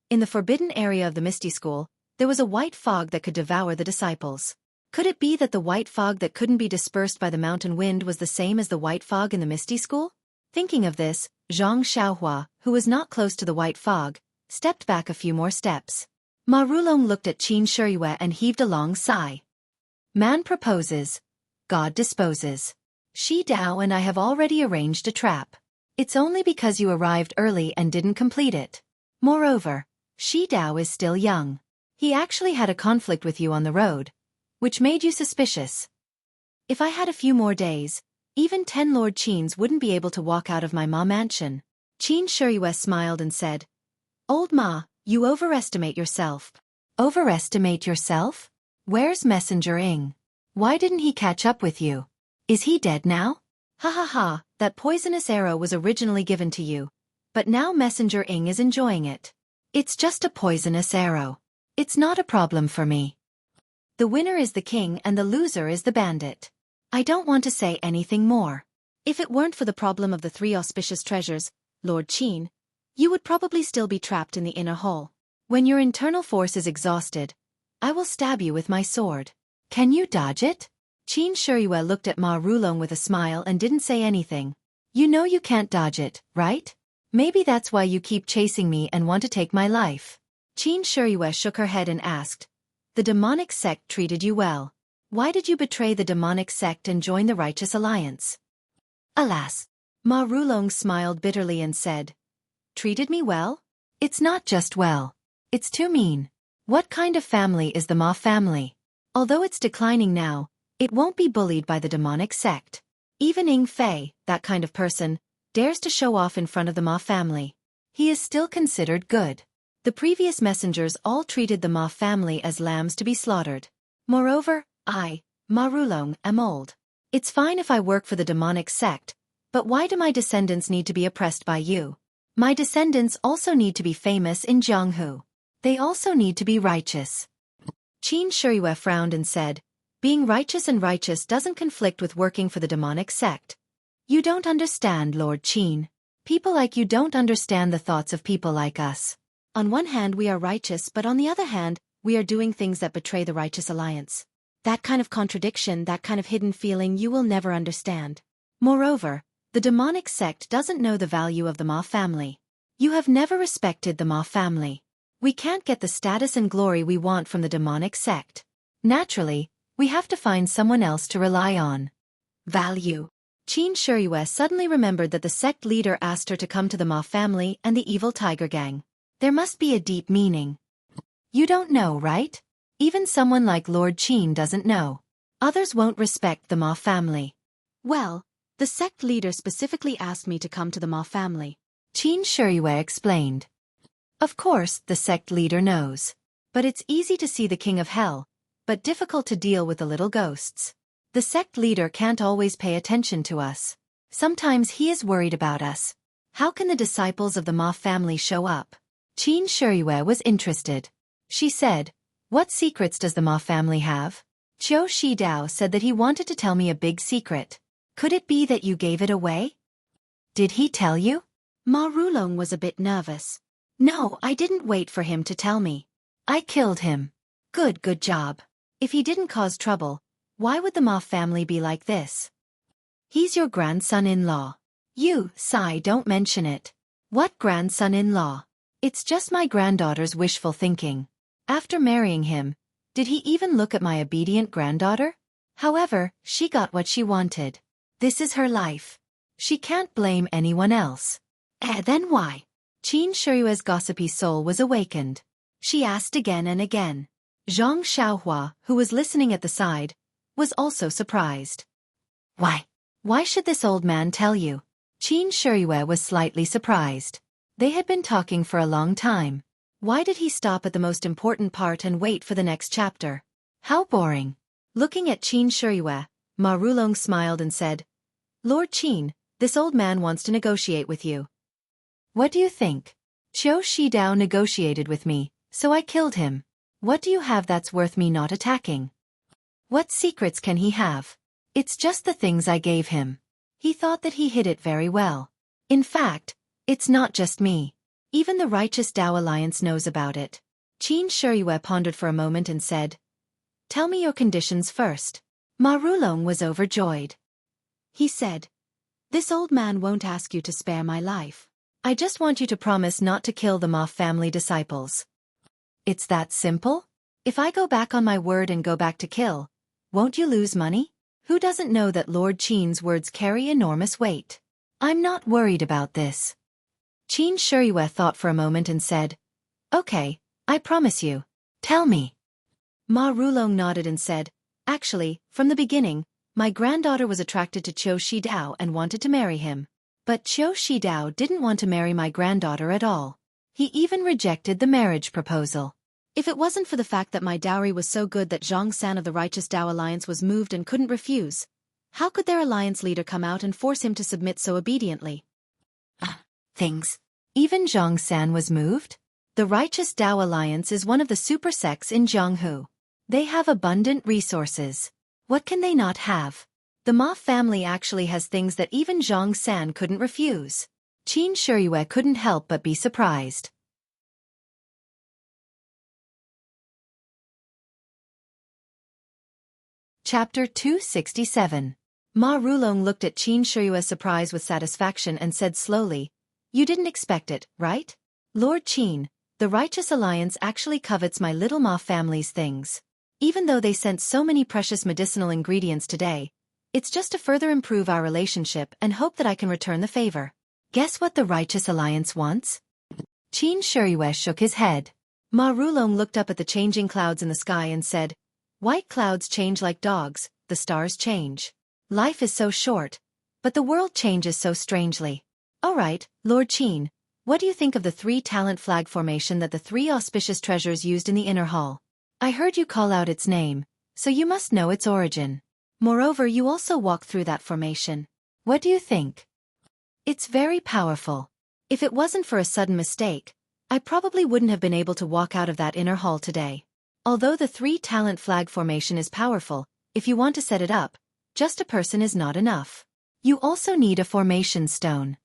In the forbidden area of the Misty School, there was a white fog that could devour the disciples. Could it be that the white fog that couldn't be dispersed by the mountain wind was the same as the white fog in the Misty School? Thinking of this, Zhang Xiaohua, who was not close to the white fog, stepped back a few more steps. Ma Rulong looked at Qin Shiyue and heaved a long sigh. "Man proposes, God disposes. Shi Dao and I have already arranged a trap. It's only because you arrived early and didn't complete it. Moreover, Shi Dao is still young. He actually had a conflict with you on the road, which made you suspicious. If I had a few more days, even 10 Lord Qins wouldn't be able to walk out of my Ma mansion." Qin Shiyue smiled and said, "Old Ma, you overestimate yourself." "Overestimate yourself? Where's Messenger Ing? Why didn't he catch up with you? Is he dead now?" "Ha ha ha, that poisonous arrow was originally given to you, but now Messenger Ing is enjoying it. It's just a poisonous arrow. It's not a problem for me. The winner is the king and the loser is the bandit. I don't want to say anything more. If it weren't for the problem of the 3 auspicious treasures, Lord Qin, you would probably still be trapped in the inner hall. When your internal force is exhausted, I will stab you with my sword. Can you dodge it?" Qin Shiyue looked at Ma Rulong with a smile and didn't say anything. "You know you can't dodge it, right? Maybe that's why you keep chasing me and want to take my life." Qin Shiyue shook her head and asked, "The demonic sect treated you well. Why did you betray the demonic sect and join the righteous alliance? Alas! Ma Rulong smiled bitterly and said, treated me well? It's not just well. It's too mean. What kind of family is the Ma family? Although it's declining now, it won't be bullied by the demonic sect. Even Ying Fei, that kind of person, dares to show off in front of the Ma family. He is still considered good. The previous messengers all treated the Ma family as lambs to be slaughtered. Moreover, I, Ma Rulong, am old. It's fine if I work for the demonic sect, but why do my descendants need to be oppressed by you? My descendants also need to be famous in Jianghu. They also need to be righteous. Qin Shiyue frowned and said, being righteous and righteous doesn't conflict with working for the demonic sect. You don't understand, Lord Qin. People like you don't understand the thoughts of people like us. On one hand we are righteous, but on the other hand, we are doing things that betray the righteous alliance. That kind of contradiction, that kind of hidden feeling you will never understand. Moreover, the demonic sect doesn't know the value of the Ma family. You have never respected the Ma family. We can't get the status and glory we want from the demonic sect. Naturally, we have to find someone else to rely on. Value. Qin Shiyue suddenly remembered that the sect leader asked her to come to the Ma family and the evil tiger gang. There must be a deep meaning. You don't know, right? Even someone like Lord Qin doesn't know. Others won't respect the Ma family. Well, the sect leader specifically asked me to come to the Ma family. Qin Shiyue explained. Of course, the sect leader knows. But it's easy to see the king of hell, but difficult to deal with the little ghosts. The sect leader can't always pay attention to us. Sometimes he is worried about us. How can the disciples of the Ma family show up? Qin Shiyue was interested. She said, what secrets does the Ma family have? Qiu Shidao said that he wanted to tell me a big secret. Could it be that you gave it away? Did he tell you? Ma Rulong was a bit nervous. No, I didn't wait for him to tell me. I killed him. Good job. If he didn't cause trouble, why would the Ma family be like this? He's your grandson-in-law. You, Sai, don't mention it. What grandson-in-law? It's just my granddaughter's wishful thinking. After marrying him, did he even look at my obedient granddaughter? However, she got what she wanted. This is her life. She can't blame anyone else. Then why? Qin Shiyue's gossipy soul was awakened. She asked again and again. Zhang Xiaohua, who was listening at the side, was also surprised. Why? Why should this old man tell you? Qin Shiyue was slightly surprised. They had been talking for a long time. Why did he stop at the most important part and wait for the next chapter? How boring. Looking at Qin Shiyue, Ma Rulong smiled and said, Lord Qin, this old man wants to negotiate with you. What do you think? Qiu Shidao negotiated with me, so I killed him. What do you have that's worth me not attacking? What secrets can he have? It's just the things I gave him. He thought that he hid it very well. In fact, it's not just me. Even the righteous Tao Alliance knows about it. Qin Shiyue pondered for a moment and said, tell me your conditions first. Ma Rulong was overjoyed. He said, this old man won't ask you to spare my life. I just want you to promise not to kill the Ma family disciples. It's that simple? If I go back on my word and go back to kill, won't you lose money? Who doesn't know that Lord Qin's words carry enormous weight? I'm not worried about this. Qin Shiyue thought for a moment and said, okay, I promise you. Tell me. Ma Rulong nodded and said, actually, from the beginning, my granddaughter was attracted to Qiu Shidao and wanted to marry him. But Qiu Shidao didn't want to marry my granddaughter at all. He even rejected the marriage proposal. If it wasn't for the fact that my dowry was so good that Zhang San of the Righteous Tao Alliance was moved and couldn't refuse, how could their alliance leader come out and force him to submit so obediently? Things. Even Zhang San was moved? The Righteous Tao Alliance is one of the super sects in Jianghu. They have abundant resources. What can they not have? The Ma family actually has things that even Zhang San couldn't refuse. Qin Shiyue couldn't help but be surprised. Chapter 267. Ma Rulong looked at Qin Shiyue's surprise with satisfaction and said slowly, you didn't expect it, right? Lord Qin, the Righteous Alliance actually covets my little Ma family's things. Even though they sent so many precious medicinal ingredients today, it's just to further improve our relationship and hope that I can return the favor. Guess what the Righteous Alliance wants? Qin Shiyue shook his head. Ma Rulong looked up at the changing clouds in the sky and said, "White clouds change like dogs, the stars change. Life is so short, but the world changes so strangely. All right, Lord Qin, what do you think of the 3-talent flag formation that the 3 auspicious treasures used in the inner hall? I heard you call out its name, so you must know its origin. Moreover, you also walked through that formation. What do you think? It's very powerful. If it wasn't for a sudden mistake, I probably wouldn't have been able to walk out of that inner hall today. Although the 3-talent flag formation is powerful, if you want to set it up, just a person is not enough. You also need a formation stone."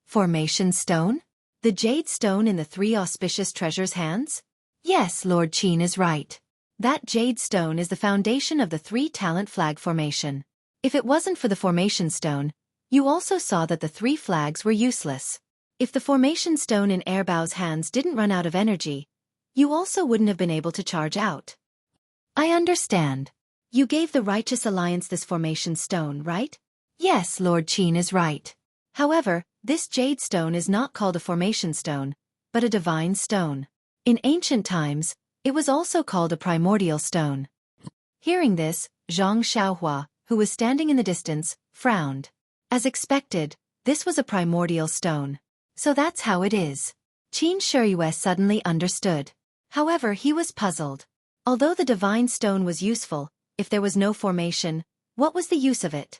Formation stone? The jade stone in the 3 auspicious treasures' hands? Yes, Lord Qin is right. That jade stone is the foundation of the 3-talent flag formation. If it wasn't for the formation stone, you also saw that the 3 flags were useless. If the formation stone in Airbao's hands didn't run out of energy, you also wouldn't have been able to charge out. I understand. You gave the Righteous Alliance this formation stone, right? Yes, Lord Qin is right. However, this jade stone is not called a formation stone, but a divine stone. In ancient times, it was also called a primordial stone. Hearing this, Zhang Xiaohua, who was standing in the distance, frowned. As expected, this was a primordial stone. So that's how it is. Qin Shiyue suddenly understood. However, he was puzzled. Although the divine stone was useful, if there was no formation, what was the use of it?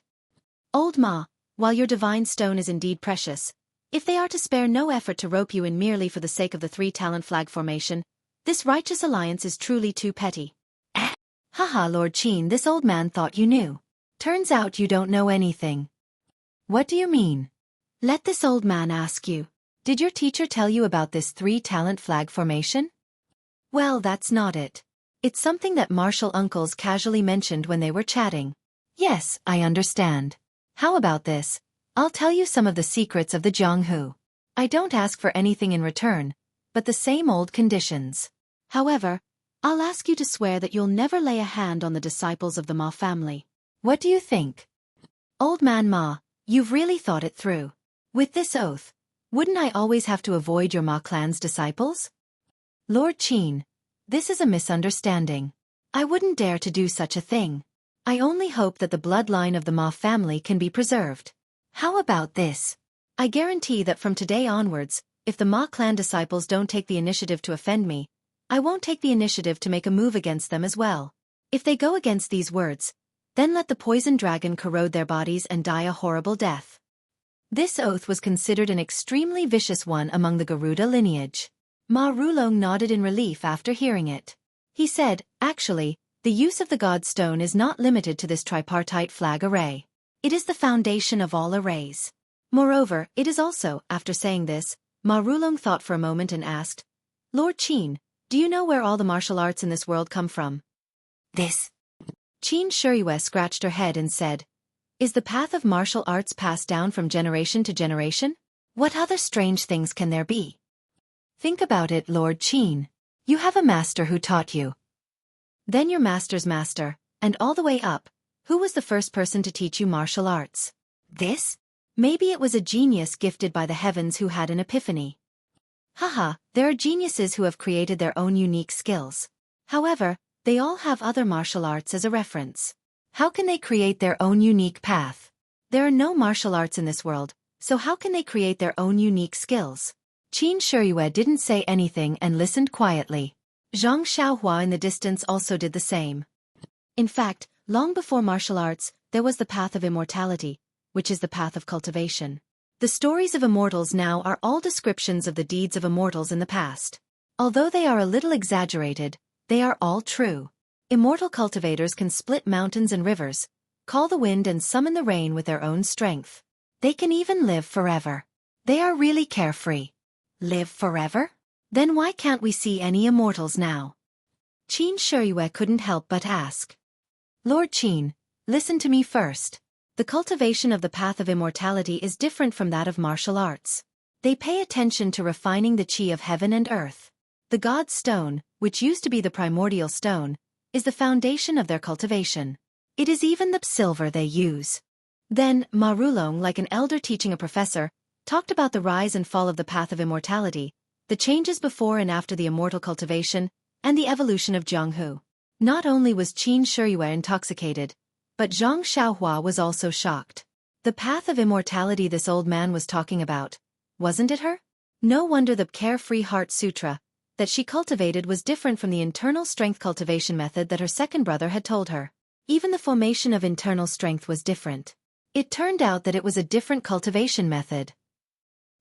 Old Ma, while your divine stone is indeed precious, if they are to spare no effort to rope you in merely for the sake of the 3-talent flag formation, this Righteous Alliance is truly too petty. Haha, Lord Qin, this old man thought you knew. Turns out you don't know anything. What do you mean? Let this old man ask you. Did your teacher tell you about this 3-talent flag formation? Well, that's not it. It's something that martial uncles casually mentioned when they were chatting. Yes, I understand. How about this? I'll tell you some of the secrets of the Jianghu. I don't ask for anything in return, but the same old conditions. However, I'll ask you to swear that you'll never lay a hand on the disciples of the Ma family. What do you think? Old man Ma, you've really thought it through. With this oath, wouldn't I always have to avoid your Ma clan's disciples? Lord Qin, this is a misunderstanding. I wouldn't dare to do such a thing. I only hope that the bloodline of the Ma family can be preserved. How about this? I guarantee that from today onwards, if the Ma clan disciples don't take the initiative to offend me, I won't take the initiative to make a move against them as well. If they go against these words, then let the poison dragon corrode their bodies and die a horrible death. This oath was considered an extremely vicious one among the Garuda lineage. Ma Rulong nodded in relief after hearing it. He said, actually, the use of the God Stone is not limited to this tripartite flag array. It is the foundation of all arrays. Moreover, it is also, after saying this, Ma Rulong thought for a moment and asked, Lord Qin, do you know where all the martial arts in this world come from? This. Qin Shiyue scratched her head and said, is the path of martial arts passed down from generation to generation? What other strange things can there be? Think about it, Lord Qin. You have a master who taught you. Then your master's master, and all the way up, who was the first person to teach you martial arts? This? Maybe it was a genius gifted by the heavens who had an epiphany. Haha, there are geniuses who have created their own unique skills. However, they all have other martial arts as a reference. How can they create their own unique path? There are no martial arts in this world, so how can they create their own unique skills? Qin Shiyue didn't say anything and listened quietly. Zhang Xiaohua in the distance also did the same. In fact, long before martial arts, there was the path of immortality, which is the path of cultivation. The stories of immortals now are all descriptions of the deeds of immortals in the past. Although they are a little exaggerated, they are all true. Immortal cultivators can split mountains and rivers, call the wind and summon the rain with their own strength. They can even live forever. They are really carefree. Live forever? Then why can't we see any immortals now? Qin Shiyue couldn't help but ask. Lord Qin, listen to me first. The cultivation of the path of immortality is different from that of martial arts. They pay attention to refining the qi of heaven and earth. The God Stone, which used to be the primordial stone, is the foundation of their cultivation. It is even the silver they use. Then, Ma Rulong, like an elder teaching a professor, talked about the rise and fall of the path of immortality, the changes before and after the immortal cultivation, and the evolution of Jianghu. Not only was Qin Shiyue intoxicated, but Zhang Xiaohua was also shocked. The path of immortality this old man was talking about, wasn't it her? No wonder the Carefree Heart Sutra that she cultivated was different from the internal strength cultivation method that her second brother had told her. Even the formation of internal strength was different. It turned out that it was a different cultivation method.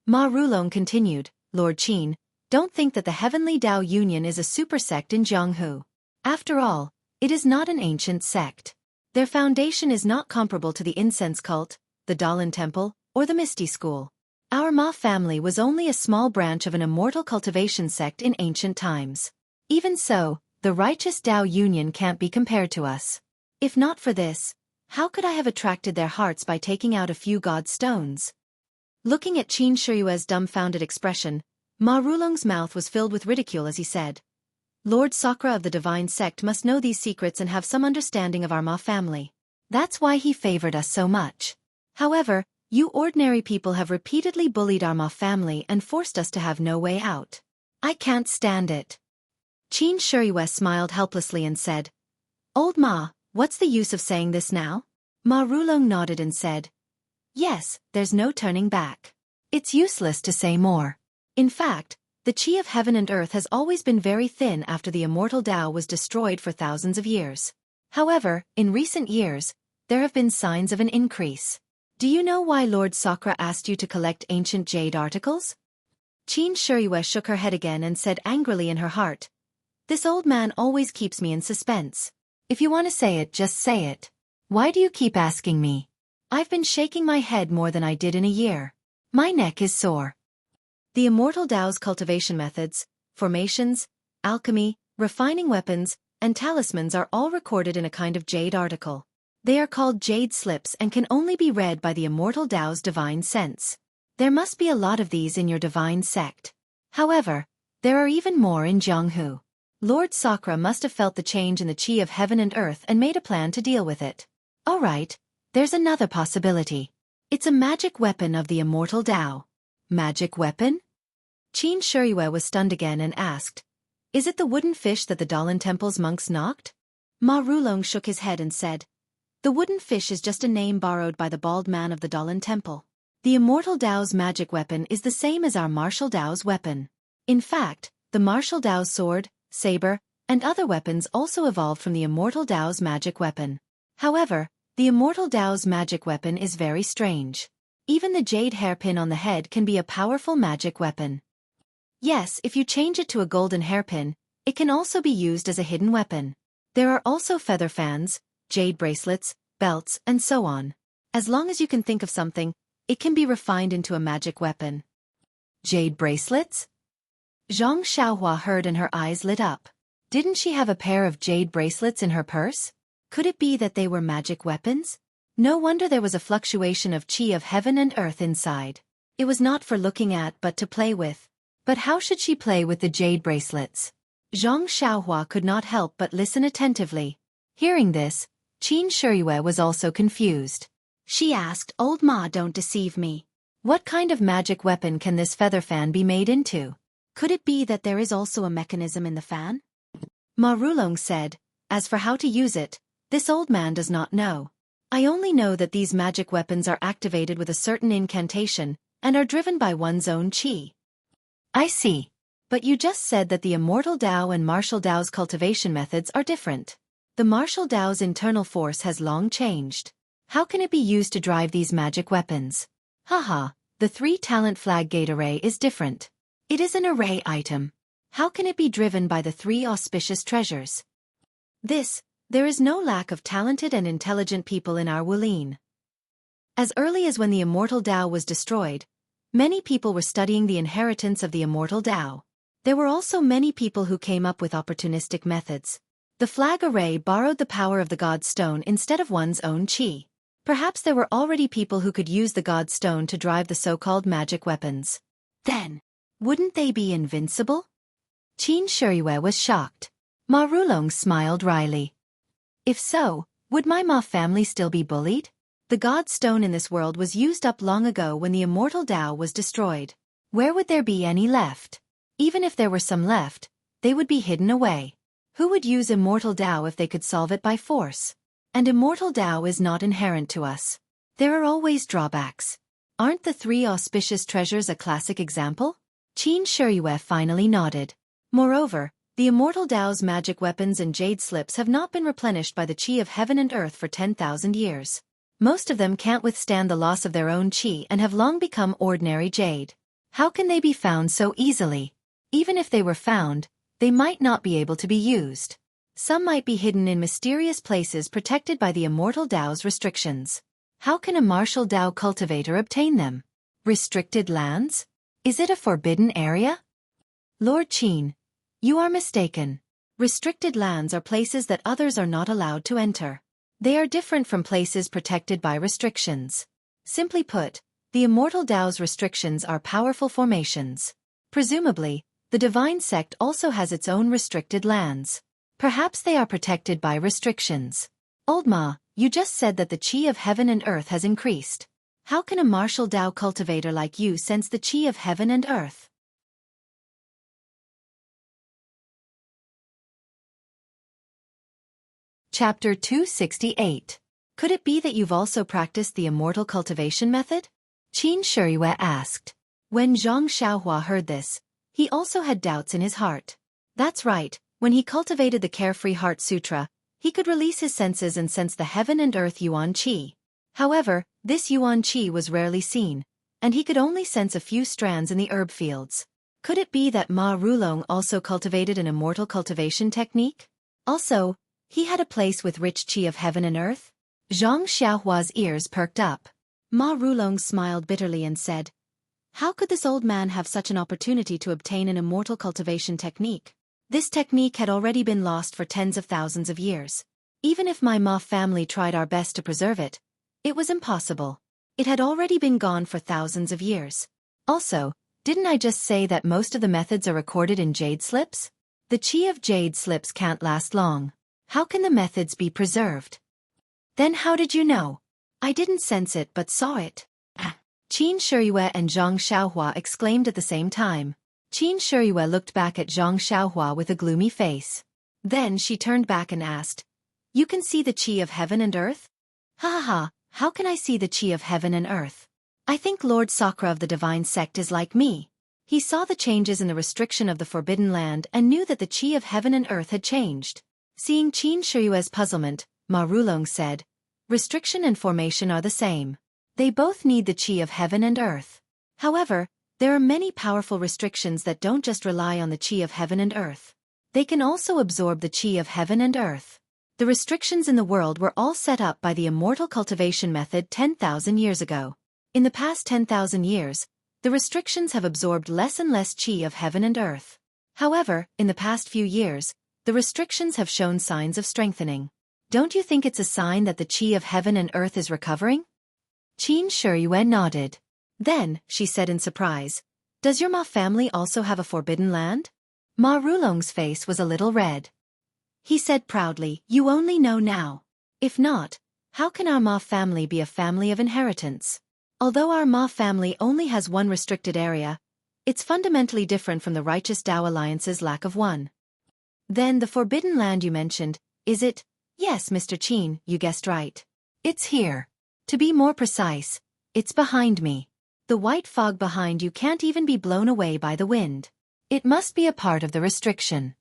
Ma Rulong continued, Lord Qin, don't think that the Heavenly Tao Union is a supersect in Jianghu. After all, it is not an ancient sect. Their foundation is not comparable to the incense cult, the Dalan Temple, or the Misty School. Our Ma family was only a small branch of an immortal cultivation sect in ancient times. Even so, the righteous Tao Union can't be compared to us. If not for this, how could I have attracted their hearts by taking out a few god stones? Looking at Qin Shiyue's dumbfounded expression, Ma Rulong's mouth was filled with ridicule as he said, Lord Sakra of the divine sect must know these secrets and have some understanding of our Ma family. That's why he favored us so much. However, you ordinary people have repeatedly bullied our Ma family and forced us to have no way out. I can't stand it. Qin Shiyue smiled helplessly and said, Old Ma, what's the use of saying this now? Ma Rulong nodded and said, Yes, there's no turning back. It's useless to say more. In fact, the qi of heaven and earth has always been very thin after the immortal Tao was destroyed for thousands of years. However, in recent years, there have been signs of an increase. Do you know why Lord Sakra asked you to collect ancient jade articles? Qin Shiyue shook her head again and said angrily in her heart, This old man always keeps me in suspense. If you want to say it, just say it. Why do you keep asking me? I've been shaking my head more than I did in a year. My neck is sore. The immortal Tao's cultivation methods, formations, alchemy, refining weapons, and talismans are all recorded in a kind of jade article. They are called jade slips and can only be read by the immortal Tao's divine sense. There must be a lot of these in your divine sect. However, there are even more in Jianghu. Lord Sakra must have felt the change in the qi of heaven and earth and made a plan to deal with it. All right, there's another possibility. It's a magic weapon of the immortal Tao. Magic weapon? Qin Shiyue was stunned again and asked, Is it the wooden fish that the Dalan Temple's monks knocked? Ma Rulong shook his head and said, The wooden fish is just a name borrowed by the bald man of the Dalan Temple. The immortal Tao's magic weapon is the same as our martial Tao's weapon. In fact, the martial Tao's sword, saber, and other weapons also evolved from the immortal Tao's magic weapon. However, the immortal Tao's magic weapon is very strange. Even the jade hairpin on the head can be a powerful magic weapon. Yes, if you change it to a golden hairpin, it can also be used as a hidden weapon. There are also feather fans, jade bracelets, belts, and so on. As long as you can think of something, it can be refined into a magic weapon. Jade bracelets? Zhang Xiaohua heard and her eyes lit up. Didn't she have a pair of jade bracelets in her purse? Could it be that they were magic weapons? No wonder there was a fluctuation of qi of heaven and earth inside. It was not for looking at but to play with. But how should she play with the jade bracelets? Zhang Xiaohua could not help but listen attentively. Hearing this, Qin Shiyue was also confused. She asked, Old Ma, don't deceive me. What kind of magic weapon can this feather fan be made into? Could it be that there is also a mechanism in the fan? Ma Rulong said, As for how to use it, this old man does not know. I only know that these magic weapons are activated with a certain incantation, and are driven by one's own qi. I see. But you just said that the immortal Tao and martial Tao's cultivation methods are different. The martial Tao's internal force has long changed. How can it be used to drive these magic weapons? Haha, the 3-talent flag gate array is different. It is an array item. How can it be driven by the 3 auspicious treasures? There is no lack of talented and intelligent people in our Wulin. As early as when the immortal Tao was destroyed, many people were studying the inheritance of the immortal Tao. There were also many people who came up with opportunistic methods. The flag array borrowed the power of the God Stone instead of one's own qi. Perhaps there were already people who could use the God Stone to drive the so-called magic weapons. Then, wouldn't they be invincible? Qin Shiyue was shocked. Ma Rulong smiled wryly. If so, would my Ma family still be bullied? The god stone in this world was used up long ago when the immortal Tao was destroyed. Where would there be any left? Even if there were some left, they would be hidden away. Who would use immortal Tao if they could solve it by force? And immortal Tao is not inherent to us. There are always drawbacks. Aren't the 3 auspicious treasures a classic example? Qin Shiyue finally nodded. Moreover, the immortal Tao's magic weapons and jade slips have not been replenished by the qi of heaven and earth for 10,000 years. Most of them can't withstand the loss of their own qi and have long become ordinary jade. How can they be found so easily? Even if they were found, they might not be able to be used. Some might be hidden in mysterious places protected by the immortal Tao's restrictions. How can a martial Tao cultivator obtain them? Restricted lands? Is it a forbidden area? Lord Qin, you are mistaken. Restricted lands are places that others are not allowed to enter. They are different from places protected by restrictions. Simply put, the immortal Tao's restrictions are powerful formations. Presumably, the divine sect also has its own restricted lands. Perhaps they are protected by restrictions. Old Ma, you just said that the qi of heaven and earth has increased. How can a martial Tao cultivator like you sense the qi of heaven and earth? Chapter 268. Could it be that you've also practiced the immortal cultivation method? Qin Shiyue asked. When Zhang Xiaohua heard this, he also had doubts in his heart. That's right, when he cultivated the Carefree Heart Sutra, he could release his senses and sense the heaven and earth Yuan Qi. However, this Yuan Qi was rarely seen, and he could only sense a few strands in the herb fields. Could it be that Ma Rulong also cultivated an immortal cultivation technique? Also, he had a place with rich qi of heaven and earth? Zhang Xiaohua's ears perked up. Ma Rulong smiled bitterly and said, how could this old man have such an opportunity to obtain an immortal cultivation technique? This technique had already been lost for tens of thousands of years. Even if my Ma family tried our best to preserve it, it was impossible. It had already been gone for thousands of years. Also, didn't I just say that most of the methods are recorded in jade slips? The qi of jade slips can't last long. How can the methods be preserved? Then how did you know? I didn't sense it but saw it. Qin Shiyue and Zhang Xiaohua exclaimed at the same time. Qin Shiyue looked back at Zhang Xiaohua with a gloomy face. Then she turned back and asked, you can see the qi of heaven and earth? Ha ha ha, how can I see the qi of heaven and earth? I think Lord Sakra of the divine sect is like me. He saw the changes in the restriction of the forbidden land and knew that the qi of heaven and earth had changed. Seeing Qin Shiyue's puzzlement, Ma Rulong said, restriction and formation are the same. They both need the qi of heaven and earth. However, there are many powerful restrictions that don't just rely on the qi of heaven and earth. They can also absorb the qi of heaven and earth. The restrictions in the world were all set up by the immortal cultivation method 10,000 years ago. In the past 10,000 years, the restrictions have absorbed less and less qi of heaven and earth. However, in the past few years, the restrictions have shown signs of strengthening. Don't you think it's a sign that the qi of heaven and earth is recovering? Qin Shiyue nodded. Then, she said in surprise, does your Ma family also have a forbidden land? Ma Rulong's face was a little red. He said proudly, you only know now. If not, how can our Ma family be a family of inheritance? Although our Ma family only has one restricted area, it's fundamentally different from the righteous Tao Alliance's lack of one. Then the forbidden land you mentioned, is it? Yes, Mr. Qin, you guessed right. It's here. To be more precise, it's behind me. The white fog behind you can't even be blown away by the wind. It must be a part of the restriction.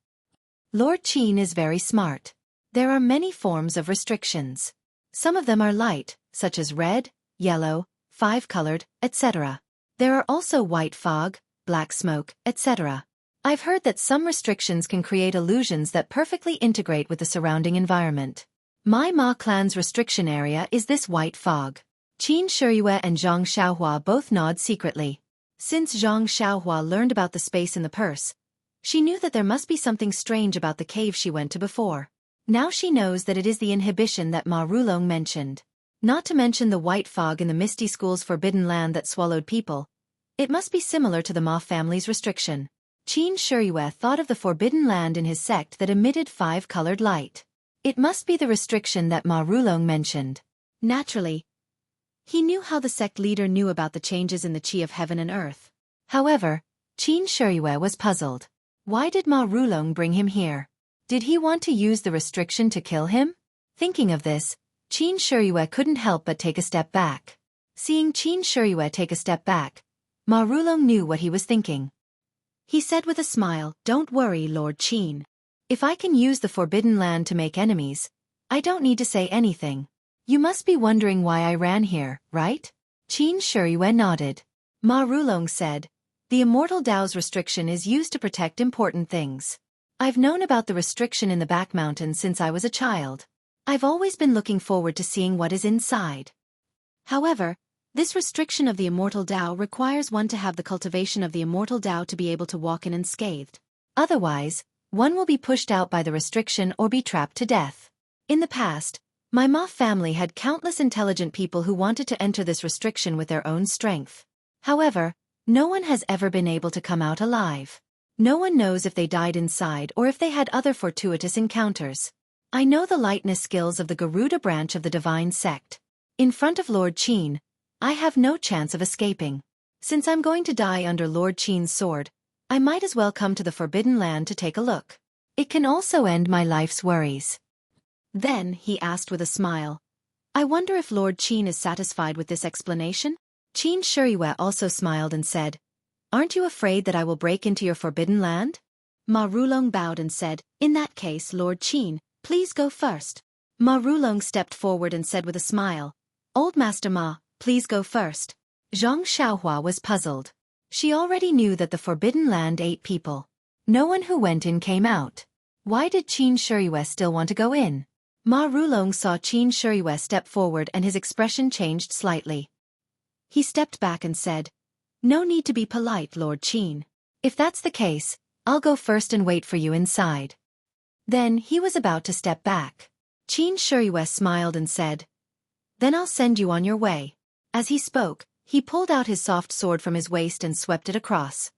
Lord Qin is very smart. There are many forms of restrictions. Some of them are light, such as red, yellow, five-colored, etc. There are also white fog, black smoke, etc. I've heard that some restrictions can create illusions that perfectly integrate with the surrounding environment. My Ma clan's restriction area is this white fog. Qin Shiyue and Zhang Xiaohua both nod secretly. Since Zhang Xiaohua learned about the space in the purse, she knew that there must be something strange about the cave she went to before. Now she knows that it is the inhibition that Ma Rulong mentioned. Not to mention the white fog in the Misty School's forbidden land that swallowed people. It must be similar to the Ma family's restriction. Qin Shiyue thought of the forbidden land in his sect that emitted 5-colored light. It must be the restriction that Ma Rulong mentioned. Naturally, he knew how the sect leader knew about the changes in the qi of heaven and earth. However, Qin Shiyue was puzzled. Why did Ma Rulong bring him here? Did he want to use the restriction to kill him? Thinking of this, Qin Shiyue couldn't help but take a step back. Seeing Qin Shiyue take a step back, Ma Rulong knew what he was thinking. He said with a smile, "Don't worry, Lord Qin. If I can use the forbidden land to make enemies, I don't need to say anything. You must be wondering why I ran here, right?" Qin Shiyue nodded. Ma Rulong said, "The Immortal Tao's restriction is used to protect important things. I've known about the restriction in the back mountain since I was a child. I've always been looking forward to seeing what is inside. However, this restriction of the Immortal Tao requires one to have the cultivation of the Immortal Tao to be able to walk in unscathed. Otherwise, one will be pushed out by the restriction or be trapped to death. In the past, my Ma family had countless intelligent people who wanted to enter this restriction with their own strength. However, no one has ever been able to come out alive. No one knows if they died inside or if they had other fortuitous encounters. I know the lightness skills of the Garuda branch of the divine sect. In front of Lord Qin, I have no chance of escaping. Since I'm going to die under Lord Qin's sword, I might as well come to the Forbidden Land to take a look. It can also end my life's worries." Then, he asked with a smile, "I wonder if Lord Qin is satisfied with this explanation?" Qin Shiyue also smiled and said, "Aren't you afraid that I will break into your Forbidden Land?" Ma Rulong bowed and said, "In that case, Lord Qin, please go first." Ma Rulong stepped forward and said with a smile, "Old Master Ma, please go first." Zhang Xiaohua was puzzled. She already knew that the Forbidden Land ate people. No one who went in came out. Why did Qin Shiyue still want to go in? Ma Rulong saw Qin Shiyue step forward and his expression changed slightly. He stepped back and said, "No need to be polite, Lord Qin. If that's the case, I'll go first and wait for you inside." Then he was about to step back. Qin Shiyue smiled and said, "Then I'll send you on your way." As he spoke, he pulled out his soft sword from his waist and swept it across.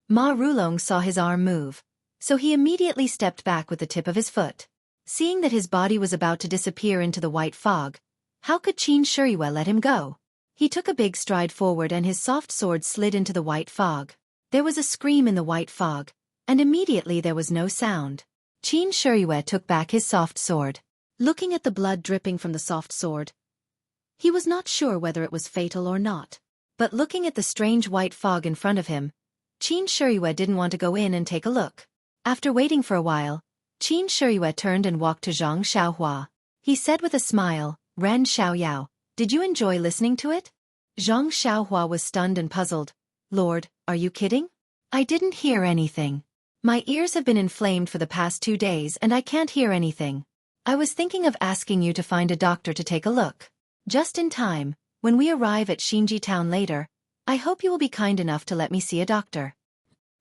Ma Rulong saw his arm move, so he immediately stepped back with the tip of his foot. Seeing that his body was about to disappear into the white fog, how could Qin Shiyue let him go? He took a big stride forward and his soft sword slid into the white fog. There was a scream in the white fog, and immediately there was no sound. Qin Shiyue took back his soft sword. Looking at the blood dripping from the soft sword, he was not sure whether it was fatal or not. But looking at the strange white fog in front of him, Qin Shiyue didn't want to go in and take a look. After waiting for a while, Qin Shiyue turned and walked to Zhang Xiaohua. He said with a smile, "Ren Xiaoyao, did you enjoy listening to it?" Zhang Xiaohua was stunned and puzzled. "Lord, are you kidding? I didn't hear anything. My ears have been inflamed for the past 2 days and I can't hear anything. I was thinking of asking you to find a doctor to take a look. Just in time, when we arrive at Xinji town later, I hope you will be kind enough to let me see a doctor."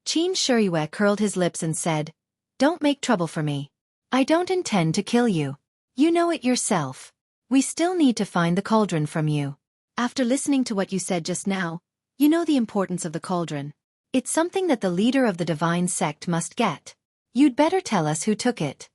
Qin Shiyue curled his lips and said, "Don't make trouble for me. I don't intend to kill you. You know it yourself. We still need to find the cauldron from you. After listening to what you said just now, you know the importance of the cauldron. It's something that the leader of the divine sect must get. You'd better tell us who took it."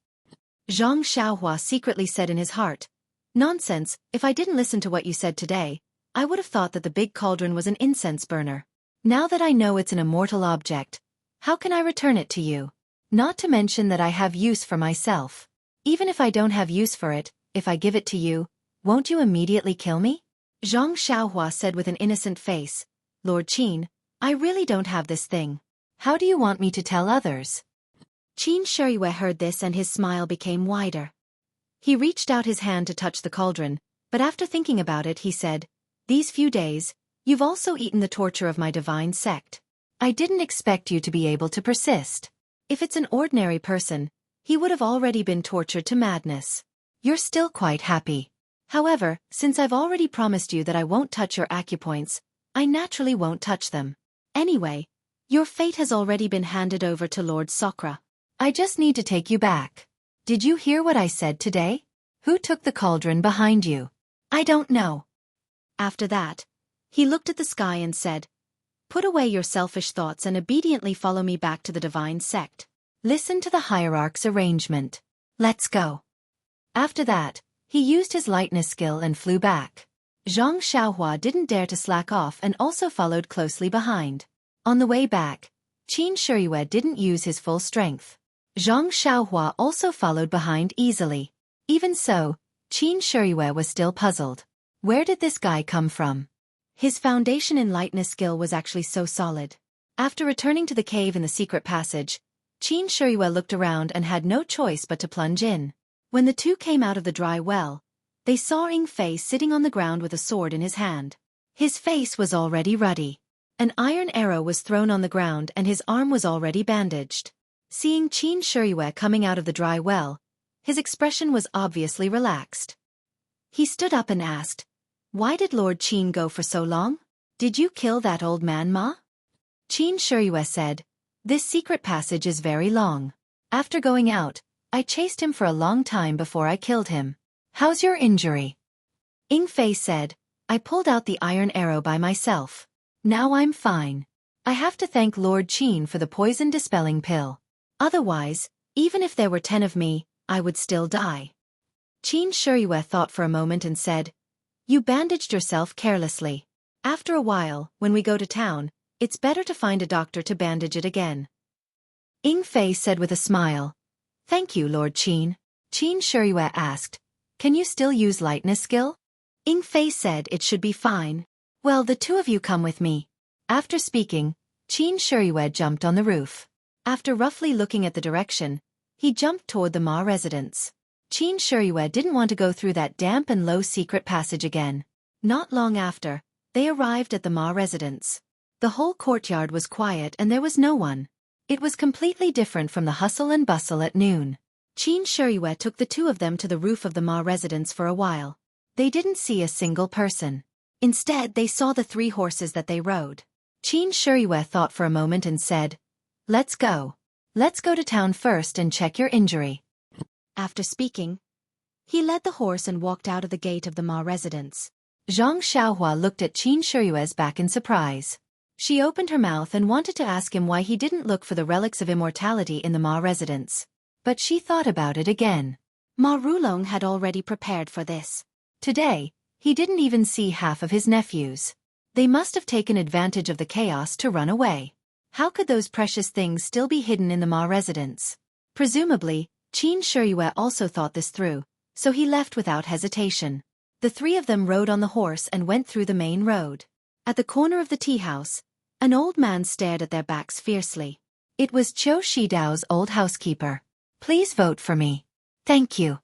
Zhang Xiaohua secretly said in his heart, "Nonsense, if I didn't listen to what you said today, I would have thought that the big cauldron was an incense burner. Now that I know it's an immortal object, how can I return it to you? Not to mention that I have use for myself. Even if I don't have use for it, if I give it to you, won't you immediately kill me?" Zhang Xiaohua said with an innocent face, "Lord Qin, I really don't have this thing. How do you want me to tell others?" Qin Shiyue heard this and his smile became wider. He reached out his hand to touch the cauldron, but after thinking about it he said, "These few days, you've also eaten the torture of my divine sect. I didn't expect you to be able to persist. If it's an ordinary person, he would have already been tortured to madness. You're still quite happy. However, since I've already promised you that I won't touch your acupoints, I naturally won't touch them. Anyway, your fate has already been handed over to Lord Sokra. I just need to take you back. Did you hear what I said today? Who took the cauldron behind you?" "I don't know." After that, he looked at the sky and said, Put away your selfish thoughts and obediently follow me back to the divine sect. Listen to the hierarch's arrangement. Let's go. After that, he used his lightness skill and flew back. Zhang Xiaohua didn't dare to slack off and also followed closely behind. On the way back, Qin Shiyue didn't use his full strength. Zhang Xiaohua also followed behind easily. Even so, Qin Shiyue was still puzzled. Where did this guy come from? His foundation in lightness skill was actually so solid. After returning to the cave in the secret passage, Qin Shiyue looked around and had no choice but to plunge in. When the two came out of the dry well, they saw Ing Fei sitting on the ground with a sword in his hand. His face was already ruddy. An iron arrow was thrown on the ground and his arm was already bandaged. Seeing Qin Shiyue coming out of the dry well, his expression was obviously relaxed. He stood up and asked, "Why did Lord Qin go for so long? Did you kill that old man, Ma?" Qin Shiyue said, "This secret passage is very long. After going out, I chased him for a long time before I killed him. How's your injury?" Ing Fei said, "I pulled out the iron arrow by myself. Now I'm fine. I have to thank Lord Qin for the poison-dispelling pill. Otherwise, even if there were 10 of me, I would still die." Qin Shiyue thought for a moment and said, "You bandaged yourself carelessly. After a while, when we go to town, it's better to find a doctor to bandage it again." Ing Fei said with a smile, "Thank you, Lord Qin." Qin Shiyue asked, "Can you still use lightness skill?" Ing Fei said it should be fine. "Well, the two of you come with me." After speaking, Qin Shiyue jumped on the roof. After roughly looking at the direction, he jumped toward the Ma residence. Qin Shiyue didn't want to go through that damp and low secret passage again. Not long after, they arrived at the Ma residence. The whole courtyard was quiet and there was no one. It was completely different from the hustle and bustle at noon. Qin Shiyue took the two of them to the roof of the Ma residence for a while. They didn't see a single person. Instead, they saw the 3 horses that they rode. Qin Shiyue thought for a moment and said, "Let's go. Let's go to town first and check your injury." After speaking, he led the horse and walked out of the gate of the Ma residence. Zhang Xiaohua looked at Qin Shiyue's back in surprise. She opened her mouth and wanted to ask him why he didn't look for the relics of immortality in the Ma residence. But she thought about it again. Ma Rulong had already prepared for this. Today, he didn't even see half of his nephews. They must have taken advantage of the chaos to run away. How could those precious things still be hidden in the Ma residence? Presumably, Qin Shiyue also thought this through, so he left without hesitation. The 3 of them rode on the horse and went through the main road. At the corner of the tea house, an old man stared at their backs fiercely. It was Qiu Shidao's old housekeeper. "Please vote for me. Thank you."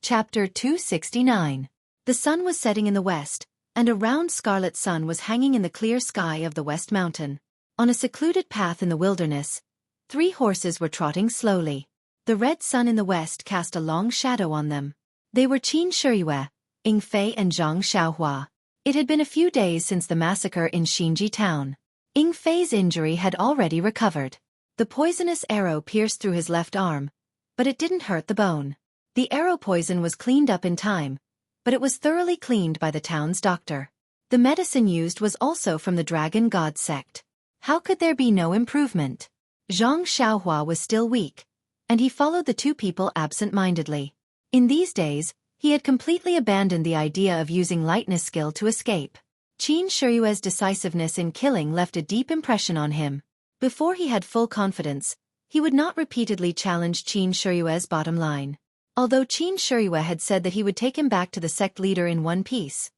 Chapter 269. The sun was setting in the west, and a round scarlet sun was hanging in the clear sky of the West Mountain. On a secluded path in the wilderness, 3 horses were trotting slowly. The red sun in the west cast a long shadow on them. They were Qin Shiyue, Ing Fei and Zhang Xiaohua. It had been a few days since the massacre in Xinji town. Ing Fei's injury had already recovered. The poisonous arrow pierced through his left arm, but it didn't hurt the bone. The arrow poison was cleaned up in time, but it was thoroughly cleaned by the town's doctor. The medicine used was also from the Dragon God sect. How could there be no improvement? Zhang Xiaohua was still weak, and he followed the 2 people absent-mindedly. In these days, he had completely abandoned the idea of using lightness skill to escape. Qin Shiyue's decisiveness in killing left a deep impression on him. Before he had full confidence, he would not repeatedly challenge Qin Shiyue's bottom line. Although Qin Shiyue had said that he would take him back to the sect leader in one piece,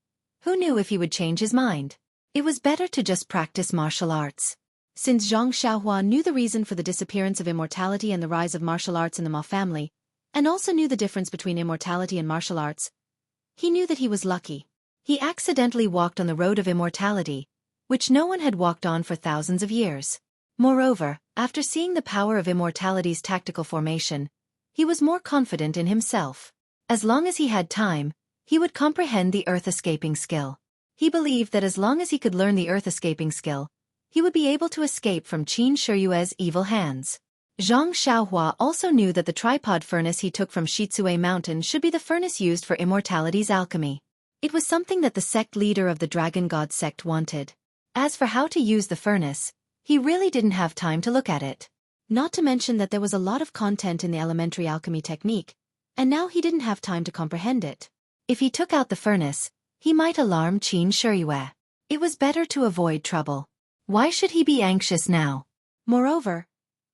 who knew if he would change his mind? It was better to just practice martial arts. Since Zhang Xiaohua knew the reason for the disappearance of immortality and the rise of martial arts in the Ma family, and also knew the difference between immortality and martial arts, he knew that he was lucky. He accidentally walked on the road of immortality, which no one had walked on for thousands of years. Moreover, after seeing the power of immortality's tactical formation, he was more confident in himself. As long as he had time, he would comprehend the earth-escaping skill. He believed that as long as he could learn the earth-escaping skill, he would be able to escape from Qin Shiyue's evil hands. Zhang Xiaohua also knew that the tripod furnace he took from Shizue Mountain should be the furnace used for Immortality's alchemy. It was something that the sect leader of the Dragon God sect wanted. As for how to use the furnace, he really didn't have time to look at it. Not to mention that there was a lot of content in the elementary alchemy technique, and now he didn't have time to comprehend it. If he took out the furnace, he might alarm Qin Shiyue. It was better to avoid trouble. Why should he be anxious now? Moreover,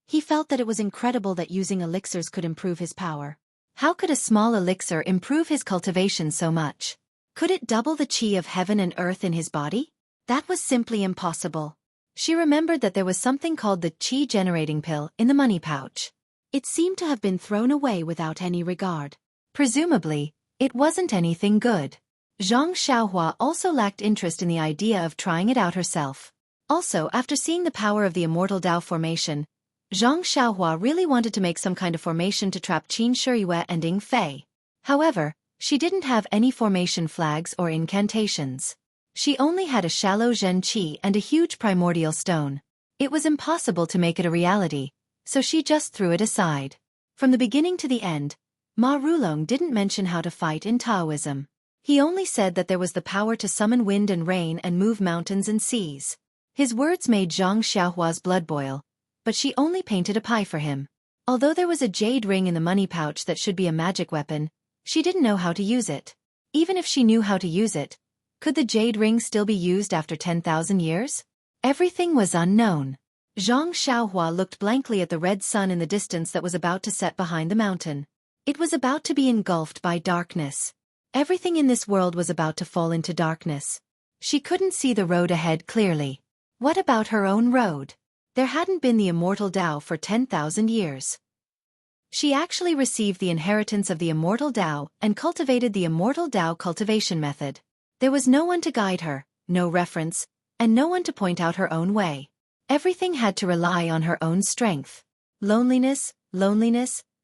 he felt that it was incredible that using elixirs could improve his power. How could a small elixir improve his cultivation so much? Could it double the qi of heaven and earth in his body? That was simply impossible. She remembered that there was something called the qi-generating pill in the money pouch. It seemed to have been thrown away without any regard. Presumably, it wasn't anything good. Zhang Xiaohua also lacked interest in the idea of trying it out herself. Also, after seeing the power of the immortal Dao formation, Zhang Xiaohua really wanted to make some kind of formation to trap Qin Shiyue and Ying Fei. However, she didn't have any formation flags or incantations. She only had a shallow Zhen Qi and a huge primordial stone. It was impossible to make it a reality, so she just threw it aside. From the beginning to the end, Ma Rulong didn't mention how to fight in Taoism. He only said that there was the power to summon wind and rain and move mountains and seas. His words made Zhang Xiaohua's blood boil, but she only painted a pie for him. Although there was a jade ring in the money pouch that should be a magic weapon, she didn't know how to use it. Even if she knew how to use it, could the jade ring still be used after 10,000 years? Everything was unknown. Zhang Xiaohua looked blankly at the red sun in the distance that was about to set behind the mountain. It was about to be engulfed by darkness. Everything in this world was about to fall into darkness. She couldn't see the road ahead clearly. What about her own road? There hadn't been the immortal Dao for 10,000 years. She actually received the inheritance of the immortal Dao and cultivated the immortal Dao cultivation method. There was no one to guide her, no reference, and no one to point out her own way. Everything had to rely on her own strength. Loneliness,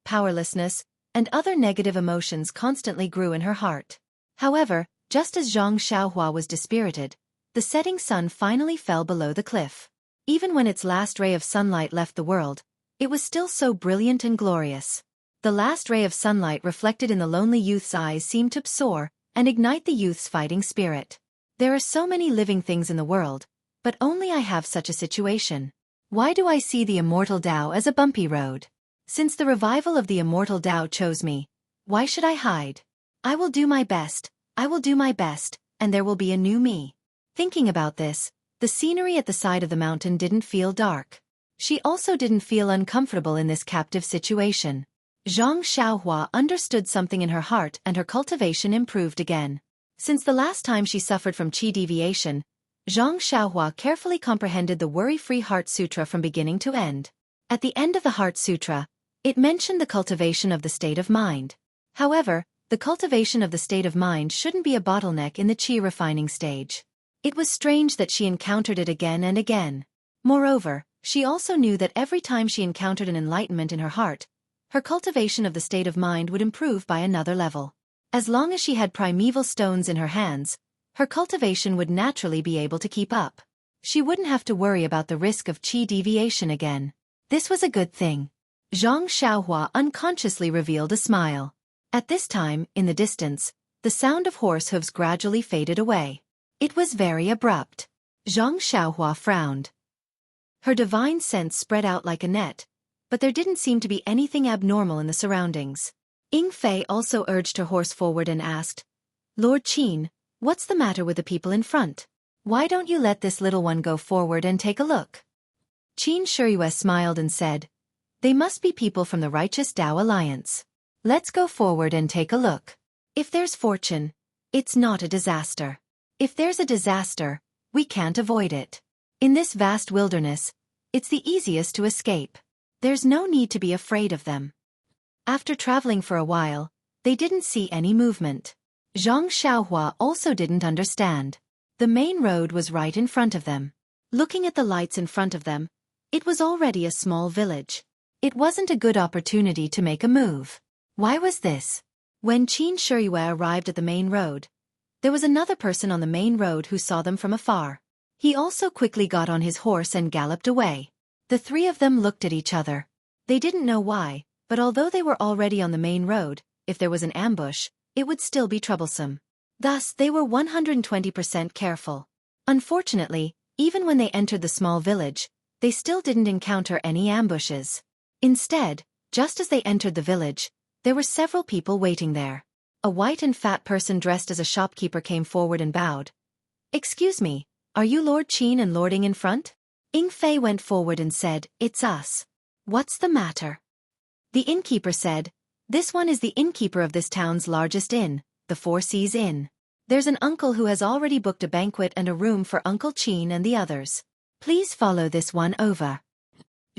powerlessness, and other negative emotions constantly grew in her heart. However, just as Zhang Xiaohua was dispirited, the setting sun finally fell below the cliff. Even when its last ray of sunlight left the world, it was still so brilliant and glorious. The last ray of sunlight reflected in the lonely youth's eyes seemed to soar and ignite the youth's fighting spirit. There are so many living things in the world, but only I have such a situation. Why do I see the immortal Dao as a bumpy road? Since the revival of the immortal Dao chose me, why should I hide? I will do my best, and there will be a new me. Thinking about this, the scenery at the side of the mountain didn't feel dark. She also didn't feel uncomfortable in this captive situation. Zhang Xiaohua understood something in her heart and her cultivation improved again. Since the last time she suffered from qi deviation, Zhang Xiaohua carefully comprehended the Worry-Free Heart Sutra from beginning to end. At the end of the Heart Sutra, it mentioned the cultivation of the state of mind. However, the cultivation of the state of mind shouldn't be a bottleneck in the qi refining stage. It was strange that she encountered it again and again. Moreover, she also knew that every time she encountered an enlightenment in her heart, her cultivation of the state of mind would improve by another level. As long as she had primeval stones in her hands, her cultivation would naturally be able to keep up. She wouldn't have to worry about the risk of qi deviation again. This was a good thing. Zhang Xiaohua unconsciously revealed a smile. At this time, in the distance, the sound of horse hooves gradually faded away. It was very abrupt. Zhang Xiaohua frowned. Her divine sense spread out like a net, but there didn't seem to be anything abnormal in the surroundings. Ying Fei also urged her horse forward and asked, "Lord Qin, what's the matter with the people in front? Why don't you let this little one go forward and take a look?" Qin Shiyue smiled and said, "They must be people from the Righteous Tao Alliance. Let's go forward and take a look. If there's fortune, it's not a disaster. If there's a disaster, we can't avoid it. In this vast wilderness, it's the easiest to escape. There's no need to be afraid of them." After traveling for a while, they didn't see any movement. Zhang Xiaohua also didn't understand. The main road was right in front of them. Looking at the lights in front of them, it was already a small village. It wasn't a good opportunity to make a move. Why was this? When Qin Shiyue arrived at the main road, there was another person on the main road who saw them from afar. He also quickly got on his horse and galloped away. The three of them looked at each other. They didn't know why, but although they were already on the main road, if there was an ambush, it would still be troublesome. Thus, they were 120% careful. Unfortunately, even when they entered the small village, they still didn't encounter any ambushes. Instead, just as they entered the village, there were several people waiting there. A white and fat person dressed as a shopkeeper came forward and bowed. "Excuse me, are you Lord Qin and Lord Ing in front?" Ing Fei went forward and said, "It's us. What's the matter?" The innkeeper said, "This one is the innkeeper of this town's largest inn, the Four Seas Inn. There's an uncle who has already booked a banquet and a room for Uncle Qin and the others. Please follow this one over."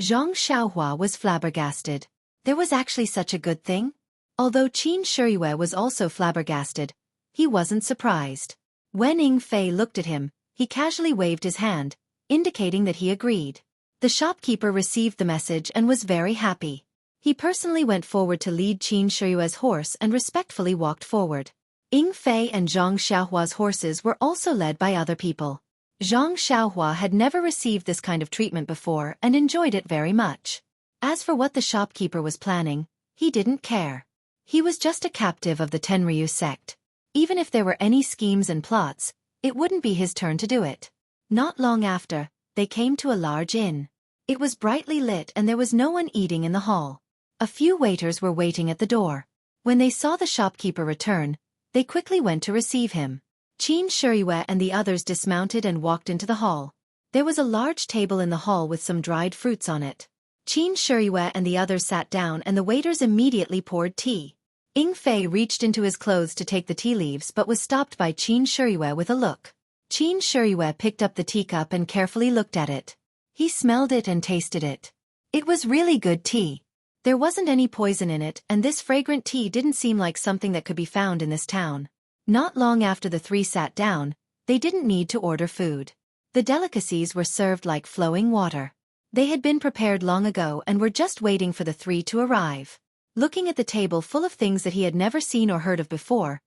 Zhang Xiaohua was flabbergasted. There was actually such a good thing? Although Qin Shiyue was also flabbergasted, he wasn't surprised. When Ing Fei looked at him, he casually waved his hand, indicating that he agreed. The shopkeeper received the message and was very happy. He personally went forward to lead Qin Shiyue's horse and respectfully walked forward. Ing Fei and Zhang Xiaohua's horses were also led by other people. Zhang Xiaohua had never received this kind of treatment before and enjoyed it very much. As for what the shopkeeper was planning, he didn't care. He was just a captive of the Tenryu sect. Even if there were any schemes and plots, it wouldn't be his turn to do it. Not long after, they came to a large inn. It was brightly lit and there was no one eating in the hall. A few waiters were waiting at the door. When they saw the shopkeeper return, they quickly went to receive him. Qin Shiyue and the others dismounted and walked into the hall. There was a large table in the hall with some dried fruits on it. Qin Shiyue and the others sat down and the waiters immediately poured tea. Ing Fei reached into his clothes to take the tea leaves but was stopped by Qin Shiyue with a look. Qin Shiyue picked up the teacup and carefully looked at it. He smelled it and tasted it. It was really good tea. There wasn't any poison in it and this fragrant tea didn't seem like something that could be found in this town. Not long after the three sat down, they didn't need to order food. The delicacies were served like flowing water. They had been prepared long ago and were just waiting for the three to arrive. Looking at the table full of things that he had never seen or heard of before,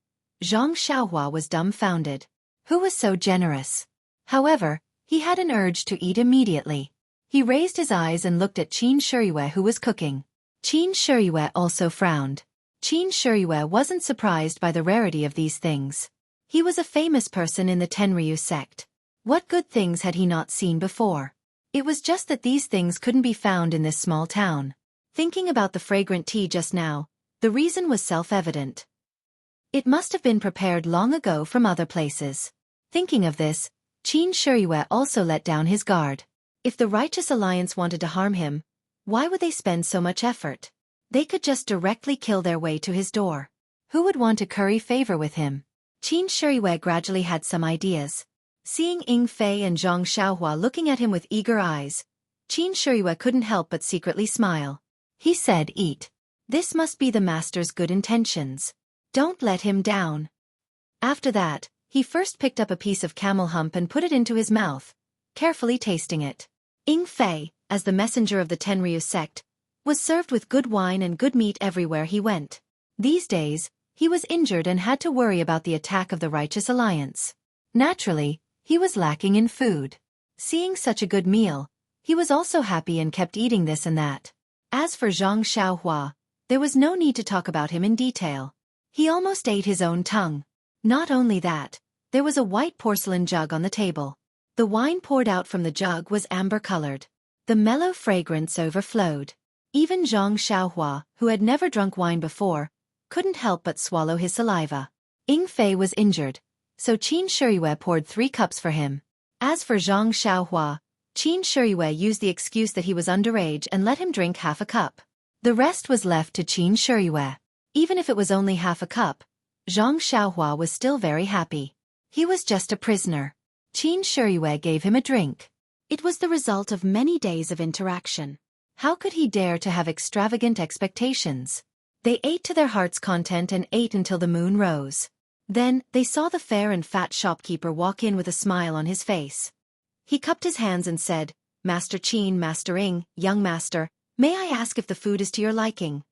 Zhang Xiaohua was dumbfounded. Who was so generous? However, he had an urge to eat immediately. He raised his eyes and looked at Qin Shiyue who was cooking. Qin Shiyue also frowned. Qin Shiyue wasn't surprised by the rarity of these things. He was a famous person in the Tenryu sect. What good things had he not seen before? It was just that these things couldn't be found in this small town. Thinking about the fragrant tea just now, the reason was self-evident. It must have been prepared long ago from other places. Thinking of this, Qin Shiyue also let down his guard. If the Righteous Alliance wanted to harm him, why would they spend so much effort? They could just directly kill their way to his door. Who would want to curry favor with him? Qin Shiyue gradually had some ideas. Seeing Ing Fei and Zhang Xiaohua looking at him with eager eyes, Qin Shiyue couldn't help but secretly smile. He said, "Eat. This must be the master's good intentions. Don't let him down." After that, he first picked up a piece of camel hump and put it into his mouth, carefully tasting it. Ing Fei, as the messenger of the Tenryu sect, was served with good wine and good meat everywhere he went. These days, he was injured and had to worry about the attack of the Righteous Alliance. Naturally, he was lacking in food. Seeing such a good meal, he was also happy and kept eating this and that. As for Zhang Xiaohua, there was no need to talk about him in detail. He almost ate his own tongue. Not only that, there was a white porcelain jug on the table. The wine poured out from the jug was amber-colored. The mellow fragrance overflowed. Even Zhang Xiaohua, who had never drunk wine before, couldn't help but swallow his saliva. Ing Fei was injured, so Qin Shiyue poured 3 cups for him. As for Zhang Xiaohua, Qin Shiyue used the excuse that he was underage and let him drink half a cup. The rest was left to Qin Shiyue. Even if it was only half a cup, Zhang Xiaohua was still very happy. He was just a prisoner. Qin Shiyue gave him a drink. It was the result of many days of interaction. How could he dare to have extravagant expectations? They ate to their heart's content and ate until the moon rose. Then, they saw the fair and fat shopkeeper walk in with a smile on his face. He cupped his hands and said, "Master Qin, Master Ing, young master, may I ask if the food is to your liking?"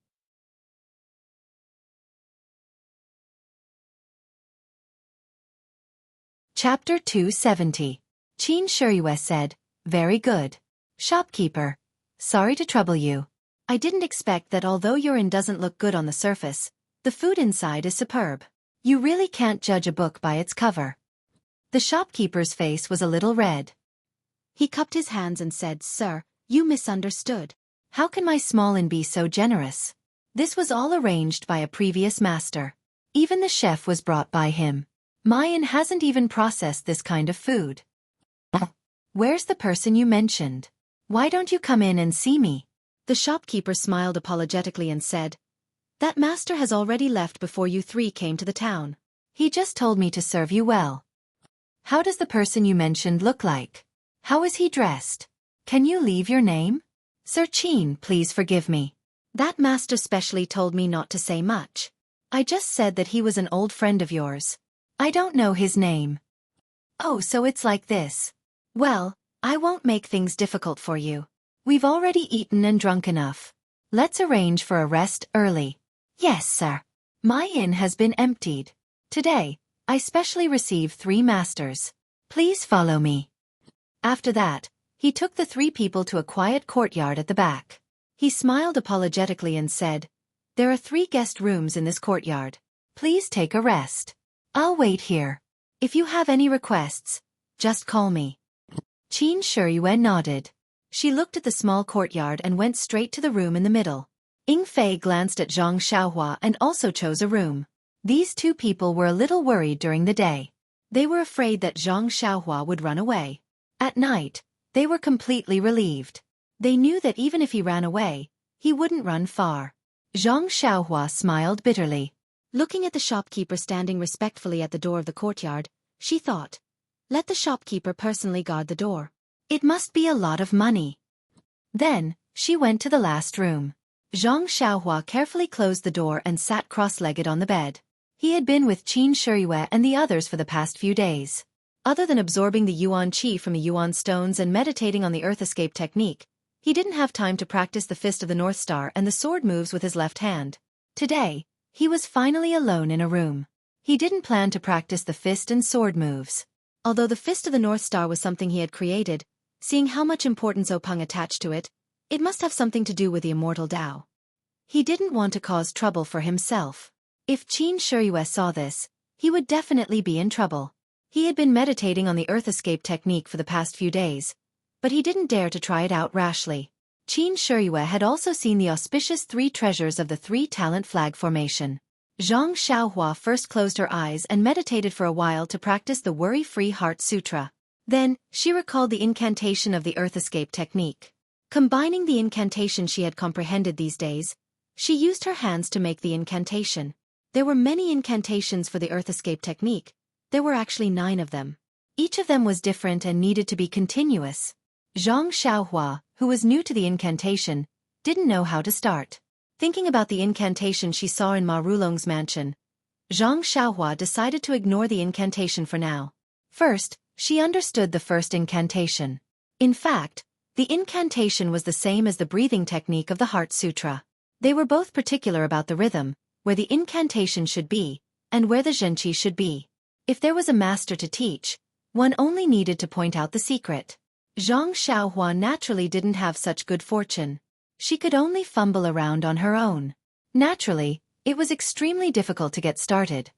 Chapter 270. Qin Shiyue said, "Very good. Shopkeeper. Sorry to trouble you. I didn't expect that although your inn doesn't look good on the surface, the food inside is superb. You really can't judge a book by its cover. The shopkeeper's face was a little red. He cupped his hands and said, Sir, you misunderstood. How can my small inn be so generous? This was all arranged by a previous master. Even the chef was brought by him. My inn hasn't even processed this kind of food. Where's the person you mentioned? Why don't you come in and see me? The shopkeeper smiled apologetically and said, That master has already left before you three came to the town. He just told me to serve you well. How does the person you mentioned look like? How is he dressed? Can you leave your name? Sir Chin, please forgive me. That master specially told me not to say much. I just said that he was an old friend of yours. I don't know his name. Oh, so it's like this. Well, I won't make things difficult for you. We've already eaten and drunk enough. Let's arrange for a rest early. Yes, sir. My inn has been emptied. Today, I specially received 3 masters. Please follow me. After that, he took the 3 people to a quiet courtyard at the back. He smiled apologetically and said, There are 3 guest rooms in this courtyard. Please take a rest. I'll wait here. If you have any requests, just call me. Qin Shiyue nodded. She looked at the small courtyard and went straight to the room in the middle. Ying Fei glanced at Zhang Xiaohua and also chose a room. These 2 people were a little worried during the day. They were afraid that Zhang Xiaohua would run away. At night, they were completely relieved. They knew that even if he ran away, he wouldn't run far. Zhang Xiaohua smiled bitterly. Looking at the shopkeeper standing respectfully at the door of the courtyard, she thought, Let the shopkeeper personally guard the door. It must be a lot of money. Then, she went to the last room. Zhang Xiaohua carefully closed the door and sat cross-legged on the bed. He had been with Qin Shiyue and the others for the past few days. Other than absorbing the Yuan Qi from the Yuan stones and meditating on the Earth Escape technique, he didn't have time to practice the Fist of the North Star and the sword moves with his left hand. Today, he was finally alone in a room. He didn't plan to practice the fist and sword moves. Although the Fist of the North Star was something he had created, seeing how much importance Openg attached to it, it must have something to do with the immortal Tao. He didn't want to cause trouble for himself. If Qin Shiyue saw this, he would definitely be in trouble. He had been meditating on the Earth Escape technique for the past few days, but he didn't dare to try it out rashly. Qin Shiyue had also seen the auspicious 3 treasures of the 3-talent flag formation. Zhang Xiaohua first closed her eyes and meditated for a while to practice the Worry-Free Heart Sutra. Then, she recalled the incantation of the Earth Escape technique. Combining the incantation she had comprehended these days, she used her hands to make the incantation. There were many incantations for the Earth Escape technique. There were actually 9 of them. Each of them was different and needed to be continuous. Zhang Xiaohua, who was new to the incantation, didn't know how to start. Thinking about the incantation she saw in Ma Rulong's mansion, Zhang Xiaohua decided to ignore the incantation for now. First, she understood the first incantation. In fact, the incantation was the same as the breathing technique of the Heart Sutra. They were both particular about the rhythm, where the incantation should be, and where the zhenqi should be. If there was a master to teach, one only needed to point out the secret. Zhang Xiaohua naturally didn't have such good fortune. She could only fumble around on her own. Naturally, it was extremely difficult to get started.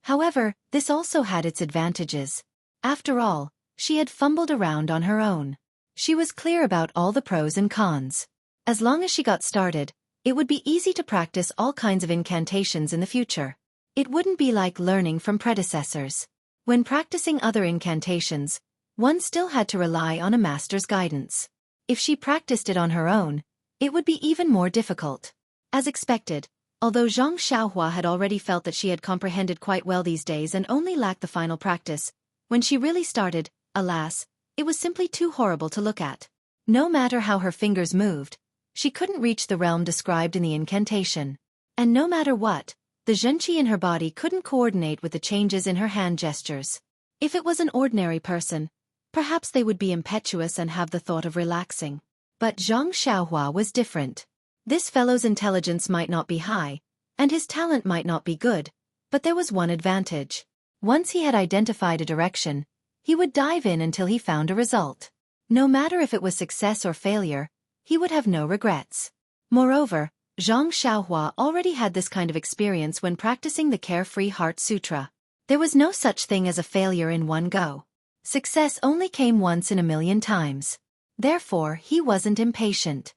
However, this also had its advantages. After all, she had fumbled around on her own. She was clear about all the pros and cons. As long as she got started, it would be easy to practice all kinds of incantations in the future. It wouldn't be like learning from predecessors. When practicing other incantations, one still had to rely on a master's guidance. If she practiced it on her own, it would be even more difficult. As expected, although Zhang Xiaohua had already felt that she had comprehended quite well these days and only lacked the final practice, when she really started, alas, it was simply too horrible to look at. No matter how her fingers moved, she couldn't reach the realm described in the incantation. And no matter what, the zhenqi in her body couldn't coordinate with the changes in her hand gestures. If it was an ordinary person, perhaps they would be impetuous and have the thought of relaxing. But Zhang Xiaohua was different. This fellow's intelligence might not be high, and his talent might not be good, but there was one advantage. Once he had identified a direction, he would dive in until he found a result. No matter if it was success or failure, he would have no regrets. Moreover, Zhang Xiaohua already had this kind of experience when practicing the Carefree Heart Sutra. There was no such thing as a failure in one go. Success only came once in a million times. Therefore, he wasn't impatient.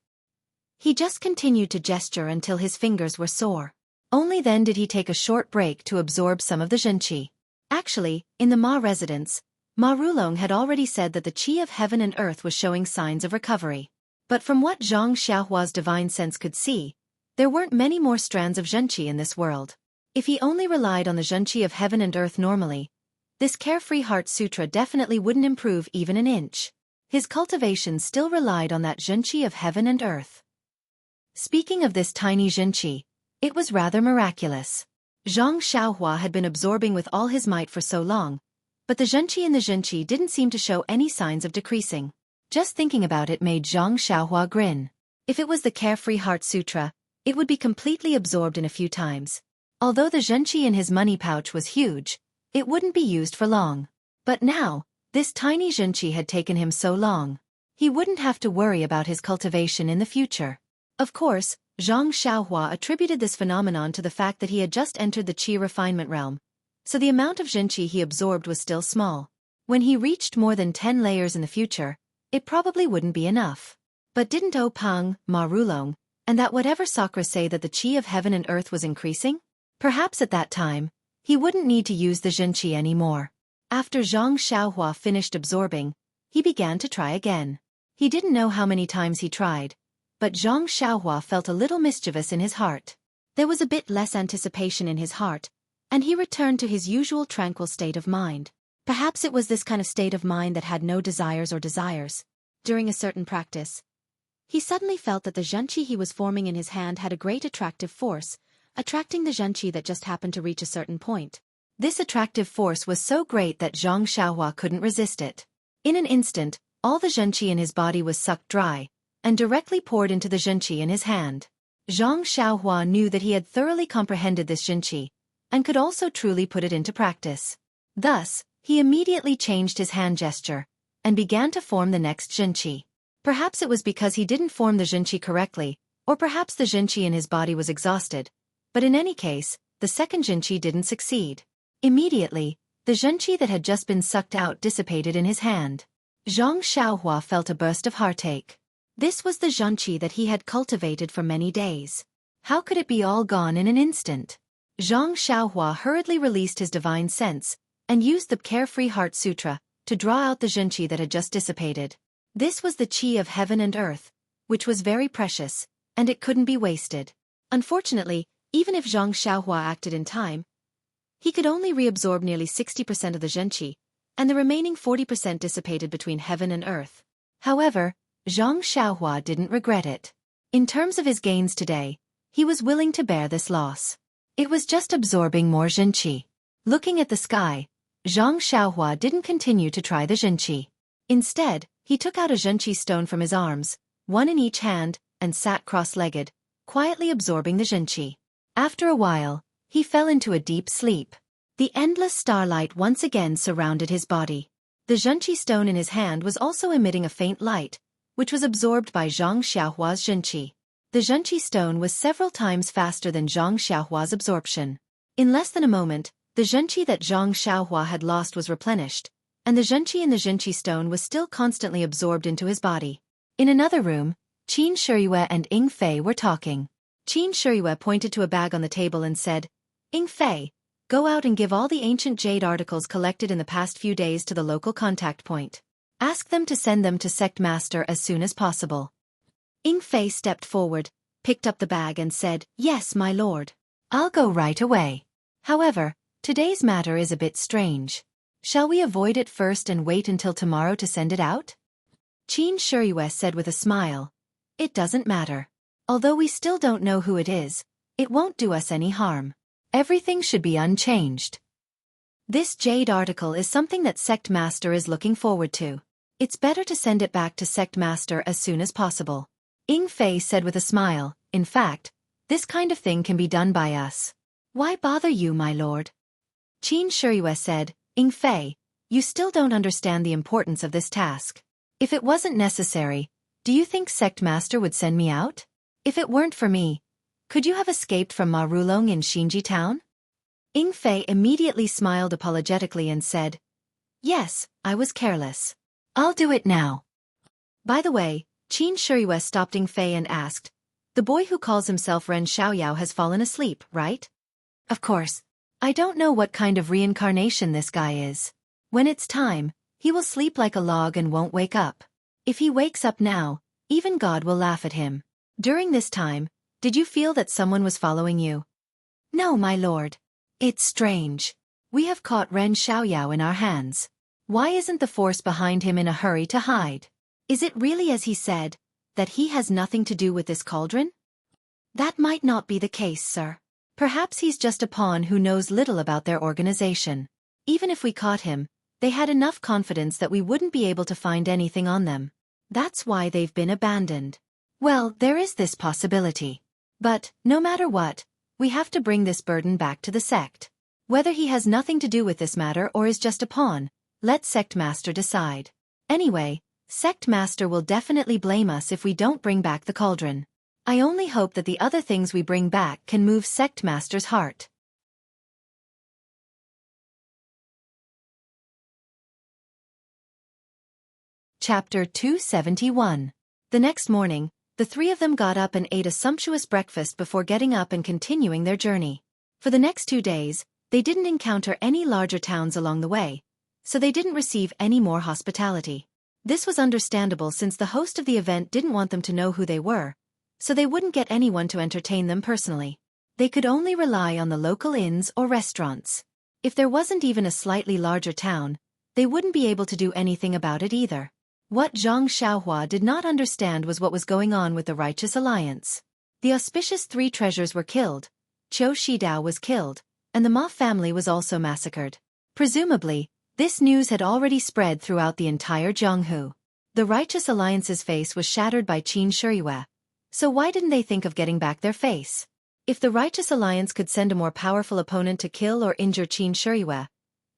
He just continued to gesture until his fingers were sore. Only then did he take a short break to absorb some of the zhenqi. Actually, in the Ma residence, Ma Rulong had already said that the qi of heaven and earth was showing signs of recovery. But from what Zhang Xiaohua's divine sense could see, there weren't many more strands of zhenqi in this world. If he only relied on the zhenqi of heaven and earth normally, this Carefree Heart Sutra definitely wouldn't improve even an inch. His cultivation still relied on that zhenqi of heaven and earth. Speaking of this tiny zhenqi, it was rather miraculous. Zhang Xiaohua had been absorbing with all his might for so long, but the zhenqi in the zhenqi didn't seem to show any signs of decreasing. Just thinking about it made Zhang Xiaohua grin. If it was the Carefree Heart Sutra, it would be completely absorbed in a few times. Although the zhenqi in his money pouch was huge, it wouldn't be used for long. But now, this tiny zhenqi had taken him so long. He wouldn't have to worry about his cultivation in the future. Of course, Zhang Xiaohua attributed this phenomenon to the fact that he had just entered the qi refinement realm, so the amount of zhenqi he absorbed was still small. When he reached more than 10 layers in the future, it probably wouldn't be enough. But didn't O Peng, Ma Rulong, and that whatever Sakra say that the qi of heaven and earth was increasing? Perhaps at that time, he wouldn't need to use the zhenqi anymore. After Zhang Xiaohua finished absorbing, he began to try again. He didn't know how many times he tried, but Zhang Xiaohua felt a little mischievous in his heart. There was a bit less anticipation in his heart, and he returned to his usual tranquil state of mind. Perhaps it was this kind of state of mind that had no desires or desires. During a certain practice, he suddenly felt that the zhenqi he was forming in his hand had a great attractive force, attracting the zhenqi that just happened to reach a certain point. This attractive force was so great that Zhang Xiaohua couldn't resist it. In an instant, all the zhenqi in his body was sucked dry, and directly poured into the zhenqi in his hand. Zhang Xiaohua knew that he had thoroughly comprehended this zhenqi, and could also truly put it into practice. Thus, he immediately changed his hand gesture, and began to form the next zhenqi. Perhaps it was because he didn't form the zhenqi correctly, or perhaps the zhenqi in his body was exhausted, but in any case, the second zhenqi didn't succeed. Immediately, the zhenqi that had just been sucked out dissipated in his hand. Zhang Xiaohua felt a burst of heartache. This was the zhenqi that he had cultivated for many days. How could it be all gone in an instant? Zhang Xiaohua hurriedly released his divine sense, and used the Carefree Heart Sutra to draw out the zhenqi that had just dissipated. This was the qi of heaven and earth, which was very precious, and it couldn't be wasted. Unfortunately, even if Zhang Xiaohua acted in time, he could only reabsorb nearly 60% of the zhenqi, and the remaining 40% dissipated between heaven and earth. However, Zhang Xiaohua didn't regret it. In terms of his gains today, he was willing to bear this loss. It was just absorbing more zhenqi. Looking at the sky, Zhang Xiaohua didn't continue to try the zhenqi. Instead, he took out a zhenqi stone from his arms, one in each hand, and sat cross-legged, quietly absorbing the zhenqi. After a while, he fell into a deep sleep. The endless starlight once again surrounded his body. The zhenqi stone in his hand was also emitting a faint light, which was absorbed by Zhang Xiaohua's zhenqi. The zhenqi stone was several times faster than Zhang Xiaohua's absorption. In less than a moment, the zhenqi that Zhang Xiaohua had lost was replenished, and the zhenqi in the zhenqi stone was still constantly absorbed into his body. In another room, Qin Shiyue and Ying Fei were talking. Qin Shiyue pointed to a bag on the table and said, "Ying Fei, go out and give all the ancient jade articles collected in the past few days to the local contact point. Ask them to send them to Sect Master as soon as possible." Ying Fei stepped forward, picked up the bag and said, "Yes, my lord. I'll go right away. However, today's matter is a bit strange. Shall we avoid it first and wait until tomorrow to send it out?" Qin Shiyue said with a smile, "It doesn't matter. Although we still don't know who it is, it won't do us any harm. Everything should be unchanged. This jade article is something that Sect Master is looking forward to. It's better to send it back to Sect Master as soon as possible." Ying Fei said with a smile, "In fact, this kind of thing can be done by us. Why bother you, my lord?" Qin Shiyue said, "Ying Fei, you still don't understand the importance of this task. If it wasn't necessary, do you think Sect Master would send me out?" If it weren't for me, could you have escaped from Ma Rulong in Xinji town? Ying Fei immediately smiled apologetically and said, yes, I was careless. I'll do it now. By the way, Qin Shiyue stopped Ying Fei and asked, the boy who calls himself Ren Xiaoyao has fallen asleep, right? Of course. I don't know what kind of reincarnation this guy is. When it's time, he will sleep like a log and won't wake up. If he wakes up now, even God will laugh at him. During this time, did you feel that someone was following you? No, my lord. It's strange. We have caught Ren Xiaoyao in our hands. Why isn't the force behind him in a hurry to hide? Is it really as he said, that he has nothing to do with this cauldron? That might not be the case, sir. Perhaps he's just a pawn who knows little about their organization. Even if we caught him, they had enough confidence that we wouldn't be able to find anything on them. That's why they've been abandoned. Well, there is this possibility. But, no matter what, we have to bring this burden back to the sect. Whether he has nothing to do with this matter or is just a pawn, let Sect Master decide. Anyway, Sect Master will definitely blame us if we don't bring back the cauldron. I only hope that the other things we bring back can move Sect Master's heart. Chapter 271. The next morning, the three of them got up and ate a sumptuous breakfast before getting up and continuing their journey. For the next 2 days, they didn't encounter any larger towns along the way, so they didn't receive any more hospitality. This was understandable since the host of the event didn't want them to know who they were, so they wouldn't get anyone to entertain them personally. They could only rely on the local inns or restaurants. If there wasn't even a slightly larger town, they wouldn't be able to do anything about it either. What Zhang Xiaohua did not understand was what was going on with the Righteous Alliance. The auspicious 3 treasures were killed, Qiu Shidao was killed, and the Ma family was also massacred. Presumably, this news had already spread throughout the entire Jianghu. The Righteous Alliance's face was shattered by Qin Shiyue. So why didn't they think of getting back their face? If the Righteous Alliance could send a more powerful opponent to kill or injure Qin Shiyue,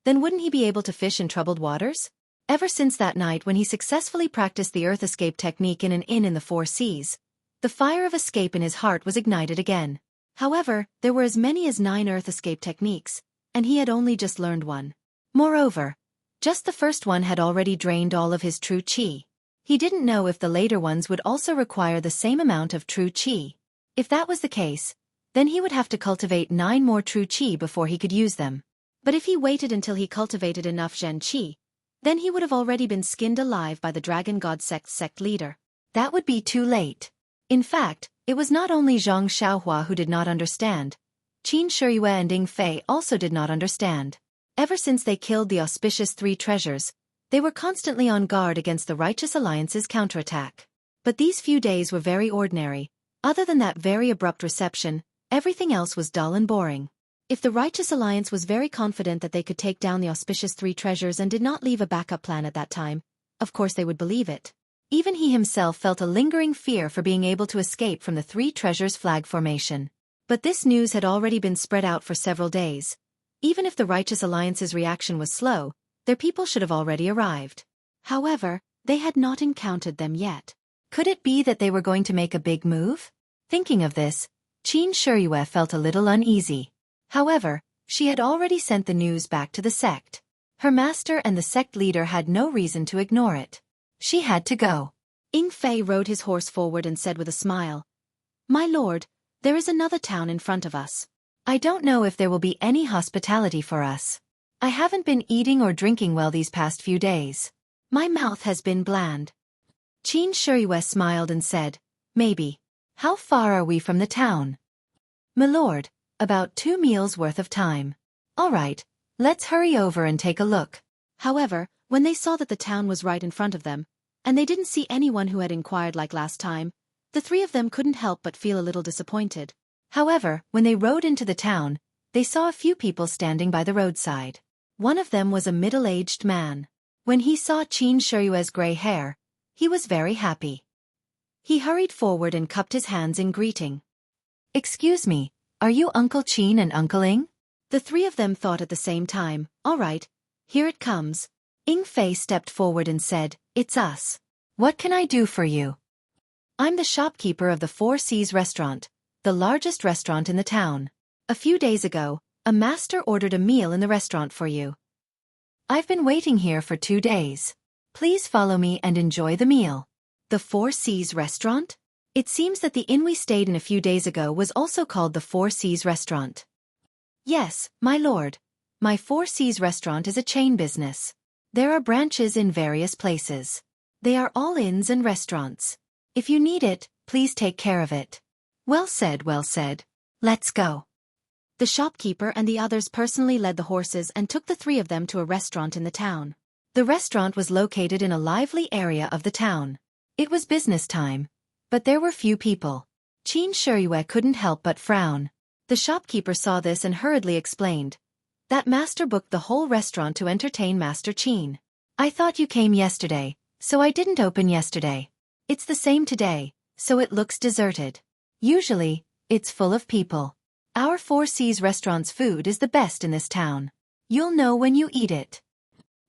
then wouldn't he be able to fish in troubled waters? Ever since that night when he successfully practiced the earth escape technique in an inn in the 4 seas, the fire of escape in his heart was ignited again. However, there were as many as 9 earth escape techniques, and he had only just learned one. Moreover, just the first one had already drained all of his true qi. He didn't know if the later ones would also require the same amount of true qi. If that was the case, then he would have to cultivate 9 more true qi before he could use them. But if he waited until he cultivated enough Zhen qi, then he would have already been skinned alive by the Dragon God sect leader. That would be too late. In fact, it was not only Zhang Xiaohua who did not understand. Qin Shiyue and Ying Fei also did not understand. Ever since they killed the auspicious 3 treasures, they were constantly on guard against the Righteous Alliance's counterattack. But these few days were very ordinary. Other than that very abrupt reception, everything else was dull and boring. If the Righteous Alliance was very confident that they could take down the auspicious 3 treasures and did not leave a backup plan at that time, of course they would believe it. Even he himself felt a lingering fear for being able to escape from the 3 treasures flag formation. But this news had already been spread out for several days. Even if the Righteous Alliance's reaction was slow, their people should have already arrived. However, they had not encountered them yet. Could it be that they were going to make a big move? Thinking of this, Qin Shiyue felt a little uneasy. However, she had already sent the news back to the sect. Her master and the sect leader had no reason to ignore it. She had to go. Ying Fei rode his horse forward and said with a smile, "My lord, there is another town in front of us. I don't know if there will be any hospitality for us. I haven't been eating or drinking well these past few days. My mouth has been bland." Qin Shiyue smiled and said, "Maybe. How far are we from the town?" "My lord, about 2 meals worth of time." "All right, let's hurry over and take a look." However, when they saw that the town was right in front of them, and they didn't see anyone who had inquired like last time, the 3 of them couldn't help but feel a little disappointed. However, when they rode into the town, they saw a few people standing by the roadside. One of them was a middle-aged man. When he saw Qin Shiyue's gray hair, he was very happy. He hurried forward and cupped his hands in greeting. "Excuse me, are you Uncle Qin and Uncle Ying?" The 3 of them thought at the same time, "All right, here it comes." Ying Fei stepped forward and said, "It's us. What can I do for you?" I'm the shopkeeper of the Four Seas restaurant, the largest restaurant in the town. A few days ago, a master ordered a meal in the restaurant for you. I've been waiting here for 2 days. Please follow me and enjoy the meal. The Four Seas restaurant? It seems that the inn we stayed in a few days ago was also called the Four Seas restaurant. Yes, my lord. My Four Seas restaurant is a chain business. There are branches in various places. They are all inns and restaurants. If you need it, please take care of it. Well said, well said. Let's go. The shopkeeper and the others personally led the horses and took the 3 of them to a restaurant in the town. The restaurant was located in a lively area of the town. It was business time, but there were few people. Xueqi couldn't help but frown. The shopkeeper saw this and hurriedly explained. That master booked the whole restaurant to entertain Master Qin. I thought you came yesterday, so I didn't open yesterday. It's the same today, so it looks deserted. Usually, it's full of people. Our Four Seas restaurant's food is the best in this town. You'll know when you eat it.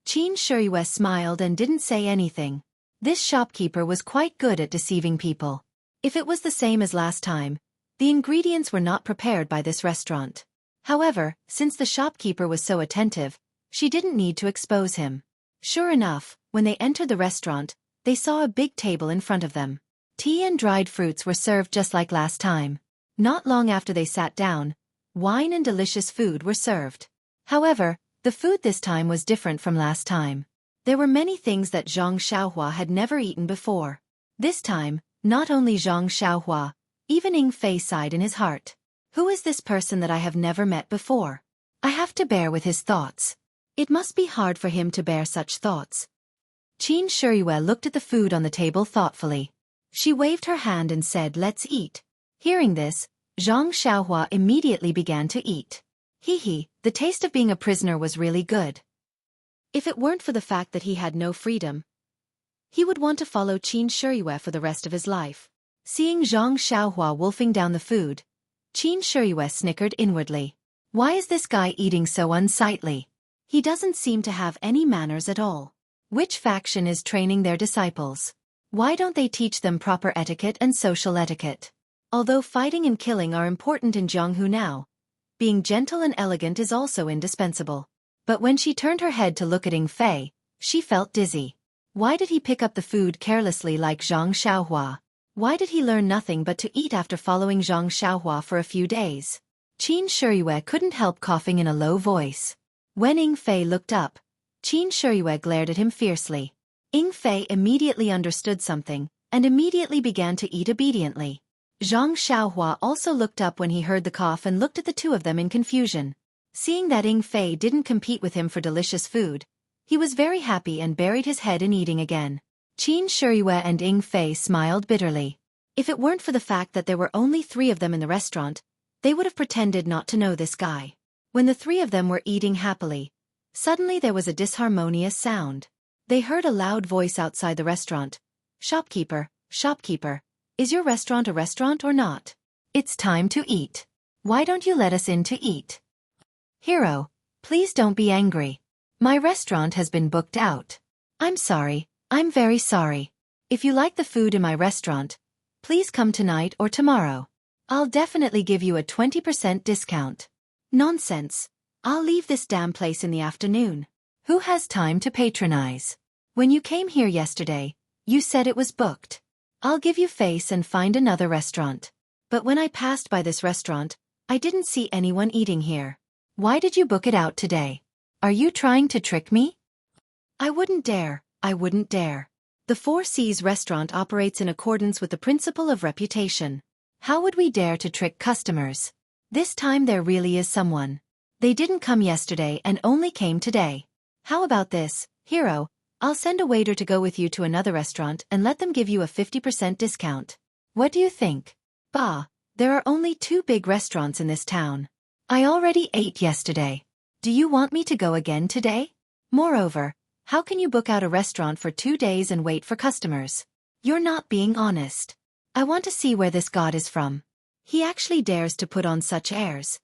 Xueqi smiled and didn't say anything. This shopkeeper was quite good at deceiving people. If it was the same as last time, the ingredients were not prepared by this restaurant. However, since the shopkeeper was so attentive, she didn't need to expose him. Sure enough, when they entered the restaurant, they saw a big table in front of them. Tea and dried fruits were served just like last time. Not long after they sat down, wine and delicious food were served. However, the food this time was different from last time. There were many things that Zhang Xiaohua had never eaten before. This time, not only Zhang Xiaohua, even Ying Fei sighed in his heart. Who is this person that I have never met before? I have to bear with his thoughts. It must be hard for him to bear such thoughts. Xueqi looked at the food on the table thoughtfully. She waved her hand and said, "Let's eat." Hearing this, Zhang Xiaohua immediately began to eat. The taste of being a prisoner was really good. If it weren't for the fact that he had no freedom, he would want to follow Xueqi for the rest of his life. Seeing Zhang Xiaohua wolfing down the food, Xueqi snickered inwardly. Why is this guy eating so unsightly? He doesn't seem to have any manners at all. Which faction is training their disciples? Why don't they teach them proper etiquette and social etiquette? Although fighting and killing are important in Jianghu now, being gentle and elegant is also indispensable. But when she turned her head to look at Ying Fei, she felt dizzy. Why did he pick up the food carelessly like Zhang Xiaohua? Why did he learn nothing but to eat after following Zhang Xiaohua for a few days? Xueqi couldn't help coughing in a low voice. When Ying Fei looked up, Xueqi glared at him fiercely. Ying Fei immediately understood something, and immediately began to eat obediently. Zhang Xiaohua also looked up when he heard the cough and looked at the 2 of them in confusion. Seeing that Ying Fei didn't compete with him for delicious food, he was very happy and buried his head in eating again. Xueqi and Ying Fei smiled bitterly. If it weren't for the fact that there were only 3 of them in the restaurant, they would have pretended not to know this guy. When the 3 of them were eating happily, suddenly there was a disharmonious sound. They heard a loud voice outside the restaurant. "Shopkeeper, shopkeeper, is your restaurant a restaurant or not? It's time to eat. Why don't you let us in to eat?" "Hero, please don't be angry. My restaurant has been booked out. I'm sorry, I'm very sorry. If you like the food in my restaurant, please come tonight or tomorrow. I'll definitely give you a 20% discount." "Nonsense. I'll leave this damn place in the afternoon. Who has time to patronize? When you came here yesterday, you said it was booked. I'll give you face and find another restaurant. But when I passed by this restaurant, I didn't see anyone eating here. Why did you book it out today? Are you trying to trick me?" I wouldn't dare. The Four Seas restaurant operates in accordance with the principle of reputation. How would we dare to trick customers? This time there really is someone. They didn't come yesterday and only came today. How about this, hero? I'll send a waiter to go with you to another restaurant and let them give you a 50% discount. What do you think? Bah, there are only 2 big restaurants in this town. I already ate yesterday. Do you want me to go again today? Moreover, how can you book out a restaurant for 2 days and wait for customers? You're not being honest. I want to see where this god is from. He actually dares to put on such airs.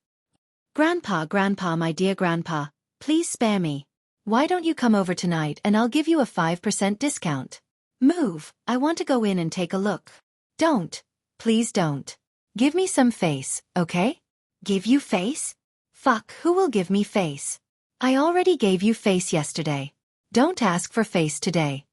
Grandpa, my dear grandpa, please spare me. Why don't you come over tonight and I'll give you a 5% discount? Move, I want to go in and take a look. Don't. Please don't. Give me some face, okay? Give you face? Fuck, who will give me face? I already gave you face yesterday. Don't ask for face today.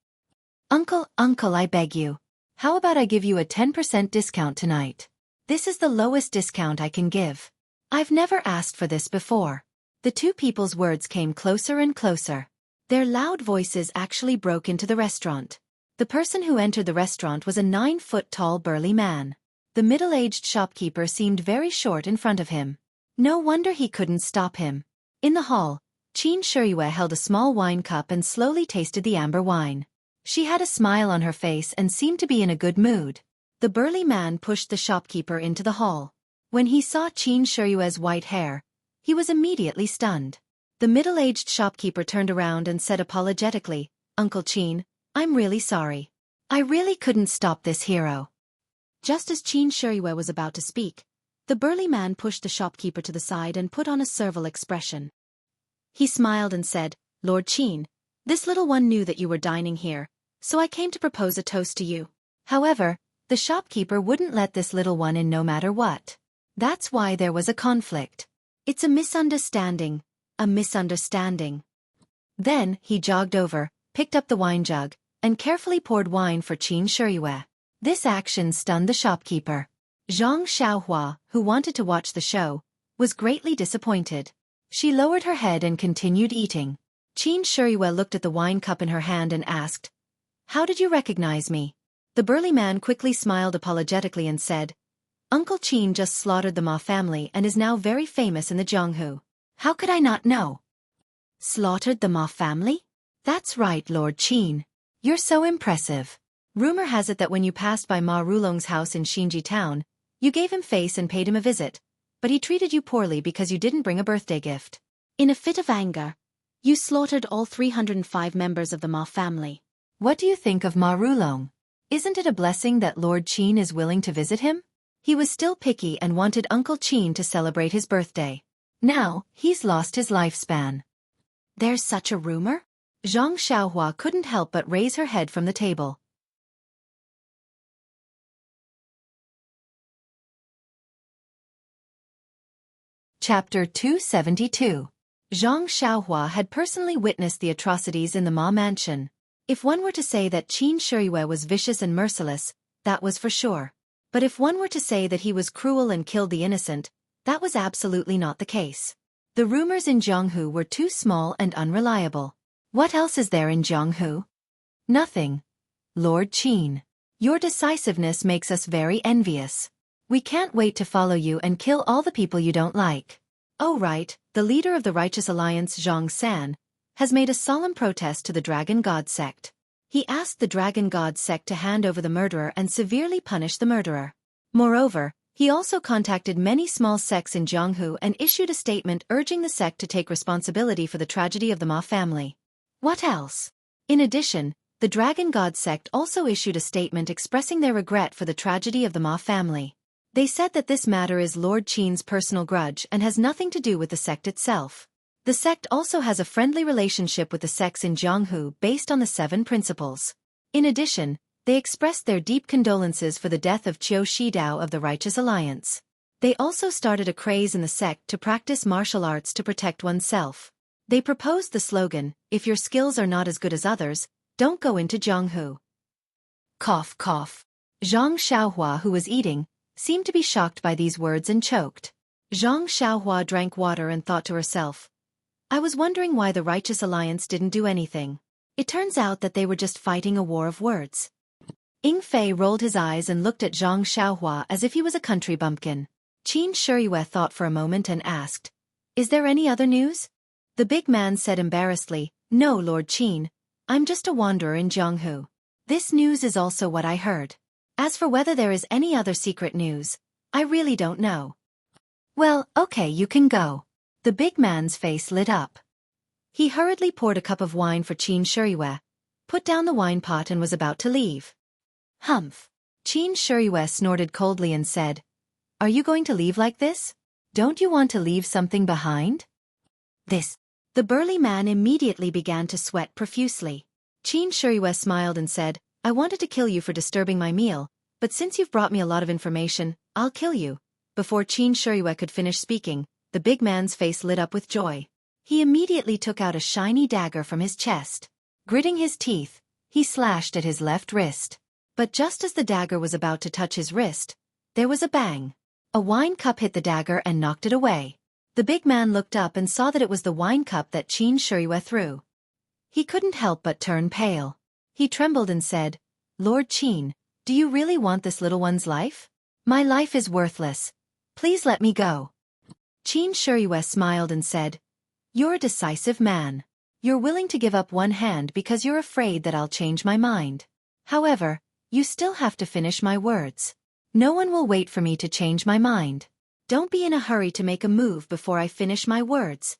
Uncle, I beg you. How about I give you a 10% discount tonight? This is the lowest discount I can give. I've never asked for this before. The two people's words came closer and closer. Their loud voices actually broke into the restaurant. The person who entered the restaurant was a 9-foot-tall burly man. The middle-aged shopkeeper seemed very short in front of him. No wonder he couldn't stop him. In the hall, Xueqi held a small wine cup and slowly tasted the amber wine. She had a smile on her face and seemed to be in a good mood. The burly man pushed the shopkeeper into the hall. When he saw Xueqi's white hair, he was immediately stunned. The middle-aged shopkeeper turned around and said apologetically, "Uncle Qin, I'm really sorry. I really couldn't stop this hero." Just as Xueqi was about to speak, the burly man pushed the shopkeeper to the side and put on a servile expression. He smiled and said, "Lord Qin, this little one knew that you were dining here, so I came to propose a toast to you." However, the shopkeeper wouldn't let this little one in no matter what. That's why there was a conflict. It's a misunderstanding. A misunderstanding. Then, he jogged over, picked up the wine jug, and carefully poured wine for Xueqi. This action stunned the shopkeeper. Zhang Xiaohua, who wanted to watch the show, was greatly disappointed. She lowered her head and continued eating. Xueqi looked at the wine cup in her hand and asked, "How did you recognize me?" The burly man quickly smiled apologetically and said, "Uncle Qin just slaughtered the Ma family and is now very famous in the Jianghu." "How could I not know?" "Slaughtered the Ma family?" "That's right, Lord Qin. You're so impressive. Rumor has it that when you passed by Ma Rulong's house in Xinji town, you gave him face and paid him a visit, but he treated you poorly because you didn't bring a birthday gift. In a fit of anger, you slaughtered all 305 members of the Ma family. What do you think of Ma Rulong? Isn't it a blessing that Lord Qin is willing to visit him?" He was still picky and wanted Uncle Qin to celebrate his birthday. Now, he's lost his lifespan. "There's such a rumor?" Zhang Xiaohua couldn't help but raise her head from the table. Chapter 272. Zhang Xiaohua had personally witnessed the atrocities in the Ma mansion. If one were to say that Xueqi was vicious and merciless, that was for sure. But if one were to say that he was cruel and killed the innocent, that was absolutely not the case. The rumors in Jianghu were too small and unreliable. What else is there in Jianghu? Nothing. Lord Qin. Your decisiveness makes us very envious. We can't wait to follow you and kill all the people you don't like. Oh right, the leader of the Righteous Alliance, Zhang San, has made a solemn protest to the Dragon God sect. He asked the Dragon God sect to hand over the murderer and severely punish the murderer. Moreover, he also contacted many small sects in Jianghu and issued a statement urging the sect to take responsibility for the tragedy of the Ma family. What else? In addition, the Dragon God sect also issued a statement expressing their regret for the tragedy of the Ma family. They said that this matter is Lord Qin's personal grudge and has nothing to do with the sect itself. The sect also has a friendly relationship with the sects in Jianghu based on the 7 principles. In addition, they expressed their deep condolences for the death of Qiu Shidao of the Righteous Alliance. They also started a craze in the sect to practice martial arts to protect oneself. They proposed the slogan, "If your skills are not as good as others, don't go into Jianghu." Cough cough. Zhang Xiaohua, who was eating, seemed to be shocked by these words and choked. Zhang Xiaohua drank water and thought to herself, "I was wondering why the Righteous Alliance didn't do anything. It turns out that they were just fighting a war of words." Ying Fei rolled his eyes and looked at Zhang Xiaohua as if he was a country bumpkin. Xueqi thought for a moment and asked, "Is there any other news?" The big man said embarrassedly, "No, Lord Qin, I'm just a wanderer in Jianghu. This news is also what I heard. As for whether there is any other secret news, I really don't know." "Well, okay, you can go." The big man's face lit up. He hurriedly poured a cup of wine for Xueqi, put down the wine pot and was about to leave. "Humph." Xueqi snorted coldly and said, "Are you going to leave like this? Don't you want to leave something behind?" "This." The burly man immediately began to sweat profusely. Xueqi smiled and said, "I wanted to kill you for disturbing my meal, but since you've brought me a lot of information, I'll kill you." Before Qin Shiyue could finish speaking, the big man's face lit up with joy. He immediately took out a shiny dagger from his chest. Gritting his teeth, he slashed at his left wrist. But just as the dagger was about to touch his wrist, there was a bang. A wine cup hit the dagger and knocked it away. The big man looked up and saw that it was the wine cup that Qin Shiyue threw. He couldn't help but turn pale. He trembled and said, "Lord Qin, do you really want this little one's life? My life is worthless. Please let me go." Qin Shiyue smiled and said, "You're a decisive man. You're willing to give up one hand because you're afraid that I'll change my mind. However, you still have to finish my words. No one will wait for me to change my mind. Don't be in a hurry to make a move before I finish my words.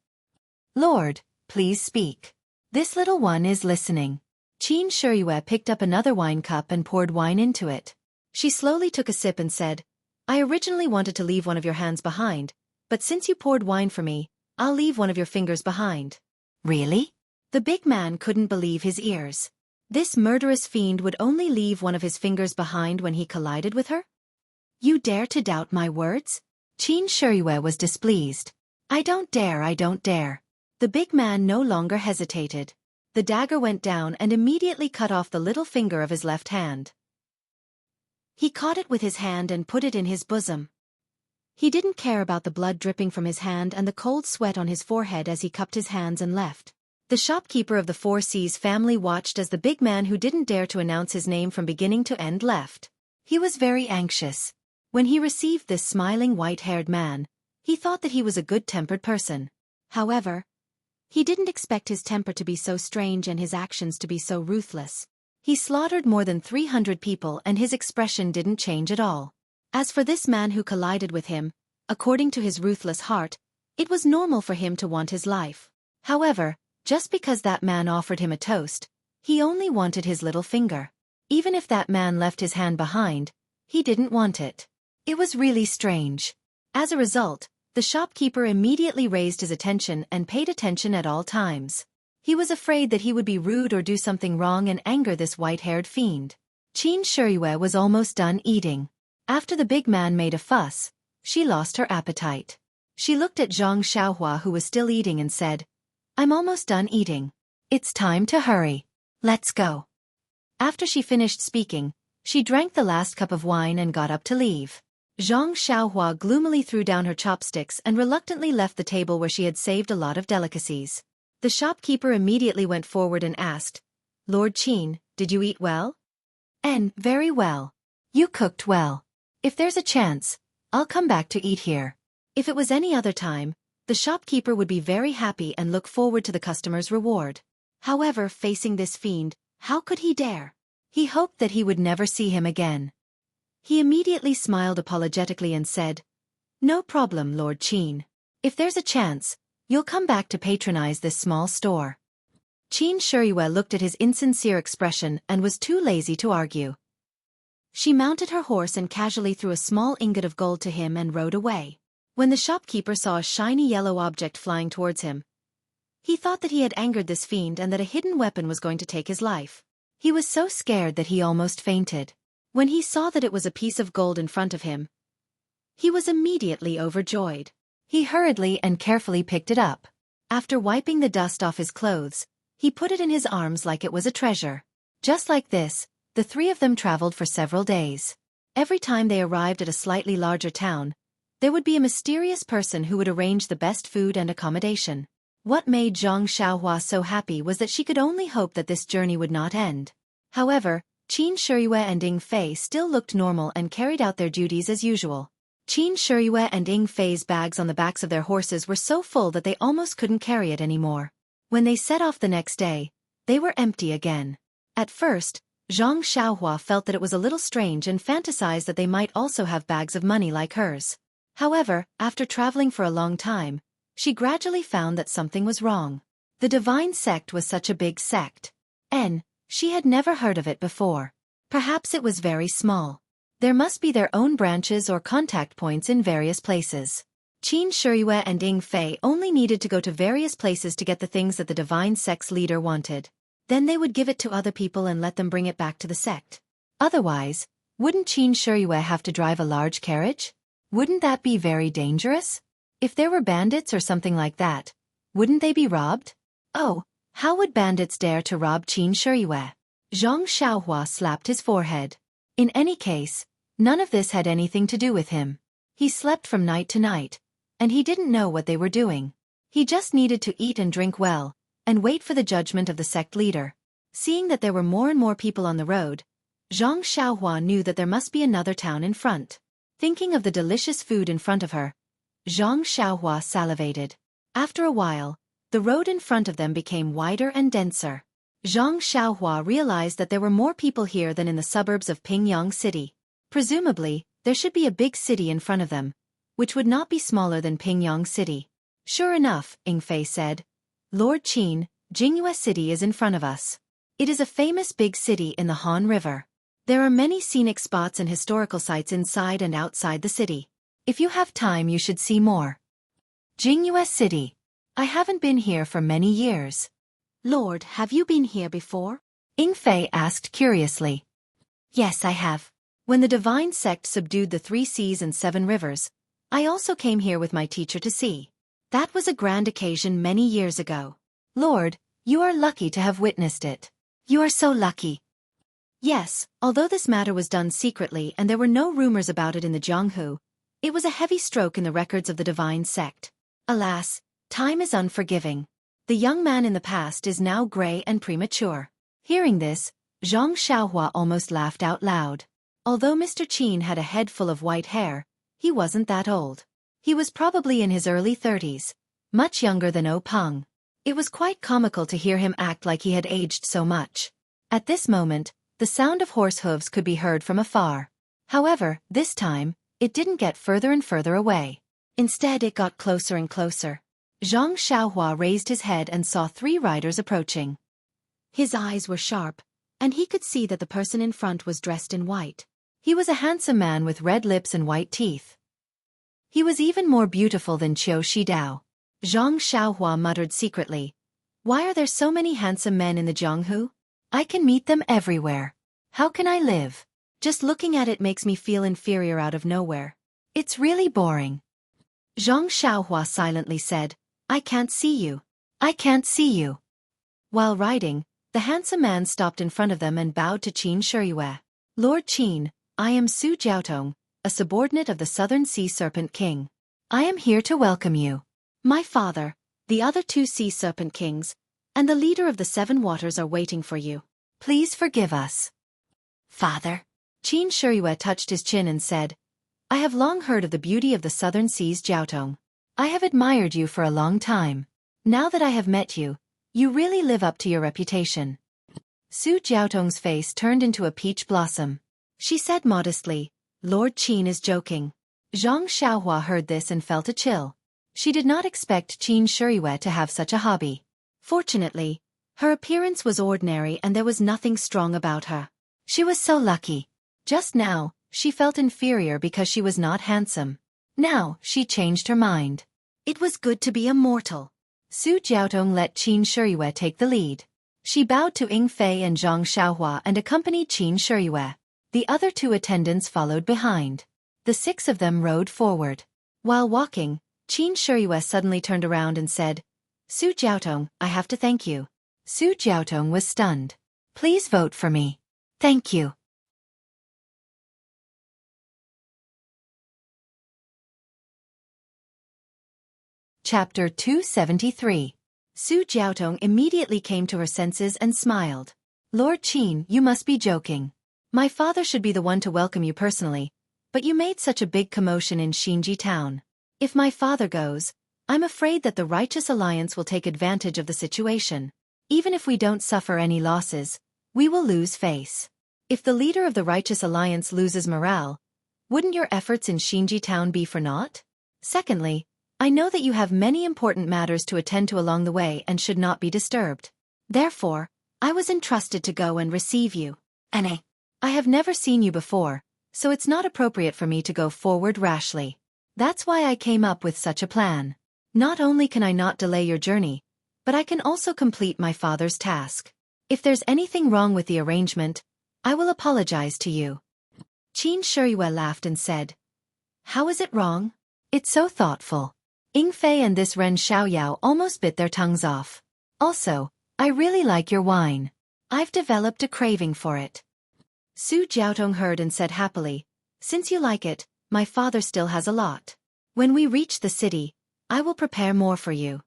Lord, please speak. This little one is listening." Qin Shiyue picked up another wine cup and poured wine into it. She slowly took a sip and said, "I originally wanted to leave one of your hands behind, but since you poured wine for me, I'll leave one of your fingers behind." "Really?" The big man couldn't believe his ears. This murderous fiend would only leave one of his fingers behind when he collided with her? "You dare to doubt my words?" Qin Shiyue was displeased. I don't dare." The big man no longer hesitated. The dagger went down and immediately cut off the little finger of his left hand. He caught it with his hand and put it in his bosom. He didn't care about the blood dripping from his hand and the cold sweat on his forehead as he cupped his hands and left. The shopkeeper of the Four Seas family watched as the big man who didn't dare to announce his name from beginning to end left. He was very anxious. When he received this smiling white-haired man, he thought that he was a good-tempered person. However, he didn't expect his temper to be so strange and his actions to be so ruthless. He slaughtered more than 300 people and his expression didn't change at all. As for this man who collided with him, according to his ruthless heart, it was normal for him to want his life. However, just because that man offered him a toast, he only wanted his little finger. Even if that man left his hand behind, he didn't want it. It was really strange. As a result, the shopkeeper immediately raised his attention and paid attention at all times. He was afraid that he would be rude or do something wrong and anger this white-haired fiend. Qin Shiyue was almost done eating. After the big man made a fuss, she lost her appetite. She looked at Zhang Xiaohua who was still eating and said, "I'm almost done eating. It's time to hurry. Let's go." After she finished speaking, she drank the last cup of wine and got up to leave. Zhang Xiaohua gloomily threw down her chopsticks and reluctantly left the table where she had saved a lot of delicacies. The shopkeeper immediately went forward and asked, "Lord Qin, did you eat well?" "Very well. You cooked well. If there's a chance, I'll come back to eat here." If it was any other time, the shopkeeper would be very happy and look forward to the customer's reward. However, facing this fiend, how could he dare? He hoped that he would never see him again. He immediately smiled apologetically and said, "No problem, Lord Qin. If there's a chance, you'll come back to patronize this small store." Qin Shiyue looked at his insincere expression and was too lazy to argue. She mounted her horse and casually threw a small ingot of gold to him and rode away. When the shopkeeper saw a shiny yellow object flying towards him, he thought that he had angered this fiend and that a hidden weapon was going to take his life. He was so scared that he almost fainted. When he saw that it was a piece of gold in front of him, he was immediately overjoyed. He hurriedly and carefully picked it up. After wiping the dust off his clothes, he put it in his arms like it was a treasure. Just like this, the three of them traveled for several days. Every time they arrived at a slightly larger town, there would be a mysterious person who would arrange the best food and accommodation. What made Zhang Xiaohua so happy was that she could only hope that this journey would not end. However, Qin Shiyue and Ying Fei still looked normal and carried out their duties as usual. Qin Shiyue and Ying Fei's bags on the backs of their horses were so full that they almost couldn't carry it anymore. When they set off the next day, they were empty again. At first, Zhang Xiaohua felt that it was a little strange and fantasized that they might also have bags of money like hers. However, after traveling for a long time, she gradually found that something was wrong. The divine sect was such a big sect. She had never heard of it before. Perhaps it was very small. There must be their own branches or contact points in various places. Qin Shiyue and Ying Fei only needed to go to various places to get the things that the divine sect's leader wanted. Then they would give it to other people and let them bring it back to the sect. Otherwise, Wouldn't Qin Shiyue have to drive a large carriage? Wouldn't that be very dangerous? If there were bandits or something like that, wouldn't they be robbed? Oh, how would bandits dare to rob Qin Shiyue? Zhang Xiaohua slapped his forehead. In any case, none of this had anything to do with him. He slept from night to night, and he didn't know what they were doing. He just needed to eat and drink well, and wait for the judgment of the sect leader. Seeing that there were more and more people on the road, Zhang Xiaohua knew that there must be another town in front. Thinking of the delicious food in front of her, Zhang Xiaohua salivated. After a while, the road in front of them became wider and denser. Zhang Xiaohua realized that there were more people here than in the suburbs of Pingyang City. Presumably, there should be a big city in front of them, which would not be smaller than Pingyang City. Sure enough, Yingfei said. Lord Qin, Jingyue City is in front of us. It is a famous big city in the Han River. There are many scenic spots and historical sites inside and outside the city. If you have time you should see more. Jingyue City. I haven't been here for many years. Lord, have you been here before? Yingfei asked curiously. Yes, I have. When the divine sect subdued the 3 seas and 7 rivers, I also came here with my teacher to see. That was a grand occasion many years ago. Lord, you are lucky to have witnessed it. You are so lucky. Yes, although this matter was done secretly and there were no rumors about it in the Jianghu, it was a heavy stroke in the records of the divine sect. Alas, time is unforgiving. The young man in the past is now gray and premature. Hearing this, Zhang Xiaohua almost laughed out loud. Although Mr. Qin had a head full of white hair, he wasn't that old. He was probably in his early 30s, much younger than Peng. It was quite comical to hear him act like he had aged so much. At this moment, the sound of horse hooves could be heard from afar. However, this time, it didn't get further and further away. Instead, it got closer and closer. Zhang Xiaohua raised his head and saw 3 riders approaching. His eyes were sharp, and he could see that the person in front was dressed in white. He was a handsome man with red lips and white teeth. He was even more beautiful than Qiu Shidao. Zhang Xiaohua muttered secretly. Why are there so many handsome men in the Jianghu? I can meet them everywhere. How can I live? Just looking at it makes me feel inferior out of nowhere. It's really boring. Zhang Xiaohua silently said, I can't see you. I can't see you. While riding, the handsome man stopped in front of them and bowed to Qin Shiyue. Lord Qin, I am Su Jiaotong, a subordinate of the Southern Sea Serpent King. I am here to welcome you. My father, the other 2 Sea Serpent Kings, and the leader of the 7 waters are waiting for you. Please forgive us. Father. Qin Shiyue touched his chin and said, I have long heard of the beauty of the Southern Seas, Jiaotong. I have admired you for a long time. Now that I have met you, you really live up to your reputation. Su Jiaotong's face turned into a peach blossom. She said modestly, Lord Qin is joking. Zhang Xiaohua heard this and felt a chill. She did not expect Qin Shiyue to have such a hobby. Fortunately, her appearance was ordinary and there was nothing strong about her. She was so lucky. Just now, she felt inferior because she was not handsome. Now, she changed her mind. It was good to be a mortal. Su Jiaotong let Qin Shiyue take the lead. She bowed to Yingfei and Zhang Xiaohua and accompanied Qin Shiyue. The other 2 attendants followed behind. The 6 of them rode forward. While walking, Qin Shiyue suddenly turned around and said, Su Jiaotong, I have to thank you. Su Jiaotong was stunned. Please vote for me. Thank you. Chapter 273. Su Jiaotong immediately came to her senses and smiled. Lord Qin, you must be joking. My father should be the one to welcome you personally, but you made such a big commotion in Xinji town. If my father goes, I'm afraid that the Righteous Alliance will take advantage of the situation. Even if we don't suffer any losses, we will lose face. If the leader of the Righteous Alliance loses morale, wouldn't your efforts in Xinji town be for naught? Secondly, I know that you have many important matters to attend to along the way and should not be disturbed. Therefore, I was entrusted to go and receive you. I have never seen you before, so it's not appropriate for me to go forward rashly. That's why I came up with such a plan. Not only can I not delay your journey, but I can also complete my father's task. If there's anything wrong with the arrangement, I will apologize to you. Qin Shiyue laughed and said, "How is it wrong? It's so thoughtful." Ying Fei and this Ren Xiaoyao almost bit their tongues off. "Also, I really like your wine. I've developed a craving for it." Su Jiaotong heard and said happily, "Since you like it, my father still has a lot. When we reach the city, I will prepare more for you."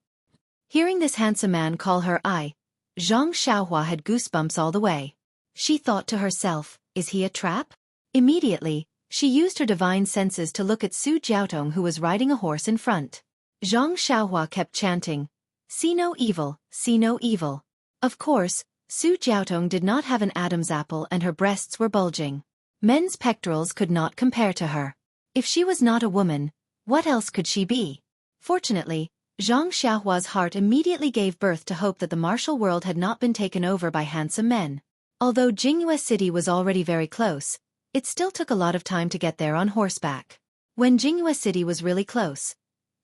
Hearing this handsome man call her I, Zhang Xiaohua had goosebumps all the way. She thought to herself, is he a trap? Immediately, she used her divine senses to look at Su Jiaotong, who was riding a horse in front. Zhang Xiaohua kept chanting, "See no evil, see no evil." Of course, Su Jiaotong did not have an Adam's apple and her breasts were bulging. Men's pectorals could not compare to her. If she was not a woman, what else could she be? Fortunately, Zhang Xiaohua's heart immediately gave birth to hope that the martial world had not been taken over by handsome men. Although Jingyue City was already very close, it still took a lot of time to get there on horseback. When Jingyue City was really close,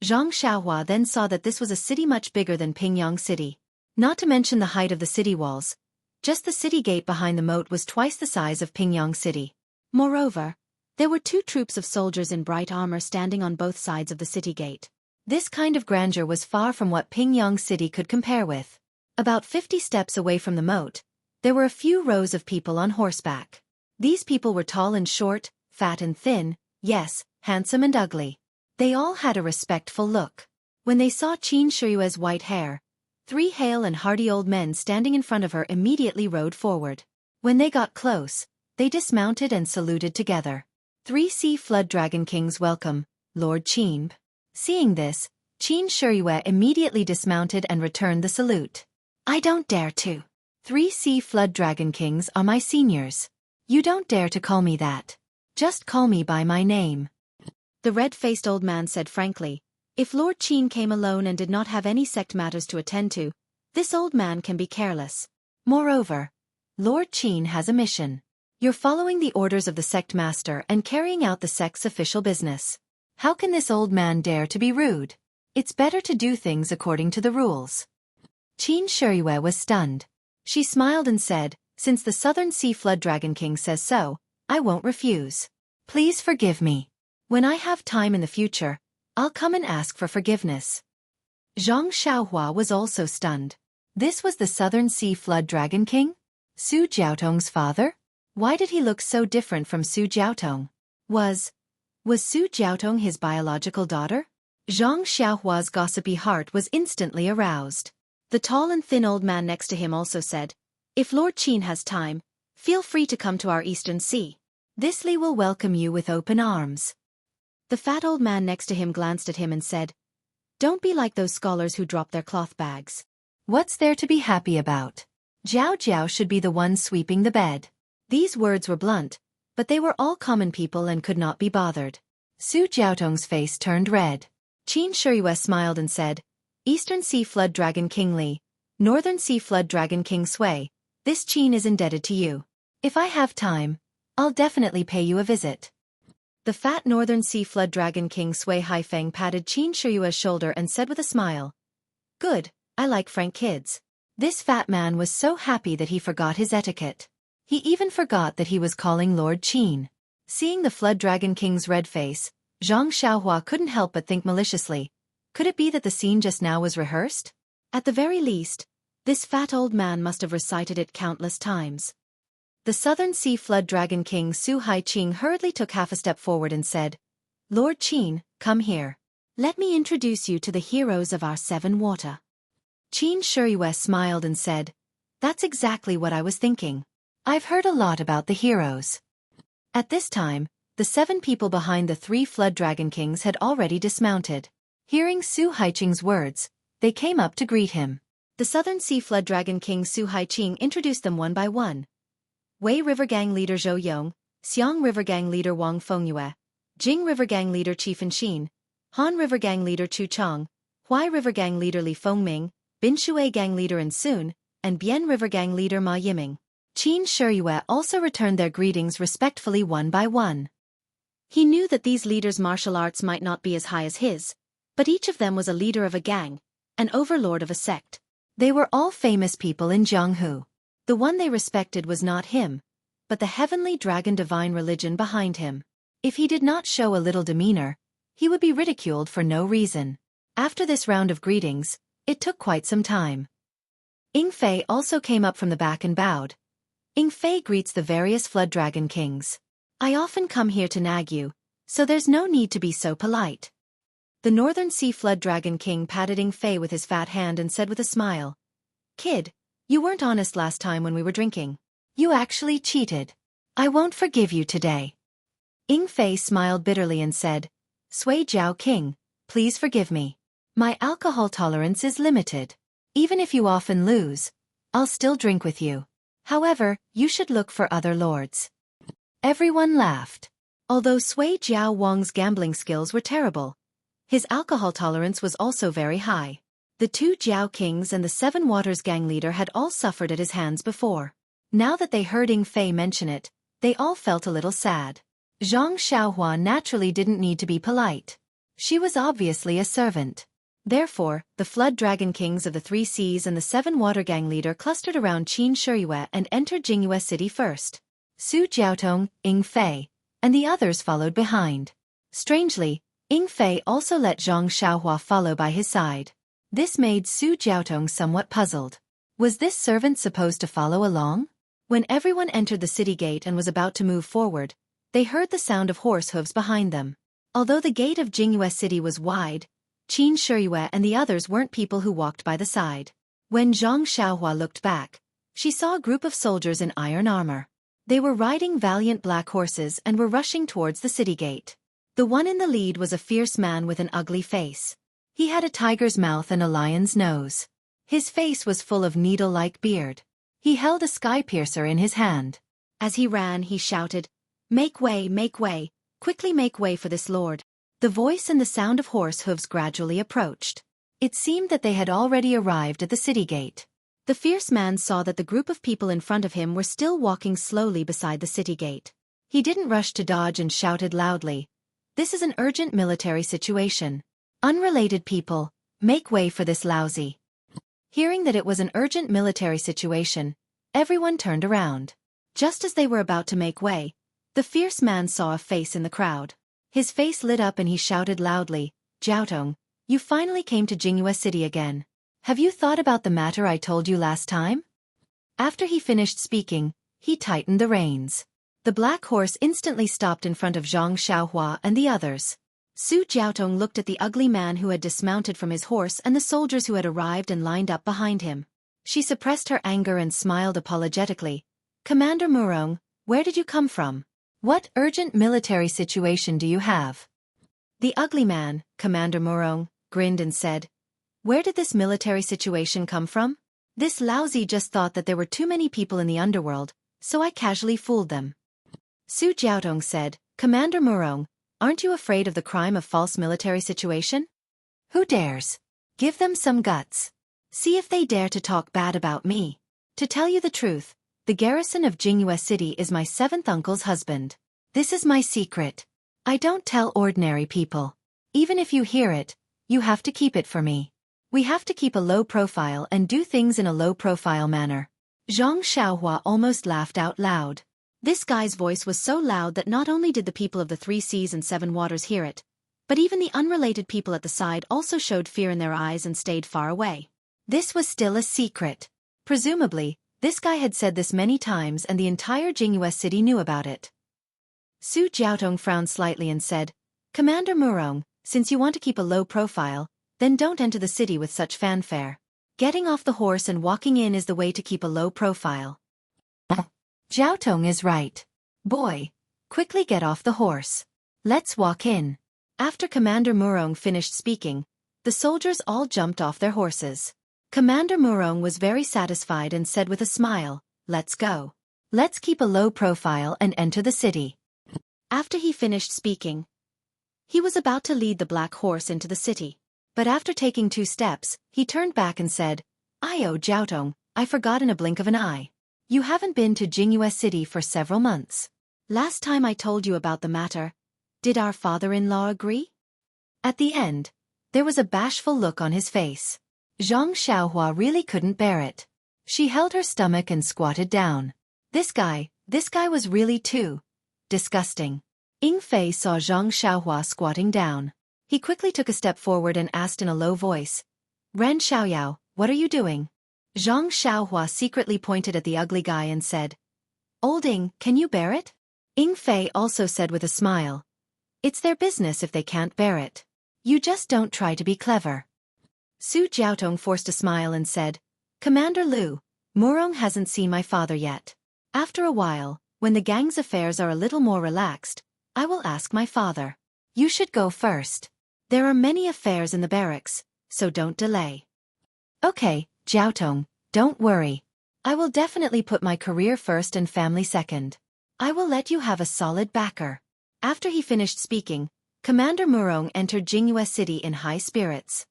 Zhang Xiaohua then saw that this was a city much bigger than Pingyang City. Not to mention the height of the city walls. Just the city gate behind the moat was twice the size of Pingyang City. Moreover, there were 2 troops of soldiers in bright armor standing on both sides of the city gate. This kind of grandeur was far from what Pingyang City could compare with. About 50 steps away from the moat, there were a few rows of people on horseback. These people were tall and short, fat and thin, yes, handsome and ugly. They all had a respectful look. When they saw Qin Shiyue's white hair, 3 hale and hearty old men standing in front of her immediately rode forward. When they got close, they dismounted and saluted together. 3 sea flood dragon kings welcome, Lord Qin. Seeing this, Qin Shiyue immediately dismounted and returned the salute. "I don't dare to. 3 sea flood dragon kings are my seniors. You don't dare to call me that. Just call me by my name." The red-faced old man said frankly, "If Lord Qin came alone and did not have any sect matters to attend to, this old man can be careless. Moreover, Lord Qin has a mission. You're following the orders of the sect master and carrying out the sect's official business. How can this old man dare to be rude? It's better to do things according to the rules." Qin Shiyue was stunned. She smiled and said, "Since the Southern Sea Flood Dragon King says so, I won't refuse. Please forgive me. When I have time in the future, I'll come and ask for forgiveness." Zhang Xiaohua was also stunned. This was the Southern Sea Flood Dragon King? Su Jiaotong's father? Why did he look so different from Su Jiaotong? Was Su Jiaotong his biological daughter? Zhang Xiaohua's gossipy heart was instantly aroused. The tall and thin old man next to him also said, "If Lord Qin has time, feel free to come to our Eastern Sea. This Li will welcome you with open arms." The fat old man next to him glanced at him and said, "Don't be like those scholars who drop their cloth bags. What's there to be happy about? Jiao Jiao should be the one sweeping the bed." These words were blunt, but they were all common people and could not be bothered. Su Jiaotong's face turned red. Qin Shiyue smiled and said, "Eastern Sea Flood Dragon King Li, Northern Sea Flood Dragon King Sui, this Qin is indebted to you. If I have time, I'll definitely pay you a visit." The fat Northern Sea Flood Dragon King Sui Haifeng patted Qin Shiyue's shoulder and said with a smile, "Good, I like frank kids." This fat man was so happy that he forgot his etiquette. He even forgot that he was calling Lord Qin. Seeing the Flood Dragon King's red face, Zhang Xiaohua couldn't help but think maliciously, could it be that the scene just now was rehearsed? At the very least, this fat old man must have recited it countless times. The Southern Sea Flood Dragon King Su Haiqing hurriedly took half a step forward and said, "Lord Qin, come here. Let me introduce you to the heroes of our 7 water." Qin Shiyue smiled and said, "That's exactly what I was thinking. I've heard a lot about the heroes." At this time, the 7 people behind the 3 Flood Dragon Kings had already dismounted. Hearing Su Haiqing's words, they came up to greet him. The Southern Sea Flood Dragon King Su Haiqing introduced them one by one. Wei River Gang Leader Zhou Yong, Xiang River Gang Leader Wang Fengyue, Jing River Gang Leader Qi Fenxin, Han River Gang Leader Chu Chang, Huai River Gang Leader Li Fengming, Bin Shui Gang Leader An Sun, and Bian River Gang Leader Ma Yiming. Qin Shiyue also returned their greetings respectfully one by one. He knew that these leaders' martial arts might not be as high as his, but each of them was a leader of a gang, an overlord of a sect. They were all famous people in Jianghu. The one they respected was not him, but the heavenly dragon divine religion behind him. If he did not show a little demeanor, he would be ridiculed for no reason. After this round of greetings, it took quite some time. Ying Fei also came up from the back and bowed. Ying Fei greets the various flood dragon kings. I often come here to nag you, so there's no need to be so polite. The Northern Sea Flood Dragon King patted Ying Fei with his fat hand and said with a smile, Kid, you weren't honest last time when we were drinking. You actually cheated. I won't forgive you today. Ying Fei smiled bitterly and said, Sui Jiao King, please forgive me. My alcohol tolerance is limited. Even if you often lose, I'll still drink with you. However, you should look for other lords. Everyone laughed. Although Sui Jiao Wang's gambling skills were terrible, his alcohol tolerance was also very high. The two Jiao Kings and the Seven Waters gang leader had all suffered at his hands before. Now that they heard Ying Fei mention it, they all felt a little sad. Zhang Xiaohua naturally didn't need to be polite. She was obviously a servant. Therefore, the Flood Dragon Kings of the Three Seas and the Seven Water Gang leader clustered around Qin Shiyue and entered Jingyue City first. Su Jiaotong, Ying Fei, and the others followed behind. Strangely, Ying Fei also let Zhang Xiaohua follow by his side. This made Su Jiaotong somewhat puzzled. Was this servant supposed to follow along? When everyone entered the city gate and was about to move forward, they heard the sound of horse hooves behind them. Although the gate of Jingyue City was wide, Qin Shiyue and the others weren't people who walked by the side. When Zhang Xiaohua looked back, she saw a group of soldiers in iron armor. They were riding valiant black horses and were rushing towards the city gate. The one in the lead was a fierce man with an ugly face. He had a tiger's mouth and a lion's nose. His face was full of needle-like beard. He held a sky piercer in his hand. As he ran, he shouted, make way, quickly make way for this lord. The voice and the sound of horse hooves gradually approached. It seemed that they had already arrived at the city gate. The fierce man saw that the group of people in front of him were still walking slowly beside the city gate. He didn't rush to dodge and shouted loudly, this is an urgent military situation. Unrelated people, make way for this lousy. Hearing that it was an urgent military situation, everyone turned around. Just as they were about to make way, the fierce man saw a face in the crowd. His face lit up and he shouted loudly, Jiaotong, you finally came to Jingyue City again. Have you thought about the matter I told you last time? After he finished speaking, he tightened the reins. The black horse instantly stopped in front of Zhang Xiaohua and the others. Su Jiaotong looked at the ugly man who had dismounted from his horse and the soldiers who had arrived and lined up behind him. She suppressed her anger and smiled apologetically. Commander Murong, where did you come from? What urgent military situation do you have? The ugly man, Commander Murong, grinned and said, where did this military situation come from? This lousy just thought that there were too many people in the underworld, so I casually fooled them. Su Jiaotong said, Commander Murong, aren't you afraid of the crime of false military situation? Who dares? Give them some guts. See if they dare to talk bad about me. To tell you the truth, the garrison of Jingyue City is my seventh uncle's husband. This is my secret. I don't tell ordinary people. Even if you hear it, you have to keep it for me. We have to keep a low profile and do things in a low-profile manner. Zhang Xiaohua almost laughed out loud. This guy's voice was so loud that not only did the people of the Three Seas and Seven Waters hear it, but even the unrelated people at the side also showed fear in their eyes and stayed far away. This was still a secret. Presumably, this guy had said this many times and the entire Jingyue City knew about it. Su Jiaotong frowned slightly and said, Commander Murong, since you want to keep a low profile, then don't enter the city with such fanfare. Getting off the horse and walking in is the way to keep a low profile. Jiaotong is right. Boy, quickly get off the horse. Let's walk in. After Commander Murong finished speaking, the soldiers all jumped off their horses. Commander Murong was very satisfied and said with a smile, let's go. Let's keep a low profile and enter the city. After he finished speaking, he was about to lead the black horse into the city. But after taking 2 steps, he turned back and said, Io Jiaotong, I forgot in a blink of an eye. You haven't been to Jingyue City for several months. Last time I told you about the matter, did our father-in-law agree? At the end, there was a bashful look on his face. Zhang Xiaohua really couldn't bear it. She held her stomach and squatted down. This guy, This guy was really too disgusting. Ying Fei saw Zhang Xiaohua squatting down. He quickly took a step forward and asked in a low voice, Ren Xiaoyao, what are you doing? Zhang Xiaohua secretly pointed at the ugly guy and said, Old Ying, can you bear it? Ying Fei also said with a smile, It's their business if they can't bear it. You just don't try to be clever. Su Jiaotong forced a smile and said, Commander Liu, Murong hasn't seen my father yet. After a while, when the gang's affairs are a little more relaxed, I will ask my father. You should go first. There are many affairs in the barracks, so don't delay. Okay, Jiaotong, don't worry. I will definitely put my career first and family second. I will let you have a solid backer. After he finished speaking, Commander Murong entered Jingyue City in high spirits.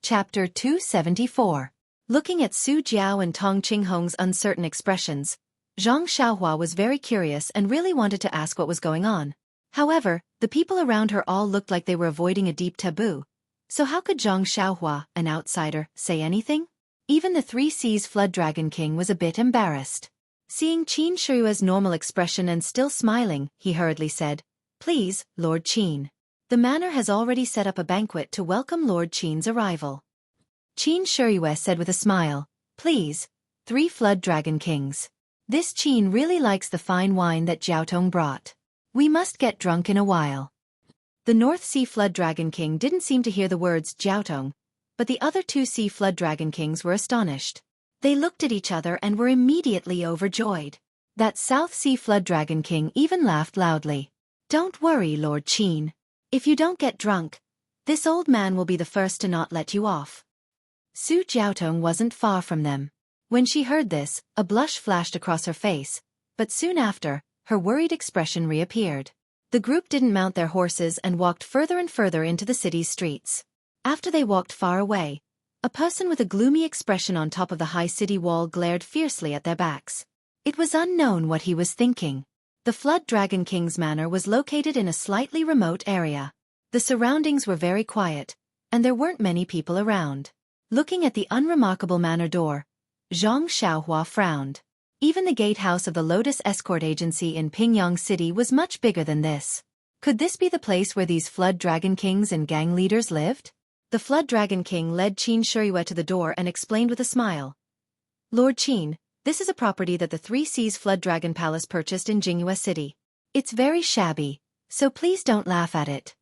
Chapter 274. Looking at Su Jiao and Tong Qinghong's uncertain expressions, Zhang Xiaohua was very curious and really wanted to ask what was going on. However, the people around her all looked like they were avoiding a deep taboo. So how could Zhang Xiaohua, an outsider, say anything? Even the Three Seas Flood Dragon King was a bit embarrassed. Seeing Qin Shiyue's normal expression and still smiling, he hurriedly said, Please, Lord Qin. The manor has already set up a banquet to welcome Lord Qin's arrival. Qin Shiyue said with a smile, Please, 3 Flood Dragon Kings. This Qin really likes the fine wine that Jiaotong brought. We must get drunk in a while. The North Sea Flood Dragon King didn't seem to hear the words Jiaotong, but the other 2 Sea Flood Dragon Kings were astonished. They looked at each other and were immediately overjoyed. That South Sea Flood Dragon King even laughed loudly. Don't worry, Lord Qin. If you don't get drunk, this old man will be the first to not let you off. Su Jiaotong wasn't far from them. When she heard this, a blush flashed across her face, but soon after, her worried expression reappeared. The group didn't mount their horses and walked further and further into the city's streets. After they walked far away, a person with a gloomy expression on top of the high city wall glared fiercely at their backs. It was unknown what he was thinking. The Flood Dragon King's manor was located in a slightly remote area. The surroundings were very quiet, and there weren't many people around. Looking at the unremarkable manor door, Zhang Xiaohua frowned. Even the gatehouse of the Lotus Escort Agency in Pingyang City was much bigger than this. Could this be the place where these Flood Dragon Kings and gang leaders lived? The Flood Dragon King led Qin Shiyue to the door and explained with a smile. Lord Qin, this is a property that the Three Seas Flood Dragon Palace purchased in Jingyue City. It's very shabby, so please don't laugh at it.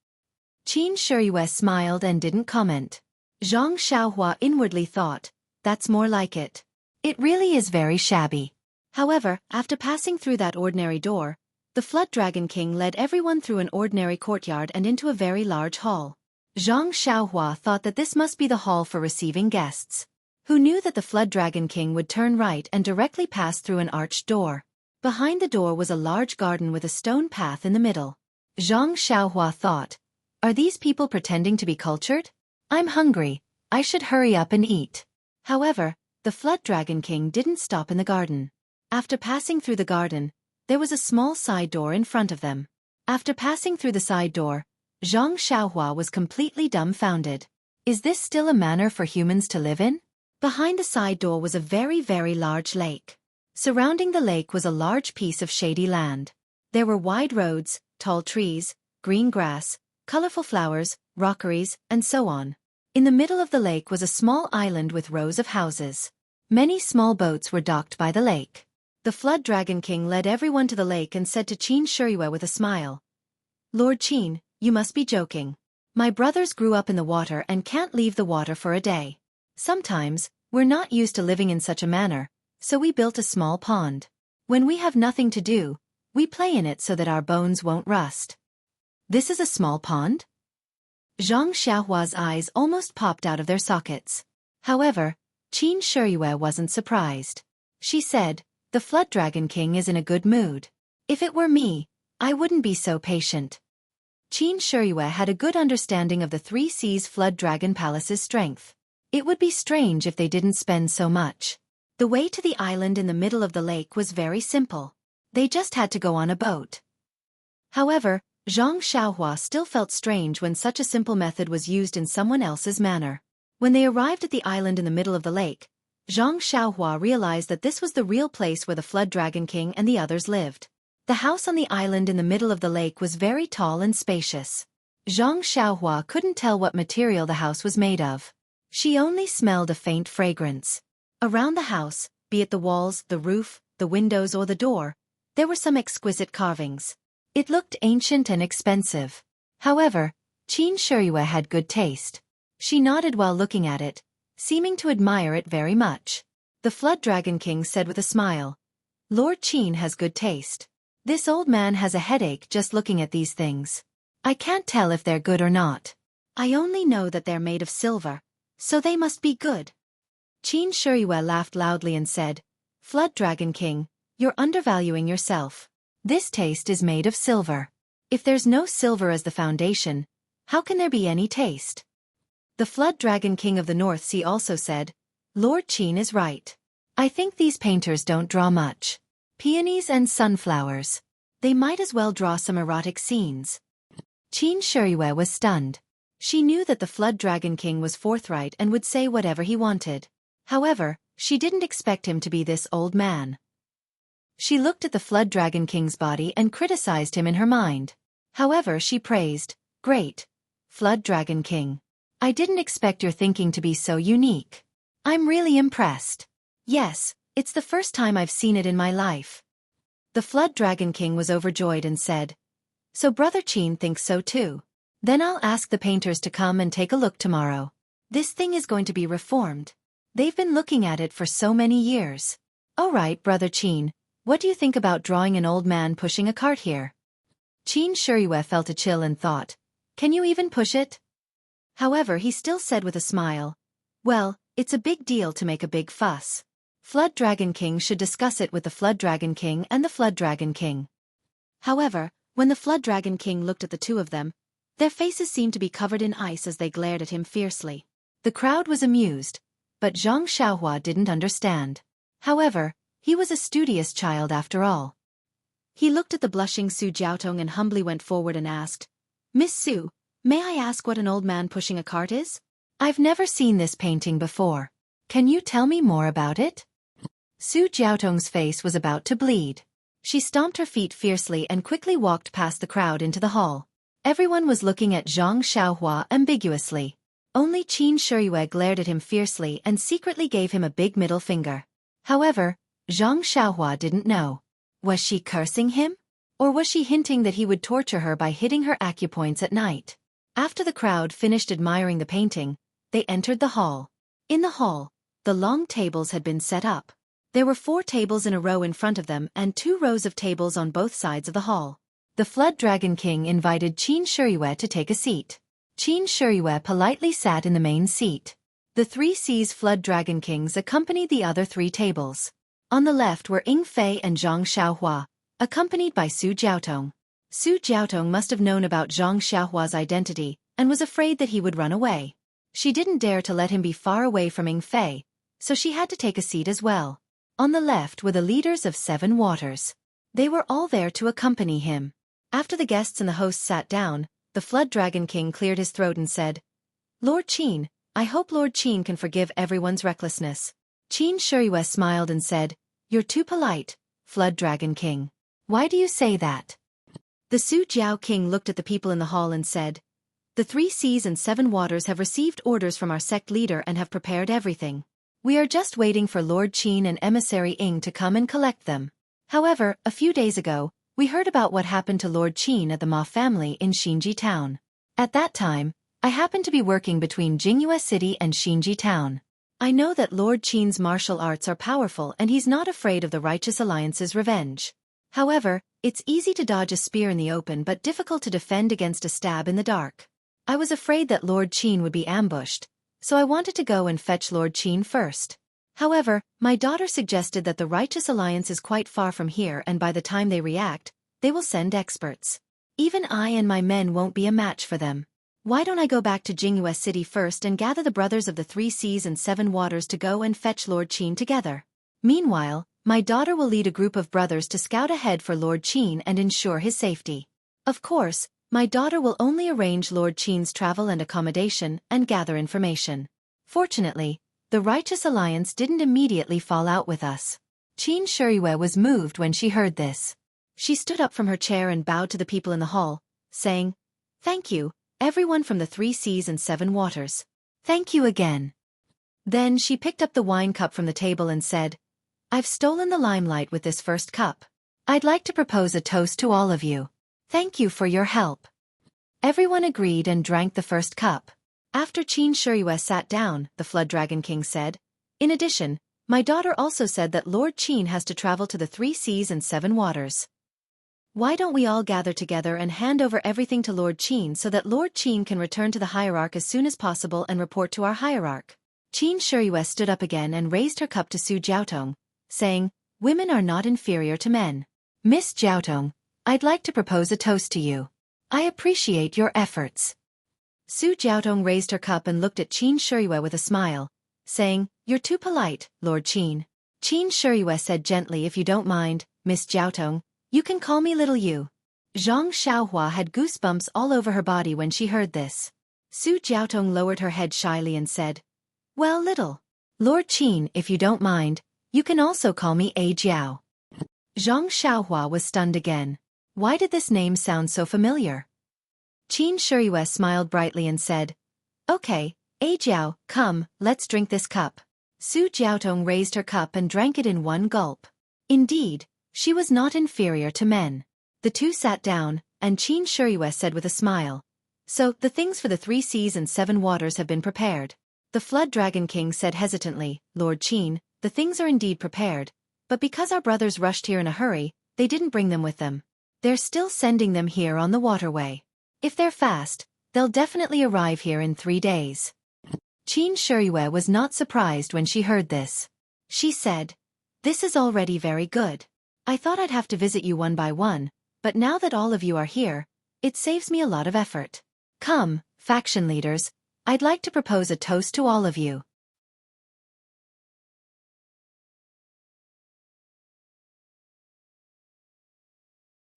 Qin Shiyue smiled and didn't comment. Zhang Xiaohua inwardly thought, that's more like it. It really is very shabby. However, after passing through that ordinary door, the Flood Dragon King led everyone through an ordinary courtyard and into a very large hall. Zhang Xiaohua thought that this must be the hall for receiving guests. Who knew that the Flood Dragon King would turn right and directly pass through an arched door? Behind the door was a large garden with a stone path in the middle. Zhang Xiaohua thought, are these people pretending to be cultured? I'm hungry, I should hurry up and eat. However, the Flood Dragon King didn't stop in the garden. After passing through the garden, there was a small side door in front of them. After passing through the side door, Zhang Xiaohua was completely dumbfounded. Is this still a manor for humans to live in? Behind the side door was a very, very large lake. Surrounding the lake was a large piece of shady land. There were wide roads, tall trees, green grass, colorful flowers, rockeries, and so on. In the middle of the lake was a small island with rows of houses. Many small boats were docked by the lake. The Flood Dragon King led everyone to the lake and said to Qin Shiyue with a smile, Lord Qin, you must be joking. My brothers grew up in the water and can't leave the water for a day. Sometimes, we're not used to living in such a manner, so we built a small pond. When we have nothing to do, we play in it so that our bones won't rust. This is a small pond? Zhang Xiaohua's eyes almost popped out of their sockets. However, Qin Shiyue wasn't surprised. She said, the Flood Dragon King is in a good mood. If it were me, I wouldn't be so patient. Qin Shiyue had a good understanding of the Three Seas Flood Dragon Palace's strength. It would be strange if they didn't spend so much. The way to the island in the middle of the lake was very simple. They just had to go on a boat. However, Zhang Xiaohua still felt strange when such a simple method was used in someone else's manner. When they arrived at the island in the middle of the lake, Zhang Xiaohua realized that this was the real place where the Flood Dragon King and the others lived. The house on the island in the middle of the lake was very tall and spacious. Zhang Xiaohua couldn't tell what material the house was made of. She only smelled a faint fragrance. Around the house, be it the walls, the roof, the windows or the door, there were some exquisite carvings. It looked ancient and expensive. However, Qin Shiyue had good taste. She nodded while looking at it, seeming to admire it very much. The Flood Dragon King said with a smile, "Lord Qin has good taste. This old man has a headache just looking at these things. I can't tell if they're good or not. I only know that they're made of silver, so they must be good." Qin Shiyue laughed loudly and said, "Flood Dragon King, you're undervaluing yourself. This taste is made of silver. If there's no silver as the foundation, how can there be any taste?" The Flood Dragon King of the North Sea also said, "Lord Qin is right. I think these painters don't draw much. Peonies and sunflowers. They might as well draw some erotic scenes." Qin Shiyue was stunned. She knew that the Flood Dragon King was forthright and would say whatever he wanted. However, she didn't expect him to be this old man. She looked at the Flood Dragon King's body and criticized him in her mind. However, she praised, "Great, Flood Dragon King. I didn't expect your thinking to be so unique. I'm really impressed. Yes, it's the first time I've seen it in my life." The Flood Dragon King was overjoyed and said, "So Brother Qin thinks so too. Then I'll ask the painters to come and take a look tomorrow. This thing is going to be reformed. They've been looking at it for so many years. All right, Brother Qin. What do you think about drawing an old man pushing a cart here?" Qin Shiyue felt a chill and thought, "Can you even push it?" However, he still said with a smile, "Well, it's a big deal to make a big fuss. Flood Dragon King should discuss it with the Flood Dragon King and the Flood Dragon King." However, when the Flood Dragon King looked at the two of them, their faces seemed to be covered in ice as they glared at him fiercely. The crowd was amused, but Zhang Xiaohua didn't understand. However, he was a studious child after all. He looked at the blushing Su Jiaotong and humbly went forward and asked, "Miss Su, may I ask what an old man pushing a cart is? I've never seen this painting before. Can you tell me more about it?" Su Jiaotong's face was about to bleed. She stomped her feet fiercely and quickly walked past the crowd into the hall. Everyone was looking at Zhang Xiaohua ambiguously. Only Qin Shiyue glared at him fiercely and secretly gave him a big middle finger. However, Zhang Xiaohua didn't know. Was she cursing him? Or was she hinting that he would torture her by hitting her acupoints at night? After the crowd finished admiring the painting, they entered the hall. In the hall, the long tables had been set up. There were 4 tables in a row in front of them and 2 rows of tables on both sides of the hall. The Flood Dragon King invited Qin Shiyue to take a seat. Qin Shiyue politely sat in the main seat. The 3 Seas Flood Dragon Kings accompanied the other 3 tables. On the left were Ying Fei and Zhang Xiaohua, accompanied by Su Jiaotong. Su Jiaotong must have known about Zhang Xiaohua's identity and was afraid that he would run away. She didn't dare to let him be far away from Ying Fei, so she had to take a seat as well. On the left were the leaders of 7 waters. They were all there to accompany him. After the guests and the hosts sat down, the Flood Dragon King cleared his throat and said, "Lord Qin, I hope Lord Qin can forgive everyone's recklessness." Qin Shiyue smiled and said, "You're too polite, Flood Dragon King. Why do you say that?" The Su Jiao King looked at the people in the hall and said, "The 3 Seas and 7 waters have received orders from our sect leader and have prepared everything. We are just waiting for Lord Qin and emissary Ying to come and collect them. However, a few days ago, we heard about what happened to Lord Qin at the Ma family in Xinji Town. At that time, I happened to be working between Jingyue City and Xinji Town. I know that Lord Qin's martial arts are powerful and he's not afraid of the Righteous Alliance's revenge. However, it's easy to dodge a spear in the open but difficult to defend against a stab in the dark. I was afraid that Lord Qin would be ambushed, so I wanted to go and fetch Lord Qin first. However, my daughter suggested that the Righteous Alliance is quite far from here and by the time they react, they will send experts. Even I and my men won't be a match for them. Why don't I go back to Jingyue City first and gather the brothers of the 3 Seas and 7 waters to go and fetch Lord Qin together? Meanwhile, my daughter will lead a group of brothers to scout ahead for Lord Qin and ensure his safety." Of course, my daughter will only arrange Lord Qin's travel and accommodation and gather information. Fortunately, the Righteous Alliance didn't immediately fall out with us. Qin Shiyue was moved when she heard this. She stood up from her chair and bowed to the people in the hall, saying, "Thank you, everyone from the 3 seas and 7 waters. Thank you again." Then she picked up the wine cup from the table and said, "I've stolen the limelight with this first cup. I'd like to propose a toast to all of you. Thank you for your help." Everyone agreed and drank the first cup. After Qin Shiyue sat down, the Flood Dragon King said, "In addition, my daughter also said that Lord Qin has to travel to the 3 seas and 7 waters. Why don't we all gather together and hand over everything to Lord Qin so that Lord Qin can return to the hierarch as soon as possible and report to our hierarch?" Qin Shiyue stood up again and raised her cup to Su Jiaotong, saying, "Women are not inferior to men. Miss Jiaotong, I'd like to propose a toast to you. I appreciate your efforts." Su Jiaotong raised her cup and looked at Qin Shiyue with a smile, saying, "You're too polite, Lord Qin." Qin Shiyue said gently, "If you don't mind, Miss Jiaotong, you can call me Little You." Zhang Xiaohua had goosebumps all over her body when she heard this. Su Jiaotong lowered her head shyly and said, "Well, Little Lord Qin, if you don't mind, you can also call me A Jiao." Zhang Xiaohua was stunned again. Why did this name sound so familiar? Qin Shiyue smiled brightly and said, "Okay, A Jiao, come, let's drink this cup." Su Jiaotong raised her cup and drank it in one gulp. Indeed, she was not inferior to men. The two sat down, and Qin Shiyue said with a smile, "So, the things for the 3 seas and 7 waters have been prepared." The Flood Dragon King said hesitantly, "Lord Qin, the things are indeed prepared, but because our brothers rushed here in a hurry, they didn't bring them with them. They're still sending them here on the waterway. If they're fast, they'll definitely arrive here in 3 days." Qin Shiyue was not surprised when she heard this. She said, "This is already very good. I thought I'd have to visit you one by one, but now that all of you are here, it saves me a lot of effort. Come, faction leaders, I'd like to propose a toast to all of you."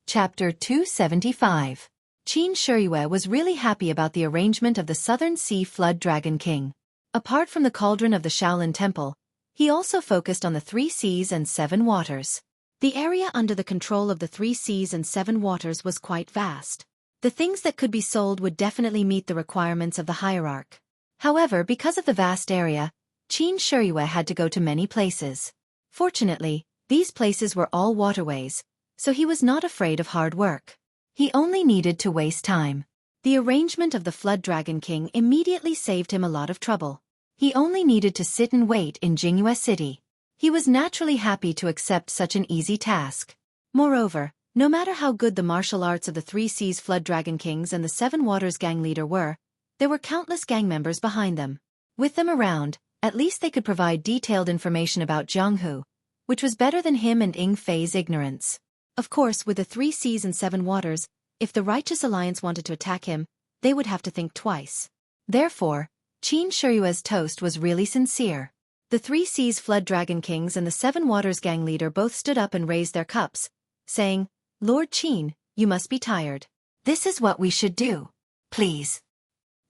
Chapter 275. Qin Shiyue was really happy about the arrangement of the Southern Sea Flood Dragon King. Apart from the cauldron of the Shaolin Temple, he also focused on the 3 seas and 7 waters. The area under the control of the 3 seas and 7 waters was quite vast. The things that could be sold would definitely meet the requirements of the hierarch. However, because of the vast area, Qin Shiyue had to go to many places. Fortunately, these places were all waterways, so he was not afraid of hard work. He only needed to waste time. The arrangement of the Flood Dragon King immediately saved him a lot of trouble. He only needed to sit and wait in Jingyue City. He was naturally happy to accept such an easy task. Moreover, no matter how good the martial arts of the 3 Seas Flood Dragon Kings and the 7 Waters gang leader were, there were countless gang members behind them. With them around, at least they could provide detailed information about Jianghu, which was better than him and Ying Fei's ignorance. Of course, with the 3 Seas and 7 Waters, if the Righteous Alliance wanted to attack him, they would have to think twice. Therefore, Qin Shiyue's toast was really sincere. The 3 Seas Flood Dragon Kings and the 7 Waters gang leader both stood up and raised their cups, saying, "Lord Qin, you must be tired. This is what we should do. Please."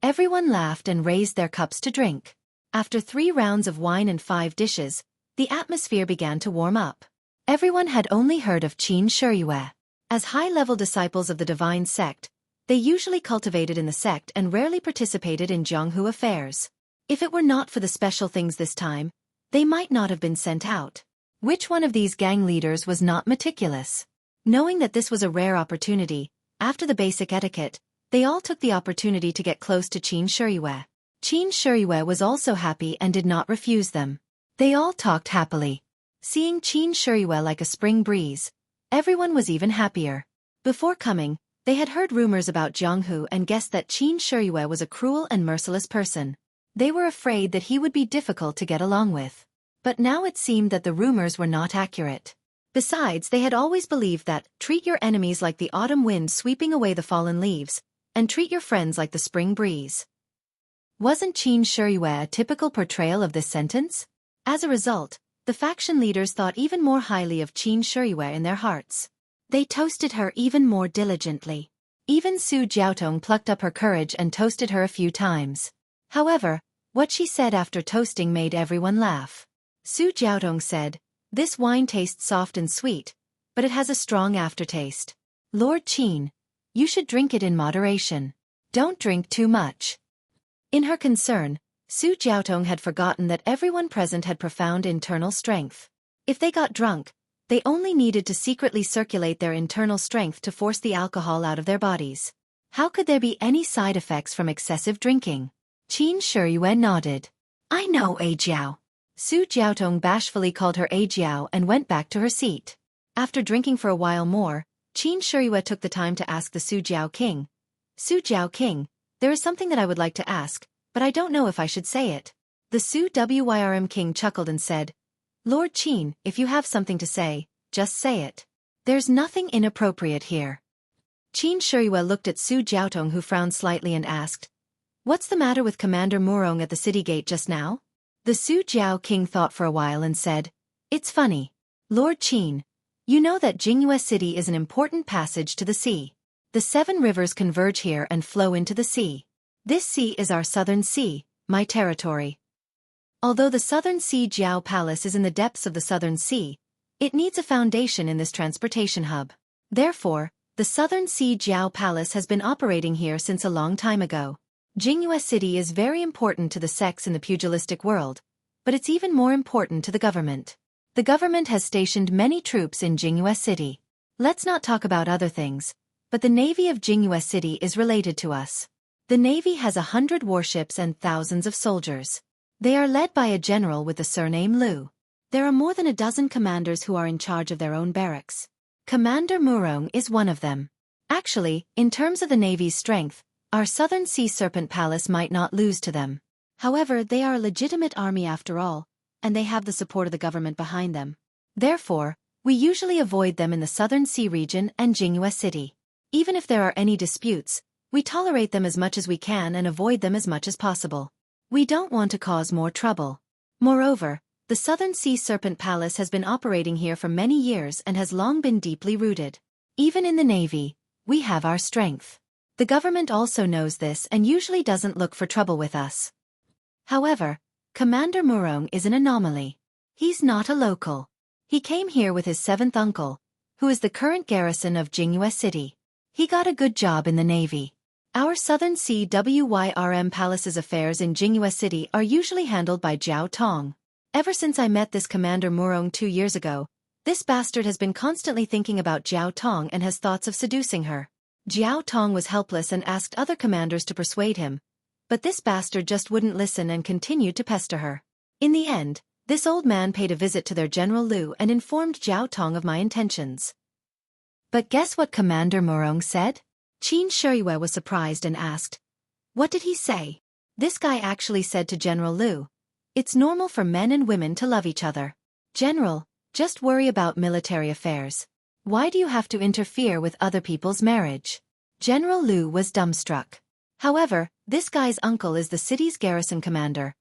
Everyone laughed and raised their cups to drink. After 3 rounds of wine and 5 dishes, the atmosphere began to warm up. Everyone had only heard of Qin Shiyue. As high-level disciples of the divine sect, they usually cultivated in the sect and rarely participated in Jianghu affairs. If it were not for the special things this time, they might not have been sent out. Which one of these gang leaders was not meticulous? Knowing that this was a rare opportunity, after the basic etiquette, they all took the opportunity to get close to Qin Shiyue. Qin Shiyue was also happy and did not refuse them. They all talked happily. Seeing Qin Shiyue like a spring breeze, everyone was even happier. Before coming, they had heard rumors about Jianghu and guessed that Qin Shiyue was a cruel and merciless person. They were afraid that he would be difficult to get along with. But now it seemed that the rumors were not accurate. Besides, they had always believed that, treat your enemies like the autumn wind sweeping away the fallen leaves, and treat your friends like the spring breeze. Wasn't Qin Shiyue a typical portrayal of this sentence? As a result, the faction leaders thought even more highly of Qin Shiyue in their hearts. They toasted her even more diligently. Even Su Jiaotong plucked up her courage and toasted her a few times. However, what she said after toasting made everyone laugh. Su Jiaotong said, "This wine tastes soft and sweet, but it has a strong aftertaste. Lord Qin, you should drink it in moderation. Don't drink too much." In her concern, Su Jiaotong had forgotten that everyone present had profound internal strength. If they got drunk, they only needed to secretly circulate their internal strength to force the alcohol out of their bodies. How could there be any side effects from excessive drinking? Qin Shiyue nodded. "I know, Jiao." Su Jiaotong bashfully called her Jiao and went back to her seat. After drinking for a while more, Qin Shiyue took the time to ask the Su Jiao King, "Su Jiao King, there is something that I would like to ask, but I don't know if I should say it." The Su Wyrm King chuckled and said, "Lord Qin, if you have something to say, just say it. There's nothing inappropriate here." Qin Shiyue looked at Su Jiaotong, who frowned slightly, and asked, "What's the matter with Commander Murong at the city gate just now?" The Su Jiao King thought for a while and said, "It's funny. Lord Qin, you know that Jingyue City is an important passage to the sea. The 7 rivers converge here and flow into the sea. This sea is our southern sea, my territory. Although the Southern Sea Jiao Palace is in the depths of the Southern Sea, it needs a foundation in this transportation hub. Therefore, the Southern Sea Jiao Palace has been operating here since a long time ago. Jingyue City is very important to the sects in the pugilistic world, but it's even more important to the government. The government has stationed many troops in Jingyue City. Let's not talk about other things, but the navy of Jingyue City is related to us. The navy has 100 warships and thousands of soldiers. They are led by a general with the surname Liu. There are more than a dozen commanders who are in charge of their own barracks. Commander Murong is one of them. Actually, in terms of the navy's strength, our Southern Sea Serpent Palace might not lose to them. However, they are a legitimate army after all, and they have the support of the government behind them. Therefore, we usually avoid them in the Southern Sea region and Jingyue City. Even if there are any disputes, we tolerate them as much as we can and avoid them as much as possible. We don't want to cause more trouble. Moreover, the Southern Sea Serpent Palace has been operating here for many years and has long been deeply rooted. Even in the navy, we have our strength. The government also knows this and usually doesn't look for trouble with us. However, Commander Murong is an anomaly. He's not a local. He came here with his 7th uncle, who is the current garrison of Jingyue City. He got a good job in the navy. Our Southern Sea Wyrm Palace's affairs in Jingyue City are usually handled by Jiao Tong. Ever since I met this Commander Murong 2 years ago, this bastard has been constantly thinking about Jiao Tong and has thoughts of seducing her. Jiao Tong was helpless and asked other commanders to persuade him, but this bastard just wouldn't listen and continued to pester her. In the end, this old man paid a visit to their General Liu and informed Jiao Tong of my intentions. But guess what Commander Murong said? Qin Shiyue was surprised and asked, "What did he say?" This guy actually said to General Liu, "It's normal for men and women to love each other. General, just worry about military affairs. Why do you have to interfere with other people's marriage?" General Liu was dumbstruck. However, this guy's uncle is the city's garrison commander,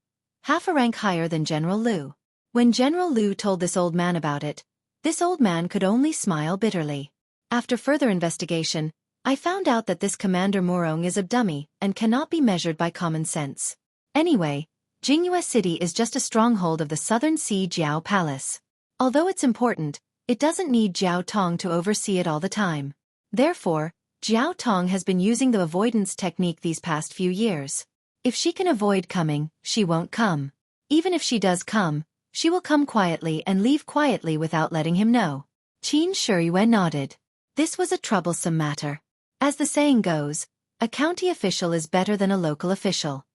half a rank higher than General Liu. When General Liu told this old man about it, this old man could only smile bitterly. After further investigation, I found out that this Commander Murong is a dummy and cannot be measured by common sense. Anyway, Jingyue City is just a stronghold of the Southern Sea Jiao Palace. Although it's important, it doesn't need Jiao Tong to oversee it all the time. Therefore, Jiao Tong has been using the avoidance technique these past few years. If she can avoid coming, she won't come. Even if she does come, she will come quietly and leave quietly without letting him know. Qin Shiyue nodded. This was a troublesome matter. As the saying goes, a county official is better than a local official.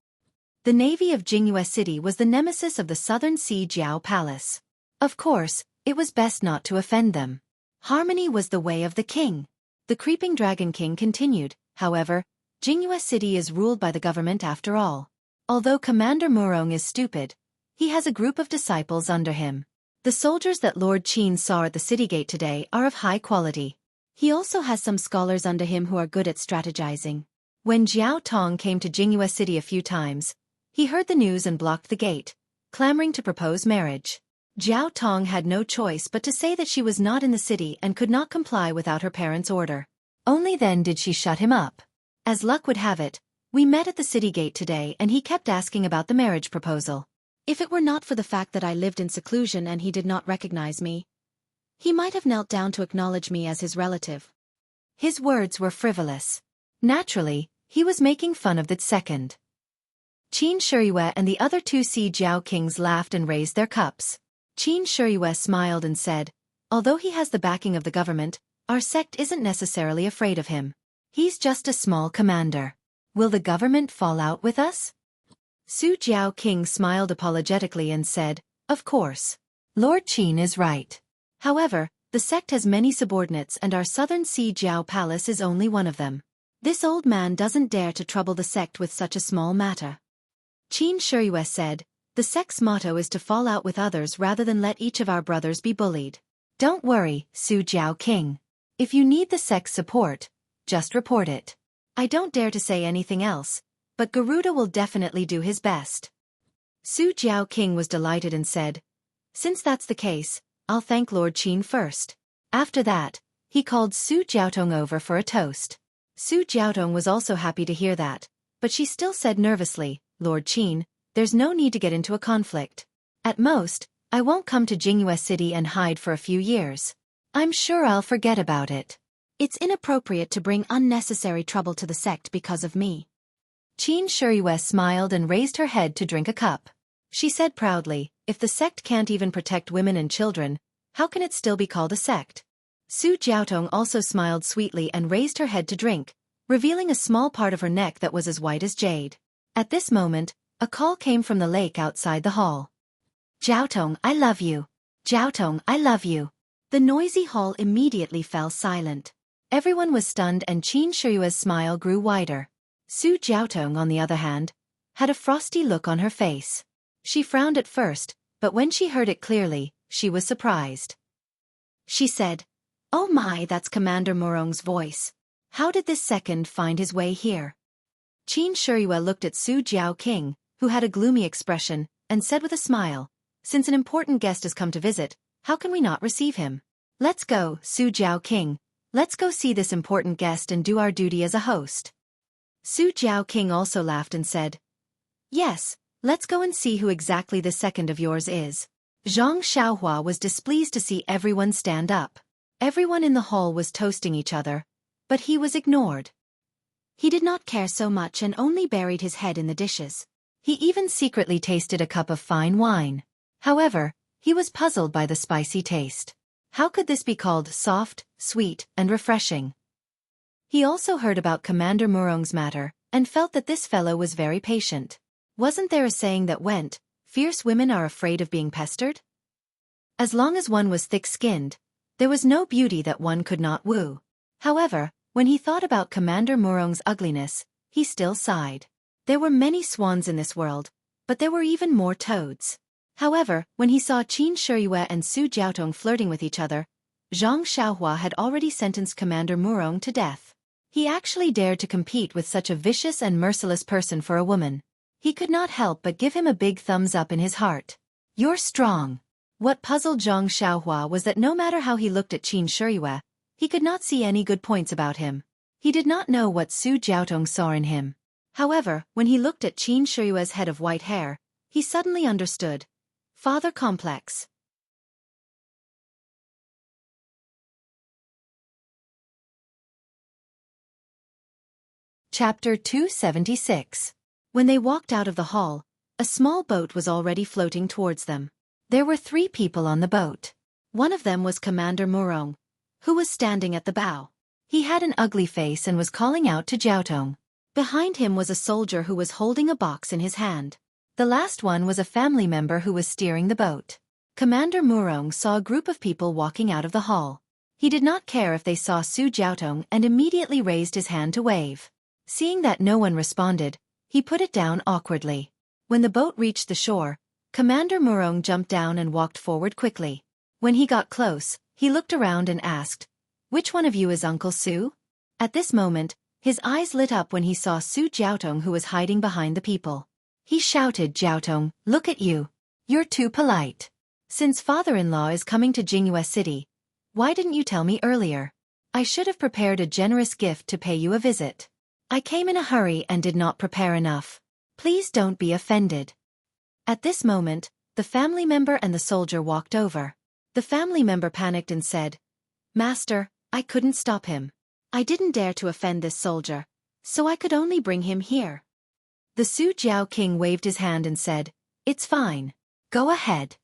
The navy of Jingyue City was the nemesis of the Southern Sea Jiao Palace. Of course, it was best not to offend them. Harmony was the way of the king. The Creeping Dragon King continued, however, Jingyue City is ruled by the government after all. Although Commander Murong is stupid, he has a group of disciples under him. The soldiers that Lord Qin saw at the city gate today are of high quality. He also has some scholars under him who are good at strategizing. When Jiao Tong came to Jingyue City a few times, he heard the news and blocked the gate, clamoring to propose marriage. Jiao Tong had no choice but to say that she was not in the city and could not comply without her parents' order. Only then did she shut him up. As luck would have it, we met at the city gate today and he kept asking about the marriage proposal. If it were not for the fact that I lived in seclusion and he did not recognize me, he might have knelt down to acknowledge me as his relative. His words were frivolous. Naturally, he was making fun of the second. Qin Shiyue and the other two Si Jiao kings laughed and raised their cups. Qin Shiyue smiled and said, although he has the backing of the government, our sect isn't necessarily afraid of him. He's just a small commander. Will the government fall out with us? Su Jiao King smiled apologetically and said, of course. Lord Qin is right. However, the sect has many subordinates and our southern Si Jiao palace is only one of them. This old man doesn't dare to trouble the sect with such a small matter. Qin Shiyue said, the sect's motto is to fall out with others rather than let each of our brothers be bullied. Don't worry, Su Jiao King. If you need the sect's support, just report it. I don't dare to say anything else, but Garuda will definitely do his best. Su Jiao King was delighted and said, since that's the case, I'll thank Lord Qin first. After that, he called Su Jiaotong over for a toast. Su Jiaotong was also happy to hear that, but she still said nervously, Lord Qin, there's no need to get into a conflict. At most, I won't come to Jingyue City and hide for a few years. I'm sure I'll forget about it. It's inappropriate to bring unnecessary trouble to the sect because of me. Qin Shiyue smiled and raised her head to drink a cup. She said proudly, if the sect can't even protect women and children, how can it still be called a sect? Su Jiaotong also smiled sweetly and raised her head to drink, revealing a small part of her neck that was as white as jade. At this moment, a call came from the lake outside the hall. Jiaotong, I love you. Jiaotong, I love you. The noisy hall immediately fell silent. Everyone was stunned and Qin Shiyue's smile grew wider. Su Jiaotong, on the other hand, had a frosty look on her face. She frowned at first, but when she heard it clearly, she was surprised. She said, oh my, that's Commander Morong's voice. How did this second find his way here? Qin Shiyue looked at Su Jiao King, who had a gloomy expression, and said with a smile, since an important guest has come to visit, how can we not receive him? Let's go, Su Jiao King. Let's go see this important guest and do our duty as a host. Su Jiao King also laughed and said, yes, let's go and see who exactly the second of yours is. Zhang Xiaohua was displeased to see everyone stand up. Everyone in the hall was toasting each other, but he was ignored. He did not care so much and only buried his head in the dishes. He even secretly tasted a cup of fine wine. However, he was puzzled by the spicy taste. How could this be called soft, sweet, and refreshing? He also heard about Commander Murong's matter, and felt that this fellow was very patient. Wasn't there a saying that went, fierce women are afraid of being pestered? As long as one was thick-skinned, there was no beauty that one could not woo. However, when he thought about Commander Murong's ugliness, he still sighed. There were many swans in this world, but there were even more toads. However, when he saw Qin Shiyue and Su Jiaotong flirting with each other, Zhang Xiaohua had already sentenced Commander Murong to death. He actually dared to compete with such a vicious and merciless person for a woman. He could not help but give him a big thumbs up in his heart. You're strong. What puzzled Zhang Xiaohua was that no matter how he looked at Qin Shiyue, he could not see any good points about him. He did not know what Su Jiaotong saw in him. However, when he looked at Qin Shiyue's head of white hair, he suddenly understood. Father complex. Chapter 276. When they walked out of the hall, a small boat was already floating towards them. There were 3 people on the boat. One of them was Commander Murong, who was standing at the bow. He had an ugly face and was calling out to Jiaotong. Behind him was a soldier who was holding a box in his hand. The last one was a family member who was steering the boat. Commander Murong saw a group of people walking out of the hall. He did not care if they saw Su Jiaotong and immediately raised his hand to wave. Seeing that no one responded, he put it down awkwardly. When the boat reached the shore, Commander Murong jumped down and walked forward quickly. When he got close, he looked around and asked, which one of you is Uncle Su? At this moment, his eyes lit up when he saw Su Jiaotong who was hiding behind the people. He shouted, Jiaotong, look at you. You're too polite. Since father-in-law is coming to Jingyue City, why didn't you tell me earlier? I should have prepared a generous gift to pay you a visit. I came in a hurry and did not prepare enough. Please don't be offended. At this moment, the family member and the soldier walked over. The family member panicked and said, Master, I couldn't stop him. I didn't dare to offend this soldier, so I could only bring him here. The Su Jiao king waved his hand and said, It's fine. Go ahead.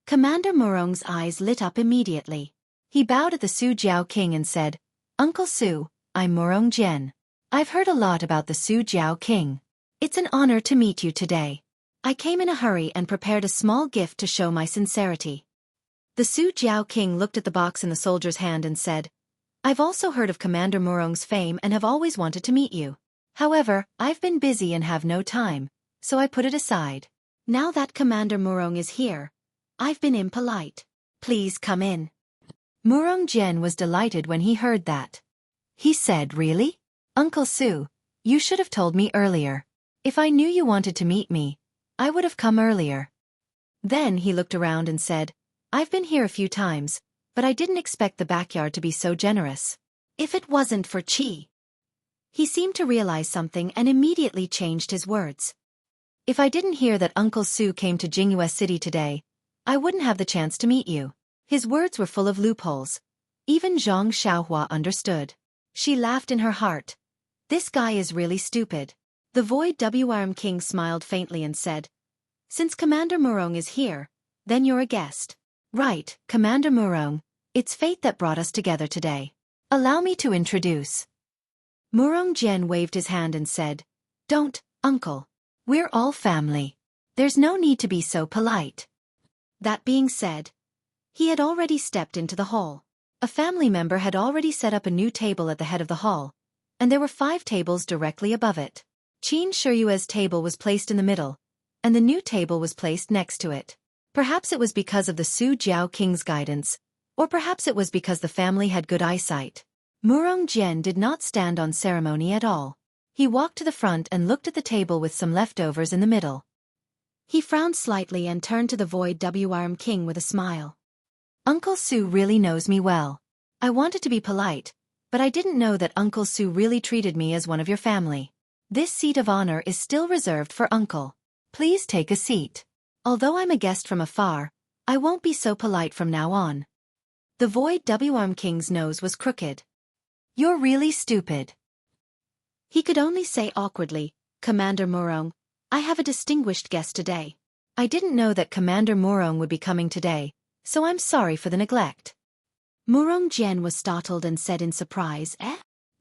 Commander Murong's eyes lit up immediately. He bowed at the Su Jiao king and said, Uncle Su, I'm Murong Jian. I've heard a lot about the Su Jiao king. It's an honor to meet you today. I came in a hurry and prepared a small gift to show my sincerity. The Su Jiao king looked at the box in the soldier's hand and said, I've also heard of Commander Murong's fame and have always wanted to meet you. However, I've been busy and have no time, so I put it aside. Now that Commander Murong is here, I've been impolite. Please come in. Murong Jian was delighted when he heard that. He said, Really? Uncle Su, you should have told me earlier. If I knew you wanted to meet me, I would have come earlier. Then he looked around and said, I've been here a few times, but I didn't expect the backyard to be so generous. If it wasn't for Qi. He seemed to realize something and immediately changed his words. If I didn't hear that Uncle Su came to Jingyue City today, I wouldn't have the chance to meet you. His words were full of loopholes. Even Zhang Xiaohua understood. She laughed in her heart. This guy is really stupid. The Void Wrm King smiled faintly and said, Since Commander Murong is here, then you're a guest. Right, Commander Murong, it's fate that brought us together today. Allow me to introduce. Murong Jian waved his hand and said, Don't, uncle. We're all family. There's no need to be so polite. That being said, he had already stepped into the hall. A family member had already set up a new table at the head of the hall, and there were 5 tables directly above it. Qin Shiyue's table was placed in the middle, and the new table was placed next to it. Perhaps it was because of the Su Jiao King's guidance, or perhaps it was because the family had good eyesight. Murong Jian did not stand on ceremony at all. He walked to the front and looked at the table with some leftovers in the middle. He frowned slightly and turned to the Void Wrm King with a smile. Uncle Su really knows me well. I wanted to be polite, but I didn't know that Uncle Su really treated me as one of your family. This seat of honor is still reserved for Uncle. Please take a seat. Although I'm a guest from afar, I won't be so polite from now on. The Void Wrm King's nose was crooked. You're really stupid. He could only say awkwardly, Commander Murong, I have a distinguished guest today. I didn't know that Commander Murong would be coming today, so I'm sorry for the neglect. Murong Jian was startled and said in surprise,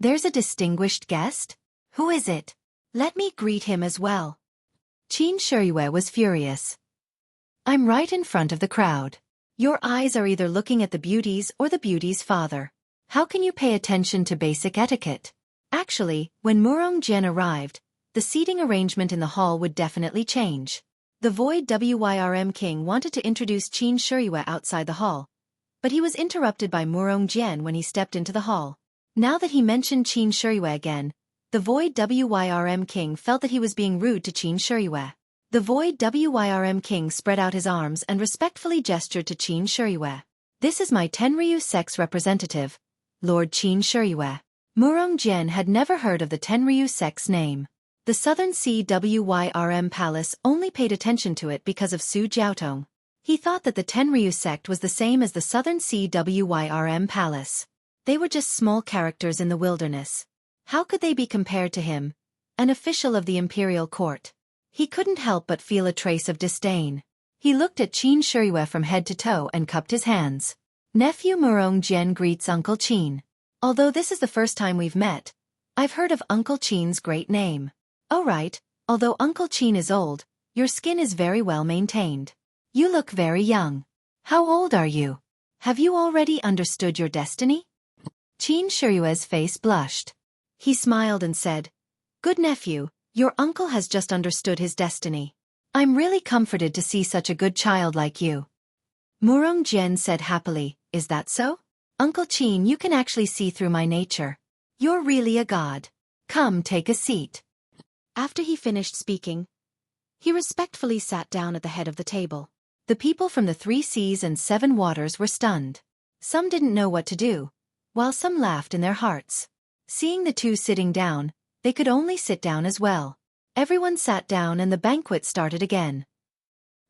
There's a distinguished guest? Who is it? Let me greet him as well. Qin Shiyue was furious. I'm right in front of the crowd. Your eyes are either looking at the beauties or the beauty's father. How can you pay attention to basic etiquette? Actually, when Murong Jian arrived, the seating arrangement in the hall would definitely change. The Void Wrm King wanted to introduce Qin Shiyue outside the hall, but he was interrupted by Murong Jian when he stepped into the hall. Now that he mentioned Qin Shiyue again, the Void Wrm King felt that he was being rude to Qin Shiyue. The Void Wrm King spread out his arms and respectfully gestured to Qin Shiyue. This is my Tenryu sex representative, Lord Qin Shiyue. Murong Jian had never heard of the Tenryu sex name. The Southern CWYRM Palace only paid attention to it because of Su Jiaotong. He thought that the Tenryu sect was the same as the Southern CWYRM Palace. They were just small characters in the wilderness. How could they be compared to him, an official of the imperial court? He couldn't help but feel a trace of disdain. He looked at Qin Shiyue from head to toe and cupped his hands. Nephew Murong Jian greets Uncle Qin. Although this is the first time we've met, I've heard of Uncle Qin's great name. Oh right, although Uncle Qin is old, your skin is very well maintained. You look very young. How old are you? Have you already understood your destiny? Qin Shiyue's face blushed. He smiled and said, Good nephew, your uncle has just understood his destiny. I'm really comforted to see such a good child like you. Murong Jian said happily, Is that so? Uncle Qin, you can actually see through my nature. You're really a god. Come take a seat. After he finished speaking, he respectfully sat down at the head of the table. The people from the 3 seas and 7 waters were stunned. Some didn't know what to do, while some laughed in their hearts. Seeing the two sitting down, they could only sit down as well. Everyone sat down and the banquet started again.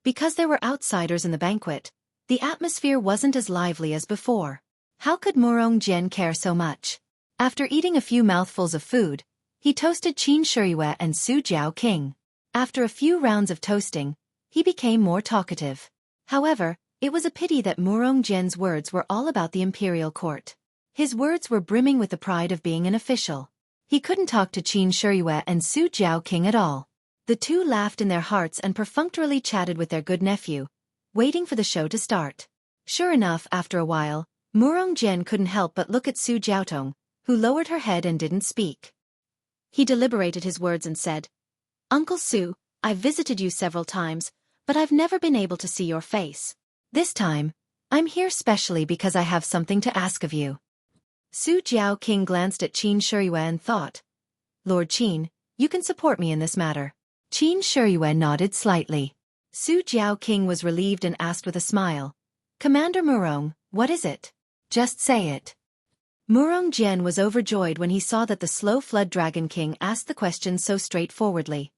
Because there were outsiders in the banquet, the atmosphere wasn't as lively as before. How could Murong Jian care so much? After eating a few mouthfuls of food, he toasted Qin Shiyue and Su Jiaoqing. After a few rounds of toasting, he became more talkative. However, it was a pity that Murong Jian's words were all about the imperial court. His words were brimming with the pride of being an official. He couldn't talk to Qin Shiyue and Su Jiaoqing at all. The two laughed in their hearts and perfunctorily chatted with their good nephew, waiting for the show to start. Sure enough, after a while, Murong Jian couldn't help but look at Su Jiaotong, who lowered her head and didn't speak. He deliberated his words and said, "Uncle Su, I've visited you several times, but I've never been able to see your face. This time, I'm here specially because I have something to ask of you." Su Jiaoqing glanced at Qin Shiyue and thought, "Lord Qin, you can support me in this matter." Qin Shiyue nodded slightly. Su Jiaoqing was relieved and asked with a smile, "Commander Murong, what is it? Just say it." Murong Jian was overjoyed when he saw that the slow flood dragon king asked the question so straightforwardly.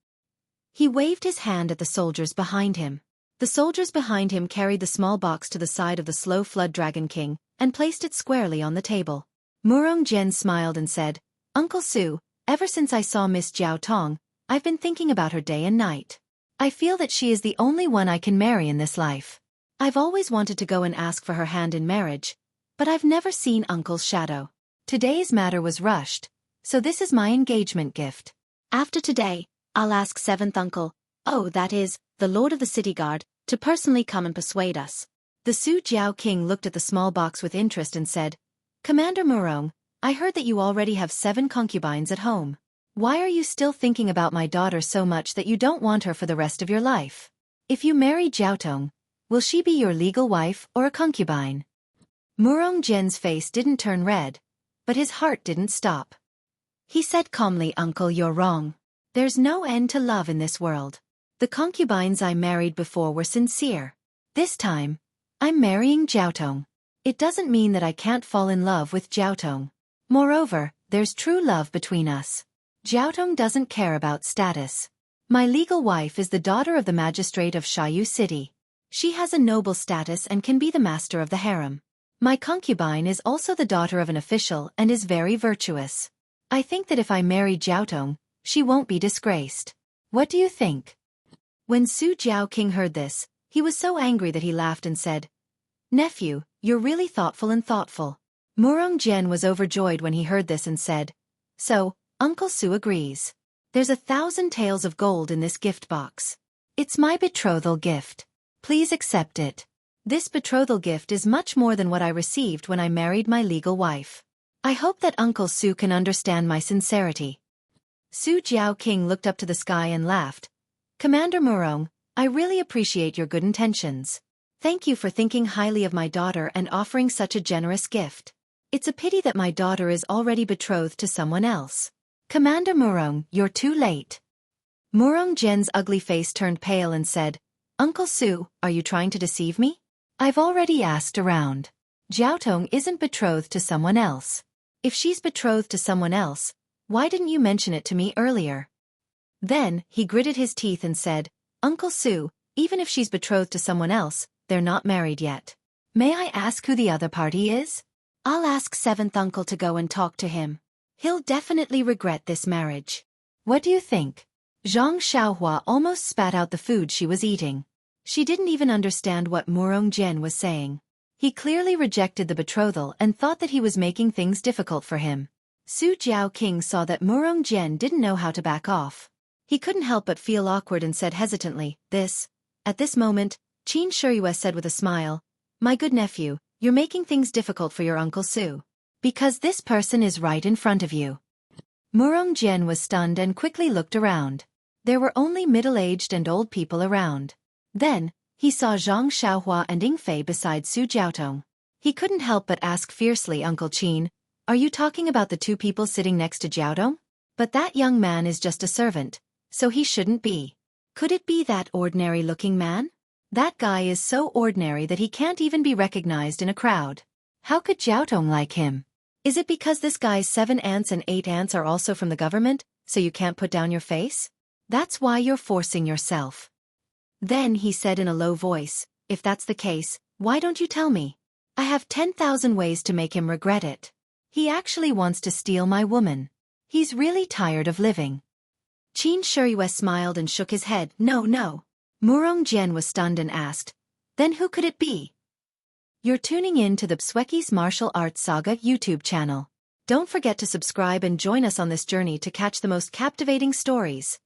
He waved his hand at the soldiers behind him. The soldiers behind him carried the small box to the side of the slow flood dragon king and placed it squarely on the table. Murong Jian smiled and said, "Uncle Su, ever since I saw Miss Jiao Tong, I've been thinking about her day and night. I feel that she is the only one I can marry in this life. I've always wanted to go and ask for her hand in marriage, but I've never seen Uncle's shadow. Today's matter was rushed, so this is my engagement gift. After today, I'll ask seventh uncle, that is, the Lord of the City Guard, to personally come and persuade us." The Su Jiao King looked at the small box with interest and said, "Commander Murong, I heard that you already have 7 concubines at home. Why are you still thinking about my daughter so much that you don't want her for the rest of your life? If you marry Jiaotong, will she be your legal wife or a concubine?" Murong Jian's face didn't turn red, but his heart didn't stop. He said calmly, "Uncle, you're wrong. There's no end to love in this world. The concubines I married before were sincere. This time, I'm marrying Jiaotong. It doesn't mean that I can't fall in love with Jiaotong. Moreover, there's true love between us. Jiaotong doesn't care about status. My legal wife is the daughter of the magistrate of Shayu City. She has a noble status and can be the master of the harem. My concubine is also the daughter of an official and is very virtuous. I think that if I marry Jiaotong, she won't be disgraced. What do you think?" When Su Jiaoqing heard this, he was so angry that he laughed and said, "Nephew, you're really thoughtful and thoughtful." Murong Jian was overjoyed when he heard this and said, "So, Uncle Su agrees. There's 1,000 taels of gold in this gift box. It's my betrothal gift. Please accept it. This betrothal gift is much more than what I received when I married my legal wife. I hope that Uncle Su can understand my sincerity." Su Jiaoqing looked up to the sky and laughed. "Commander Murong, I really appreciate your good intentions. Thank you for thinking highly of my daughter and offering such a generous gift. It's a pity that my daughter is already betrothed to someone else. Commander Murong, you're too late." Murong Jian's ugly face turned pale and said, "Uncle Su, are you trying to deceive me? I've already asked around. Jiaotong isn't betrothed to someone else. If she's betrothed to someone else, why didn't you mention it to me earlier?" Then, he gritted his teeth and said, "Uncle Su, even if she's betrothed to someone else, they're not married yet. May I ask who the other party is? I'll ask 7th uncle to go and talk to him. He'll definitely regret this marriage. What do you think?" Zhang Xiaohua almost spat out the food she was eating. She didn't even understand what Murong Jian was saying. He clearly rejected the betrothal and thought that he was making things difficult for him. Su Jiaoqing saw that Murong Jian didn't know how to back off. He couldn't help but feel awkward and said hesitantly, At this moment, Qin Shiyue said with a smile, "My good nephew, you're making things difficult for your Uncle Su. Because this person is right in front of you." Murong Jian was stunned and quickly looked around. There were only middle-aged and old people around. Then, he saw Zhang Xiaohua and Yingfei beside Su Jiaotong. He couldn't help but ask fiercely, "Uncle Qin, are you talking about the 2 people sitting next to Jiaotong? But that young man is just a servant, so he shouldn't be. Could it be that ordinary-looking man? That guy is so ordinary that he can't even be recognized in a crowd. How could Jiaotong like him? Is it because this guy's 7 aunts and 8 aunts are also from the government, so you can't put down your face? That's why you're forcing yourself. Then he said in a low voice, if that's the case, why don't you tell me? I have 10,000 ways to make him regret it. He actually wants to steal my woman. He's really tired of living. Qin Shiyue smiled and shook his head. No, no. Murong Jian was stunned and asked, then who could it be? You're tuning in to the Xueqi's Martial Arts Saga YouTube channel. Don't forget to subscribe and join us on this journey to catch the most captivating stories.